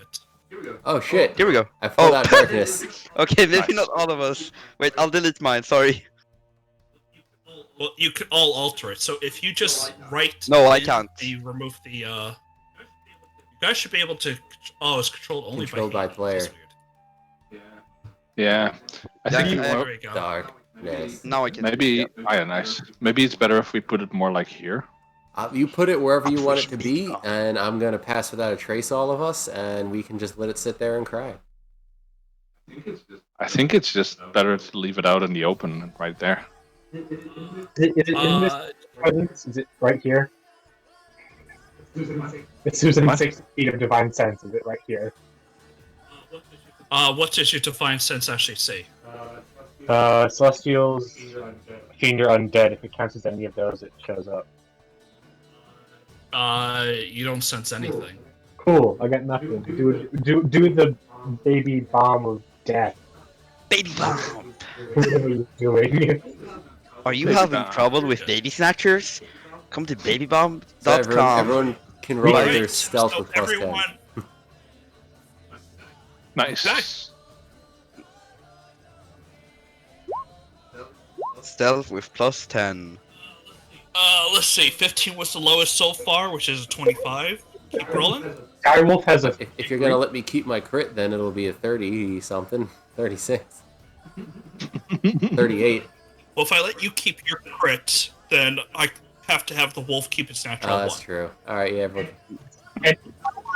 Speaker 2: Oh shit!
Speaker 4: Here we go.
Speaker 2: I pulled out darkness.
Speaker 4: Okay, maybe not all of us. Wait, I'll delete mine. Sorry.
Speaker 3: Well, you could all alter it. So if you just write.
Speaker 4: No, I can't.
Speaker 3: You remove the. You guys should be able to. Oh, it's controlled only
Speaker 2: by player.
Speaker 1: Yeah. I think
Speaker 3: there we go.
Speaker 2: Darkness.
Speaker 4: Now I can.
Speaker 1: Maybe. Yeah, nice. Maybe it's better if we put it more like here.
Speaker 2: You put it wherever you want it to be, and I'm gonna pass without a trace all of us, and we can just let it sit there and cry.
Speaker 1: I think it's just better to leave it out in the open right there.
Speaker 5: Is it in this presence? Is it right here? It's within 6 feet of Divine Sense. Is it right here?
Speaker 3: What does your Divine Sense actually say?
Speaker 5: Celestials, Fiend, or Undead. If it counts as any of those, it shows up.
Speaker 3: You don't sense anything.
Speaker 5: Cool. I got nothing. Do the baby bomb of death.
Speaker 4: Baby bomb.
Speaker 5: What are you doing?
Speaker 4: Are you having trouble with baby snatchers? Come to babybomb.com.
Speaker 2: So everyone can roll
Speaker 3: Right,
Speaker 2: their stealth
Speaker 3: so
Speaker 2: with plus 10.
Speaker 1: Nice.
Speaker 4: Stealth with plus 10.
Speaker 3: Let's see. 15 was the lowest so far, which is a 25. Keep rolling.
Speaker 5: Skywolf has a.
Speaker 2: If you're gonna let me keep my crit, then it'll be a 30 something, 36, 38.
Speaker 3: Well, if I let you keep your crit, then I have to have the wolf keep its natural one.
Speaker 2: That's true. All right, yeah, everyone.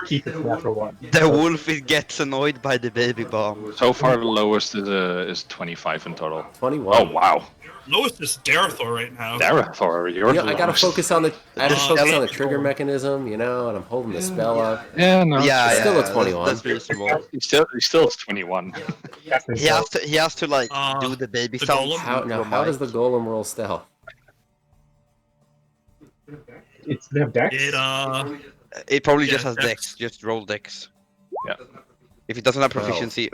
Speaker 5: Keep its natural one.
Speaker 4: The wolf gets annoyed by the baby bomb.
Speaker 1: So far, the lowest is 25 in total.
Speaker 2: 21.
Speaker 1: Oh wow.
Speaker 3: Lowest is Darethor right now.
Speaker 1: Darethor, you're the
Speaker 2: I gotta
Speaker 1: lowest.
Speaker 2: focus on the. I gotta focus on the trigger mechanism, and I'm holding the spell up.
Speaker 1: Yeah, no.
Speaker 4: Yeah,
Speaker 2: It's still a
Speaker 4: yeah,
Speaker 2: 21.
Speaker 4: That's reasonable.
Speaker 1: He's still 21.
Speaker 4: He has to like do the baby
Speaker 3: the
Speaker 4: sound.
Speaker 3: golem?
Speaker 2: How does the golem roll stealth?
Speaker 5: It's they have dex.
Speaker 4: It probably
Speaker 3: Yeah,
Speaker 4: just has
Speaker 3: dex.
Speaker 4: dex. Just roll dex.
Speaker 1: Yeah.
Speaker 4: If it doesn't have
Speaker 2: 12.
Speaker 4: proficiency.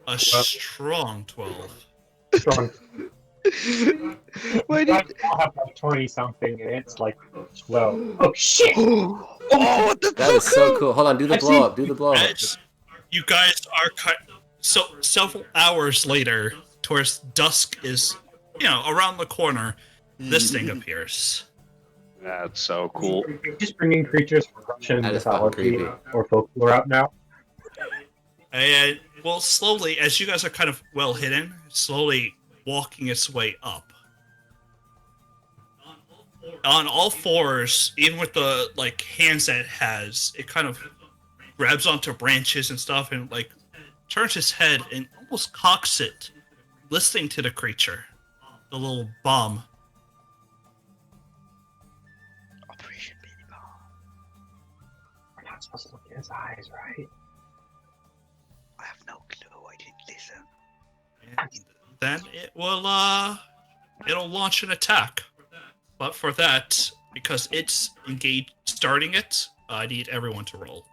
Speaker 3: A strong 12.
Speaker 5: Strong.
Speaker 4: Why
Speaker 5: I'll have like 20 something, and it's like 12. Oh shit!
Speaker 4: Oh, what the
Speaker 2: That is so cool. Hold on, do the blow up. Do the blow up.
Speaker 3: You guys are so several hours later, towards dusk is around the corner. This thing appears.
Speaker 1: That's so cool.
Speaker 5: Just bringing creatures from Russian
Speaker 2: That is fucking
Speaker 5: mythology
Speaker 2: creepy.
Speaker 5: or folklore out now.
Speaker 3: And well, slowly, as you guys are kind of well hidden, slowly walking its way up. On all fours, even with the hands that it has, it kind of grabs onto branches and stuff and turns its head and almost cocks it, listening to the creature. The little bomb.
Speaker 4: Operation Baby Bomb.
Speaker 5: We're not supposed to look in his eyes, right?
Speaker 4: I have no clue. I didn't listen.
Speaker 3: And then it will it'll launch an attack. But for that, because it's engaged starting it, I need everyone to roll.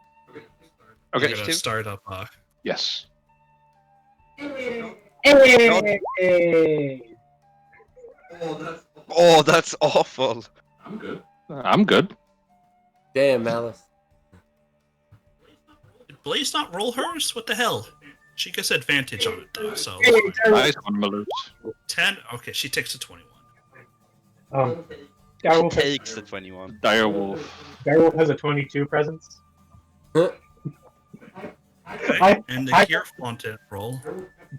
Speaker 1: Okay.
Speaker 3: I'm gonna start up
Speaker 1: Yes.
Speaker 5: Hey!
Speaker 4: Oh, that's awful.
Speaker 1: I'm good.
Speaker 2: Damn, Malice.
Speaker 3: Did Blaze not roll hers? What the hell? She gets advantage on it though, so
Speaker 1: Nice one, Malus.
Speaker 3: 10. Okay, she takes a 21.
Speaker 5: Direwolf
Speaker 4: Takes the 21.
Speaker 1: Direwolf.
Speaker 5: has a 22 presence.
Speaker 3: Okay.
Speaker 5: I-
Speaker 3: And the
Speaker 5: I-
Speaker 3: Hierophant didn't roll.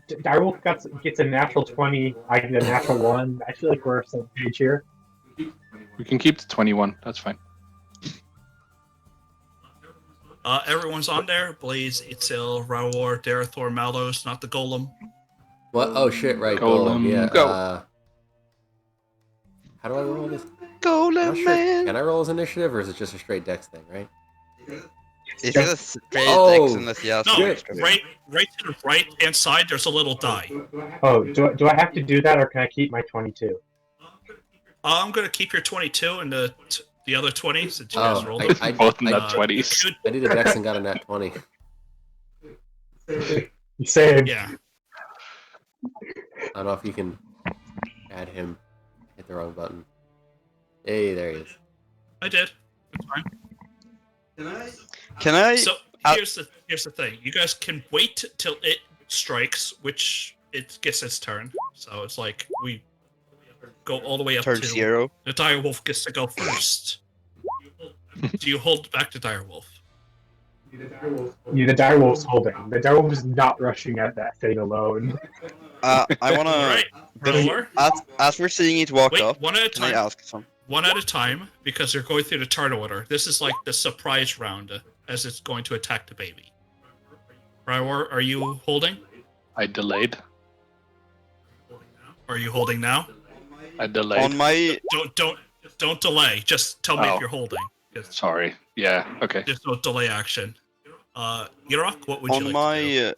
Speaker 5: Direwolf gets a natural 20. I get a natural 1. I feel like we're some page here.
Speaker 1: We can keep the 21. That's fine.
Speaker 3: Everyone's on there. Blaze, Itzel, Rawar, Darethor, Malos, not the Golem.
Speaker 2: What? Oh shit! Right,
Speaker 1: Golem,
Speaker 2: golem. Yeah.
Speaker 1: go.
Speaker 2: How do I roll this? I'm
Speaker 4: Golem
Speaker 2: not sure.
Speaker 4: man.
Speaker 2: Can I roll as initiative, or is it just a straight dex thing? Right.
Speaker 4: Is it a straight
Speaker 2: Oh,
Speaker 4: X unless he has
Speaker 3: No,
Speaker 2: Shit.
Speaker 3: right to the right hand side. There's a little die.
Speaker 5: Oh, do I have to do that, or can I keep my 22?
Speaker 3: I'm gonna keep your 22 and the other 20 since you
Speaker 2: Oh,
Speaker 3: guys rolled them.
Speaker 1: Both in
Speaker 2: I-
Speaker 1: that 20s.
Speaker 2: I did a dex and got a nat 20.
Speaker 5: Same.
Speaker 3: Yeah.
Speaker 2: I don't know if you can add him. Hit the wrong button. Hey, there he is.
Speaker 3: I did. It's fine.
Speaker 4: Can I?
Speaker 3: So here's the thing. You guys can wait till it strikes, which it gets its turn. So it's like we go all the way up
Speaker 4: turn
Speaker 3: to
Speaker 4: 0.
Speaker 3: the direwolf gets to go first. Do you hold back the direwolf?
Speaker 5: Yeah, the direwolf's holding. The direwolf is not rushing at that thing alone.
Speaker 4: I wanna.
Speaker 3: Alright, roller.
Speaker 4: As we're seeing it walk
Speaker 3: Wait,
Speaker 4: up,
Speaker 3: one at a
Speaker 4: can I
Speaker 3: time.
Speaker 4: ask some?
Speaker 3: One at a time, because you're going through the turn order. This is like the surprise round as it's going to attack the baby. Rywar, are you holding?
Speaker 1: I delayed.
Speaker 3: Are you holding now?
Speaker 1: I delayed.
Speaker 4: On my
Speaker 3: Don't delay. Just tell me
Speaker 1: Oh.
Speaker 3: if you're holding. Just
Speaker 1: Sorry. Yeah. Okay.
Speaker 3: there's no delay action. Yurok, what would you
Speaker 4: on
Speaker 3: like to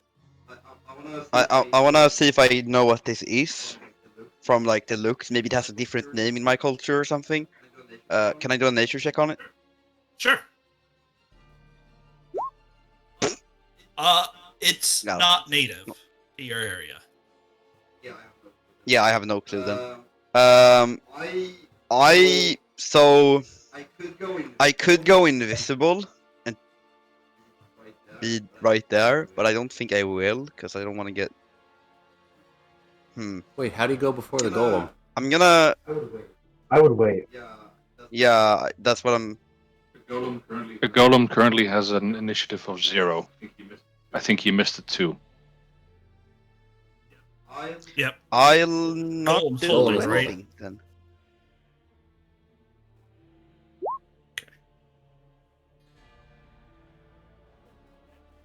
Speaker 3: do?
Speaker 4: my. I wanna see if I know what this is from like the looks. Maybe it has a different name in my culture or something. Can I do a nature check on it?
Speaker 3: Sure. It's
Speaker 4: No.
Speaker 3: not native to your area.
Speaker 4: Yeah, I have no clue then. I could go invisible and be right there, but I don't think I will because I don't want to get.
Speaker 2: Wait, how do you go before the golem?
Speaker 4: I'm gonna.
Speaker 5: I would wait.
Speaker 4: Yeah, that's what I'm.
Speaker 1: The golem currently has an initiative of 0. I think he missed it too.
Speaker 3: Yep.
Speaker 4: I'll not
Speaker 3: Golem's
Speaker 4: do
Speaker 2: holding,
Speaker 4: anything
Speaker 2: right?
Speaker 4: then.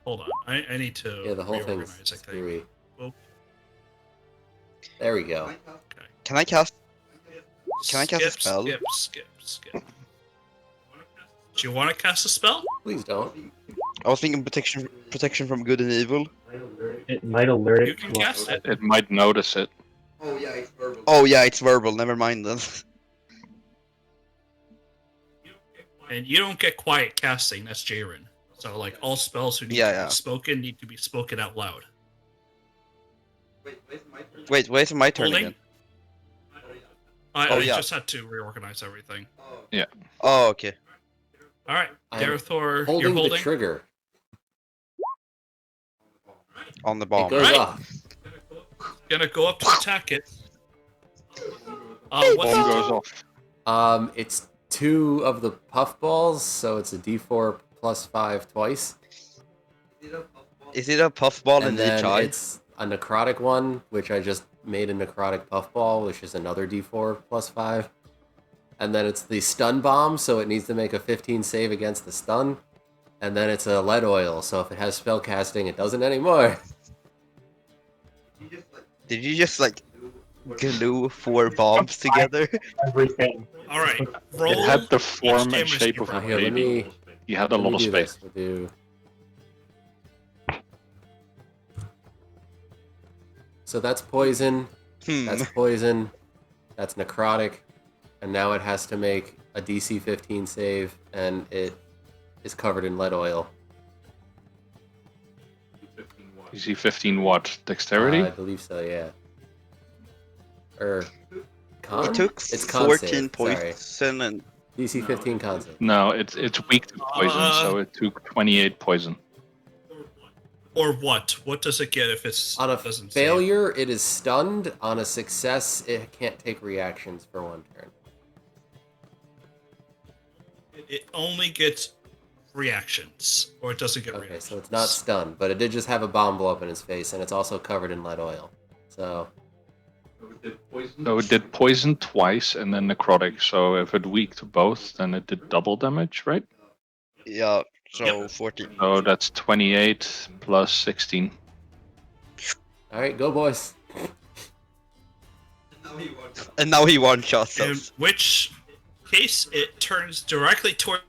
Speaker 3: Hold on. I need to
Speaker 2: Yeah, the whole thing's
Speaker 3: reorganize, I think.
Speaker 2: screwy.
Speaker 3: Well,
Speaker 2: There we go.
Speaker 4: Can I cast? Can I cast a spell?
Speaker 3: Skip. Do you want to cast a spell?
Speaker 2: Please don't.
Speaker 4: I was thinking protection from good and evil.
Speaker 5: It might alert
Speaker 3: You
Speaker 5: it.
Speaker 3: can cast it.
Speaker 1: It might notice it.
Speaker 4: Oh yeah, it's verbal. Never mind then.
Speaker 3: And you don't get quiet casting, that's Jaren. So like all spells who need
Speaker 4: Yeah.
Speaker 3: to be spoken need to be spoken out loud.
Speaker 4: Wait it's my turn
Speaker 3: Holding?
Speaker 4: again.
Speaker 3: I
Speaker 4: yeah.
Speaker 3: just had to reorganize everything.
Speaker 4: Oh okay.
Speaker 3: Alright,
Speaker 2: I'm
Speaker 3: Darethor,
Speaker 2: Holding
Speaker 3: you're
Speaker 2: the
Speaker 3: holding.
Speaker 2: trigger.
Speaker 4: On the
Speaker 2: It
Speaker 4: bomb.
Speaker 2: goes
Speaker 3: Right.
Speaker 2: off.
Speaker 3: Gonna go up to attack it.
Speaker 1: Bomb
Speaker 3: What's
Speaker 1: goes off.
Speaker 2: It's 2 of the puffballs, so it's a D4 plus 5 twice.
Speaker 4: Is it a puffball
Speaker 2: And
Speaker 4: in
Speaker 2: then
Speaker 4: each eye?
Speaker 2: it's a necrotic one, which I just made a necrotic puffball, which is another D4 plus 5. And then it's the stun bomb, so it needs to make a 15 save against the stun. And then it's a lead oil, so if it has spell casting, it doesn't anymore.
Speaker 4: Did you just like glue 4 bombs together?
Speaker 5: Everything.
Speaker 3: Alright, roll.
Speaker 1: It had the form and
Speaker 3: damage
Speaker 1: shape
Speaker 3: you
Speaker 1: of a
Speaker 3: roll.
Speaker 2: Here, let
Speaker 1: baby.
Speaker 2: me,
Speaker 1: He had a
Speaker 2: let
Speaker 1: lot
Speaker 2: me
Speaker 1: of
Speaker 2: do
Speaker 1: space.
Speaker 2: this. We'll do... So that's poison, that's poison, that's necrotic, and now it has to make a DC 15 save, and it is covered in lead oil.
Speaker 1: DC 15 what? Dexterity?
Speaker 2: I believe so, yeah. Con?
Speaker 4: It took
Speaker 2: It's con
Speaker 4: 14
Speaker 2: save, sorry.
Speaker 4: poison and
Speaker 2: DC 15 con save.
Speaker 1: No, it's weak to poison, so it took 28 poison.
Speaker 3: Or what? What does it get if it's
Speaker 2: On a
Speaker 3: doesn't
Speaker 2: failure, it is stunned. On a success, it can't take reactions for 1 turn.
Speaker 3: save? It only gets reactions, or it doesn't get
Speaker 2: Okay,
Speaker 3: reactions.
Speaker 2: so it's not stunned, but it did just have a bomb blow up in his face, and it's also covered in lead oil. So,
Speaker 1: So it did poison twice and then necrotic. So if it weak to both, then it did double damage, right?
Speaker 4: yeah, so
Speaker 3: Yep.
Speaker 4: 14.
Speaker 1: So that's 28 plus 16.
Speaker 2: alright, go boys.
Speaker 4: And now he one shots
Speaker 3: In
Speaker 4: us.
Speaker 3: which case, it turns directly toward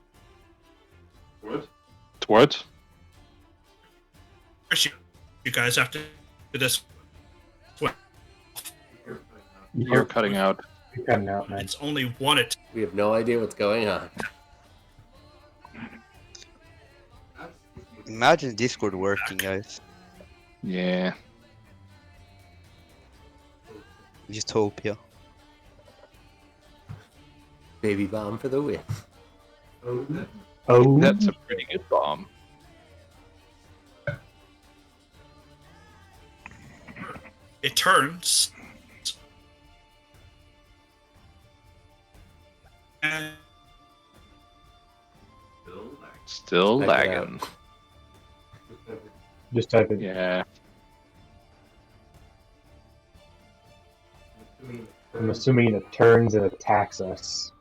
Speaker 1: Towards?
Speaker 3: First, you guys have to do this.
Speaker 1: You're cutting out.
Speaker 5: You're cutting out, man.
Speaker 3: It's only one attack.
Speaker 2: We have no idea what's going on.
Speaker 4: Imagine Discord working, guys.
Speaker 1: Yeah.
Speaker 4: Utopia.
Speaker 2: Baby bomb for the win.
Speaker 5: Oh,
Speaker 1: That's a pretty good bomb.
Speaker 3: It turns. And
Speaker 1: Still
Speaker 2: Check it
Speaker 1: lagging.
Speaker 5: just type it.
Speaker 1: Yeah.
Speaker 5: I'm assuming it turns and attacks us.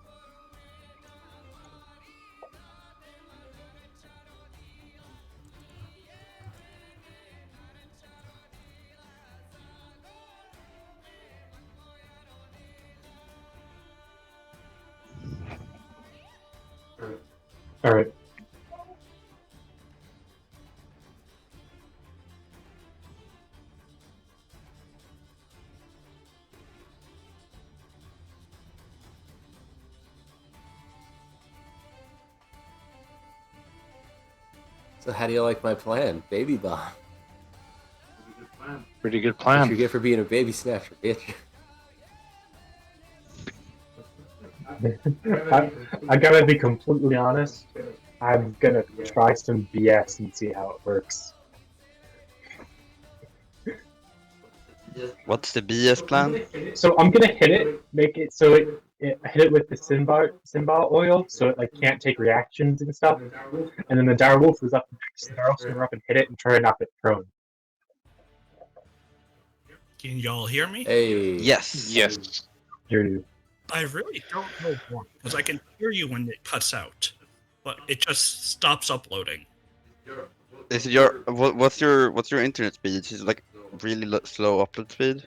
Speaker 5: All right.
Speaker 2: So how do you like my plan? Baby bomb.
Speaker 1: Pretty good
Speaker 2: What
Speaker 1: plan.
Speaker 2: you get for being a baby snatcher, bitch.
Speaker 5: I gotta be completely honest. I'm gonna try some BS and see how it works.
Speaker 4: What's the BS plan?
Speaker 5: So I'm gonna hit it, make it so it hit it with the symbol oil, so it like can't take reactions and stuff. And then the dire wolf is up next. The dire wolf's gonna run up and hit it and try to knock it prone.
Speaker 3: can y'all hear me?
Speaker 2: Hey.
Speaker 4: Yes.
Speaker 1: Yes.
Speaker 5: Here you.
Speaker 3: I really don't know why, because I can hear you when it cuts out, but it just stops uploading.
Speaker 4: Is it your what's your internet speed? Is it like really slow upload speed?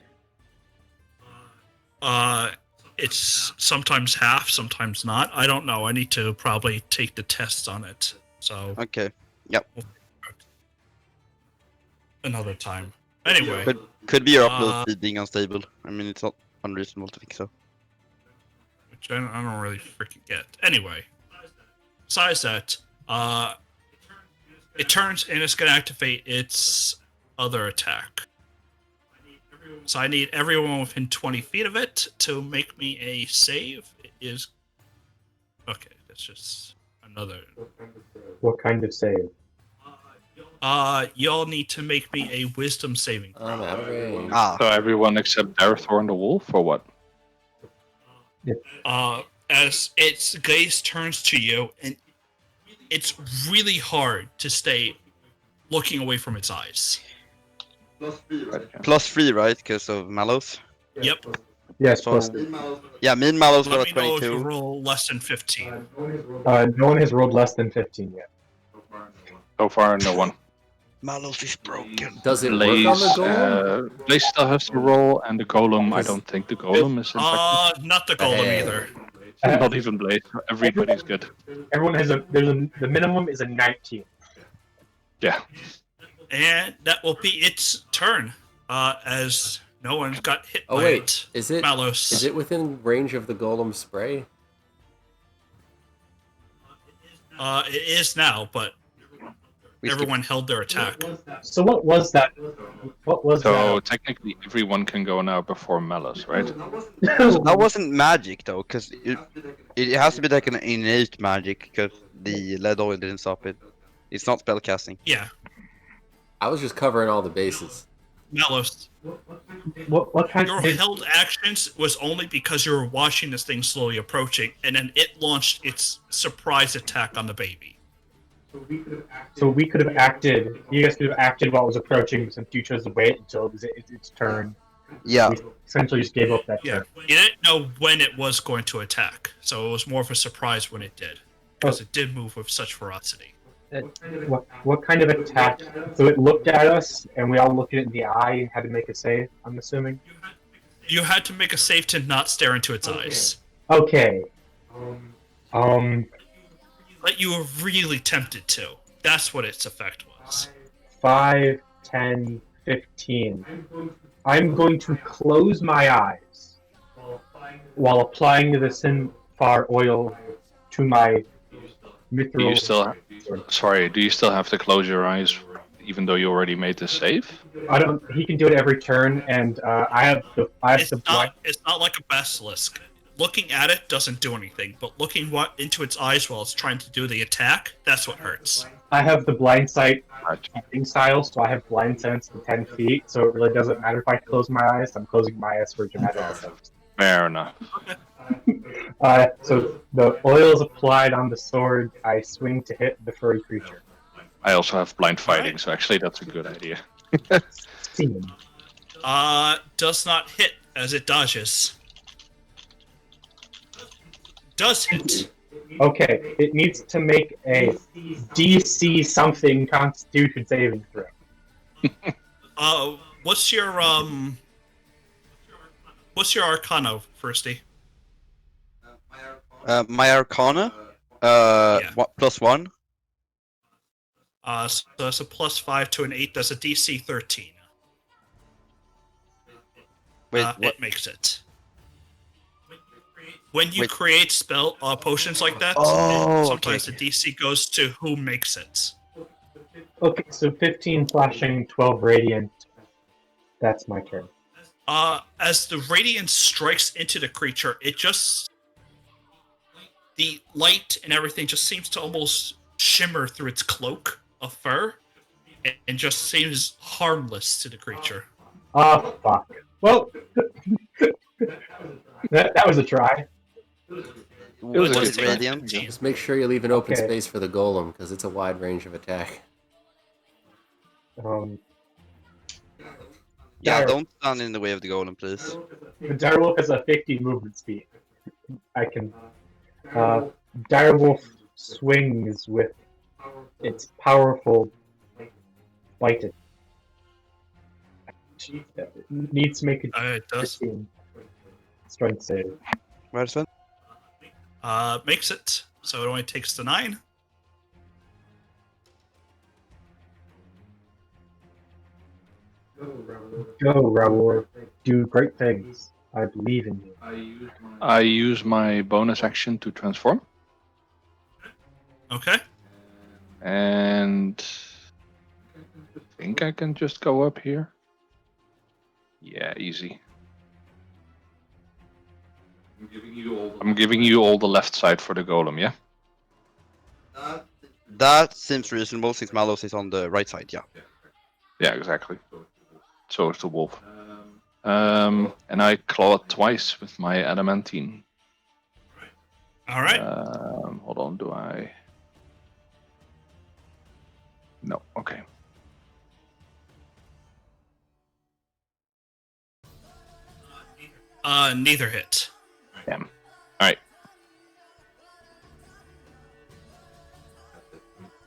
Speaker 3: It's sometimes half, sometimes not. I don't know. I need to probably take the tests on it. So
Speaker 4: Okay.
Speaker 3: another time. Anyway,
Speaker 4: Could be your upload speed being unstable. I mean, it's not unreasonable to think so.
Speaker 3: which I don't really freaking get. Anyway, besides that, it turns and it's gonna activate its other attack. So I need everyone within 20 feet of it to make me a save. It is okay. That's just another.
Speaker 5: What kind of save?
Speaker 3: Y'all need to make me a wisdom saving.
Speaker 2: I'm out of range.
Speaker 4: Ah,
Speaker 1: So everyone except Darethorn the Wolf, or what?
Speaker 3: As its gaze turns to you, and it's really hard to stay looking away from its eyes.
Speaker 4: +3, right? Because of Mallows.
Speaker 3: Yep.
Speaker 5: Yes,
Speaker 4: So,
Speaker 5: plus.
Speaker 4: yeah, me and Mallows got
Speaker 3: Let
Speaker 4: a
Speaker 3: me know if you
Speaker 4: 22.
Speaker 3: roll less than 15.
Speaker 5: No one has rolled less than 15 yet.
Speaker 1: So far, no one.
Speaker 4: Mallows is broken.
Speaker 2: Does it
Speaker 1: Blaze,
Speaker 2: work on the golem?
Speaker 1: Blaze still has to roll, and the golem, I don't think the golem is infected.
Speaker 3: Not the golem
Speaker 2: Hey.
Speaker 3: either.
Speaker 1: Not even Blaze. Everybody's good.
Speaker 5: Everyone has the minimum is a 19.
Speaker 1: Yeah.
Speaker 3: And that will be its turn. As no one got hit
Speaker 2: Oh
Speaker 3: by
Speaker 2: wait,
Speaker 3: it.
Speaker 2: is it
Speaker 3: Malos.
Speaker 2: is it within range of the golem spray?
Speaker 3: It is now, but
Speaker 4: We skip-
Speaker 3: everyone held their attack.
Speaker 5: So what was that? What was
Speaker 1: So technically, everyone can go now before Malus, right?
Speaker 5: that?
Speaker 4: That wasn't magic though, because it has to be like an innate magic, because the lead oil didn't stop it. It's not spellcasting.
Speaker 3: Yeah,
Speaker 2: I was just covering all the bases.
Speaker 3: Malos.
Speaker 5: What kind
Speaker 3: Your
Speaker 5: of
Speaker 3: held actions was only because you were watching this thing slowly approaching, and then it launched its surprise attack on the baby.
Speaker 5: So we could have acted. You guys could have acted while it was approaching, since you chose to wait until it was its turn.
Speaker 4: Yeah.
Speaker 5: We essentially just gave up that
Speaker 3: Yeah,
Speaker 5: turn.
Speaker 3: you didn't know when it was going to attack, so it was more of a surprise when it did, because it did move with such ferocity.
Speaker 5: What kind of attack? So it looked at us, and we all looked it in the eye and had to make a save. I'm assuming.
Speaker 3: You had to make a save to not stare into its eyes.
Speaker 5: Okay.
Speaker 3: But you were really tempted to. That's what its effect was.
Speaker 5: 5, 10, 15. I'm going to close my eyes while applying the Sinfar oil to my
Speaker 1: Do
Speaker 5: mithril.
Speaker 1: you still? Sorry. Do you still have to close your eyes, even though you already made the save?
Speaker 5: I don't. He can do it every turn, and I have the.
Speaker 3: It's not like a basilisk. Looking at it doesn't do anything, but looking into its eyes while it's trying to do the attack, that's what hurts.
Speaker 5: I have the blind sight
Speaker 1: Right.
Speaker 5: casting style, so I have blind sense to 10 feet, so it really doesn't matter if I close my eyes. I'm closing my eyes for dramatic effect.
Speaker 1: Fair enough.
Speaker 5: So the oil is applied on the sword. I swing to hit the furry creature.
Speaker 1: I also have blind fighting,
Speaker 3: Alright.
Speaker 1: so actually that's a good idea.
Speaker 5: Steam.
Speaker 3: Does not hit as it dodges. Does hit.
Speaker 5: Okay, it needs to make a DC something Constitution saving throw.
Speaker 3: What's your Arcana, Firsty?
Speaker 4: My Arcana,
Speaker 3: Yeah.
Speaker 4: +1.
Speaker 3: So that's a +5 to an 8. That's a DC 13.
Speaker 4: Wait, what?
Speaker 3: It makes it. When you
Speaker 4: Wait.
Speaker 3: create spell potions like that, sometimes the DC goes to who makes it.
Speaker 5: Okay, so 15 flashing, 12 radiant. That's my turn.
Speaker 3: As the radiance strikes into the creature, the light and everything just seems to almost shimmer through its cloak of fur, and just seems harmless to the creature.
Speaker 5: Oh, fuck. Well, that was a try.
Speaker 4: What
Speaker 1: a
Speaker 4: is
Speaker 1: good
Speaker 4: radiant?
Speaker 2: Just make sure you leave an open
Speaker 5: Okay.
Speaker 2: space for the golem, because it's a wide range of attack.
Speaker 4: Yeah,
Speaker 5: Dire-
Speaker 4: don't stand in the way of the golem, please.
Speaker 5: The direwolf has a 50 movement speed. I can. Direwolf swings with its powerful bite. It needs to make a
Speaker 3: It does.
Speaker 5: 15 strength save.
Speaker 4: Where's Sven?
Speaker 3: Makes it, so it only takes the 9.
Speaker 5: Go, Raoul. Do great things. I believe in you.
Speaker 1: I use my bonus action to transform,
Speaker 3: Okay.
Speaker 1: and I think I can just go up here. Yeah, easy. I'm giving you all the left side for the golem, yeah?
Speaker 4: That seems reasonable since Malos is on the right side, yeah.
Speaker 1: Yeah, exactly. So is the wolf. And I claw it twice with my adamantine.
Speaker 3: All right.
Speaker 1: Hold on, do I? No, okay.
Speaker 3: Neither hit.
Speaker 1: Damn. Alright.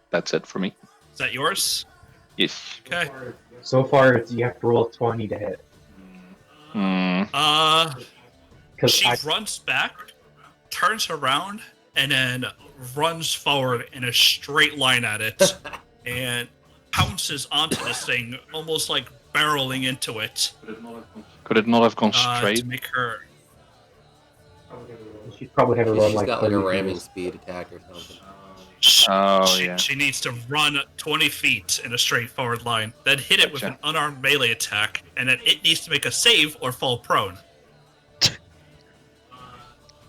Speaker 1: That's it for me.
Speaker 3: Is that yours?
Speaker 1: Yes.
Speaker 3: Okay.
Speaker 5: So far, you have to roll a 20 to hit. Because
Speaker 3: She runs back, turns around, and then runs forward in a straight line at it, and pounces onto this thing, almost like barreling into it.
Speaker 1: Could it not have gone
Speaker 3: To
Speaker 1: straight?
Speaker 3: make her.
Speaker 5: she probably had to run
Speaker 2: She's
Speaker 5: like
Speaker 2: got like a
Speaker 5: 30
Speaker 2: ramming
Speaker 5: feet.
Speaker 2: speed attack or something.
Speaker 1: Yeah.
Speaker 3: She needs to run 20 feet in a straightforward line, then hit it with an
Speaker 1: Gotcha.
Speaker 3: unarmed melee attack, and then it needs to make a save or fall prone.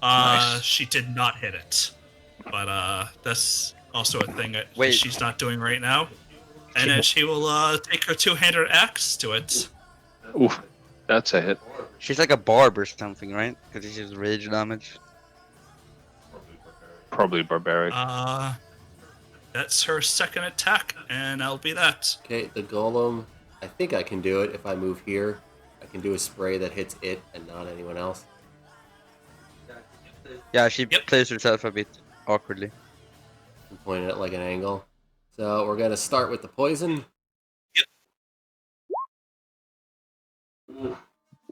Speaker 1: Nice.
Speaker 3: She did not hit it, but that's also a thing that
Speaker 4: Wait.
Speaker 3: she's not doing right now. And then she will take her two-handed axe to it.
Speaker 1: Oof, that's a hit.
Speaker 4: She's like a barb or something, right? Because she's rage damage.
Speaker 1: Probably barbaric.
Speaker 3: That's her second attack, and that'll be that.
Speaker 2: Okay, the golem. I think I can do it if I move here. I can do a spray that hits it and not anyone else.
Speaker 4: Yeah, she
Speaker 3: Yep.
Speaker 4: plays herself a bit awkwardly.
Speaker 2: And point it at like an angle. So we're gonna start with the poison.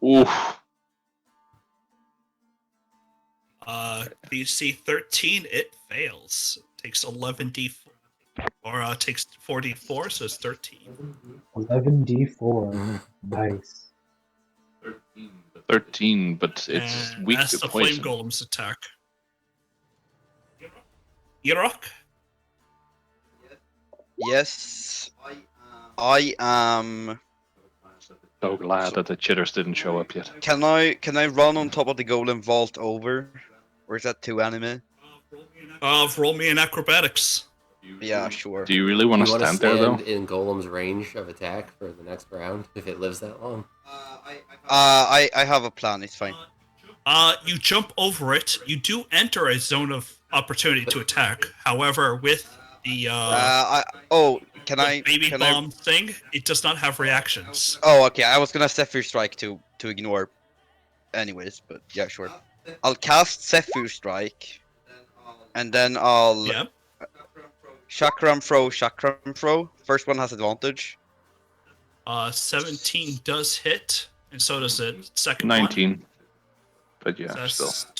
Speaker 1: Oof.
Speaker 3: DC 13, it fails. Takes 11d4. Or takes 44, so it's 13.
Speaker 5: 11d4. Nice.
Speaker 1: 13, but it's
Speaker 3: And
Speaker 1: weak
Speaker 3: that's
Speaker 1: to
Speaker 3: the Flame
Speaker 1: poison.
Speaker 3: Golem's attack. Yurok?
Speaker 4: Yes. I am.
Speaker 1: So glad that the chitters didn't show up yet.
Speaker 4: Can I run on top of the golem vault over? Or is that too anime?
Speaker 3: Roll me in acrobatics.
Speaker 4: Yeah, sure.
Speaker 1: Do you really want
Speaker 2: You
Speaker 1: to
Speaker 2: want to
Speaker 1: stand there
Speaker 2: stand
Speaker 1: though?
Speaker 2: in Golem's range of attack for the next round if it lives that long?
Speaker 4: I have a plan. It's fine.
Speaker 3: You jump over it. You do enter a zone of opportunity to attack. However, with the
Speaker 4: Can I?
Speaker 3: baby
Speaker 4: Can
Speaker 3: bomb thing, it does not have reactions.
Speaker 4: Oh, okay. I was gonna Zephyr Strike to ignore, anyways. But yeah, sure. I'll cast Zephyr Strike, and then I'll
Speaker 3: Yeah.
Speaker 4: Chakram Throw. First one has advantage.
Speaker 3: 17 does hit, and so does the second
Speaker 1: 19. But yeah,
Speaker 3: one. So
Speaker 1: still.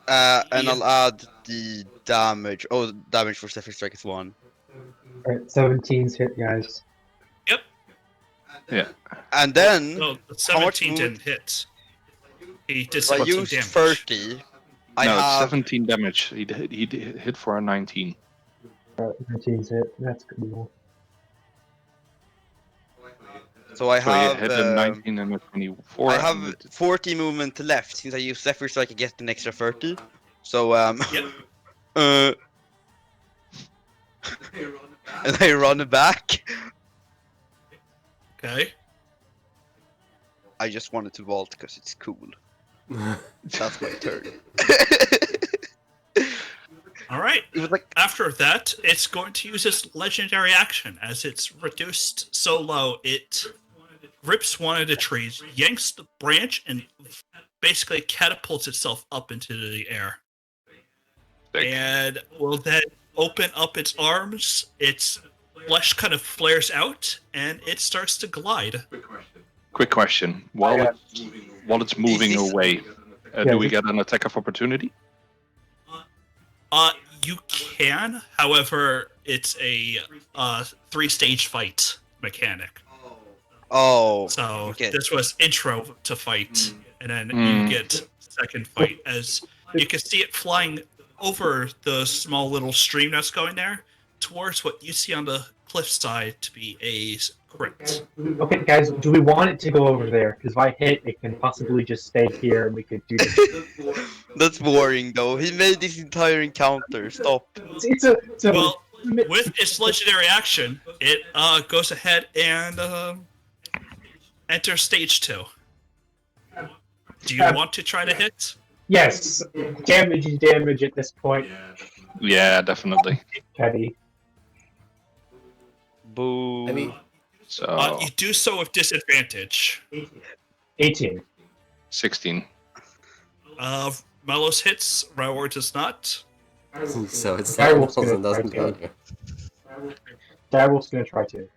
Speaker 3: that's
Speaker 4: And I'll add the damage. Oh, damage for Zephyr Strike is 1.
Speaker 5: Alright, 17's hit, guys.
Speaker 1: Yeah.
Speaker 4: And then
Speaker 3: No, the
Speaker 4: how much
Speaker 3: 17
Speaker 4: movement?
Speaker 3: didn't hit. He did
Speaker 4: If I
Speaker 3: 17
Speaker 4: use
Speaker 3: damage.
Speaker 4: 30, I
Speaker 1: No, it's
Speaker 4: have
Speaker 1: 17 damage. He hit for a 19.
Speaker 5: 17's hit. That's cool.
Speaker 4: so I
Speaker 1: So he
Speaker 4: have
Speaker 1: hit a 19 and a 24.
Speaker 4: I
Speaker 1: and
Speaker 4: have
Speaker 1: it-
Speaker 4: 40 movement left since I use Zephyr Strike. I get an extra 30. So
Speaker 3: Yep.
Speaker 4: And I run back.
Speaker 3: Okay.
Speaker 4: I just wanted to vault because it's cool. That's my turn.
Speaker 3: All right.
Speaker 4: It was like
Speaker 3: After that, it's going to use its legendary action. As it's reduced so low, it rips one of the trees, yanks the branch, and basically catapults itself up into the air.
Speaker 1: Sick.
Speaker 3: And will then open up its arms. Its flesh kind of flares out, and it starts to glide.
Speaker 1: Quick question. While it's moving
Speaker 4: This is-
Speaker 1: away, do we get an attack of opportunity?
Speaker 3: You can. However, it's a 3-stage fight mechanic.
Speaker 4: oh,
Speaker 3: So
Speaker 4: okay.
Speaker 3: this was intro to fight, and then
Speaker 1: Mm.
Speaker 3: you get second fight as you can see it flying over the small little stream that's going there towards what you see on the cliffside to be a crypt.
Speaker 5: Okay, guys, do we want it to go over there? Because if I hit, it can possibly just stay here and we could do this.
Speaker 4: That's boring though. He made this entire encounter. Stop.
Speaker 5: It's a
Speaker 3: Well, with its legendary action, it goes ahead and enters stage 2. Do you want to try to hit?
Speaker 5: yes, damage is damage at this point,
Speaker 1: Yeah, definitely.
Speaker 5: Teddy.
Speaker 4: Boo.
Speaker 2: I mean,
Speaker 1: So
Speaker 3: You do so with disadvantage.
Speaker 5: 18.
Speaker 1: 16.
Speaker 3: Melos hits, Raor does not.
Speaker 2: so it's
Speaker 5: Direwolf's
Speaker 2: rolls
Speaker 5: gonna
Speaker 2: and doesn't
Speaker 5: try to.
Speaker 2: kill you.
Speaker 5: Direwolf's gonna try to.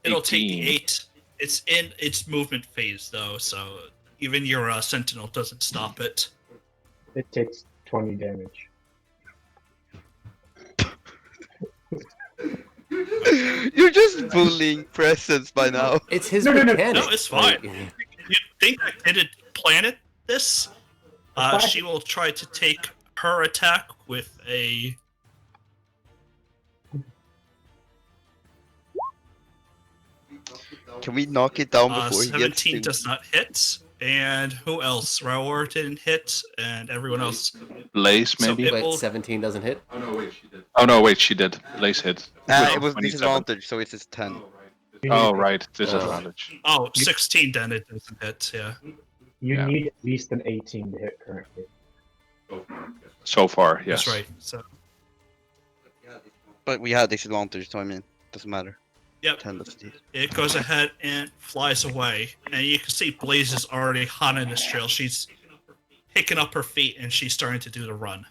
Speaker 3: It'll take
Speaker 1: 18.
Speaker 3: the 8. It's in its movement phase, though, so even your sentinel doesn't stop it.
Speaker 5: It takes 20 damage.
Speaker 4: You're just bullying presence by now.
Speaker 2: It's his
Speaker 5: No, no, no.
Speaker 2: mechanic.
Speaker 3: No, it's fine.
Speaker 2: Like,
Speaker 3: You think I didn't plan it this? She will try to take her attack with a...
Speaker 4: Can we knock it down before he gets
Speaker 3: 17
Speaker 4: to...
Speaker 3: does not hit. And who else? Raor didn't hit, and everyone else.
Speaker 1: Blaze,
Speaker 3: So
Speaker 1: maybe?
Speaker 3: it
Speaker 2: wait,
Speaker 3: will-
Speaker 2: 17 doesn't hit?
Speaker 1: Oh, no, wait, she did. Blaze hit.
Speaker 4: it was
Speaker 1: 27.
Speaker 4: disadvantage, so it's 10.
Speaker 1: Oh, right. Disadvantage.
Speaker 3: Oh, 16 then it doesn't hit, yeah.
Speaker 5: You
Speaker 1: Yeah.
Speaker 5: need at least an 18 to hit currently.
Speaker 1: So far, yes.
Speaker 3: That's right. So,
Speaker 4: But we had disadvantage, so I mean, doesn't matter.
Speaker 3: yep.
Speaker 4: 10 doesn't hit.
Speaker 3: It goes ahead and flies away, and you can see Blaze is already hot on this trail. She's picking up her feet, and she's starting to do the run.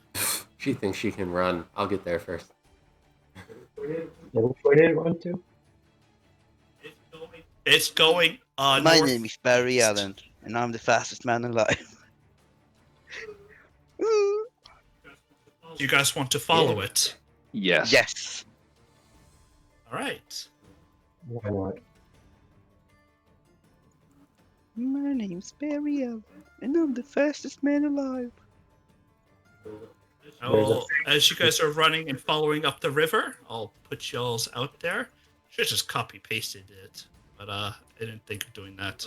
Speaker 2: She thinks she can run. I'll get there first.
Speaker 5: Yeah, which way did it run to?
Speaker 3: It's going
Speaker 4: My
Speaker 3: north.
Speaker 4: name is Barry Allen, and I'm the fastest man alive. Woo.
Speaker 3: Do you guys want to follow it?
Speaker 1: Yes.
Speaker 4: Yes.
Speaker 3: All right.
Speaker 5: Why not?
Speaker 6: My name's Burial, and I'm the fastest man alive.
Speaker 3: Well, as you guys are running and following up the river, I'll put y'all's out there. Should just copy pasted it, but I didn't think of doing that.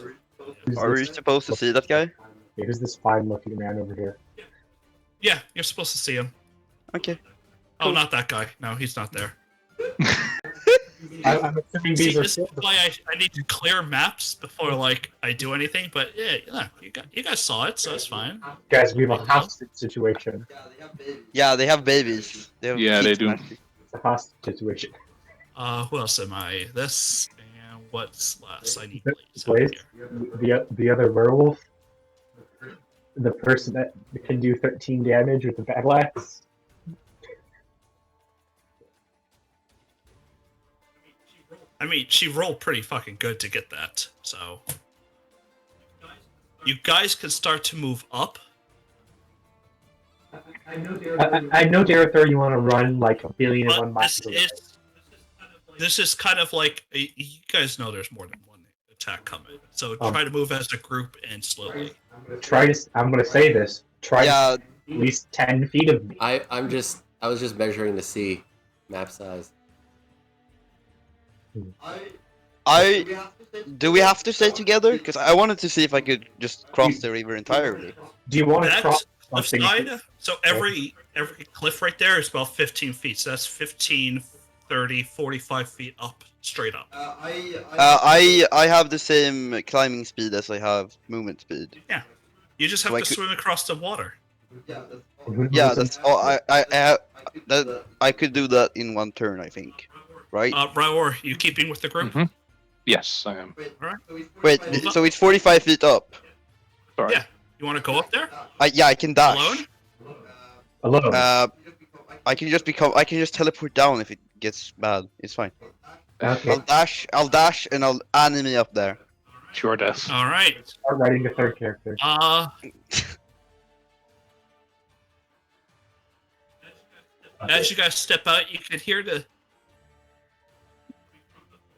Speaker 4: Are we supposed to see that guy?
Speaker 5: Who's this fine-looking man over here?
Speaker 3: Yeah, you're supposed to see him.
Speaker 4: Okay.
Speaker 3: Oh, not that guy. No, he's not there.
Speaker 5: I'm assuming
Speaker 3: See,
Speaker 5: these are
Speaker 3: this is why I need to clear maps before I do anything. But yeah, you guys saw it, so it's fine.
Speaker 5: guys. We have a hostage situation.
Speaker 4: Yeah, they have babies. They have
Speaker 1: Yeah, they
Speaker 4: kids,
Speaker 1: do.
Speaker 4: man.
Speaker 5: It's a hostage situation.
Speaker 3: Who else am I? This and what's last? I need
Speaker 5: Blaze,
Speaker 3: blades out here.
Speaker 5: the other werewolf, the person that can do 13 damage with the battle axe.
Speaker 3: I mean, she rolled pretty fucking good to get that. So you guys can start to move up.
Speaker 5: I know, Darethor, you want to run like a billion and one
Speaker 3: But
Speaker 5: miles.
Speaker 3: this is kind of like you guys know there's more than one attack coming. So
Speaker 5: Um,
Speaker 3: try to move as a group and slowly.
Speaker 5: I'm gonna say this. Try
Speaker 4: Yeah,
Speaker 5: at least 10 feet of me.
Speaker 2: I was just measuring to see map size.
Speaker 4: do we have to stay together? Because I wanted to see if I could just cross the river entirely.
Speaker 5: Do you want to
Speaker 3: That
Speaker 5: cross
Speaker 3: cliff
Speaker 5: something?
Speaker 3: side, so every cliff right there is about 15 feet. So that's 15, 30, 45 feet up, straight up.
Speaker 4: I have the same climbing speed as I have movement speed.
Speaker 3: You just have
Speaker 4: So I
Speaker 3: to
Speaker 4: could-
Speaker 3: swim across the water.
Speaker 4: Yeah, that's all. I could do that in one turn, I think. Right?
Speaker 3: Raor, you keeping with the group?
Speaker 1: Mhm. Yes, I am.
Speaker 4: Wait, so it's 45 feet up.
Speaker 1: Sorry.
Speaker 3: Yeah. You want to go up there?
Speaker 4: I can dash.
Speaker 3: Alone?
Speaker 5: Alone.
Speaker 4: I can just teleport down if it gets bad. It's fine.
Speaker 5: Okay.
Speaker 4: I'll dash and I'll anime up there.
Speaker 1: Sure does.
Speaker 3: All right.
Speaker 5: Start writing the third character.
Speaker 3: As you guys step out, you can hear the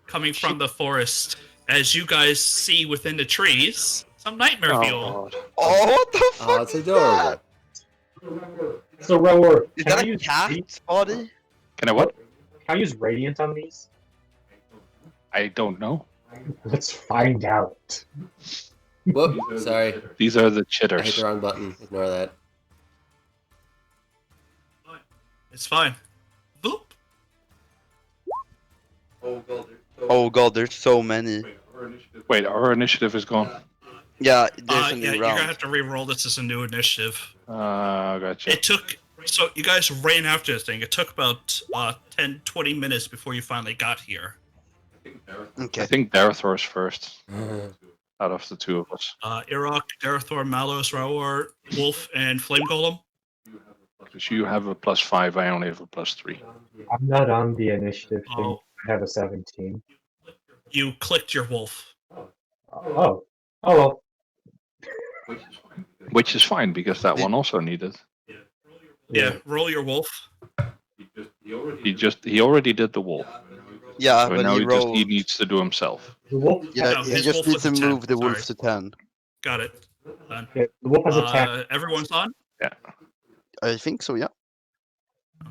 Speaker 3: coming from the forest. As you guys see within the trees, some nightmare fuel.
Speaker 1: God.
Speaker 4: Oh, what the fuck?
Speaker 2: Oh, it's adorable.
Speaker 5: So, Rower,
Speaker 4: Is
Speaker 5: can I
Speaker 4: that a
Speaker 5: use
Speaker 4: cat's body?
Speaker 1: Can I what?
Speaker 5: Can I use Radiant on these?
Speaker 1: I don't know.
Speaker 5: Let's find out.
Speaker 2: Whoop, sorry.
Speaker 1: These are the
Speaker 2: I hit
Speaker 1: chitters.
Speaker 2: the wrong button. Ignore that.
Speaker 3: It's fine. Boop.
Speaker 4: Oh god, there's so many.
Speaker 1: Wait, our initiative is gone.
Speaker 4: Yeah, there's a
Speaker 3: Yeah,
Speaker 4: new
Speaker 3: you're gonna
Speaker 4: round.
Speaker 3: have to re-roll this as a new initiative.
Speaker 1: Gotcha.
Speaker 3: It took. So you guys ran after this thing. It took about 10, 20 minutes before you finally got here.
Speaker 4: Okay.
Speaker 1: I think Darethor's first out of the two of us.
Speaker 3: Irok, Darethor, Malos, Raor, Wolf, and Flame Golem.
Speaker 1: Because you have a +5, I only have a +3.
Speaker 5: I'm not on the initiative thing.
Speaker 3: Oh,
Speaker 5: I have a 17.
Speaker 3: you clicked your wolf.
Speaker 5: Oh. Oh, well.
Speaker 1: Which is fine because that one also needed.
Speaker 3: Yeah, roll your wolf.
Speaker 1: He already did the wolf.
Speaker 4: Yeah,
Speaker 1: So
Speaker 4: but
Speaker 1: now
Speaker 4: he
Speaker 1: he
Speaker 4: rolled.
Speaker 1: needs to do himself.
Speaker 5: The wolf,
Speaker 4: Yeah,
Speaker 3: No,
Speaker 4: he
Speaker 3: his
Speaker 4: just
Speaker 3: wolf
Speaker 4: needs
Speaker 3: was
Speaker 4: to
Speaker 3: a 10,
Speaker 4: move the wolf
Speaker 3: sorry.
Speaker 4: to 10.
Speaker 3: Got it. Done.
Speaker 5: yeah, the wolf has attacked.
Speaker 3: Everyone's on?
Speaker 4: I think so, yeah.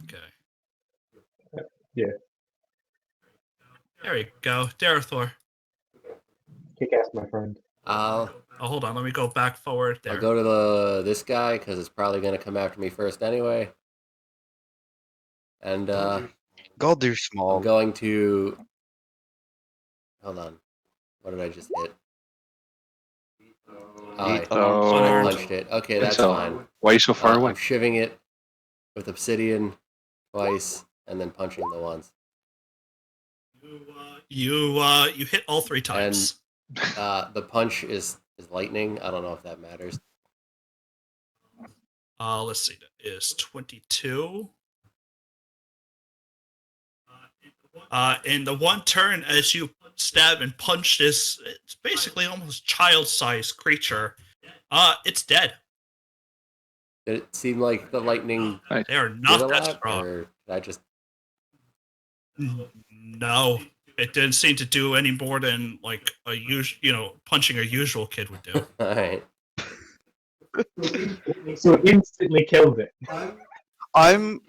Speaker 3: Okay.
Speaker 5: Yeah.
Speaker 3: There we go. Darethor.
Speaker 5: Kick ass, my friend.
Speaker 3: Oh, hold on. Let me go back forward there.
Speaker 2: I'll go to this guy because it's probably gonna come after me first anyway. And
Speaker 4: God, they're small.
Speaker 2: I'm going to. Hold on. What did I just hit? I
Speaker 1: So-
Speaker 2: punched it. Okay, that's
Speaker 1: So,
Speaker 2: fine.
Speaker 1: why are you so far away?
Speaker 2: I'm shivving it with obsidian twice and then punching the once.
Speaker 3: You hit all 3 times.
Speaker 2: The punch is lightning. I don't know if that matters.
Speaker 3: Let's see. That is 22. In the one turn, as you stab and punch this, it's basically almost child-sized creature. It's dead.
Speaker 2: Did it seem like the lightning
Speaker 3: They are
Speaker 2: did
Speaker 3: not
Speaker 2: a
Speaker 3: that
Speaker 2: lot,
Speaker 3: strong.
Speaker 2: or did I just...
Speaker 3: No, it didn't seem to do any more than like a punching a usual kid would do.
Speaker 2: All right.
Speaker 5: So it instantly killed it.
Speaker 4: I'm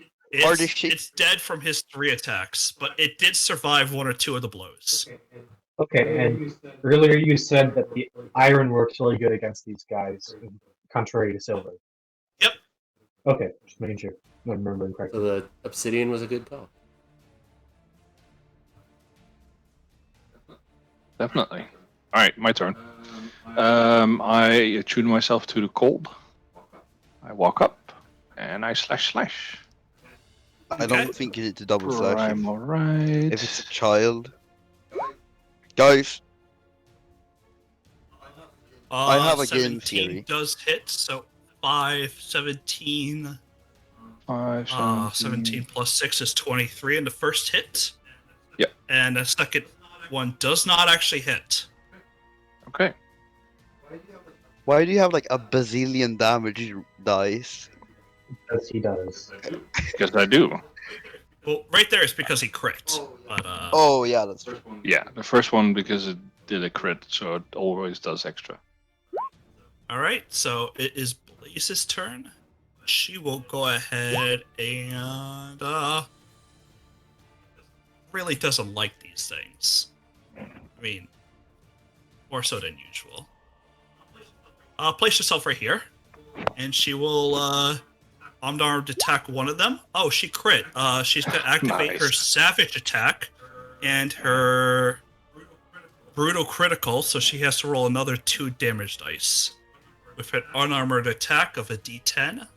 Speaker 4: Party
Speaker 3: It's dead from his 3 attacks, but it did survive 1 or 2 of the blows.
Speaker 5: Okay, and earlier you said that the iron works really good against these guys, contrary to silver.
Speaker 3: Yep.
Speaker 5: Okay, just making sure I'm remembering
Speaker 2: So
Speaker 5: correctly.
Speaker 2: the obsidian was a good call.
Speaker 1: Definitely. All right, my turn. I attune myself to the cold. I walk up and I slash.
Speaker 4: I don't think you need to double slash
Speaker 1: I'm
Speaker 4: him.
Speaker 1: alright.
Speaker 4: If it's a child. Guys, I have a game
Speaker 3: 17
Speaker 4: theory.
Speaker 3: does hit, so 5, 17. 17 plus 6 is 23 in the first hit.
Speaker 1: Yep.
Speaker 3: And the second one does not actually hit.
Speaker 1: Okay.
Speaker 4: Why do you have like a bazillion damage dice?
Speaker 5: Because he does.
Speaker 1: Because I do.
Speaker 3: Well, right there is because he crit. But,
Speaker 4: Oh yeah, that's true.
Speaker 1: Yeah, the first one because it did a crit, so it always does extra.
Speaker 3: Alright, so it is Blaze's turn. She will go ahead and really doesn't like these things. I mean, more so than usual. Place yourself right here, and she will unarmed attack one of them. Oh, she crit. She's gonna activate her
Speaker 1: Nice.
Speaker 3: savage attack and her brutal critical, so she has to roll another 2 damage dice with an unarmored attack of a D10.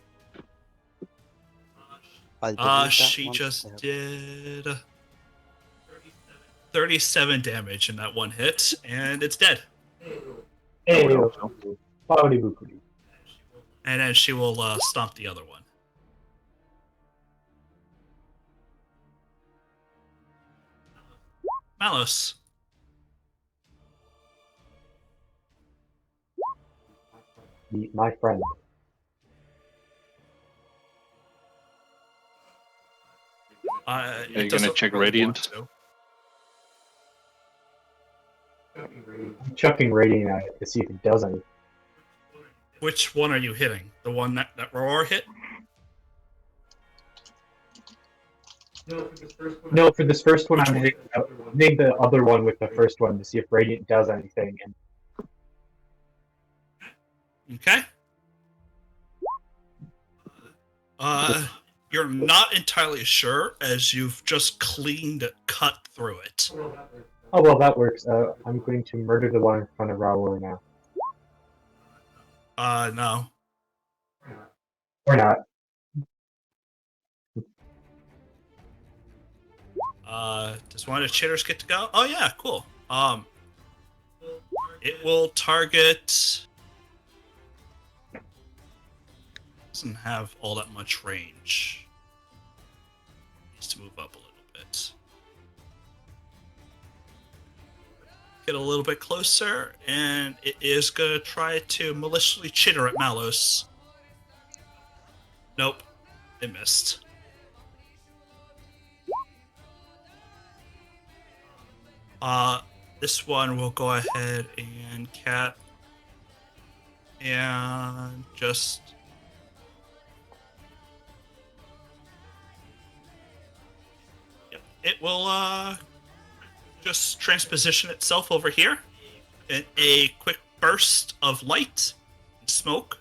Speaker 3: She just did 37 damage in that one hit, and it's dead.
Speaker 5: Hey,
Speaker 1: Oh,
Speaker 5: Boody boopity.
Speaker 3: And then she will stomp the other one. Malos.
Speaker 5: Meet my friend.
Speaker 1: Are
Speaker 3: It
Speaker 1: you gonna
Speaker 3: doesn't
Speaker 1: check
Speaker 3: really
Speaker 1: Radiant?
Speaker 3: want to.
Speaker 5: I'm chucking radiant at it to see if it does anything.
Speaker 3: Which one are you hitting? The one that Roar hit?
Speaker 5: No, for this first one,
Speaker 3: Which
Speaker 5: I'm
Speaker 3: one?
Speaker 5: hitting the other one with the first one to see if radiant does anything. And
Speaker 3: Okay. You're not entirely sure as you've just cut through it.
Speaker 5: oh well, that works. I'm going to murder the one in front of Raul now,
Speaker 3: No.
Speaker 5: or not.
Speaker 3: Does one of the chitters get to go? Oh yeah, cool. It will target. Doesn't have all that much range. Needs to move up a little bit. Get a little bit closer, and it is gonna try to maliciously chitter at Malos. Nope, it missed. This one will go ahead and cat and just it will just transposition itself over here in a quick burst of light and smoke,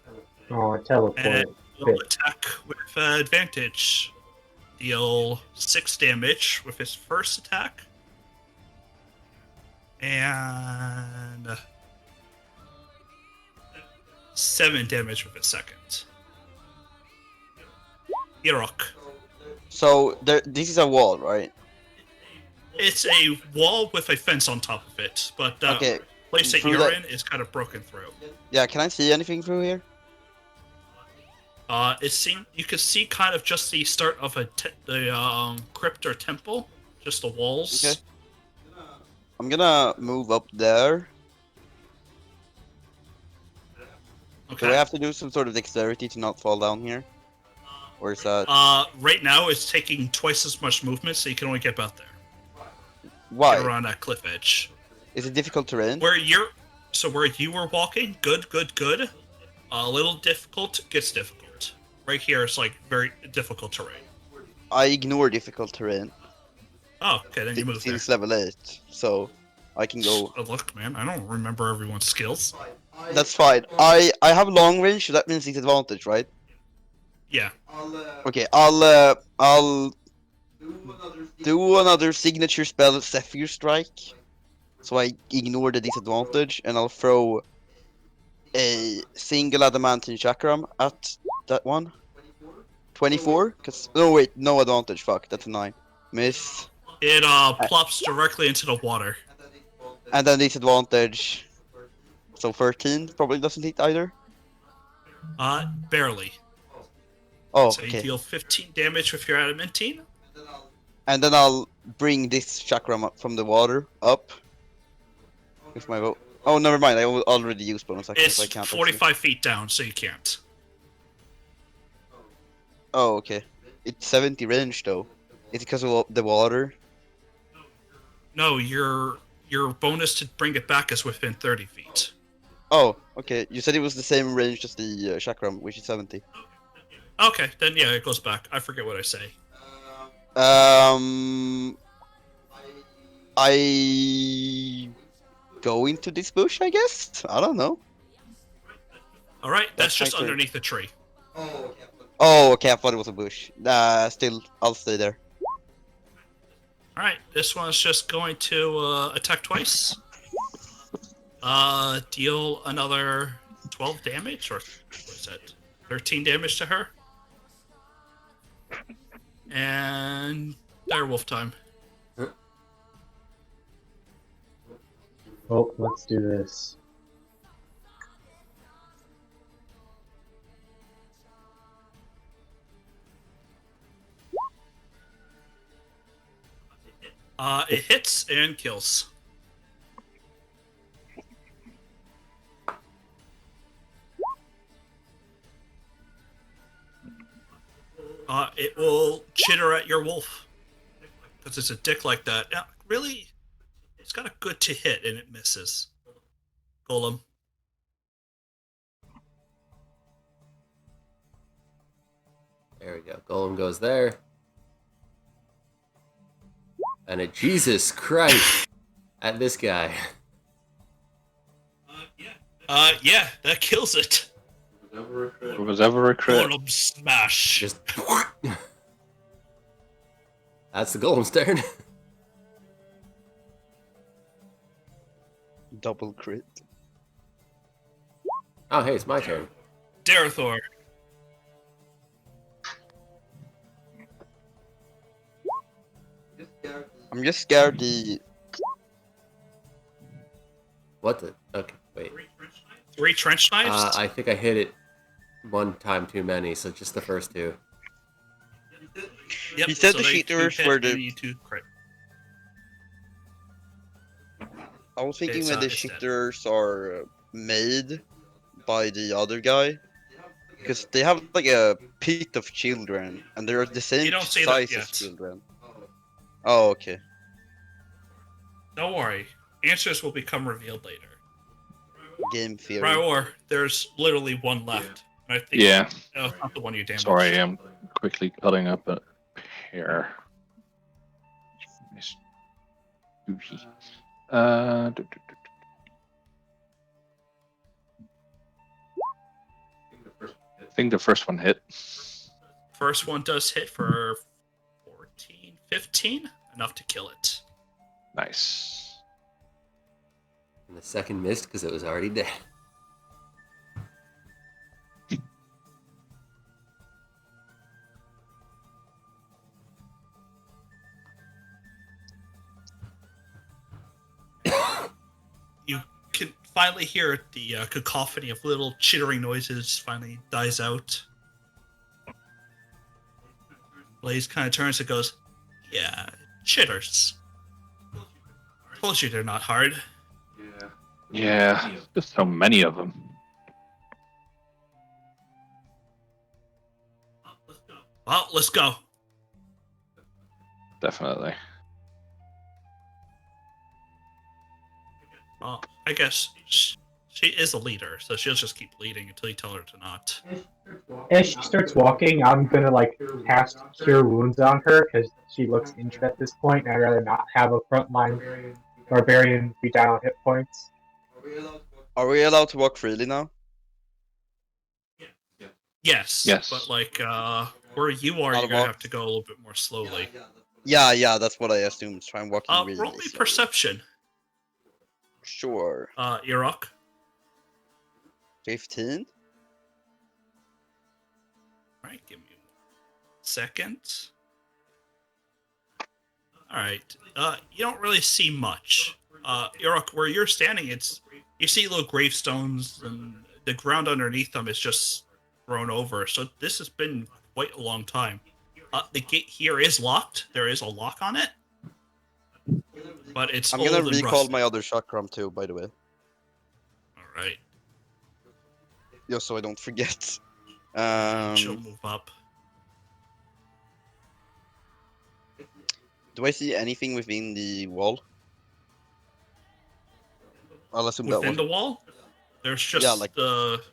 Speaker 5: Oh, it teleported.
Speaker 3: and it will attack with advantage. Deal 6 damage with his first attack. And 7 damage with his second. Irok.
Speaker 4: So this is a wall, right?
Speaker 3: It's a wall with a fence on top of it, but the
Speaker 4: Okay.
Speaker 3: place that
Speaker 4: through
Speaker 3: you're
Speaker 4: that-
Speaker 3: in is kind of broken through.
Speaker 4: Yeah, can I see anything through here?
Speaker 3: You can see kind of just the start of the crypt or temple, just the walls.
Speaker 4: Okay. I'm gonna move up there.
Speaker 3: Okay.
Speaker 4: Do I have to do some sort of dexterity to not fall down here? Or is that...
Speaker 3: Right now it's taking twice as much movement, so you can only get about there.
Speaker 4: Why?
Speaker 3: Get around that cliff edge.
Speaker 4: Is it difficult terrain?
Speaker 3: Where you were walking, good. A little difficult, gets difficult. Right here, it's like very difficult terrain.
Speaker 4: I ignore difficult terrain.
Speaker 3: Oh, okay, then you move there.
Speaker 4: Since level 8, so I can go...
Speaker 3: Oh, look, man, I don't remember everyone's skills.
Speaker 4: That's fine. I have long range, so that means disadvantage, right?
Speaker 3: Yeah.
Speaker 4: Okay, I'll do another signature spell, Zephyr Strike, so I ignore the disadvantage, and I'll throw a single adamantine chakram at that one. 24? Cause no wait, no advantage. Fuck, that's a 9. Miss.
Speaker 3: It plops directly into the water.
Speaker 4: And then disadvantage. So 13 probably doesn't hit either.
Speaker 3: Barely.
Speaker 4: Oh,
Speaker 3: So you
Speaker 4: okay.
Speaker 3: deal 15 damage with your adamantine.
Speaker 4: And then I'll bring this chakram up from the water up. With my vote. Oh, never mind. I already used bonus action,
Speaker 3: It's
Speaker 4: so I can't.
Speaker 3: 45 feet down, so you can't.
Speaker 4: Oh, okay. It's 70 range though. It's because of the water.
Speaker 3: No, your bonus to bring it back is within 30 feet.
Speaker 4: Oh, okay. You said it was the same range as the chakram, which is 70.
Speaker 3: Okay, then yeah, it goes back. I forget what I say.
Speaker 4: I go into this bush, I guess? I don't know.
Speaker 3: Alright, that's just
Speaker 4: my turn.
Speaker 3: underneath the tree.
Speaker 4: Oh, okay, I thought it was a bush. Still, I'll stay there.
Speaker 3: Alright, this one's just going to attack twice. Deal another 12 damage, or what is that? 13 damage to her. And direwolf time.
Speaker 5: Oh, let's do this.
Speaker 3: It hits and kills. It will chitter at your wolf. Because it's a dick like that. Yeah, really? It's got a good to hit and it misses. Golem.
Speaker 2: There we go. Golem goes there. And a Jesus Christ at this guy.
Speaker 3: Yeah, that kills it.
Speaker 1: It was ever a crit.
Speaker 3: Golem smash.
Speaker 2: Just that's the golem's turn.
Speaker 4: Double crit.
Speaker 2: Oh, hey, it's my turn.
Speaker 3: Darethor.
Speaker 4: I'm just scared the...
Speaker 2: What the? Okay, wait.
Speaker 3: 3 trench knives?
Speaker 2: I think I hit it one time too many, so just the first two.
Speaker 3: Yep,
Speaker 4: He said
Speaker 3: so
Speaker 4: the
Speaker 3: they
Speaker 4: cheaters
Speaker 3: two hit
Speaker 4: were
Speaker 3: and
Speaker 4: the...
Speaker 3: you two crit.
Speaker 4: I was thinking
Speaker 3: It's,
Speaker 4: when the
Speaker 3: it's dead.
Speaker 4: shifters are made by the other guy, because they have like a pit of children, and they're the same
Speaker 3: You don't see that
Speaker 4: size as
Speaker 3: yet.
Speaker 4: children. Oh, okay.
Speaker 3: Don't worry. Answers will become revealed later.
Speaker 4: Game theory.
Speaker 3: Prior, there's literally one left. I think,
Speaker 1: Yeah.
Speaker 3: No, not the one you damaged.
Speaker 1: Sorry, I'm quickly cutting up a pair. I think the first one hit.
Speaker 3: First one does hit for 14, 15. Enough to kill it.
Speaker 1: Nice.
Speaker 2: And the second missed because it was already dead.
Speaker 3: You can finally hear the cacophony of little chittering noises finally dies out. Blaze kind of turns and goes, yeah, chitters. Told you they're not hard.
Speaker 1: Yeah, just so many of them.
Speaker 3: Well, let's go.
Speaker 1: Definitely.
Speaker 3: I guess she is a leader, so she'll just keep leading until you tell her to not.
Speaker 5: As she starts walking, I'm gonna like cast Cure Wounds on her because she looks injured at this point, and I'd rather not have a frontline barbarian be down on hit points.
Speaker 4: Are we allowed to walk freely now?
Speaker 3: Yes.
Speaker 1: Yes.
Speaker 3: But like where you are, you're gonna have to go a little bit more slowly.
Speaker 4: Yeah, that's what I assumed. Try and walking really
Speaker 3: Roll me
Speaker 4: slowly.
Speaker 3: perception.
Speaker 4: Sure.
Speaker 3: Iraq.
Speaker 4: 15?
Speaker 3: Alright, give me 1 second. Alright. You don't really see much. Iraq, where you're standing, you see little gravestones, and the ground underneath them is just thrown over. So this has been quite a long time. The gate here is locked. There is a lock on it. But it's
Speaker 4: I'm
Speaker 3: old
Speaker 4: gonna
Speaker 3: and
Speaker 4: recall
Speaker 3: rusty.
Speaker 4: my other chakram too, by the way.
Speaker 3: Alright.
Speaker 4: Just so I don't forget.
Speaker 3: She'll move up.
Speaker 4: Do I see anything within the wall? I'll assume that
Speaker 3: Within
Speaker 4: was
Speaker 3: the wall? There's just
Speaker 4: Yeah, like-
Speaker 3: the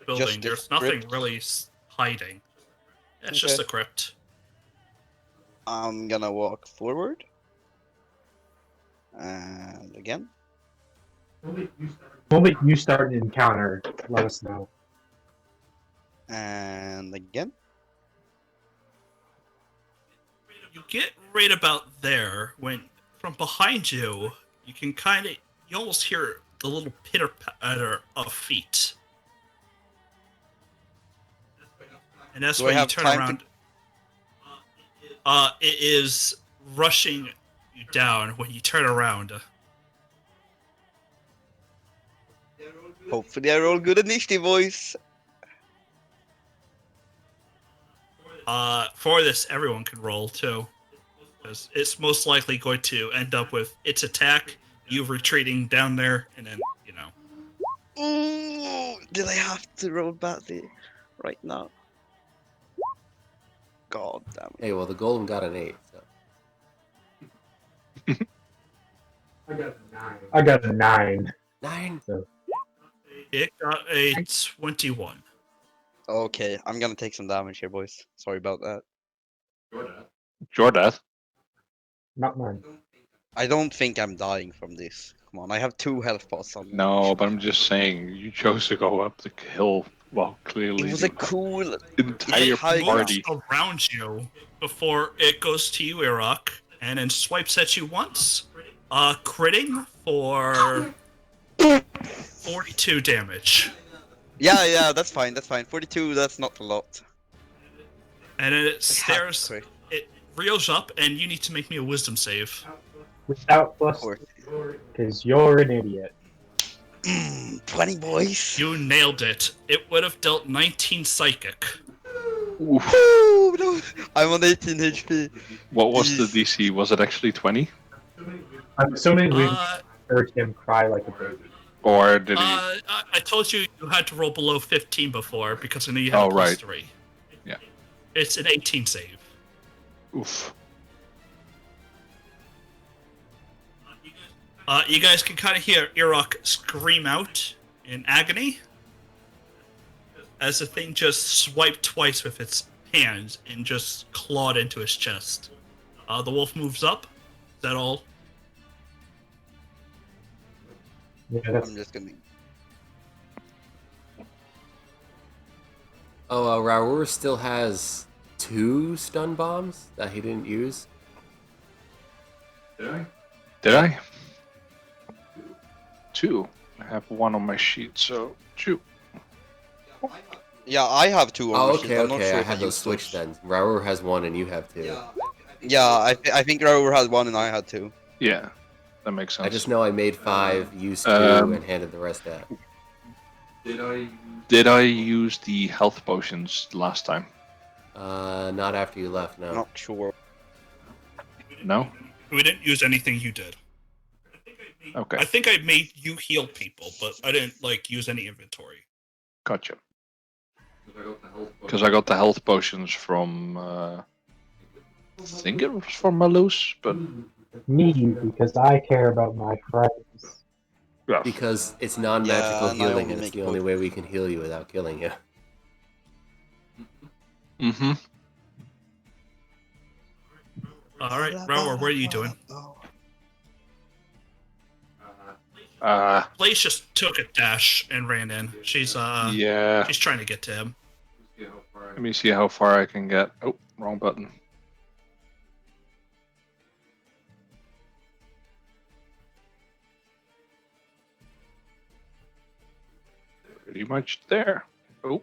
Speaker 3: building.
Speaker 4: just the
Speaker 3: There's nothing
Speaker 4: crypt?
Speaker 3: really hiding. It's just
Speaker 4: Okay.
Speaker 3: a crypt.
Speaker 4: I'm gonna walk forward. And again.
Speaker 5: The moment you start an encounter, let us know.
Speaker 4: And again.
Speaker 3: You get right about there when from behind you, you can you almost hear the little pitter patter of feet. And that's
Speaker 4: Do I
Speaker 3: when you
Speaker 4: have
Speaker 3: turn
Speaker 4: time
Speaker 3: around. It is rushing you down when you turn around.
Speaker 4: Hopefully I roll good initiative, boys.
Speaker 3: For this, everyone can roll too, because it's most likely going to end up with its attack, you retreating down there, and then
Speaker 4: Ooh, did I have to roll badly right now? God damn it.
Speaker 2: Hey, well, the golem got an 8. So.
Speaker 5: I got a 9.
Speaker 2: 9?
Speaker 3: it got a 21.
Speaker 4: Okay, I'm gonna take some damage here, boys. Sorry about that.
Speaker 1: Jordath.
Speaker 5: Not mine.
Speaker 4: I don't think I'm dying from this. Come on, I have 2 health pots on me.
Speaker 1: No, but I'm just saying, you chose to go up the hill. Well, clearly
Speaker 4: It was a
Speaker 1: the
Speaker 4: cool...
Speaker 1: entire
Speaker 4: high
Speaker 1: party.
Speaker 3: Moves around you before it goes to you, Iraq, and then swipes at you once. Critting for 42 damage.
Speaker 4: Yeah, that's fine, that's fine. 42, that's not a lot.
Speaker 3: And then it stares,
Speaker 4: Sorry.
Speaker 3: it reels up, and you need to make me a wisdom save.
Speaker 5: Without plus,
Speaker 4: Of course.
Speaker 5: because you're an idiot.
Speaker 4: 20, boys.
Speaker 3: You nailed it. It would have dealt 19 psychic.
Speaker 1: Oof.
Speaker 4: Ooh, no. I'm on 18 HP.
Speaker 1: What was the DC? Was it actually 20?
Speaker 5: I'm assuming we
Speaker 3: Uh,
Speaker 5: heard him cry like a baby.
Speaker 1: Or did he?
Speaker 3: I told you had to roll below 15 before because I knew you had
Speaker 1: Oh,
Speaker 3: a plus
Speaker 1: right.
Speaker 3: 3.
Speaker 1: Yeah.
Speaker 3: It's an 18 save.
Speaker 1: Oof.
Speaker 3: You guys can kind of hear Iraq scream out in agony as the thing just swiped twice with its hands and just clawed into his chest. The wolf moves up. Is that all?
Speaker 5: Yeah, that's
Speaker 4: I'm just gonna...
Speaker 2: Oh, Raour still has 2 stun bombs that he didn't use.
Speaker 1: Did I? 2. I have 1 on my sheet, so 2.
Speaker 4: Yeah, I have 2 on
Speaker 2: Oh,
Speaker 4: my sheet.
Speaker 2: okay,
Speaker 4: I'm not
Speaker 2: okay.
Speaker 4: sure
Speaker 2: I
Speaker 4: if
Speaker 2: had those
Speaker 4: used
Speaker 2: switched then. Raour has 1 and you have 2.
Speaker 4: Yeah, I think Raour had 1 and I had 2.
Speaker 1: Yeah, that makes sense.
Speaker 2: I just know I made 5, used 2, and handed the rest out.
Speaker 1: Did I use the health potions last time?
Speaker 2: Not after you left, no.
Speaker 4: Not sure.
Speaker 1: No?
Speaker 3: We didn't use anything you did.
Speaker 1: Okay,
Speaker 3: I think I made you heal people, but I didn't use any inventory.
Speaker 1: gotcha. Because I got the health potions from. I think it was from Malus, but
Speaker 5: Me, because I care about my friends.
Speaker 1: yeah.
Speaker 2: Because it's non-magical
Speaker 4: Yeah, and I
Speaker 2: healing,
Speaker 4: only
Speaker 2: and it's
Speaker 4: make
Speaker 2: the only
Speaker 4: potions.
Speaker 2: way we can heal you without killing you.
Speaker 1: Mm-hmm.
Speaker 3: All right, Rower, what are you doing? Blaze just took a dash and ran in. She's
Speaker 1: Yeah.
Speaker 3: she's trying to get to him.
Speaker 1: Let me see how far I can get. Oh, wrong button. Pretty much there. Oh.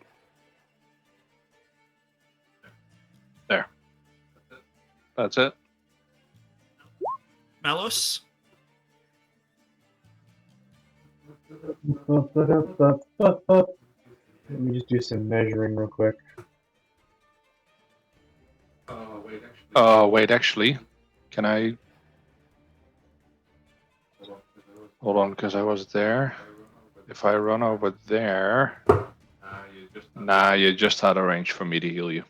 Speaker 1: There. That's it.
Speaker 3: Malus?
Speaker 5: Let me just do some measuring real quick.
Speaker 1: Wait, actually, can I? Hold on, because I was there. If I run over there, nah, you just had a range for me to heal you.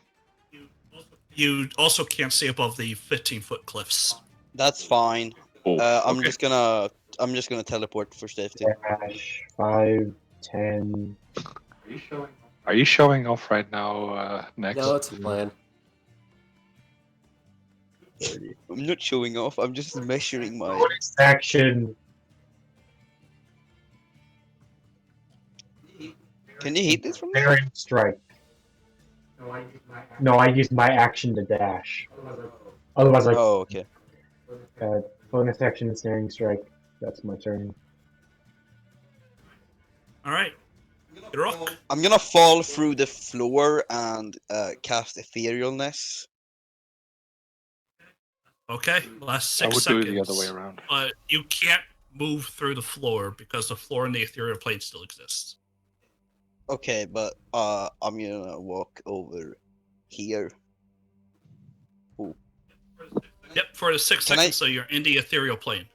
Speaker 3: You also can't see above the 15-foot cliffs.
Speaker 4: That's fine.
Speaker 1: Oh,
Speaker 4: I'm
Speaker 1: okay.
Speaker 4: just gonna teleport for safety.
Speaker 5: Dash 5, 10.
Speaker 1: Are you showing off right now, Next?
Speaker 2: No, it's a plan.
Speaker 5: 30.
Speaker 4: I'm not showing off. I'm just measuring my.
Speaker 5: Bonus action.
Speaker 4: Can you hit this from there?
Speaker 5: Daring strike. No, I used my action to dash. Otherwise, like,
Speaker 4: Oh, okay.
Speaker 5: bonus action is daring strike. That's my turn.
Speaker 3: All right. Rock.
Speaker 4: I'm gonna fall through the floor and cast Etherealness.
Speaker 3: Okay, last 6
Speaker 1: I would
Speaker 3: seconds.
Speaker 1: do it the other way around.
Speaker 3: But you can't move through the floor because the floor in the ethereal plane still exists.
Speaker 4: Okay, but I'm gonna walk over here.
Speaker 3: Yep, for the 6
Speaker 4: Can I-
Speaker 3: seconds, so you're in the ethereal plane.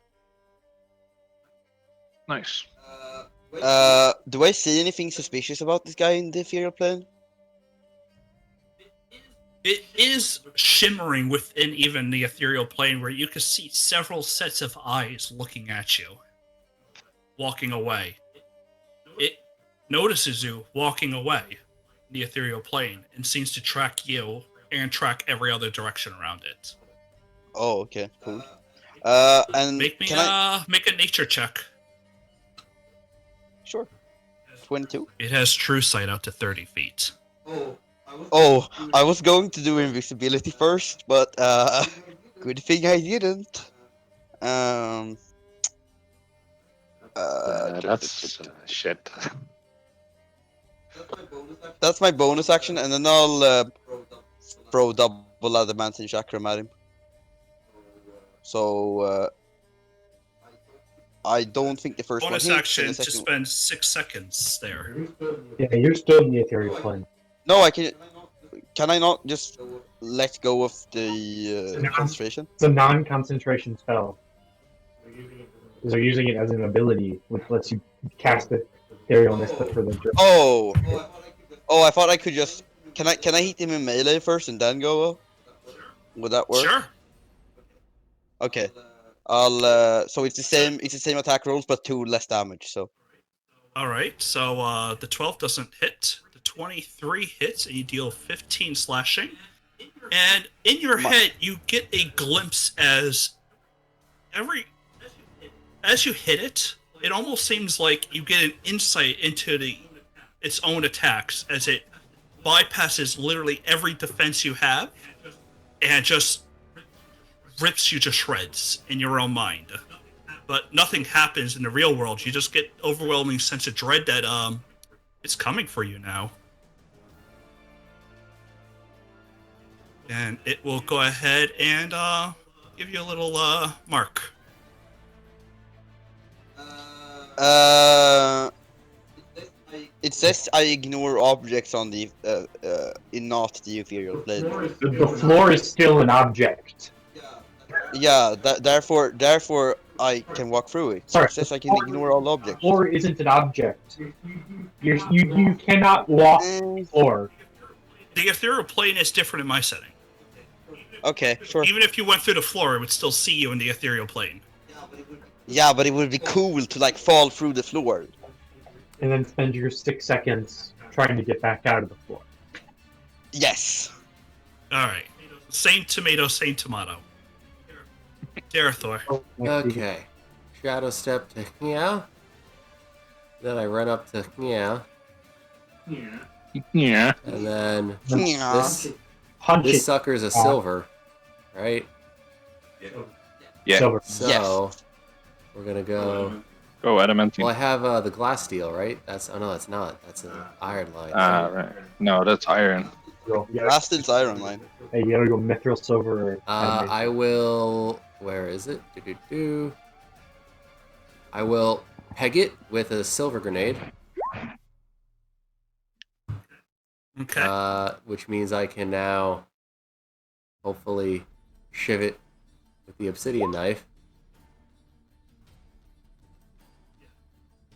Speaker 1: Nice.
Speaker 4: Do I see anything suspicious about this guy in the ethereal plane?
Speaker 3: It is shimmering within even the ethereal plane where you can see several sets of eyes looking at you, walking away. It notices you walking away in the ethereal plane and seems to track you and track every other direction around it.
Speaker 4: Oh, okay, cool. And
Speaker 3: Make me
Speaker 4: can I?
Speaker 3: make a nature check.
Speaker 4: Sure. 22.
Speaker 3: It has true sight out to 30 feet.
Speaker 4: Oh, I was going to do invisibility first, but good thing I didn't.
Speaker 1: That's shit.
Speaker 4: That's my bonus action, and then I'll throw double adamantine chakram at him. So I don't think the first
Speaker 3: Bonus
Speaker 4: one hits.
Speaker 3: action
Speaker 4: And the
Speaker 3: to
Speaker 4: second...
Speaker 3: spend 6 seconds there.
Speaker 5: Yeah, you're still in the ethereal plane.
Speaker 4: No, I can. Can I not just let go of the concentration?
Speaker 5: It's a non-concentration spell. They're using it as an ability, which lets you cast it etherealness for the.
Speaker 4: Oh, I thought I could just. Can I hit him in melee first and then go? Would that work?
Speaker 3: Sure.
Speaker 4: Okay. I'll. So it's the same. It's the same attack rolls, but 2 less damage. So.
Speaker 3: All right. So the 12 doesn't hit. The 23 hits, and you deal 15 slashing. And in your head, you get a glimpse as you hit it. It almost seems like you get an insight into its own attacks as it bypasses literally every defense you have, and just rips you to shreds in your own mind. But nothing happens in the real world. You just get overwhelming sense of dread that it's coming for you now. And it will go ahead and give you a little mark.
Speaker 4: It says I ignore objects on the in not the ethereal plane.
Speaker 5: The floor is still an object.
Speaker 4: Yeah, therefore I can walk through it.
Speaker 5: Sorry,
Speaker 4: It says I can ignore all objects.
Speaker 5: Floor isn't an object. You cannot walk the floor.
Speaker 3: The ethereal plane is different in my setting.
Speaker 4: Okay, sure.
Speaker 3: Even if you went through the floor, it would still see you in the ethereal plane.
Speaker 4: Yeah, but it would be cool to like fall through the floor.
Speaker 5: And then spend your 6 seconds trying to get back out of the floor.
Speaker 4: Yes.
Speaker 3: Alright. Same tomato, same tomato. Darathor.
Speaker 2: Okay. Shadow step to Meow. Then I run up to Meow.
Speaker 1: Yeah.
Speaker 2: And then
Speaker 4: Yeah.
Speaker 5: Punch
Speaker 2: this
Speaker 5: it.
Speaker 2: sucker's a silver, right?
Speaker 1: Yeah.
Speaker 5: Silver.
Speaker 2: So we're gonna go.
Speaker 1: Go adamantine.
Speaker 2: Well, I have the glass steel, right? That's no, that's not. That's an iron line.
Speaker 1: Right. No, that's iron.
Speaker 4: Last is Iron Line.
Speaker 5: Hey, you gotta go mithril, silver, or
Speaker 2: I will. Where is it? I will peg it with a silver grenade.
Speaker 3: Okay.
Speaker 2: Which means I can now hopefully shiv it with the obsidian knife.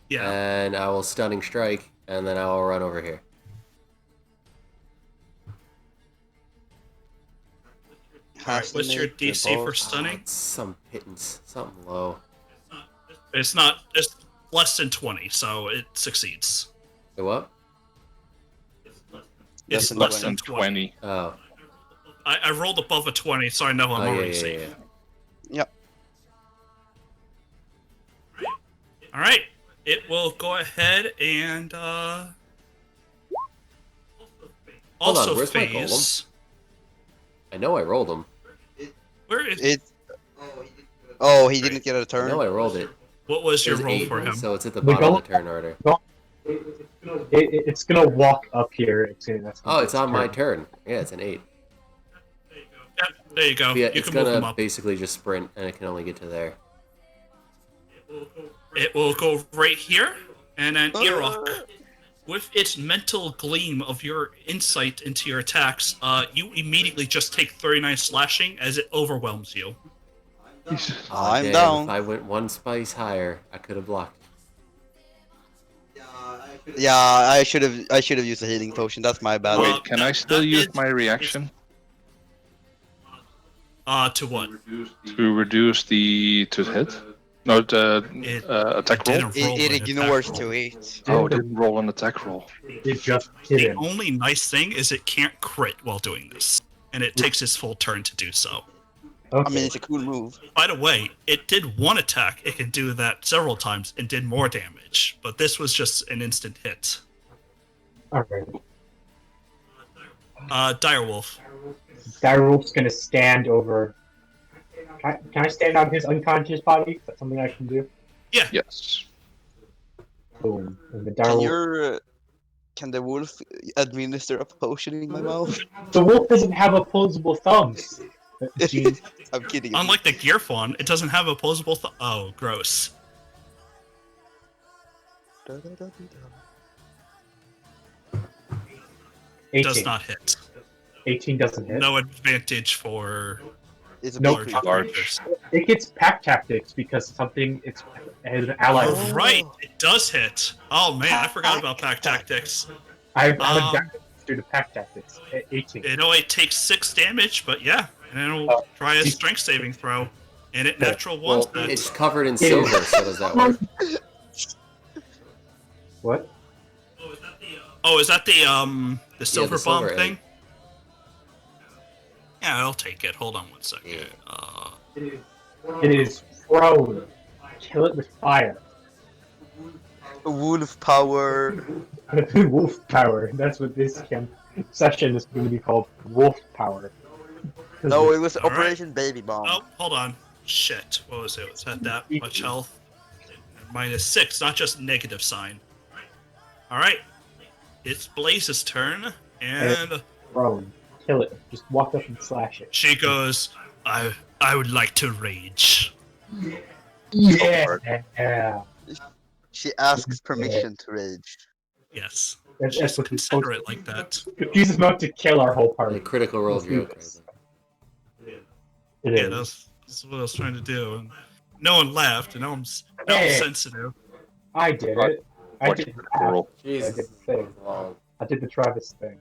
Speaker 3: Yeah.
Speaker 2: And I will stunning strike, and then I will run over here.
Speaker 3: Alright, what's your DC for stunning?
Speaker 2: It's some pittance, something low.
Speaker 3: It's not. It's less than 20, so it succeeds.
Speaker 2: Wait, what?
Speaker 3: It's less than 20.
Speaker 2: Oh.
Speaker 3: I rolled above a 20, so I know I'm already safe.
Speaker 4: Yep.
Speaker 3: Alright. It will go ahead and
Speaker 2: Hold
Speaker 3: also
Speaker 2: on, where's my
Speaker 3: phase.
Speaker 2: I know I rolled them.
Speaker 3: Where is
Speaker 4: It. Oh, he didn't get a
Speaker 2: I
Speaker 4: turn.
Speaker 2: know I rolled it.
Speaker 3: What was your
Speaker 2: There's
Speaker 3: roll
Speaker 2: 8,
Speaker 3: for him?
Speaker 2: so it's at the
Speaker 5: The
Speaker 2: bottom of the
Speaker 5: goal-
Speaker 2: turn order.
Speaker 5: It's gonna walk up here. That's gonna
Speaker 2: Oh, it's on my
Speaker 5: turn.
Speaker 2: turn. Yeah, it's an 8.
Speaker 3: Yep, there you go.
Speaker 2: Yeah,
Speaker 3: You
Speaker 2: it's
Speaker 3: can move him
Speaker 2: gonna
Speaker 3: up.
Speaker 2: basically just sprint, and it can only get to there.
Speaker 3: It will go right here, and then Irok, with its mental gleam of your insight into your attacks, you immediately just take 39 slashing as it overwhelms you.
Speaker 2: Aw,
Speaker 4: I'm
Speaker 2: damn,
Speaker 4: down.
Speaker 2: If I went one spice higher, I could have blocked.
Speaker 4: Yeah, I should have used a healing potion. That's my bad.
Speaker 1: Wait, can I still
Speaker 3: that
Speaker 1: use
Speaker 3: is-
Speaker 1: my reaction
Speaker 3: To what?
Speaker 1: to reduce the to hit? No, the
Speaker 3: It
Speaker 1: attack roll.
Speaker 3: didn't roll
Speaker 4: It
Speaker 3: an
Speaker 4: ignores
Speaker 3: attack
Speaker 4: to
Speaker 3: roll.
Speaker 4: it.
Speaker 1: Oh, it didn't roll an attack roll.
Speaker 5: It just hit
Speaker 3: The
Speaker 5: him.
Speaker 3: only nice thing is it can't crit while doing this, and it takes its full turn to do so.
Speaker 5: Okay.
Speaker 4: I mean, it's a cool move.
Speaker 3: By the way, it did one attack. It can do that several times and did more damage, but this was just an instant hit.
Speaker 5: All right.
Speaker 3: Direwolf.
Speaker 5: Direwolf's gonna stand over. Can I stand on his unconscious body? Is that something I can do?
Speaker 1: Yes.
Speaker 5: Boom. And the
Speaker 4: Can
Speaker 5: direwolf.
Speaker 4: can the wolf administer a potion in my mouth?
Speaker 5: The wolf doesn't have opposable thumbs. Gene.
Speaker 4: I'm kidding.
Speaker 3: Unlike the Gear Fawn, it doesn't have opposable oh, gross. Does
Speaker 5: 18.
Speaker 3: not hit.
Speaker 5: 18 doesn't hit.
Speaker 3: No advantage for
Speaker 4: It's a
Speaker 5: Nope.
Speaker 4: big
Speaker 3: large
Speaker 4: creature.
Speaker 3: creatures.
Speaker 5: It gets pack tactics because something it's has an ally.
Speaker 3: Oh, right, it does hit. Oh man, I forgot about pack tactics.
Speaker 5: I have
Speaker 3: Um,
Speaker 5: damage due to pack tactics. 18.
Speaker 3: It only takes 6 damage, but yeah, and it'll
Speaker 5: Oh.
Speaker 3: try a strength saving throw, and it natural ones
Speaker 2: Well,
Speaker 3: that.
Speaker 2: it's covered in
Speaker 5: It
Speaker 2: silver,
Speaker 5: is.
Speaker 2: so does that work?
Speaker 5: What?
Speaker 3: Oh, is that the silver bomb
Speaker 2: silver
Speaker 3: thing? Yeah, I'll take it. Hold on one second.
Speaker 2: Yeah.
Speaker 5: It is prone. Kill it with fire.
Speaker 4: Wolf power.
Speaker 5: Wolf power. That's what this session is going to be called. Wolf power.
Speaker 4: No, it was
Speaker 3: All right.
Speaker 4: Operation Baby Bomb.
Speaker 3: Oh, hold on. Shit. What was it? Was that much health? -6, not just negative sign. Alright. It's Blaze's turn, and
Speaker 5: Prone. Kill it. Just walk up and slash it.
Speaker 3: she goes, I would like to rage.
Speaker 5: Yeah.
Speaker 4: She asks permission to rage.
Speaker 3: Yes.
Speaker 5: That's
Speaker 3: Just
Speaker 5: what it's
Speaker 3: consider it like that.
Speaker 5: She's about to kill our whole party.
Speaker 2: Like critical role joke.
Speaker 5: It
Speaker 3: Yeah,
Speaker 5: is.
Speaker 3: that's what I was trying to do. And no one laughed, and I'm sensitive.
Speaker 5: I did it. I did the
Speaker 1: Cool.
Speaker 2: Jesus.
Speaker 5: I did the thing.
Speaker 2: Long.
Speaker 5: I did the Travis thing.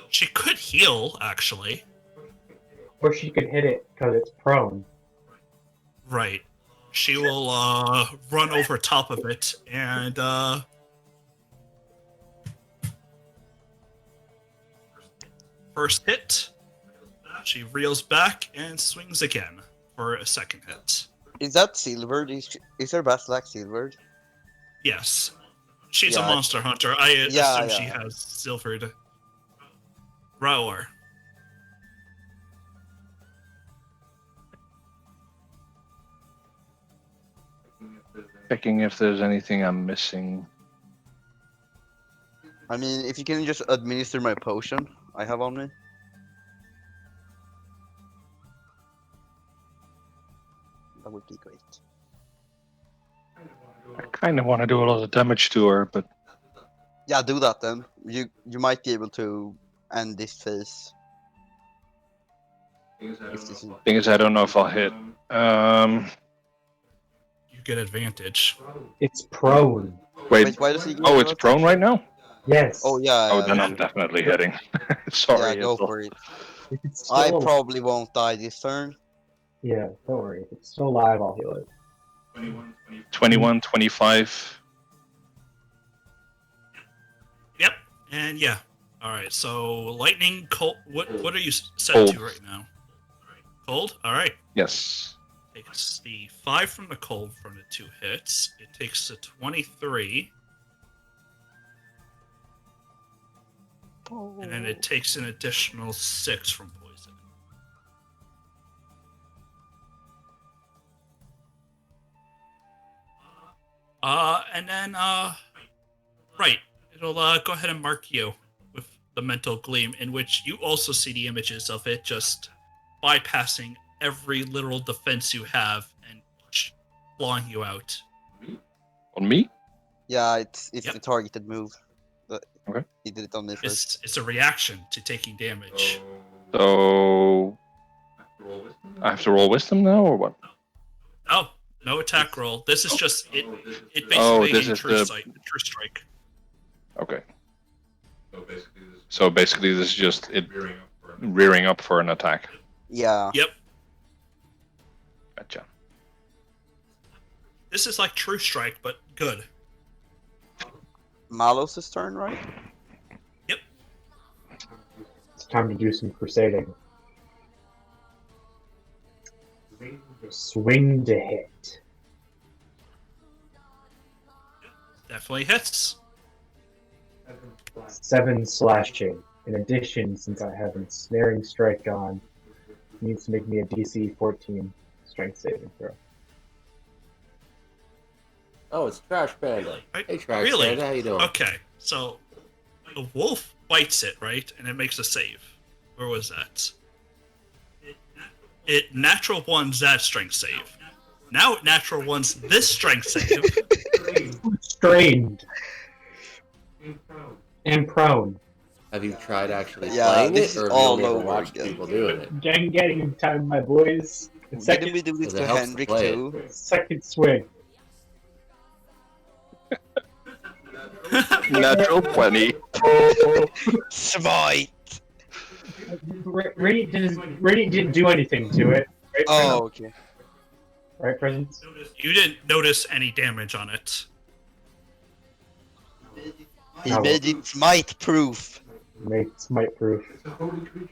Speaker 3: She could heal, actually.
Speaker 5: Or she could hit it because it's prone.
Speaker 3: Right. She will run over top of it and first hit. She reels back and swings again for a second hit.
Speaker 4: Is that silvered? Is her Basilisk silvered?
Speaker 3: Yes. She's a
Speaker 4: Yeah.
Speaker 3: monster hunter. I
Speaker 4: Yeah,
Speaker 3: assume she
Speaker 4: yeah.
Speaker 3: has silvered. Raor.
Speaker 1: Checking if there's anything I'm missing.
Speaker 4: I mean, if you can just administer my potion I have on me. That would be great.
Speaker 1: I kind of want to do a lot of damage to her, but
Speaker 4: Yeah, do that then. You might be able to end this phase. If this is...
Speaker 1: thing is, I don't know if I'll hit.
Speaker 3: You get advantage.
Speaker 5: It's prone.
Speaker 1: Wait.
Speaker 4: why does he get
Speaker 1: Oh, it's prone right now?
Speaker 5: Yes.
Speaker 4: Oh yeah.
Speaker 1: Oh, then I'm definitely hitting. Sorry.
Speaker 4: Yeah, go
Speaker 1: Ethel.
Speaker 4: for it.
Speaker 5: If it's still
Speaker 4: I
Speaker 5: alive-
Speaker 4: probably won't die this turn.
Speaker 5: Yeah, don't worry. If it's still alive, I'll heal it.
Speaker 1: 21, 25.
Speaker 3: Yep. And yeah. All right. So lightning, cold. What are you set
Speaker 1: Cold.
Speaker 3: to right now? Cold. All right.
Speaker 1: Yes.
Speaker 3: Takes the 5 from the cold from the 2 hits. It takes the 23. And then it takes an additional 6 from poison. And then, right. It'll go ahead and mark you with the mental gleam, in which you also see the images of it just bypassing every literal defense you have and clawing you out.
Speaker 1: On me?
Speaker 4: Yeah, it's
Speaker 3: Yep.
Speaker 4: the targeted move. But
Speaker 1: Okay.
Speaker 4: he did it on me first.
Speaker 3: It's a reaction to taking damage.
Speaker 1: So I have to roll wisdom now, or what?
Speaker 3: Oh, no attack roll. This is just it. It basically
Speaker 1: Oh, this
Speaker 3: a
Speaker 1: is
Speaker 3: true
Speaker 1: the-
Speaker 3: true strike.
Speaker 1: Okay. So basically, this is just it rearing up for an attack.
Speaker 4: Yeah.
Speaker 3: Yep.
Speaker 1: Gotcha.
Speaker 3: This is like true strike, but good.
Speaker 4: Malos' turn, right?
Speaker 3: Yep.
Speaker 5: It's time to do some crusading. Swing to hit.
Speaker 3: Definitely hits.
Speaker 5: 7 slashing. In addition, since I have ensnaring strike on, it needs to make me a DC 14 strength saving throw.
Speaker 2: Oh, it's Trash Panda. Hey, Trash
Speaker 3: Really?
Speaker 2: Panda, how you doing?
Speaker 3: Okay, so the wolf bites it, right? And it makes a save. Where was that? It natural ones that strength save. Now it natural ones this strength save.
Speaker 5: Strained. And prone.
Speaker 2: Have you tried actually
Speaker 4: Yeah,
Speaker 2: playing
Speaker 4: this
Speaker 2: it,
Speaker 4: is
Speaker 2: or have
Speaker 4: all
Speaker 2: you only ever
Speaker 4: over
Speaker 2: watched
Speaker 4: again.
Speaker 2: people doing it?
Speaker 5: Getting time, my boys.
Speaker 4: Didn't
Speaker 5: Second,
Speaker 4: we do this
Speaker 2: Because it
Speaker 4: to
Speaker 2: helps to
Speaker 4: Hendrik
Speaker 2: play it.
Speaker 4: too?
Speaker 5: second swing.
Speaker 1: Natural 20.
Speaker 4: Smite!
Speaker 5: Radiant didn't do anything to it. Right,
Speaker 4: Oh, okay.
Speaker 5: right, Presence?
Speaker 3: You didn't notice any damage on it.
Speaker 4: He
Speaker 5: Oh.
Speaker 4: made it smite proof.
Speaker 5: Make smite proof.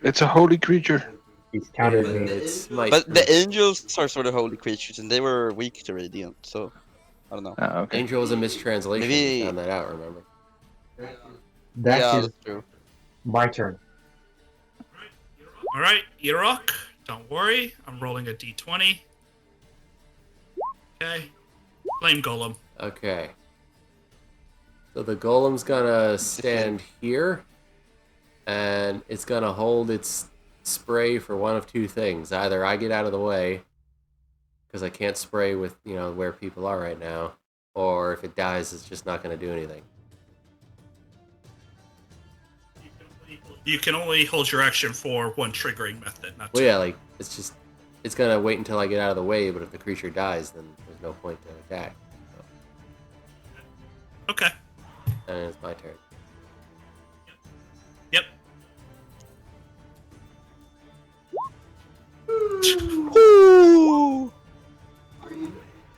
Speaker 1: It's a holy creature.
Speaker 5: He's countered me.
Speaker 2: It's my
Speaker 4: But the angels are sort of holy creatures, and they were weak to Radiant, so I don't know.
Speaker 1: Ah, okay.
Speaker 2: Angel was a mistranslation.
Speaker 4: Maybe-
Speaker 2: We found that out, remember?
Speaker 5: That
Speaker 4: yeah,
Speaker 5: is
Speaker 4: that's true.
Speaker 5: my turn.
Speaker 3: All right, Irok, don't worry. I'm rolling a d20. Okay. Flame Golem.
Speaker 2: Okay. So the golem's gonna stand here, and it's gonna hold its spray for one of two things. Either I get out of the way, because I can't spray with, where people are right now, or if it dies, it's just not gonna do anything.
Speaker 3: You can only hold your action for one triggering method, not
Speaker 2: Well,
Speaker 3: two.
Speaker 2: yeah, like it's gonna wait until I get out of the way. But if the creature dies, then there's no point to attack. So,
Speaker 3: Okay.
Speaker 2: and it's my turn.
Speaker 3: Yep.
Speaker 4: Ooh.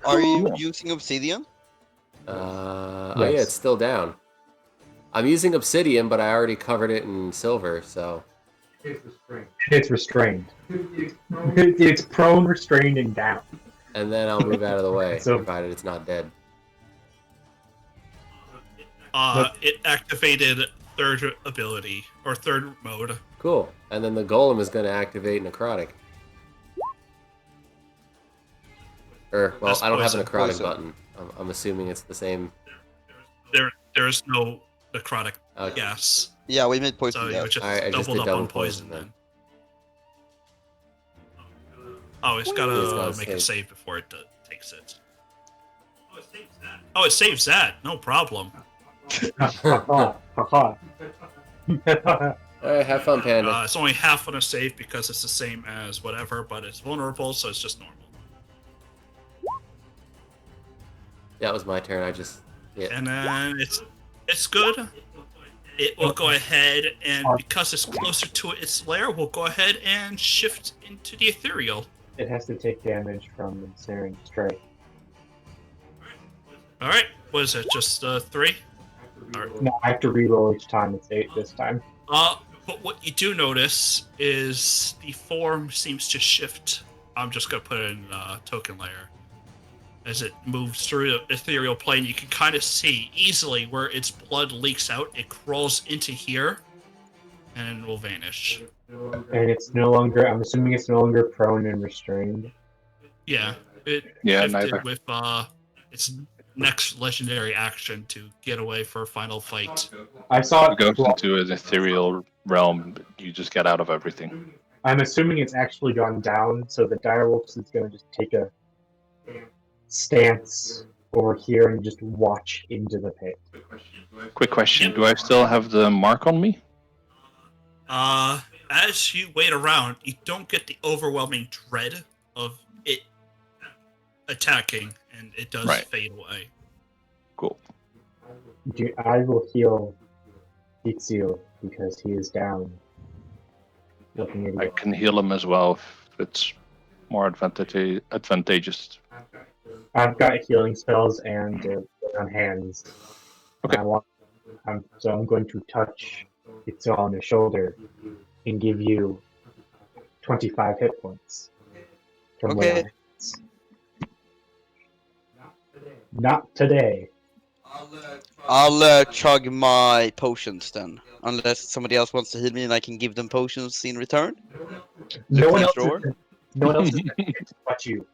Speaker 4: Are you using obsidian?
Speaker 2: Oh yeah,
Speaker 5: Yes.
Speaker 2: it's still down. I'm using obsidian, but I already covered it in silver, so.
Speaker 5: It's restrained. It's prone, restrained, and down.
Speaker 2: And then I'll move out of the way,
Speaker 5: So-
Speaker 2: provided it's not dead.
Speaker 3: It activated third ability or third mode.
Speaker 2: Cool. And then the golem is going to activate necrotic. Well,
Speaker 3: That's
Speaker 2: I don't have a
Speaker 3: poison.
Speaker 2: necrotic
Speaker 4: Poison.
Speaker 2: button. I'm assuming it's the same.
Speaker 3: There is no necrotic
Speaker 2: Okay.
Speaker 3: gas,
Speaker 4: Yeah, we made poison
Speaker 3: so you
Speaker 4: gas.
Speaker 3: would just
Speaker 2: Alright, I just
Speaker 3: doubled
Speaker 2: did
Speaker 3: up on
Speaker 2: double poison
Speaker 3: poison
Speaker 2: then.
Speaker 3: then. Oh, it's
Speaker 2: It's
Speaker 3: gotta
Speaker 2: gotta
Speaker 3: make a
Speaker 2: save.
Speaker 3: save before it takes it. Oh, it saves that. No problem.
Speaker 5: Ha ha ha.
Speaker 2: Alright, have fun, Panda.
Speaker 3: It's only half on a save because it's the same as whatever, but it's vulnerable, so it's just normal.
Speaker 2: That was my turn. Yeah.
Speaker 3: And then it's good. It will go ahead, and because it's closer to its lair, we'll go ahead and shift into the ethereal.
Speaker 5: It has to take damage from the ensnaring strike.
Speaker 3: All right, what is it? Just 3?
Speaker 5: No, I have to reroll each time. It's 8 this time.
Speaker 3: But what you do notice is the form seems to shift. I'm just gonna put it in token layer. As it moves through the ethereal plane, you can kind of see easily where its blood leaks out. It crawls into here, and will vanish.
Speaker 5: And it's no longer, I'm assuming it's no longer prone and restrained.
Speaker 3: Yeah, it
Speaker 1: Yeah,
Speaker 3: shifted
Speaker 1: neither.
Speaker 3: with its next legendary action to get away for a final fight.
Speaker 5: I saw
Speaker 1: It
Speaker 5: it.
Speaker 1: goes into an ethereal realm. You just get out of everything.
Speaker 5: I'm assuming it's actually gone down, so the direwolf is going to just take a stance over here and just watch into the pit.
Speaker 1: Quick question: do I still have the mark on me?
Speaker 3: As you wait around, you don't get the overwhelming dread of it attacking, and it does
Speaker 1: Right.
Speaker 3: fade away.
Speaker 1: Cool.
Speaker 5: I will heal Itsuo because he is down. Looking at
Speaker 1: I
Speaker 5: you.
Speaker 1: can heal him as well if it's more advantageous.
Speaker 5: I've got healing spells and on hands.
Speaker 1: Okay.
Speaker 5: So I'm going to touch Itsuo on the shoulder and give you 25 hit points. From
Speaker 4: Okay.
Speaker 5: lay on hands. Not today.
Speaker 4: I'll chug my potions then. Unless somebody else wants to heal me and I can give them potions in return.
Speaker 5: No one
Speaker 4: Please,
Speaker 5: else.
Speaker 4: Roar.
Speaker 5: No one else is but you.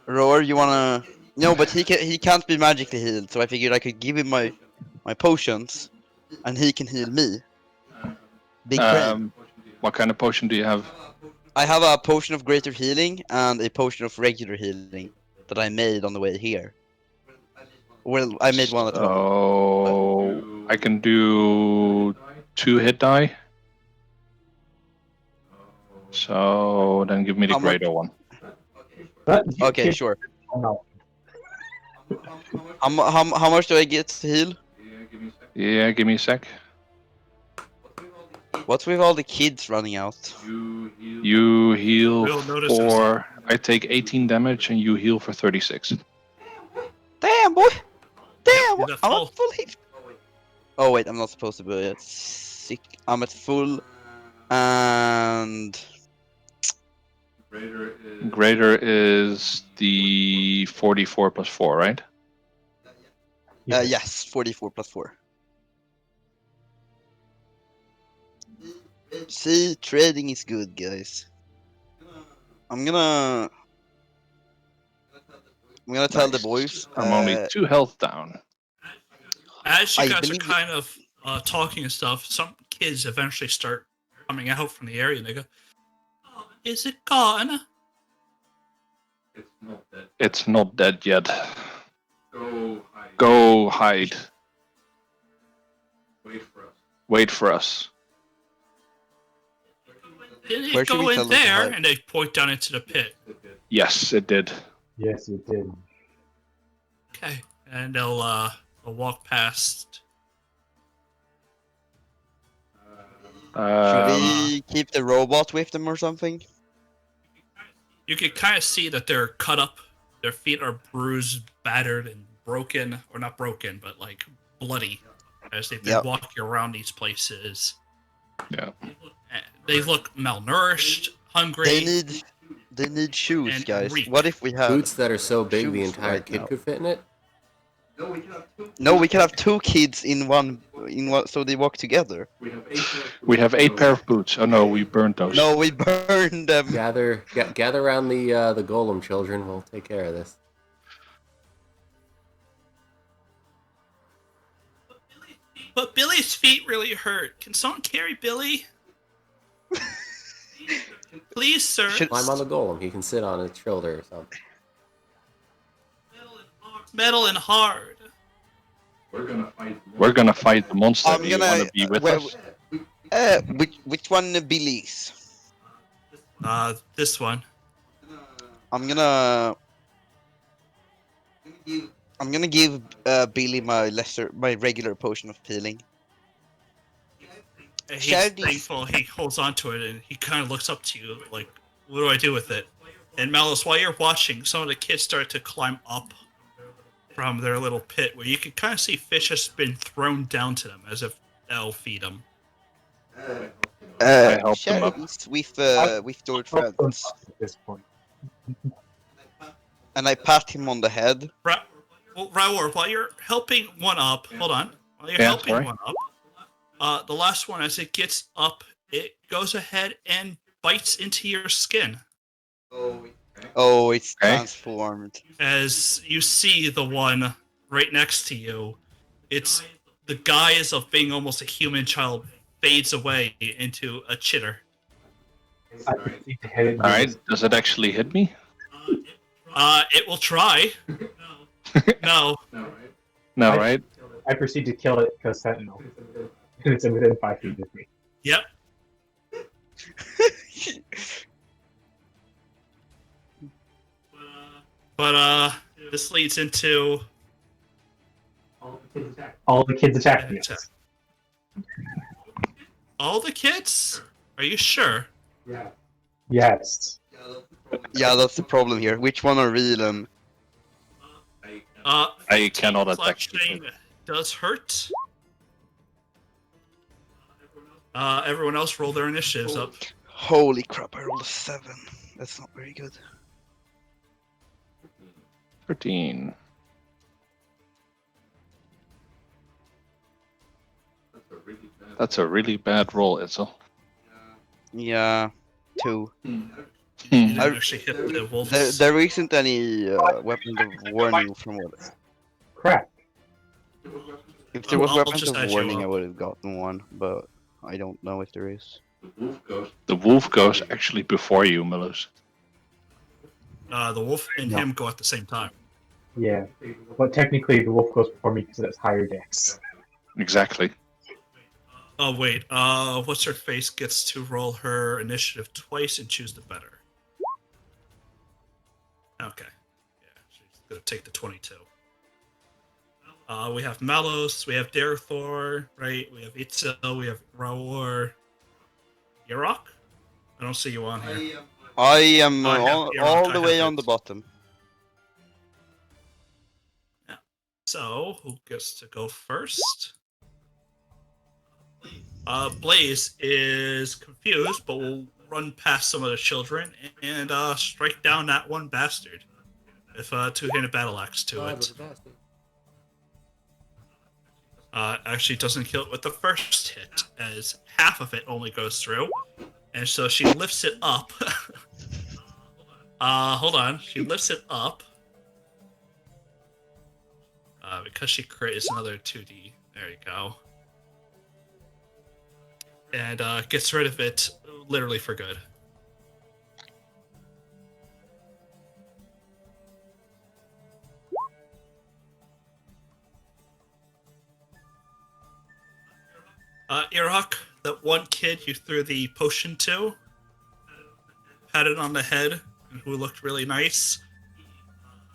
Speaker 4: Roar, you wanna... No, but he can't be magically healed, so I figured I could give him my potions, and he can heal me. Big brain.
Speaker 1: What kind of potion do you have?
Speaker 4: I have a potion of greater healing and a potion of regular healing that I made on the way here. Well, I made one at home.
Speaker 1: Oh, I can do 2 hit die. So then give me the
Speaker 4: How much?
Speaker 1: greater one.
Speaker 5: But you
Speaker 4: Okay,
Speaker 5: can-
Speaker 4: sure.
Speaker 5: No.
Speaker 4: How much do I get to heal?
Speaker 1: Yeah, give me a sec.
Speaker 4: What's with all the kids running out?
Speaker 1: You heal
Speaker 3: We'll notice
Speaker 1: for... I take 18 damage and you heal for 36.
Speaker 4: Damn, boy! Damn,
Speaker 3: You're at
Speaker 4: I'm
Speaker 3: full.
Speaker 4: at full health. Oh wait, I'm not supposed to be at sick. I'm at full, and
Speaker 1: Greater is the 44 plus 4, right?
Speaker 4: yes, 44 plus 4. See, trading is good, guys. I'm gonna tell the
Speaker 1: Nice.
Speaker 4: boys.
Speaker 1: I'm only 2 health down.
Speaker 3: As you
Speaker 4: I
Speaker 3: guys are
Speaker 4: believe-
Speaker 3: kind of talking and stuff, some kids eventually start coming out from the area, and they go, "Oh, is it gone?"
Speaker 1: It's not dead yet. Go hide. wait for us.
Speaker 3: Didn't
Speaker 4: Where
Speaker 3: it
Speaker 4: should
Speaker 3: go
Speaker 4: we
Speaker 3: in
Speaker 4: tell them to
Speaker 3: there?
Speaker 4: hide?
Speaker 3: And they point down into the pit.
Speaker 1: Yes, it did.
Speaker 5: Yes, it did.
Speaker 3: Okay, and they'll walk past.
Speaker 4: Should
Speaker 1: Um,
Speaker 4: we keep the robot with them or something?
Speaker 3: You can kind of see that they're cut up. Their feet are bruised, battered, and broken, or not broken, but like bloody, as they've been
Speaker 4: Yep.
Speaker 3: walking around these places.
Speaker 1: Yeah.
Speaker 3: They look malnourished, hungry.
Speaker 4: They need shoes,
Speaker 3: And
Speaker 4: guys.
Speaker 3: reek.
Speaker 4: What if we have
Speaker 2: Boots that are so big the
Speaker 4: shoes
Speaker 2: entire
Speaker 4: right
Speaker 2: kid
Speaker 4: now?
Speaker 2: could fit in it.
Speaker 4: No, we can have 2 kids in one, so they walk together.
Speaker 1: We have 8 pair of boots. Oh no, we burned those.
Speaker 4: No, we burned them.
Speaker 2: Gather around the golem, children. We'll take care of this.
Speaker 3: But Billy's feet really hurt. Can someone carry Billy? Please, sir.
Speaker 2: Climb on the golem. He can sit on its shoulder or something.
Speaker 3: Metal and hard.
Speaker 1: We're gonna fight the monster.
Speaker 4: I'm
Speaker 1: Do you
Speaker 4: gonna.
Speaker 1: want to be with
Speaker 4: well,
Speaker 1: us?
Speaker 4: which one, Billy's?
Speaker 3: This one.
Speaker 4: I'm gonna give Billy my regular potion of healing.
Speaker 3: And
Speaker 4: Shall
Speaker 3: he's
Speaker 4: these-
Speaker 3: thankful. He holds onto it and he kind of looks up to you like, what do I do with it? And Malus, while you're watching, some of the kids start to climb up from their little pit where you can kind of see fish has been thrown down to them as if they'll feed them.
Speaker 1: help
Speaker 4: Share
Speaker 1: them up.
Speaker 4: these with your friends.
Speaker 5: At this point.
Speaker 4: And I pat him on the head.
Speaker 3: Raul, while you're helping one up, hold on. While you're
Speaker 1: Yeah,
Speaker 3: helping
Speaker 1: sorry.
Speaker 3: one up, the last one, as it gets up, it goes ahead and bites into your skin.
Speaker 4: Oh, it's
Speaker 1: Okay.
Speaker 4: transformed.
Speaker 3: As you see the one right next to you, it's the guise of being almost a human child fades away into a chitter.
Speaker 5: I proceed to head into
Speaker 1: All right. Does it actually hit me?
Speaker 3: It will try. No.
Speaker 1: No, right?
Speaker 5: I proceed to kill it because Sentinel. And it's within 5 feet of me.
Speaker 3: Yep. But this leads into
Speaker 5: All the kids attack me.
Speaker 3: Attack. all the kids. Are you sure?
Speaker 5: Yes.
Speaker 4: Yeah, that's the problem here. Which one are real and
Speaker 1: I cannot attack
Speaker 3: Slashing does hurt. Everyone else roll their initiatives up.
Speaker 4: holy crap, I rolled a 7. That's not very good.
Speaker 1: 13. That's a really bad roll, Itzel.
Speaker 4: Yeah, 2.
Speaker 3: You didn't
Speaker 4: I-
Speaker 3: actually hit the wolves.
Speaker 4: There isn't any weapons of warning from what.
Speaker 5: Crap.
Speaker 4: If there was
Speaker 3: I'll
Speaker 4: weapons
Speaker 3: just
Speaker 4: of
Speaker 3: add you
Speaker 4: warning,
Speaker 3: up.
Speaker 4: I would have gotten one, but I don't know if there is.
Speaker 1: The wolf goes actually before you, Malus.
Speaker 3: The wolf and
Speaker 5: No.
Speaker 3: him go at the same time.
Speaker 5: Yeah. But technically, the wolf goes before me because it has higher dex.
Speaker 1: Exactly.
Speaker 3: Oh wait, what's her face gets to roll her initiative twice and choose the better. Okay. Yeah, she's gonna take the 22. We have Malos, we have Darethor, right? We have Itzel, we have Raor. Yarok? I don't see you on here.
Speaker 4: I am
Speaker 3: I have-
Speaker 4: all,
Speaker 3: you're
Speaker 4: all
Speaker 3: on-
Speaker 4: the
Speaker 3: I
Speaker 4: way
Speaker 3: have
Speaker 4: on
Speaker 3: it.
Speaker 4: the bottom.
Speaker 3: So, who gets to go first? Blaze is confused, but will run past some of the children and strike down that one bastard with a two-handed battle axe to it. Actually doesn't kill it with the first hit, as half of it only goes through. And so she lifts it up. Hold on. She lifts it up. Because she creates another 2D. There you go. And gets rid of it literally for good. Irok, that one kid you threw the potion to, patted on the head, who looked really nice,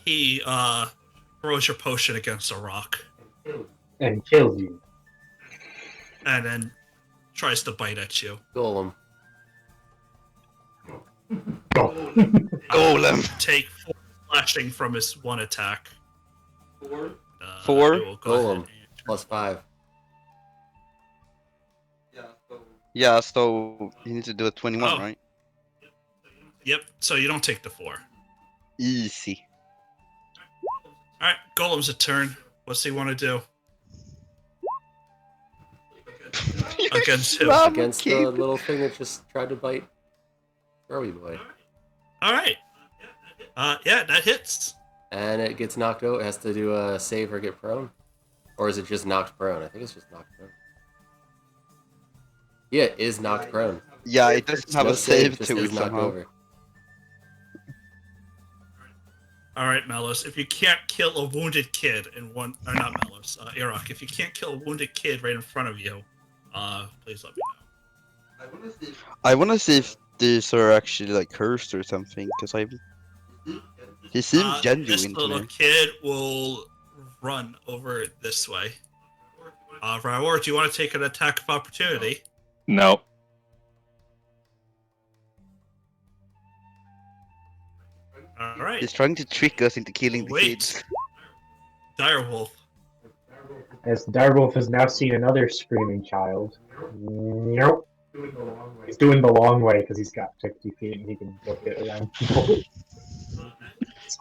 Speaker 3: he throws your potion against a rock.
Speaker 5: And kills you.
Speaker 3: And then tries to bite at you.
Speaker 2: Golem.
Speaker 5: Go.
Speaker 4: Golem.
Speaker 3: Take 4 slashing from his one attack.
Speaker 4: 4?
Speaker 3: I will go
Speaker 2: Golem.
Speaker 3: ahead
Speaker 2: Plus 5.
Speaker 4: Yeah, so you need to do a 21,
Speaker 3: Oh.
Speaker 4: right?
Speaker 3: Yep, so you don't take the 4.
Speaker 4: Easy.
Speaker 3: Alright, Golem's a turn. What's he want to do? Against who?
Speaker 4: Wow.
Speaker 2: Against the
Speaker 4: Keep-
Speaker 2: little thing that just tried to bite Rowie Boy.
Speaker 3: Alright. Yeah, that hits.
Speaker 2: And it gets knocked out. It has to do a save or get prone. Or is it just knocked prone? I think it's just knocked prone. Yeah, it is knocked prone.
Speaker 4: Yeah, it doesn't have
Speaker 2: No
Speaker 4: a save
Speaker 2: just
Speaker 4: to
Speaker 2: is
Speaker 4: it
Speaker 2: knocked
Speaker 4: somehow.
Speaker 2: over.
Speaker 3: Alright, Malus, if you can't kill a wounded kid in one... Or not Malus, Irok. If you can't kill a wounded kid right in front of you, please let me know.
Speaker 4: I want to see if these are actually like cursed or something, because he seems genuine
Speaker 3: This
Speaker 4: to
Speaker 3: little
Speaker 4: me.
Speaker 3: kid will run over this way. Raor, do you want to take an attack of opportunity?
Speaker 1: No.
Speaker 3: Alright.
Speaker 4: He's trying to trick us into killing the
Speaker 3: Wait.
Speaker 4: kids.
Speaker 3: Direwolf.
Speaker 5: As Direwolf has now seen another screaming child. Nope. He's doing the long way because he's got 50 feet and he can go get around people.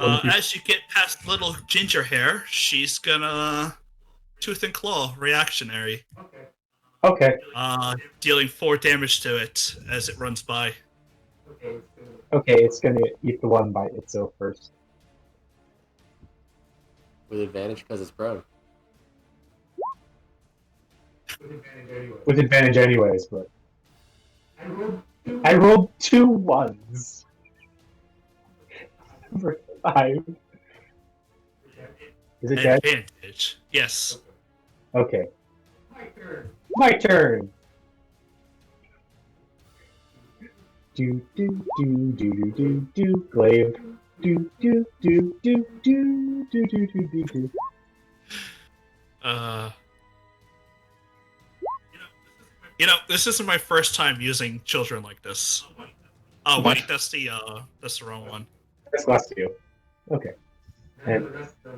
Speaker 3: As you get past little ginger hair, she's gonna tooth and claw reactionary,
Speaker 5: Okay.
Speaker 3: dealing 4 damage to it as it runs by.
Speaker 5: Okay, it's gonna eat the one bite itself first.
Speaker 2: With advantage because it's prone.
Speaker 5: With advantage anyways, but... I rolled 2 ones. Number 5. Is it dead?
Speaker 3: Advantage. Yes.
Speaker 5: Okay. My turn! Do do do do do do do glaive. Do do do do do do do do do do.
Speaker 3: This isn't my first time using children like this. Oh
Speaker 1: What?
Speaker 3: wait, that's the wrong one.
Speaker 5: That's last two. Okay. And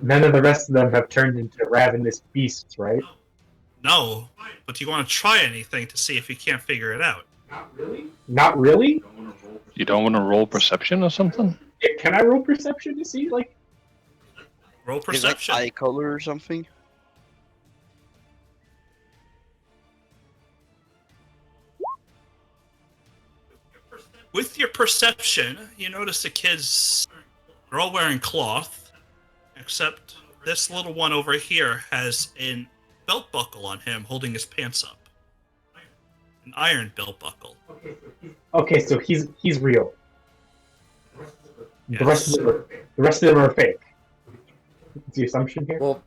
Speaker 5: none of the rest of them have turned into ravenous beasts, right?
Speaker 3: No, but do you want to try anything to see if you can't figure it out?
Speaker 5: Not really?
Speaker 1: You don't want to roll perception or something?
Speaker 5: Can I roll perception to see, like...
Speaker 3: Roll
Speaker 4: Is like
Speaker 3: perception.
Speaker 4: eye color or something?
Speaker 3: With your perception, you notice the kids are all wearing cloth, except this little one over here has a belt buckle on him holding his pants up. An iron belt buckle.
Speaker 5: Okay, so he's real.
Speaker 3: Yes.
Speaker 5: The rest of them are fake. Is the assumption here?
Speaker 2: Well,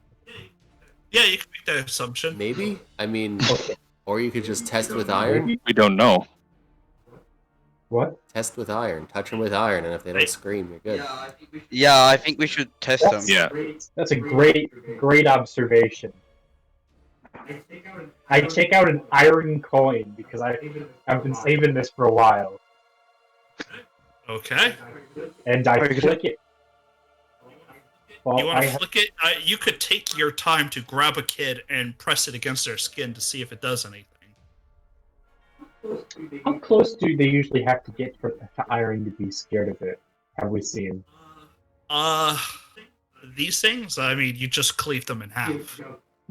Speaker 3: Yeah, you can make that assumption.
Speaker 2: maybe? I mean,
Speaker 5: Okay.
Speaker 2: or you could just test with iron.
Speaker 1: We don't know.
Speaker 5: What?
Speaker 2: Test with iron. Touch them with iron, and if they don't scream, you're good.
Speaker 4: Yeah, I think we should test them.
Speaker 1: Yeah.
Speaker 5: That's a great observation. I take out an iron coin because I've been saving this for a while,
Speaker 3: Okay.
Speaker 5: and I
Speaker 4: Are you
Speaker 5: flick it. Well,
Speaker 3: You want
Speaker 5: I
Speaker 3: to flick it? You could take your time to grab a kid and press it against their skin to see if it does anything.
Speaker 5: how close do they usually have to get for to iron to be scared of it? Have we seen?
Speaker 3: These things, I mean, you just cleave them in half.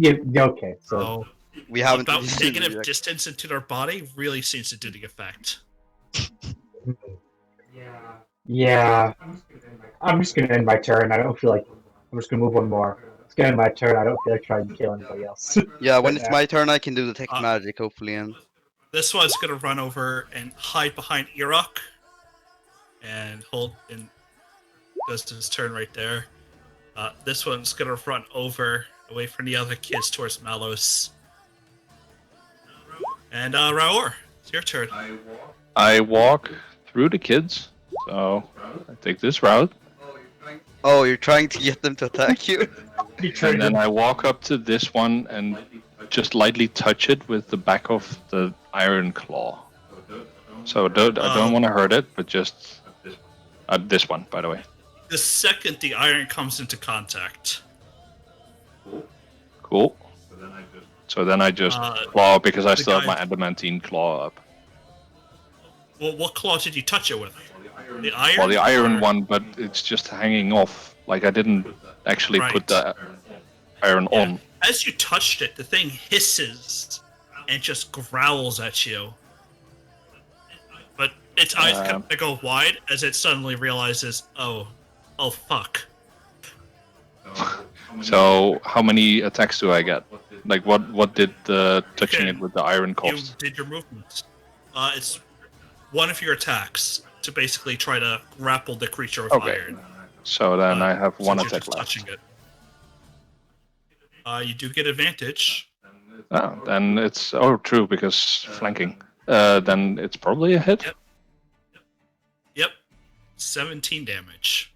Speaker 5: Yeah. Okay. So
Speaker 3: So
Speaker 4: We haven't
Speaker 3: about
Speaker 4: really seen
Speaker 3: negative
Speaker 4: it.
Speaker 3: distance into their body really seems to do the effect.
Speaker 5: yeah, I'm just gonna end my turn. I don't feel like I'm just gonna move one more. It's gonna end my turn. I don't feel like trying to kill anybody else.
Speaker 4: Yeah, when it's my turn, I can do detect magic, hopefully, and
Speaker 3: This one's gonna run over and hide behind Irok, and hold and does his turn right there. This one's gonna run over away from the other kids towards Malos. And Raor, it's your turn.
Speaker 1: I walk through the kids, so I take this route,
Speaker 4: Oh, you're trying to get them to attack you?
Speaker 1: and then I walk up to this one and just lightly touch it with the back of the iron claw. So I don't want to hurt it, but just this one, by the way.
Speaker 3: The second the iron comes into contact.
Speaker 1: Cool. So then I just claw because I still have my adamantine claw up.
Speaker 3: Well, what claw did you touch it with? The iron?
Speaker 1: Well, the iron one, but it's just hanging off. Like I didn't actually put the iron on.
Speaker 3: As you touched it, the thing hisses and just growls at you. But its eyes kind of go wide as it suddenly realizes, oh fuck.
Speaker 1: So how many attacks do I get? Like what did touching it with the iron cost?
Speaker 3: You did your movement. It's one of your attacks to basically try to grapple the creature with iron.
Speaker 1: So then I have one attack left.
Speaker 3: Touching it. You do get advantage.
Speaker 1: Oh, then it's true because flanking. Then it's probably a hit.
Speaker 3: Yep. 17 damage.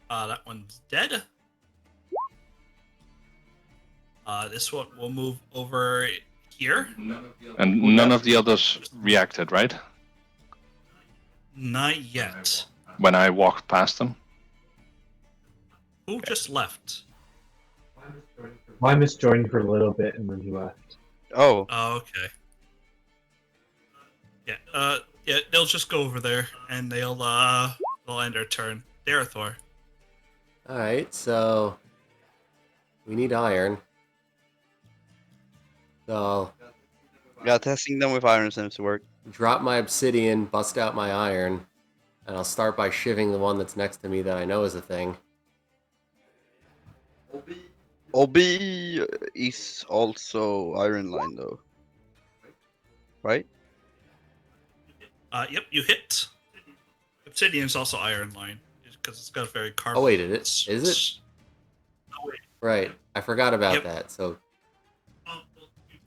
Speaker 3: That one's dead. This one will move over here.
Speaker 1: And none of the others reacted, right?
Speaker 3: Not yet.
Speaker 1: When I walked past them?
Speaker 3: Who just left?
Speaker 5: Mine misjoined for a little bit and then he left.
Speaker 4: Oh.
Speaker 3: Oh, okay. Yeah, they'll just go over there and they'll end their turn. Darathor.
Speaker 2: Alright, so we need iron. So
Speaker 4: Yeah, testing them with iron seems to work.
Speaker 2: drop my obsidian, bust out my iron, and I'll start by shivving the one that's next to me that I know is a thing.
Speaker 4: OB is also iron line though. Right?
Speaker 3: Yep, you hit. Obsidian's also iron line because it's got a very carbon.
Speaker 2: Oh wait, is it? Right, I forgot about that. So.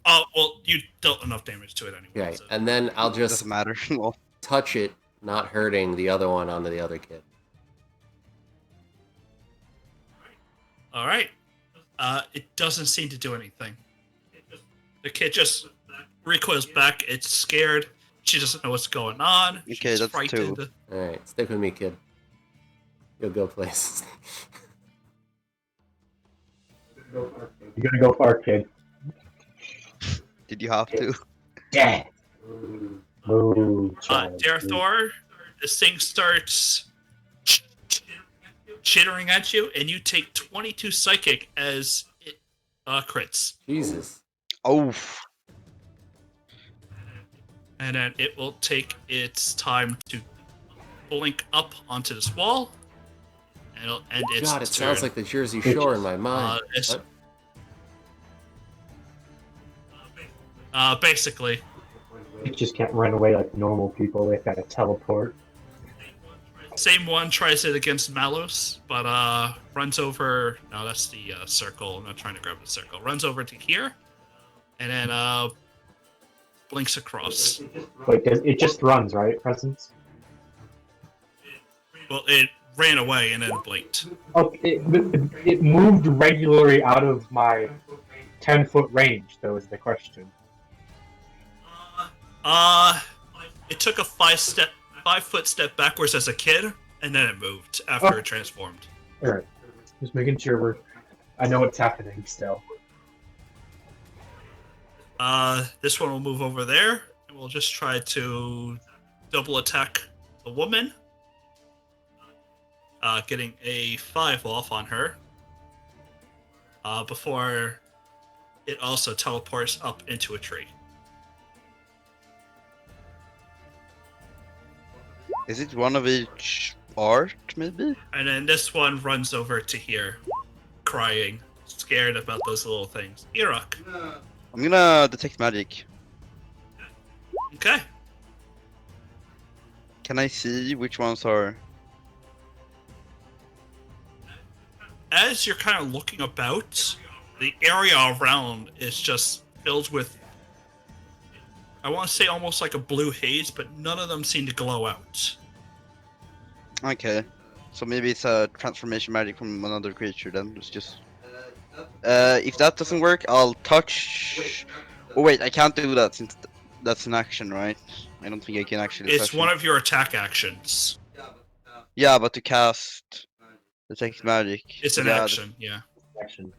Speaker 3: Oh well, you dealt enough damage to it anyway.
Speaker 2: Right,
Speaker 3: So.
Speaker 2: and then I'll just
Speaker 4: Doesn't matter.
Speaker 2: touch it, not hurting the other one onto the other kid.
Speaker 3: All right. It doesn't seem to do anything. The kid just recoils back. It's scared. She doesn't know what's going on.
Speaker 4: Okay,
Speaker 3: She's
Speaker 4: that's
Speaker 3: frightened.
Speaker 4: 2.
Speaker 2: Alright, stick with me, kid. You'll go places.
Speaker 5: You're gonna go far, kid.
Speaker 4: Did you have to?
Speaker 5: Yeah. Move, child.
Speaker 3: Darathor, this thing starts chittering at you, and you take 22 psychic as it crits.
Speaker 2: Jesus.
Speaker 4: Oh.
Speaker 3: And then it will take its time to blink up onto this wall. And it'll end its
Speaker 2: God, it
Speaker 3: turn.
Speaker 2: sounds like the Jersey Shore in my mind.
Speaker 3: Basically.
Speaker 5: You just can't run away like normal people. They've got to teleport.
Speaker 3: Same one tries it against Malos, but runs over. No, that's the circle. I'm not trying to grab the circle. Runs over to here, and then blinks across.
Speaker 5: Wait, it just runs, right? Presence?
Speaker 3: Well, it ran away and then blinked.
Speaker 5: Oh, it moved regularly out of my 10-foot range, though, is the question.
Speaker 3: It took a 5-foot step backwards as a kid, and then it moved after it transformed.
Speaker 5: Alright. Just making sure I know what's happening still.
Speaker 3: This one will move over there, and we'll just try to double attack the woman. Getting a 5 off on her. Before it also teleports up into a tree.
Speaker 4: Is it one of each art, maybe?
Speaker 3: And then this one runs over to here, crying, scared about those little things. Iraq.
Speaker 4: I'm gonna detect magic.
Speaker 3: Okay.
Speaker 4: Can I see which ones are...
Speaker 3: as you're kind of looking about, the area around is just filled with, I want to say almost like a blue haze, but none of them seem to glow out.
Speaker 4: Okay. So maybe it's a transformation magic from another creature then. It's just... if that doesn't work, I'll touch... Oh wait, I can't do that since that's an action, right? I don't think I can actually
Speaker 3: It's
Speaker 4: touch
Speaker 3: one
Speaker 4: him.
Speaker 3: of your attack actions.
Speaker 4: Yeah, but to cast detect magic.
Speaker 3: It's an
Speaker 4: Yeah,
Speaker 3: action, yeah.
Speaker 5: Action.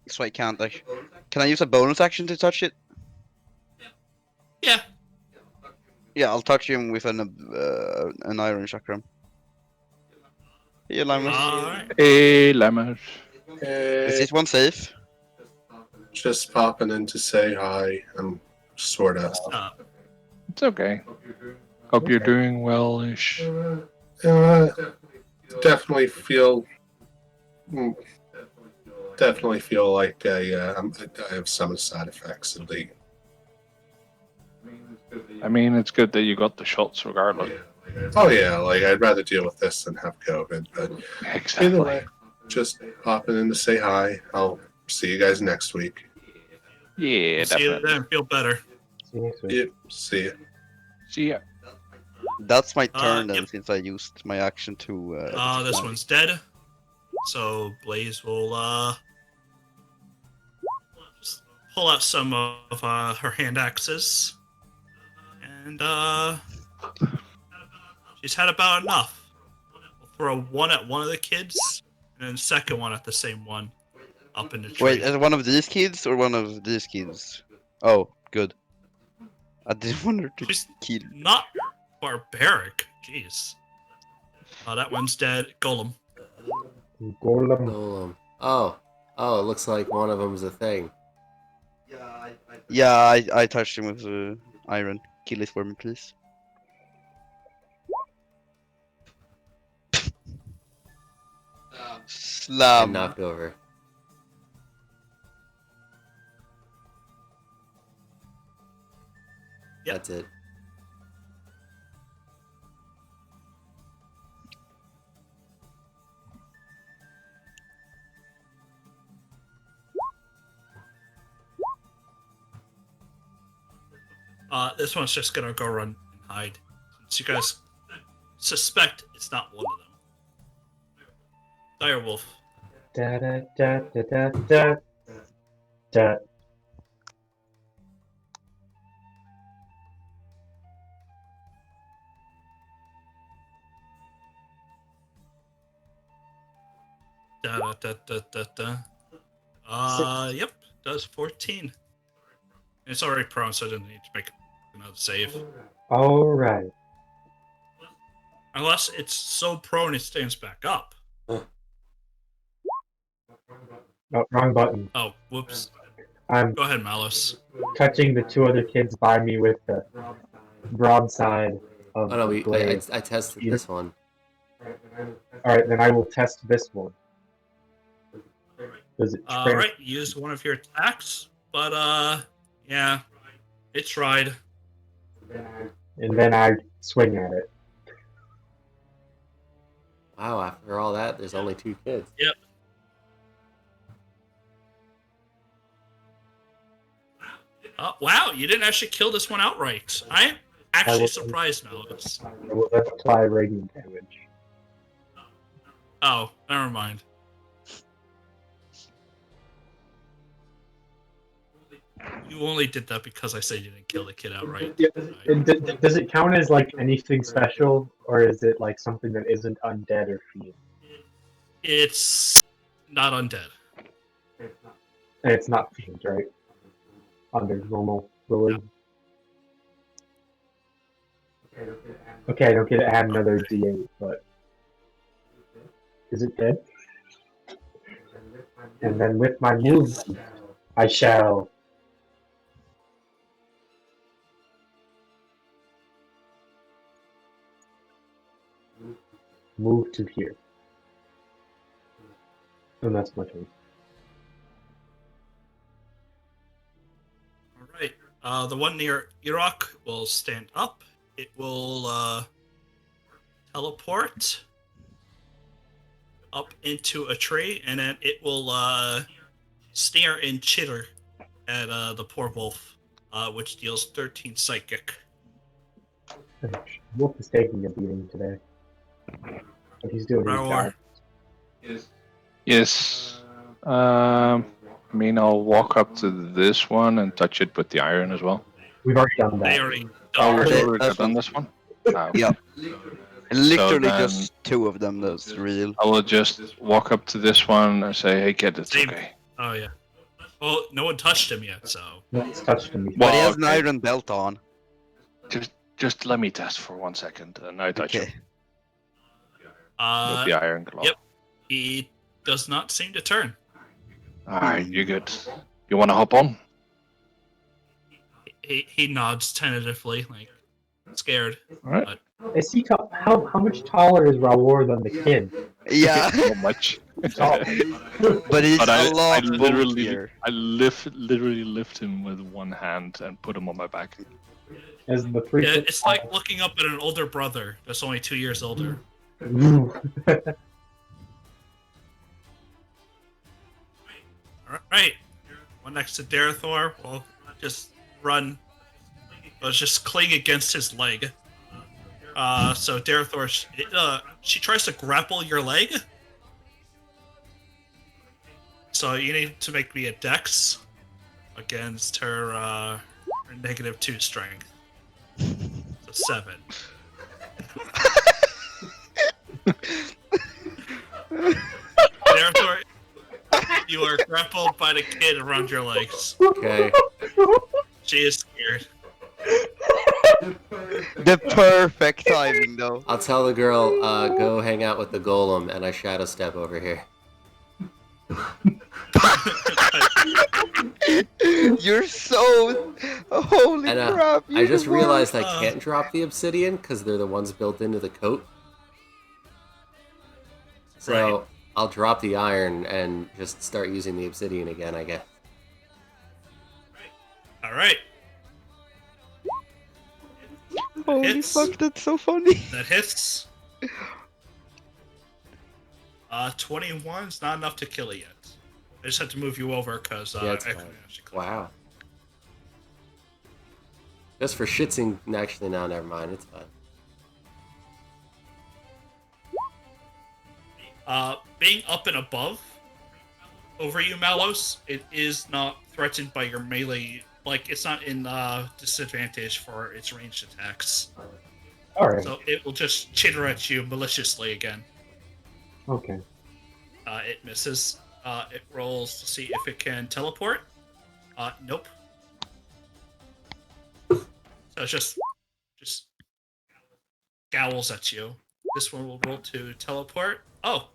Speaker 4: so I can't actually. Can I use a bonus action to touch it?
Speaker 3: Yeah.
Speaker 4: Yeah, I'll touch him with an iron chakram. Hey, Limus.
Speaker 3: Alright.
Speaker 1: Hey, Lemmer.
Speaker 4: Is this one safe?
Speaker 7: Just popping in to say hi. I'm sort of.
Speaker 1: It's okay. Hope you're doing well-ish.
Speaker 7: Definitely feel. Definitely feel like I have some side effects of the.
Speaker 1: I mean, it's good that you got the shots regardless.
Speaker 7: Oh yeah, like I'd rather deal with this than have COVID. But
Speaker 1: Exactly.
Speaker 7: either way, just popping in to say hi. I'll see you guys next week.
Speaker 1: Yeah,
Speaker 3: See you
Speaker 1: definitely.
Speaker 3: then. Feel better.
Speaker 5: See you next week.
Speaker 7: Yep, see ya.
Speaker 1: See ya.
Speaker 4: That's my turn then,
Speaker 3: yep.
Speaker 4: since I used my action to.
Speaker 3: This
Speaker 4: detect
Speaker 3: one's dead. So Blaze will just pull out some of her hand axes. And she's had about enough. We'll throw one at one of the kids, and then second one at the same one. Up in the tree.
Speaker 4: Wait, is it one of these kids or one of these kids? Oh, good. I didn't want her to
Speaker 3: She's
Speaker 4: kill.
Speaker 3: not barbaric. Jeez. That one's dead. Golem.
Speaker 5: Golem.
Speaker 2: Oh, it looks like one of them's a thing.
Speaker 4: Yeah, I touched him with iron. Kill it for me, please.
Speaker 2: And
Speaker 4: Slam.
Speaker 2: knocked over.
Speaker 3: Yep.
Speaker 2: That's it.
Speaker 3: This one's just gonna go run and hide. Since you guys suspect it's not one of them. Direwolf.
Speaker 5: Da da da da da da. Da.
Speaker 3: Da da da da da da. Yep, does 14. It's already prone, so I didn't need to make another save.
Speaker 5: All right.
Speaker 3: Unless it's so prone it stands back up.
Speaker 5: Oh, wrong button.
Speaker 3: Oh, whoops.
Speaker 5: I'm
Speaker 3: Go ahead, Malice.
Speaker 5: touching the two other kids by me with the broadside of
Speaker 2: Oh no,
Speaker 5: the blade.
Speaker 2: I tested this one.
Speaker 5: All right, then I will test this one. Does it?
Speaker 3: Alright, use one of your attacks, but yeah, it tried.
Speaker 5: And then I swing at it.
Speaker 2: Wow, after all that, there's only 2 kids.
Speaker 3: Yep. Wow, you didn't actually kill this one outright. I'm actually surprised, Malice.
Speaker 5: I will then apply radiant damage.
Speaker 3: Oh, never mind. You only did that because I said you didn't kill the kid outright.
Speaker 5: Yeah, does it count as like anything special, or is it like something that isn't undead or fiend?
Speaker 3: It's not undead.
Speaker 5: And it's not fiend, right? Under normal rules. Okay, I don't get to add another D8, but is it dead? And then with my move, I shall move to here. And that's my turn.
Speaker 3: Alright. The one near Iraq will stand up. It will teleport up into a tree, and then it will sneer and chitter at the poor wolf, which deals 13 psychic.
Speaker 5: Wolf is taking a beating today. But he's doing his job.
Speaker 1: Yes. I mean, I'll walk up to this one and touch it with the iron as well.
Speaker 5: We've already done
Speaker 3: They
Speaker 5: that.
Speaker 3: already
Speaker 1: Oh,
Speaker 3: done.
Speaker 1: we've already done this one? Oh.
Speaker 4: Yeah. Literally
Speaker 1: then-
Speaker 4: just 2 of them. That's real.
Speaker 1: I will just walk up to this one and say, "Hey, kid, it's
Speaker 3: Same.
Speaker 1: okay."
Speaker 3: Oh yeah. Well, no one touched him yet, so.
Speaker 5: No one's touched him before.
Speaker 4: But he
Speaker 1: Well,
Speaker 4: has an iron belt on.
Speaker 1: Just let me test for 1 second, and I touch
Speaker 4: Okay.
Speaker 1: him with the iron claw.
Speaker 3: Yep. He does not seem to turn.
Speaker 1: All right, you're good. You want to hop on?
Speaker 3: He nods tentatively, like scared.
Speaker 1: All right.
Speaker 3: But
Speaker 5: Is he how much taller is Rawar than the kid?
Speaker 4: Yeah.
Speaker 1: Not much.
Speaker 5: Tall.
Speaker 4: But he's
Speaker 1: But
Speaker 4: a lot
Speaker 1: literally
Speaker 4: bulkier.
Speaker 1: literally lift him with one hand and put him on my back.
Speaker 5: As the 3
Speaker 3: yeah,
Speaker 5: foot
Speaker 3: it's like looking up at an older brother that's only 2 years older.
Speaker 5: tall.
Speaker 3: Alright. One next to Darathor will just run. Will just cling against his leg. So Darathor, she tries to grapple your leg. So you need to make me a dex against her -2 strength. So 7. Darathor, you are grappled by the kid around your legs.
Speaker 2: Okay.
Speaker 3: She is scared.
Speaker 4: The perfect timing, though.
Speaker 2: I'll tell the girl, go hang out with the golem, and I shadow step over here.
Speaker 4: You're so... Holy
Speaker 2: And
Speaker 4: crap.
Speaker 2: I just
Speaker 4: you're
Speaker 2: realized I can't drop the obsidian because they're the ones built into the coat. So
Speaker 3: Right.
Speaker 2: I'll drop the iron and just start using the obsidian again, I guess.
Speaker 3: Alright,
Speaker 4: Holy
Speaker 3: hits.
Speaker 4: fuck, that's so funny.
Speaker 3: that hits. 21 is not enough to kill it yet. I just have to move you over because
Speaker 2: Yeah, it's
Speaker 3: I
Speaker 2: fine.
Speaker 3: can actually click.
Speaker 2: Wow. Just for shits and... Actually, no, never mind. It's fine.
Speaker 3: Being up and above over you, Malos, it is not threatened by your melee. Like, it's not in disadvantage for its ranged attacks.
Speaker 5: Alright,
Speaker 3: So it will just chitter at you maliciously again.
Speaker 5: okay.
Speaker 3: It misses. It rolls to see if it can teleport. Nope. So it's just scowls at you. This one will roll to teleport. Oh.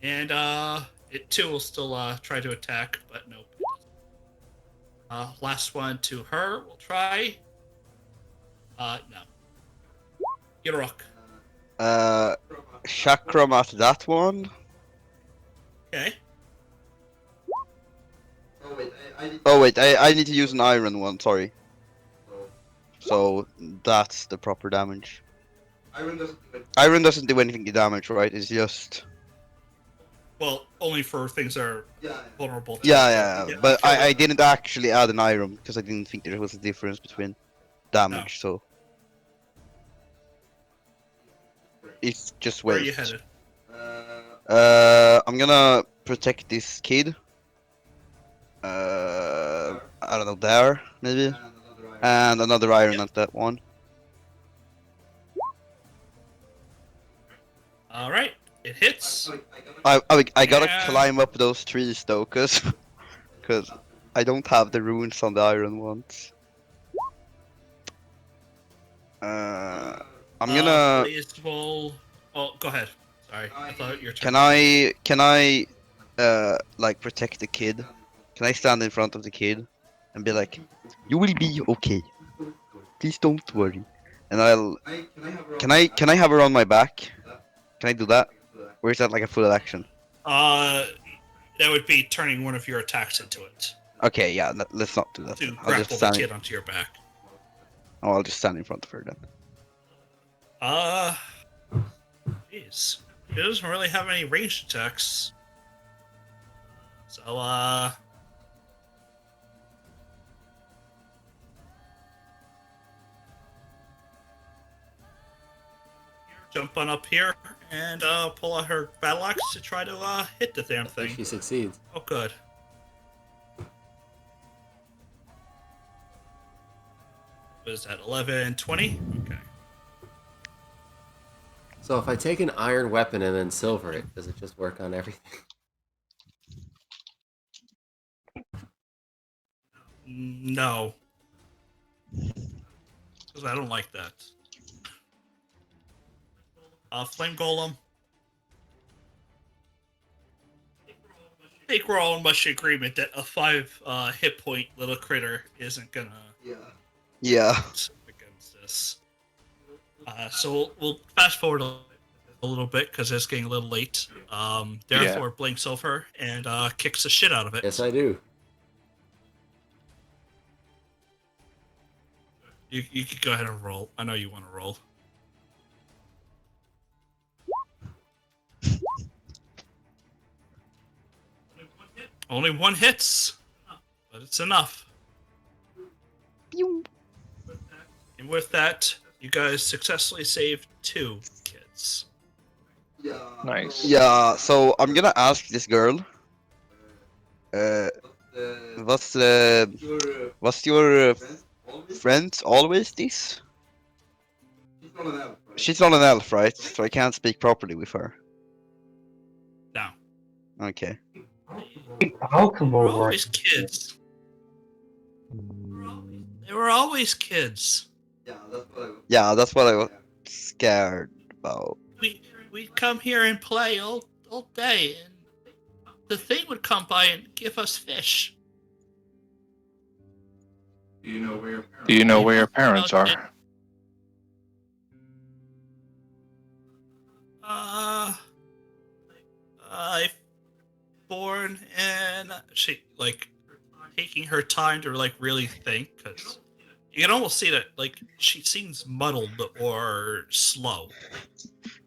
Speaker 3: And it too will still try to attack, but nope. Last one to her. We'll try. No. Yorok.
Speaker 4: Chakram after that one.
Speaker 3: Okay.
Speaker 4: Oh wait, I need to use an iron one, sorry. So that's the proper damage. Iron doesn't do anything to damage, right? It's just...
Speaker 3: Well, only for things that are vulnerable to
Speaker 4: Yeah,
Speaker 3: Yeah,
Speaker 4: but
Speaker 3: okay.
Speaker 4: I didn't actually add an iron because I didn't think there was a difference between damage, so... It's just
Speaker 3: Where are
Speaker 4: waste.
Speaker 3: you headed?
Speaker 4: I'm gonna protect this kid. I don't know, there, maybe? And another iron at that one.
Speaker 3: Alright, it hits.
Speaker 4: I gotta
Speaker 3: Yeah.
Speaker 4: climb up those trees though, cause I don't have the runes on the iron ones. I'm gonna.
Speaker 3: Please roll. Oh, go ahead. Sorry, I thought your turn.
Speaker 4: Can I like protect the kid? Can I stand in front of the kid and be like, "You will be okay. Please don't worry." And I'll. Can I have her on my back? Can I do that? Or is that like a full action?
Speaker 3: That would be turning one of your attacks into it
Speaker 4: Okay, yeah. Let's not do that.
Speaker 3: to
Speaker 4: then. I'll
Speaker 3: grapple
Speaker 4: just
Speaker 3: the
Speaker 4: stand.
Speaker 3: kid onto your back.
Speaker 4: Oh, I'll just stand in front of her then.
Speaker 3: Jeez. He doesn't really have any ranged attacks. So, jump on up here and pull out her battle axe to try to hit the damn thing.
Speaker 2: She succeeds.
Speaker 3: Oh, good. What is that, 11, 20? Okay.
Speaker 2: So if I take an iron weapon and then silver it, does it just work on everything?
Speaker 3: No. Because I don't like that. Flame Golem. I think we're all in much agreement that a 5 hit point little critter isn't gonna
Speaker 4: Yeah.
Speaker 3: against this. So we'll fast forward a little bit because it's getting a little late. Therefore, blinks over and kicks the shit out of it.
Speaker 2: Yes, I do.
Speaker 3: You could go ahead and roll. I know you want to roll. Only one hits, but it's enough.
Speaker 6: Pew.
Speaker 3: And with that, you guys successfully saved 2 kids.
Speaker 1: Nice.
Speaker 4: Yeah, so I'm gonna ask this girl. What's your friend always this? She's not an elf, right? So I can't speak properly with her.
Speaker 3: No.
Speaker 4: Okay.
Speaker 5: I'll come
Speaker 3: They were
Speaker 5: over.
Speaker 3: always kids. They were always kids.
Speaker 4: Yeah, that's what I was scared about.
Speaker 3: We come here and play all day, and the thing would come by and give us fish.
Speaker 1: Do you know where your parents are?
Speaker 3: I born and she like taking her time to like really think, because you can almost see that like she seems muddled or slow.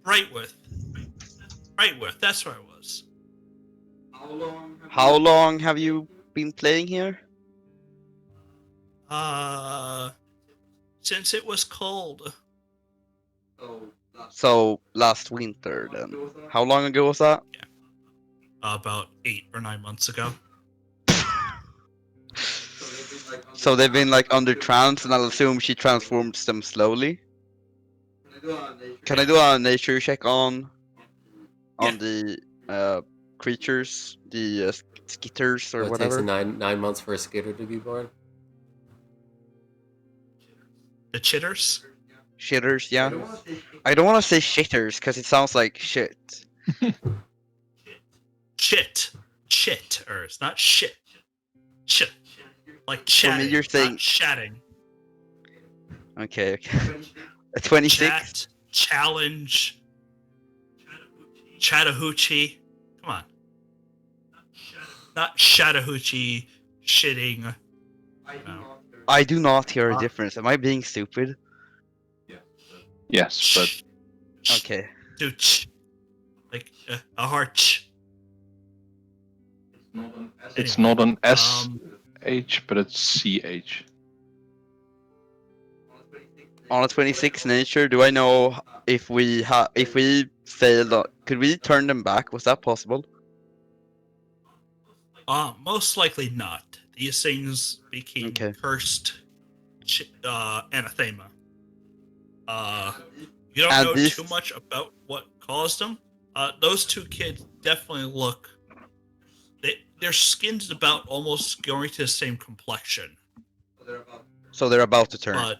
Speaker 3: Right with. That's where I was.
Speaker 4: How long have you been playing here?
Speaker 3: Since it was cold.
Speaker 4: So last winter then. How long ago was that?
Speaker 3: About 8 or 9 months ago.
Speaker 4: So they've been like under trance, and I'll assume she transforms them slowly. Can I do a nature check on the creatures, the skitters or
Speaker 2: So it
Speaker 4: whatever?
Speaker 2: takes a nine months for a skitter to be born.
Speaker 3: The chitters?
Speaker 4: Shitters, yeah. I don't want to say shitters because it sounds like shit.
Speaker 3: Chitters, not shit. Shit. Like chatting,
Speaker 4: you're saying-
Speaker 3: not chatting.
Speaker 4: Okay. A 26.
Speaker 3: Chat, challenge, Chattahoochee. Come on. Not Chattahoochee shitting. No.
Speaker 4: I do not hear a difference. Am I being stupid?
Speaker 1: Yes, but
Speaker 4: Okay.
Speaker 3: Dooch. Like a heart.
Speaker 1: it's
Speaker 3: Anyway,
Speaker 1: not an SH, but it's CH.
Speaker 4: On a 26 nature, do I know if we failed? Could we turn them back? Was that possible?
Speaker 3: Most likely not. These things became
Speaker 4: Okay.
Speaker 3: cursed anathema. You don't
Speaker 4: And
Speaker 3: know
Speaker 4: these-
Speaker 3: too much about what caused them. Those 2 kids definitely look. Their skin's about almost going to the same complexion,
Speaker 4: So they're about to turn.
Speaker 3: but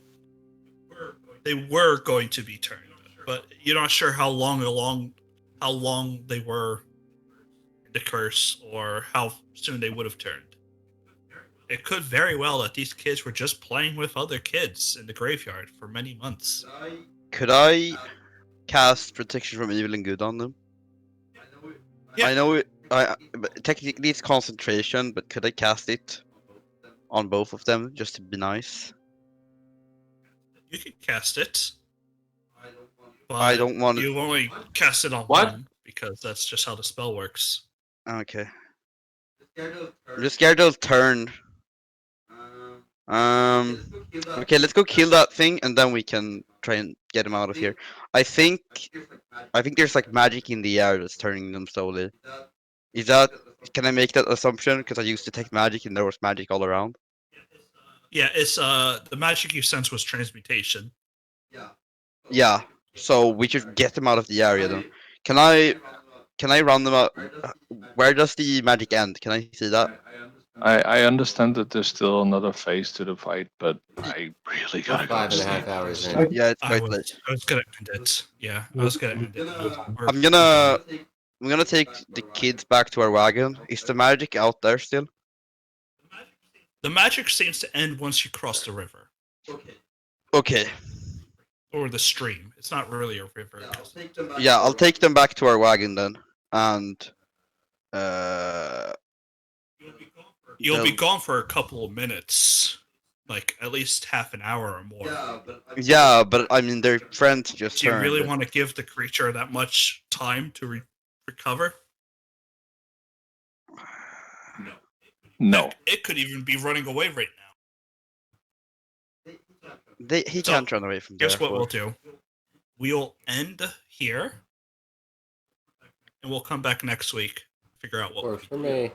Speaker 3: they were going to be turned. But you're not sure how long they were in the curse, or how soon they would have turned. It could very well that these kids were just playing with other kids in the graveyard for many months.
Speaker 4: Could I cast protection from evil and good on them?
Speaker 3: Yeah.
Speaker 4: I know it. But technically it's concentration, but could I cast it on both of them just to be nice?
Speaker 3: You can cast it. But
Speaker 4: I don't want
Speaker 3: you only cast it on
Speaker 1: What?
Speaker 3: one because that's just how the spell works.
Speaker 4: Okay. I'm just scared they'll turn. Okay, let's go kill that thing, and then we can try and get him out of here. I think there's like magic in the air that's turning them slowly. Is that? Can I make that assumption? Because I used to detect magic, and there was magic all around.
Speaker 3: Yeah, it's the magic you sense was transmutation.
Speaker 4: Yeah. So we should get them out of the area then. Can I run them out? Where does the magic end? Can I see that?
Speaker 1: I understand that there's still another phase to the fight, but I really
Speaker 2: We're
Speaker 1: gotta go to
Speaker 2: 5.5
Speaker 1: sleep.
Speaker 2: hours in.
Speaker 4: Yeah, it's
Speaker 3: I
Speaker 4: quite late.
Speaker 3: was gonna end it. Yeah, I was gonna end it.
Speaker 4: I'm gonna take the kids back to our wagon. Is the magic out there still?
Speaker 3: The magic seems to end once you cross the river
Speaker 4: Okay.
Speaker 3: or the stream. It's not really a river.
Speaker 4: Yeah, I'll take them back to our wagon then, and
Speaker 3: You'll be
Speaker 4: they'll-
Speaker 3: gone for a couple of minutes, like at least half an hour or more.
Speaker 4: yeah, but I mean their friends just
Speaker 3: Do you
Speaker 4: turned.
Speaker 3: really want to give the creature that much time to recover?
Speaker 1: No.
Speaker 3: Heck, it could even be running away right now.
Speaker 4: He
Speaker 3: So,
Speaker 4: can't run away from there.
Speaker 3: Guess what we'll do? We'll end here, and we'll come back next week. Figure out what.
Speaker 2: Works for me.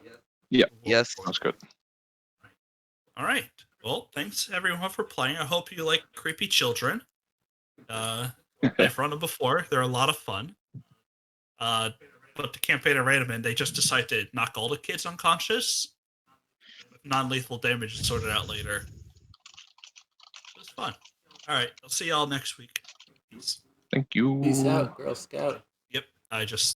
Speaker 4: Yes.
Speaker 1: That's good.
Speaker 3: All right. Well, thanks everyone for playing. I hope you like creepy children. I've run them before. They're a lot of fun. But the campaign I ran them in, they just decide to knock all the kids unconscious. Non-lethal damage is sorted out later. It was fun. All right. I'll see y'all next week. Peace.
Speaker 1: Thank you.
Speaker 2: Peace out, Girl Scout.
Speaker 3: Yep. I just